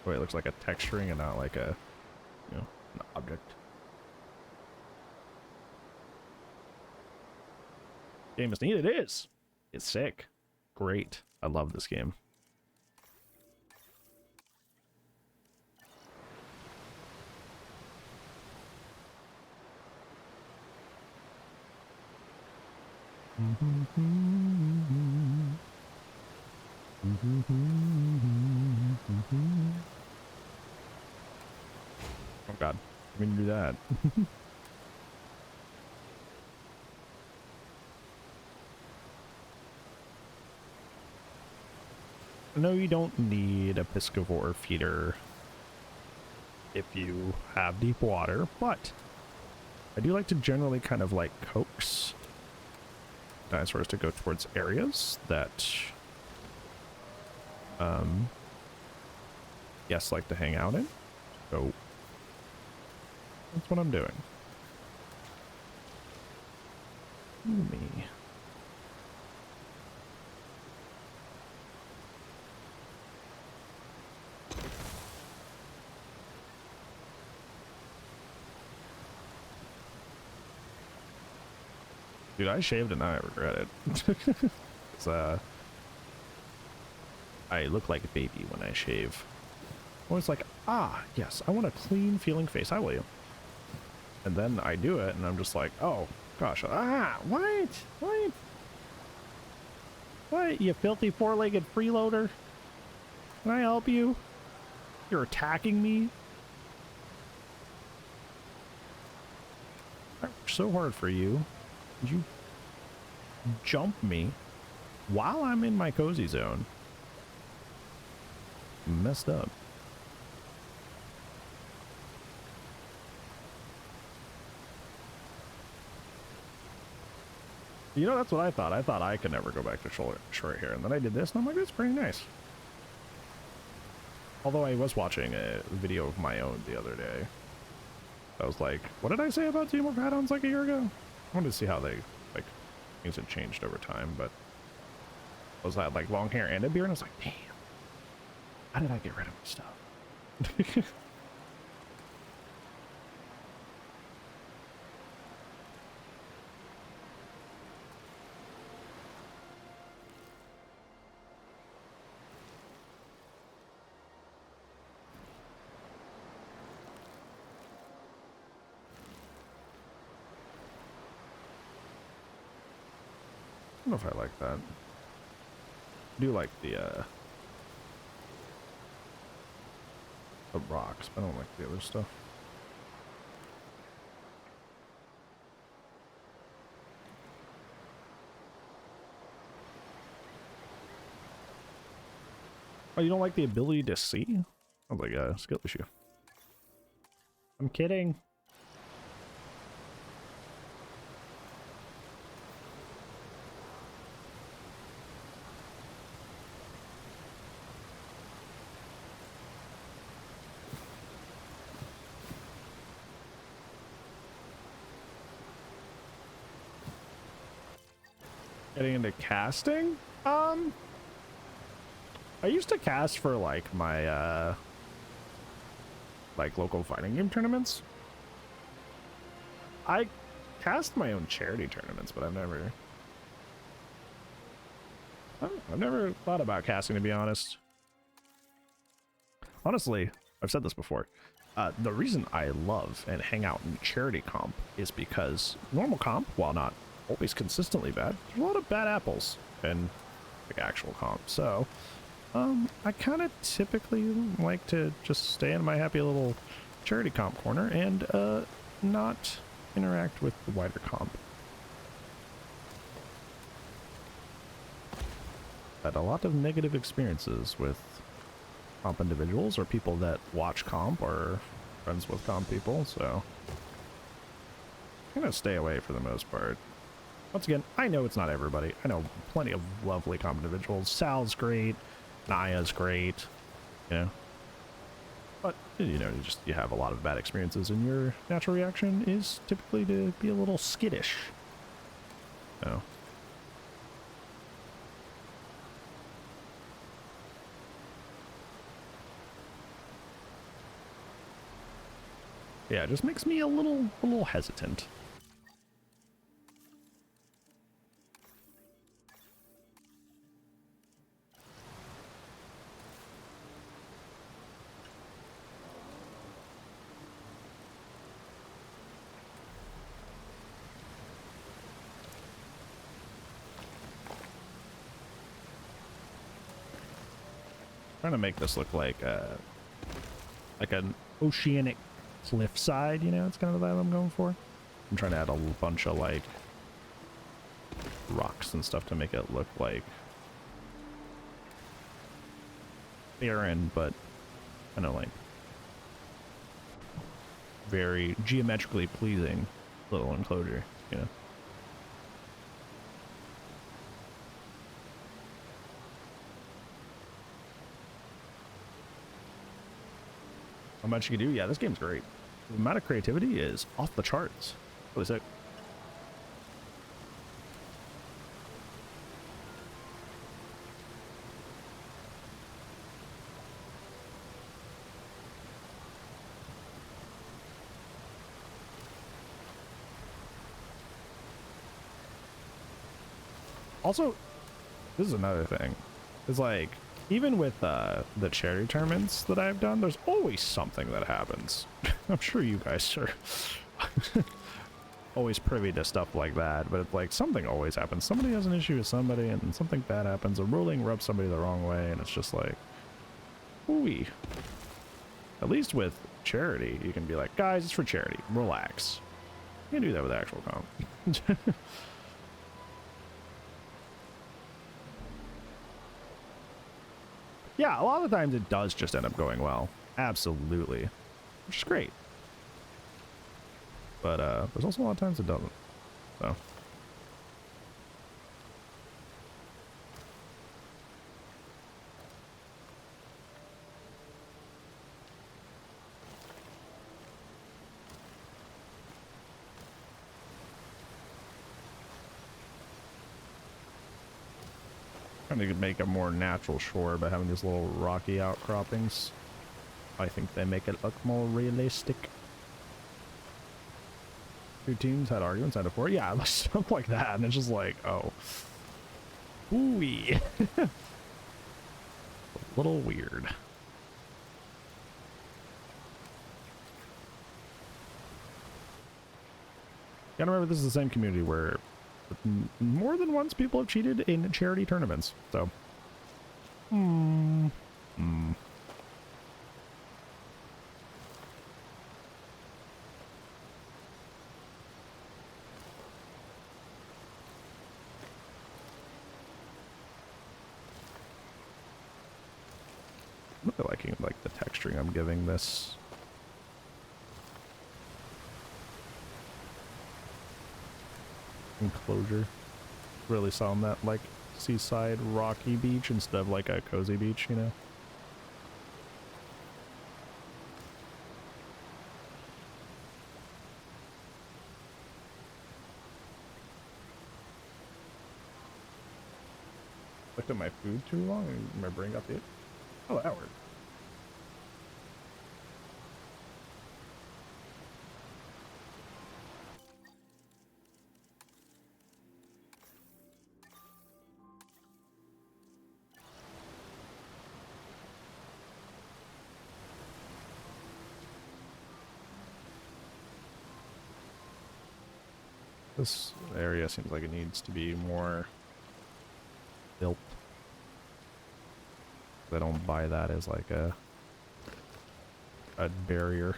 Wait, it looks like a texturing and not like a, you know, an object. Game is neat. It is. It's sick. Great. I love this game. Oh god, we can do that. No, you don't need a piscivore feeder if you have deep water, but I do like to generally kind of like coax dinosaurs to go towards areas that guests like to hang out in. So that's what I'm doing. Me. Dude, I shaved and I regret it. It's, I look like a baby when I shave. I was like, ah, yes, I want a clean feeling face. I will you. And then I do it and I'm just like, oh gosh, what? What, you filthy four-legged freeloader? Can I help you? You're attacking me? I worked so hard for you. You jump me while I'm in my cozy zone. Messed up. You know, that's what I thought. I thought I could never go back to short hair. And then I did this, and I'm like, that's pretty nice. Although I was watching a video of my own the other day. I was like, what did I say about Team of add-ons like a year ago? I wanted to see how they, like, things had changed over time, but I was like long hair and a beard, and I was like, damn, how did I get rid of my stuff? I don't know if I like that. I do like the rocks, but I don't like the other stuff. Oh, you don't like the ability to see? Sounds like a skill issue. I'm kidding. Getting into casting? I used to cast for like my like local fighting game tournaments. I cast my own charity tournaments, but I've never thought about casting, to be honest. Honestly, I've said this before. The reason I love and hang out in charity comp is because normal comp, while not always consistently bad, there's a lot of bad apples in like actual comp. So I kind of typically like to just stay in my happy little charity comp corner and not interact with the wider comp. Had a lot of negative experiences with comp individuals or people that watch comp or friends with comp people, so I'm gonna stay away for the most part. Once again, I know it's not everybody. I know plenty of lovely comp individuals. Sal's great, Naya's great, you know. But, you know, you have a lot of bad experiences and your natural reaction is typically to be a little skittish. So. Yeah, it just makes me a little hesitant. Trying to make this look like an oceanic cliffside, you know, it's kind of the vibe I'm going for. I'm trying to add a bunch of like rocks and stuff to make it look like barren, but kind of like very geometrically pleasing little enclosure, you know. How much you can do? Yeah, this game's great. The amount of creativity is off the charts. Really sick. Also, this is another thing. It's like, even with the charity tournaments that I've done, there's always something that happens. I'm sure you guys are always privy to stuff like that, but it's like something always happens. Somebody has an issue with somebody and something bad happens. A ruling rubs somebody the wrong way, and it's just like, ooh. At least with charity, you can be like, guys, it's for charity. Relax. You can do that with actual comp. Yeah, a lot of the times it does just end up going well. Absolutely. Which is great. But there's also a lot of times it doesn't. So. Trying to make a more natural shore by having these little rocky outcroppings. I think they make it look more realistic. Two teams had arguments out of four. Yeah, stuff like that, and it's just like, oh, ooh-wee. A little weird. Gotta remember, this is the same community where more than once people have cheated in charity tournaments. So, I'm really liking like the texturing I'm giving this. Enclosure. Really sound that like seaside rocky beach instead of like a cozy beach, you know? Looked at my food too long and my brain got the itch. Oh, that worked. This area seems like it needs to be more built. I don't buy that as like a barrier.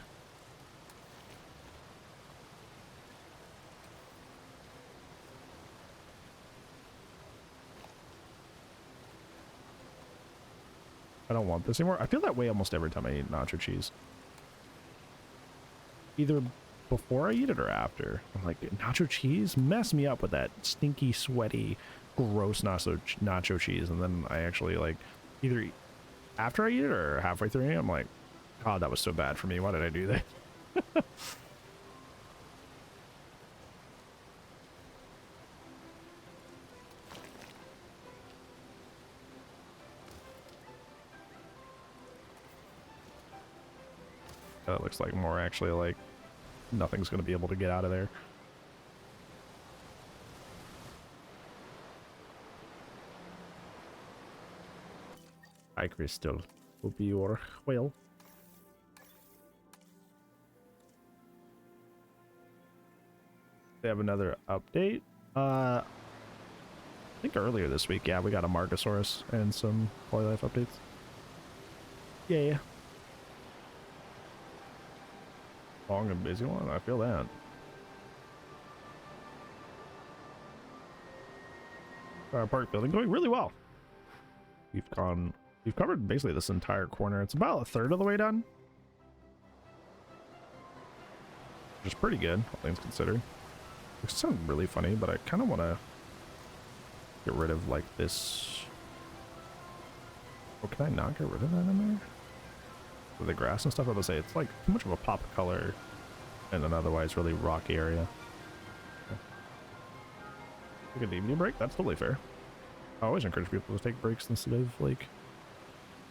I don't want this anymore. I feel that way almost every time I eat nacho cheese. Either before I eat it or after. I'm like, nacho cheese? Mess me up with that stinky, sweaty, gross nacho cheese. And then I actually like either after I eat it or halfway through it, I'm like, God, that was so bad for me. Why did I do that? That looks like more actually like nothing's going to be able to get out of there. Hi, Crystal. Will be your whale. They have another update. I think earlier this week, yeah, we got a Margosaurus and some Polylife updates. Yeah. Long and busy one, I feel that. Our park building going really well. We've covered basically this entire corner. It's about a third of the way done, which is pretty good, all things considered. It sounds really funny, but I kind of want to get rid of like this. Oh, can I not get rid of that in there? With the grass and stuff, I would say it's like too much of a pop of color in an otherwise really rocky area. Okay. Take an evening break? That's totally fair. I always encourage people to take breaks instead of like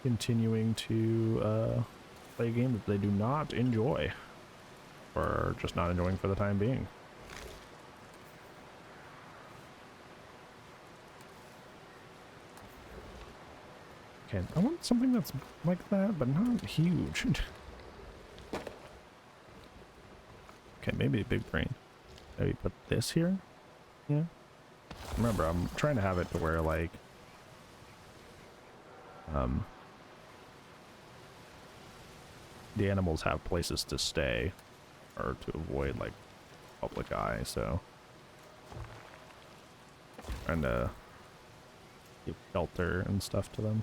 continuing to play a game that they do not enjoy or just not enjoying for the time being. Okay, I want something that's like that, but not huge. Okay, maybe a big brain. Maybe put this here. Yeah. Remember, I'm trying to have it to where like the animals have places to stay or to avoid like public eye, so trying to give shelter and stuff to them.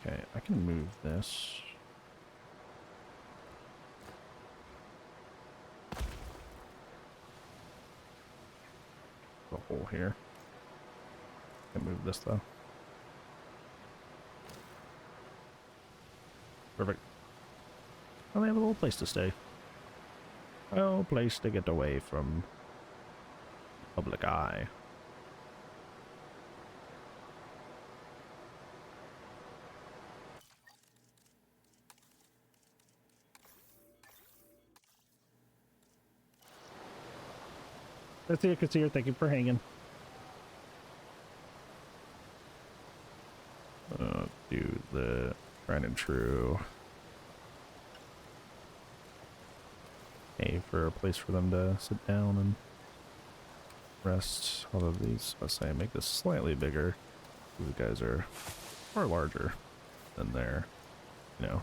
Okay, I can move this. The hole here. Can move this though. Perfect. Oh, they have a little place to stay. Oh, place to get away from public eye. Let's see, Kassir, thank you for hanging. Do the tried and true. Hey, for a place for them to sit down and rest. All of these, let's say, make this slightly bigger. These guys are far larger than their, you know,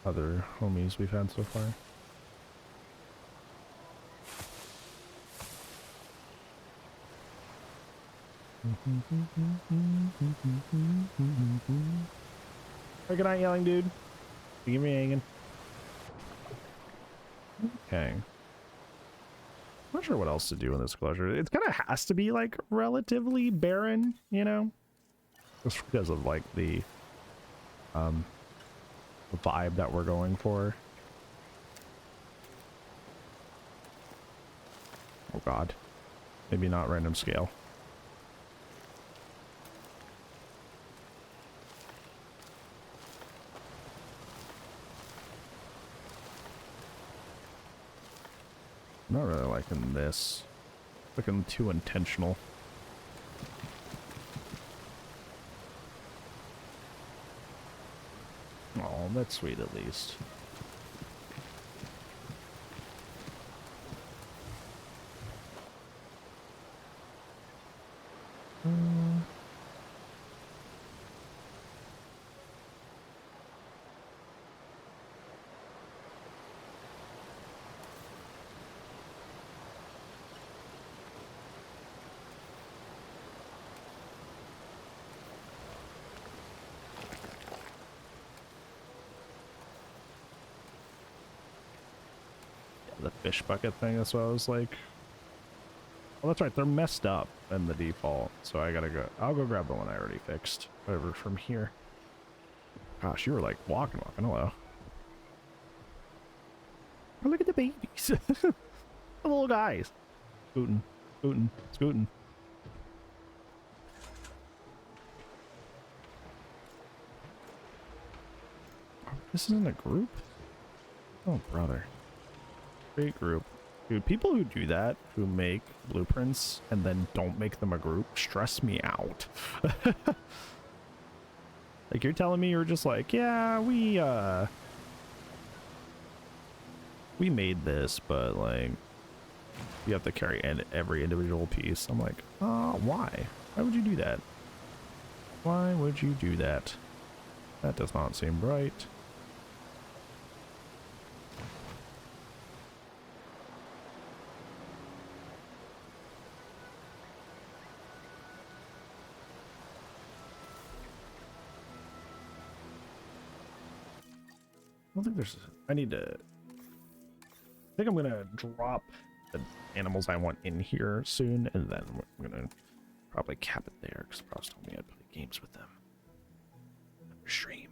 other homies we've had so far. Hey, good night, yelling dude. You give me hanging. Okay. I'm not sure what else to do in this closure. It kind of has to be like relatively barren, you know, just because of like the vibe that we're going for. Oh God, maybe not random scale. I'm not really liking this. Looking too intentional. Oh, that's sweet at least. The fish bucket thing, that's what I was like. Well, that's right, they're messed up in the default, so I gotta go. I'll go grab the one I already fixed over from here. Gosh, you were like walking. Hello. Oh, look at the babies. The little guys. Scooting, scooting, scooting. This isn't a group? Oh, brother. Great group. Dude, people who do that, who make blueprints and then don't make them a group, stress me out. Like, you're telling me you're just like, yeah, we made this, but like, you have to carry every individual piece. I'm like, why? Why would you do that? Why would you do that? That does not seem right. I don't think there's, I think I'm gonna drop the animals I want in here soon, and then I'm gonna probably cap it there, because Frost told me I'd play games with them. Stream.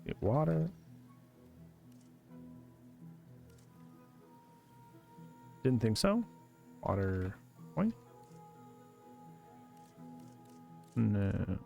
Get water. Didn't think so. Water point. No.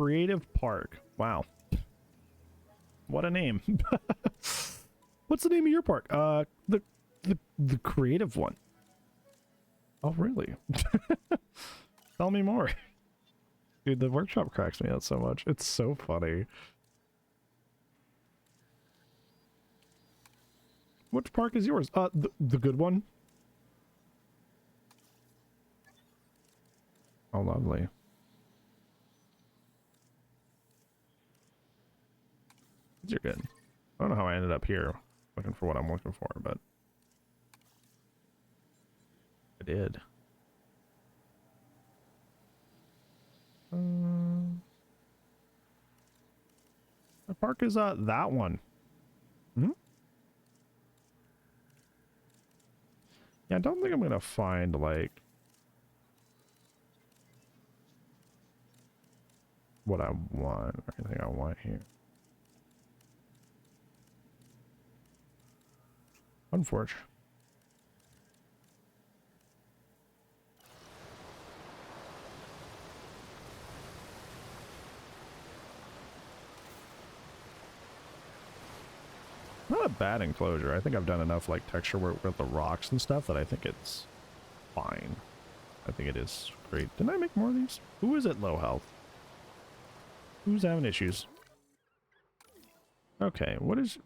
Creative Park. Wow. What a name. What's the name of your park? The creative one. Oh, really? Tell me more. Dude, the workshop cracks me out so much. It's so funny. Which park is yours? The good one. Oh, lovely. These are good. I don't know how I ended up here looking for what I'm looking for, but I did. The park is that one. Hmm? Yeah, I don't think I'm gonna find like what I want or anything I want here. Unfortunate. Not a bad enclosure. I think I've done enough like texture work with the rocks and stuff that I think it's fine. I think it is great. Didn't I make more of these? Who is at low health? Who's having issues? Okay, what is...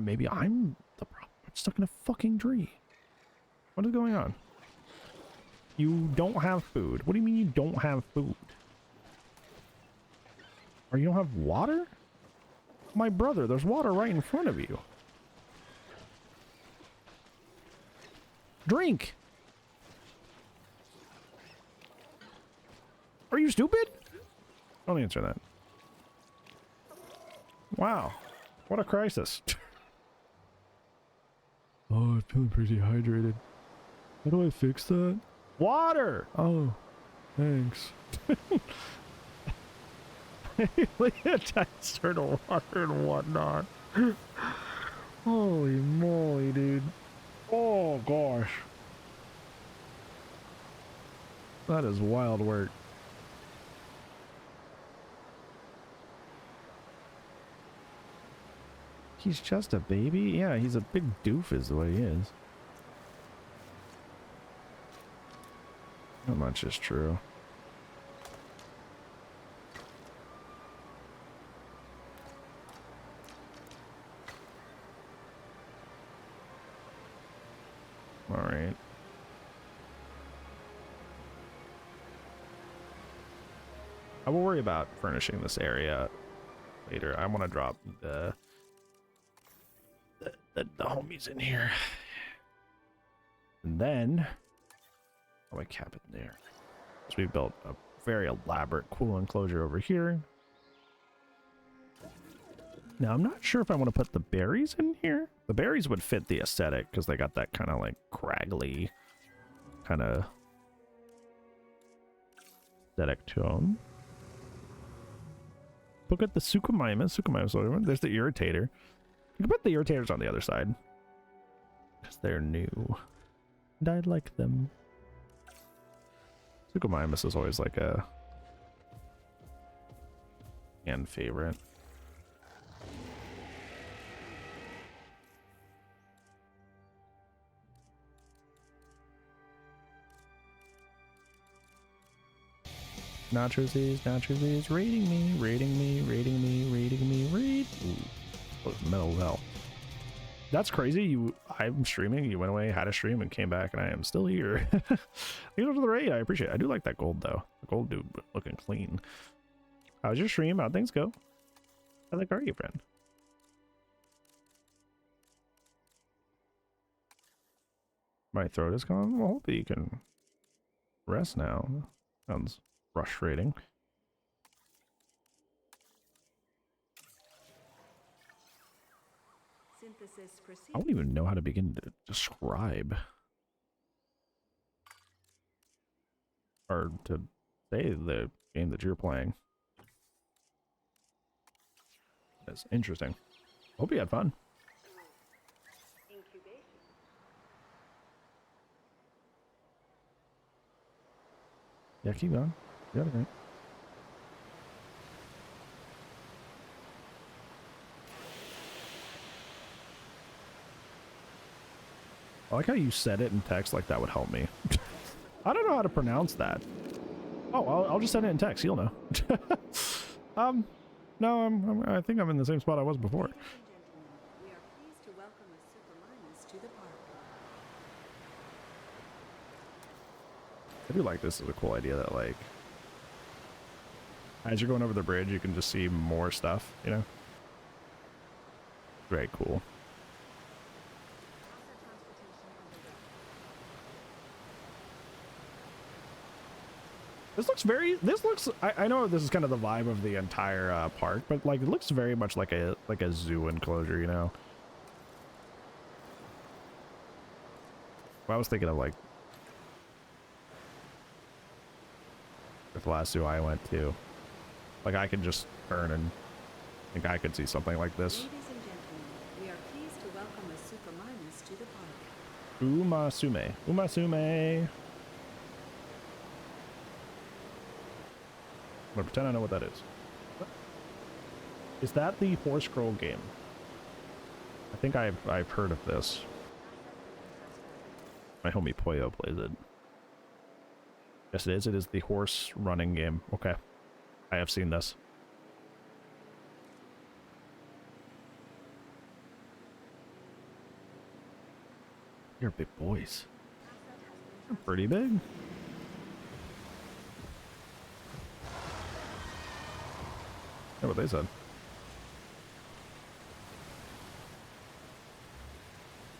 maybe I'm the problem. I'm stuck in a fucking tree. What is going on? You don't have food. What do you mean you don't have food? Or you don't have water? My brother, there's water right in front of you. Drink! Are you stupid? Don't answer that. Wow. What a crisis. Oh, I'm feeling pretty dehydrated. How do I fix that? Water! Oh, thanks. Look at that sort of water and whatnot. Holy moly, dude. Oh, gosh. That is wild work. He's just a baby? Yeah, he's a big doof is what he is. Not much is true. Alright. I will worry about furnishing this area later. I want to drop the homies in here. And then I'll cap it there. So we built a very elaborate, cool enclosure over here. Now, I'm not sure if I want to put the berries in here. The berries would fit the aesthetic because they got that kind of like craggly kind of aesthetic to them. Look at the Suchomimus. There's the irritator. You can put the irritators on the other side because they're new and I like them. Suchomimus is always like a fan favorite. Nachosies, raiding me, raid. Ooh, metal well. That's crazy. I'm streaming, you went away, had a stream, and came back, and I am still here. Thanks for the raid, I appreciate it. I do like that gold, though. The gold dude looking clean. How's your stream? How'd things go? How the heck are you, friend? My throat is gone? Well, hopefully you can rest now. Sounds frustrating. I don't even know how to begin to describe or to say the game that you're playing. That's interesting. Hope you had fun. Yeah, keep going. You got it right. I like how you said it in text like that would help me. I don't know how to pronounce that. Oh, I'll just send it in text. You'll know. No, I think I'm in the same spot I was before. Ladies and gentlemen, we are pleased to welcome a Suchomimus to the park. I do like this as a cool idea that, like, as you're going over the bridge, you can just see more stuff, you know? Very cool. This looks, I know this is kind of the vibe of the entire park, but like it looks very much like a zoo enclosure, you know? Well, I was thinking of like the last zoo I went to. Like I could just turn and I think I could see something like this. Ladies and gentlemen, we are pleased to welcome a Suchomimus to the park. Umasume. Umasume. I'm gonna pretend I know what that is. Is that the horse scroll game? I think I've heard of this. My homie Poyo plays it. Yes, it is. It is the horse running game. Okay. I have seen this. You're big boys. You're pretty big. That's what they said.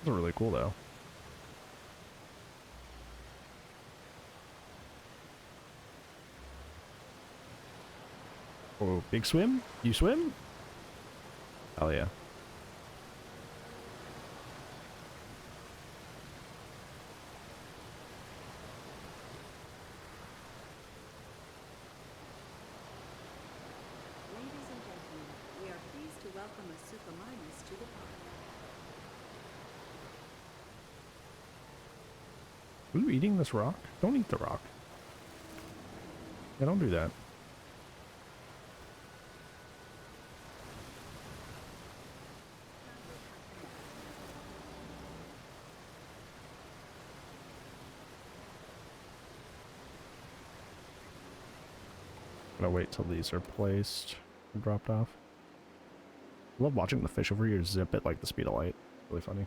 Those are really cool, though. Oh, big swim? You swim? Hell yeah. Ladies and gentlemen, we are pleased to welcome a Suchomimus to the park. Are you eating this rock? Don't eat the rock. Yeah, don't do that. Gonna wait till these are placed and dropped off. I love watching the fish over here zip at like the speed of light. Really funny.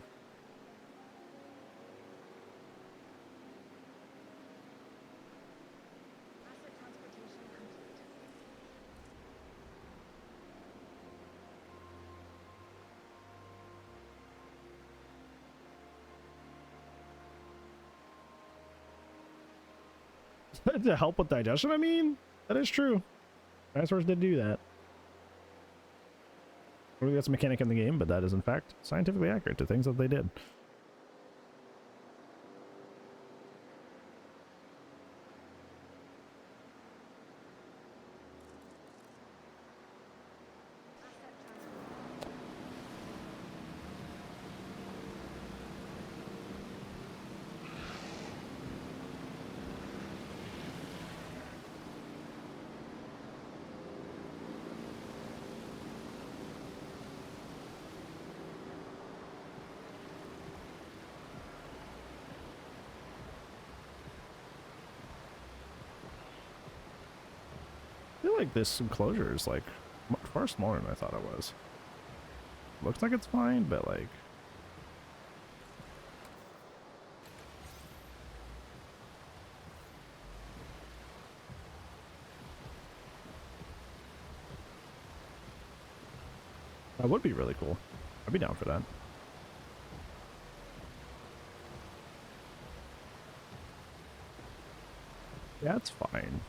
To help with digestion, I mean, that is true. Dinosaurs did do that. Maybe that's a mechanic in the game, but that is in fact scientifically accurate to things that they did. I feel like this enclosure is like far smaller than I thought it was. Looks like it's fine, but like that would be really cool. I'd be down for that. Yeah, it's fine.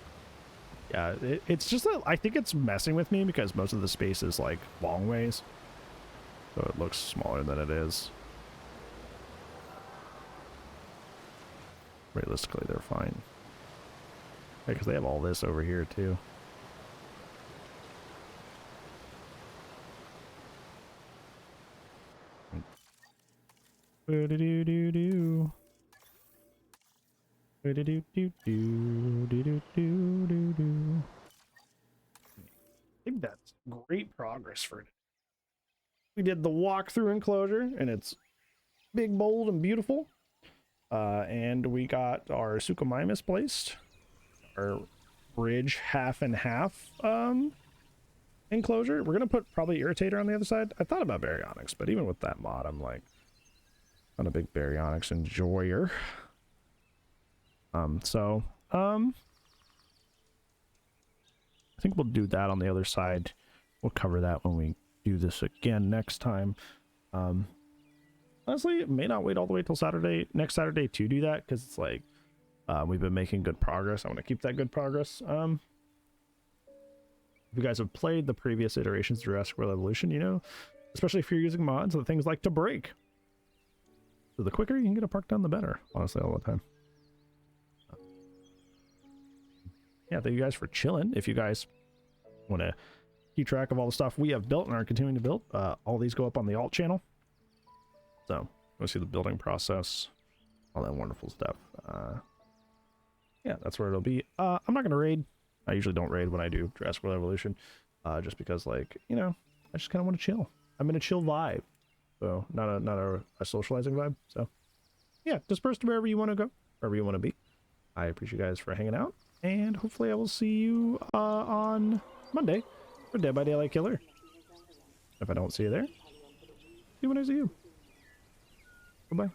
Yeah, it's just that I think it's messing with me because most of the space is like long ways. So it looks smaller than it is. Realistically, they're fine. Because they have all this over here too. Do-do-do-do-do. Do-do-do-do-do. I think that's great progress for it. We did the walkthrough enclosure, and it's big, bold, and beautiful. And we got our Suchomimus placed. Our bridge half and half enclosure. We're gonna put probably Irritator on the other side. I thought about Baryonyx, but even with that mod, I'm like not a big Baryonyx enjoyer. I think we'll do that on the other side. We'll cover that when we do this again next time. Honestly, it may not wait all the way till next Saturday to do that, because it's like we've been making good progress. I want to keep that good progress. If you guys have played the previous iterations of Jurassic World Evolution, you know, especially if you're using mods, that things like to break. So the quicker you can get a park done, the better, honestly, all the time. Yeah, thank you guys for chilling. If you guys want to keep track of all the stuff we have built and are continuing to build, all these go up on the alt channel. So go see the building process, all that wonderful stuff. Yeah, that's where it'll be. I'm not gonna raid. I usually don't raid when I do Jurassic World Evolution, just because, like, you know, I just kind of want to chill. I'm in a chill vibe, so not a socializing vibe. So yeah, disperse to wherever you want to go, wherever you want to be. I appreciate you guys for hanging out, and hopefully I will see you on Monday for Dead by Daylight Killer. If I don't see you there, see you when I see you. Bye-bye.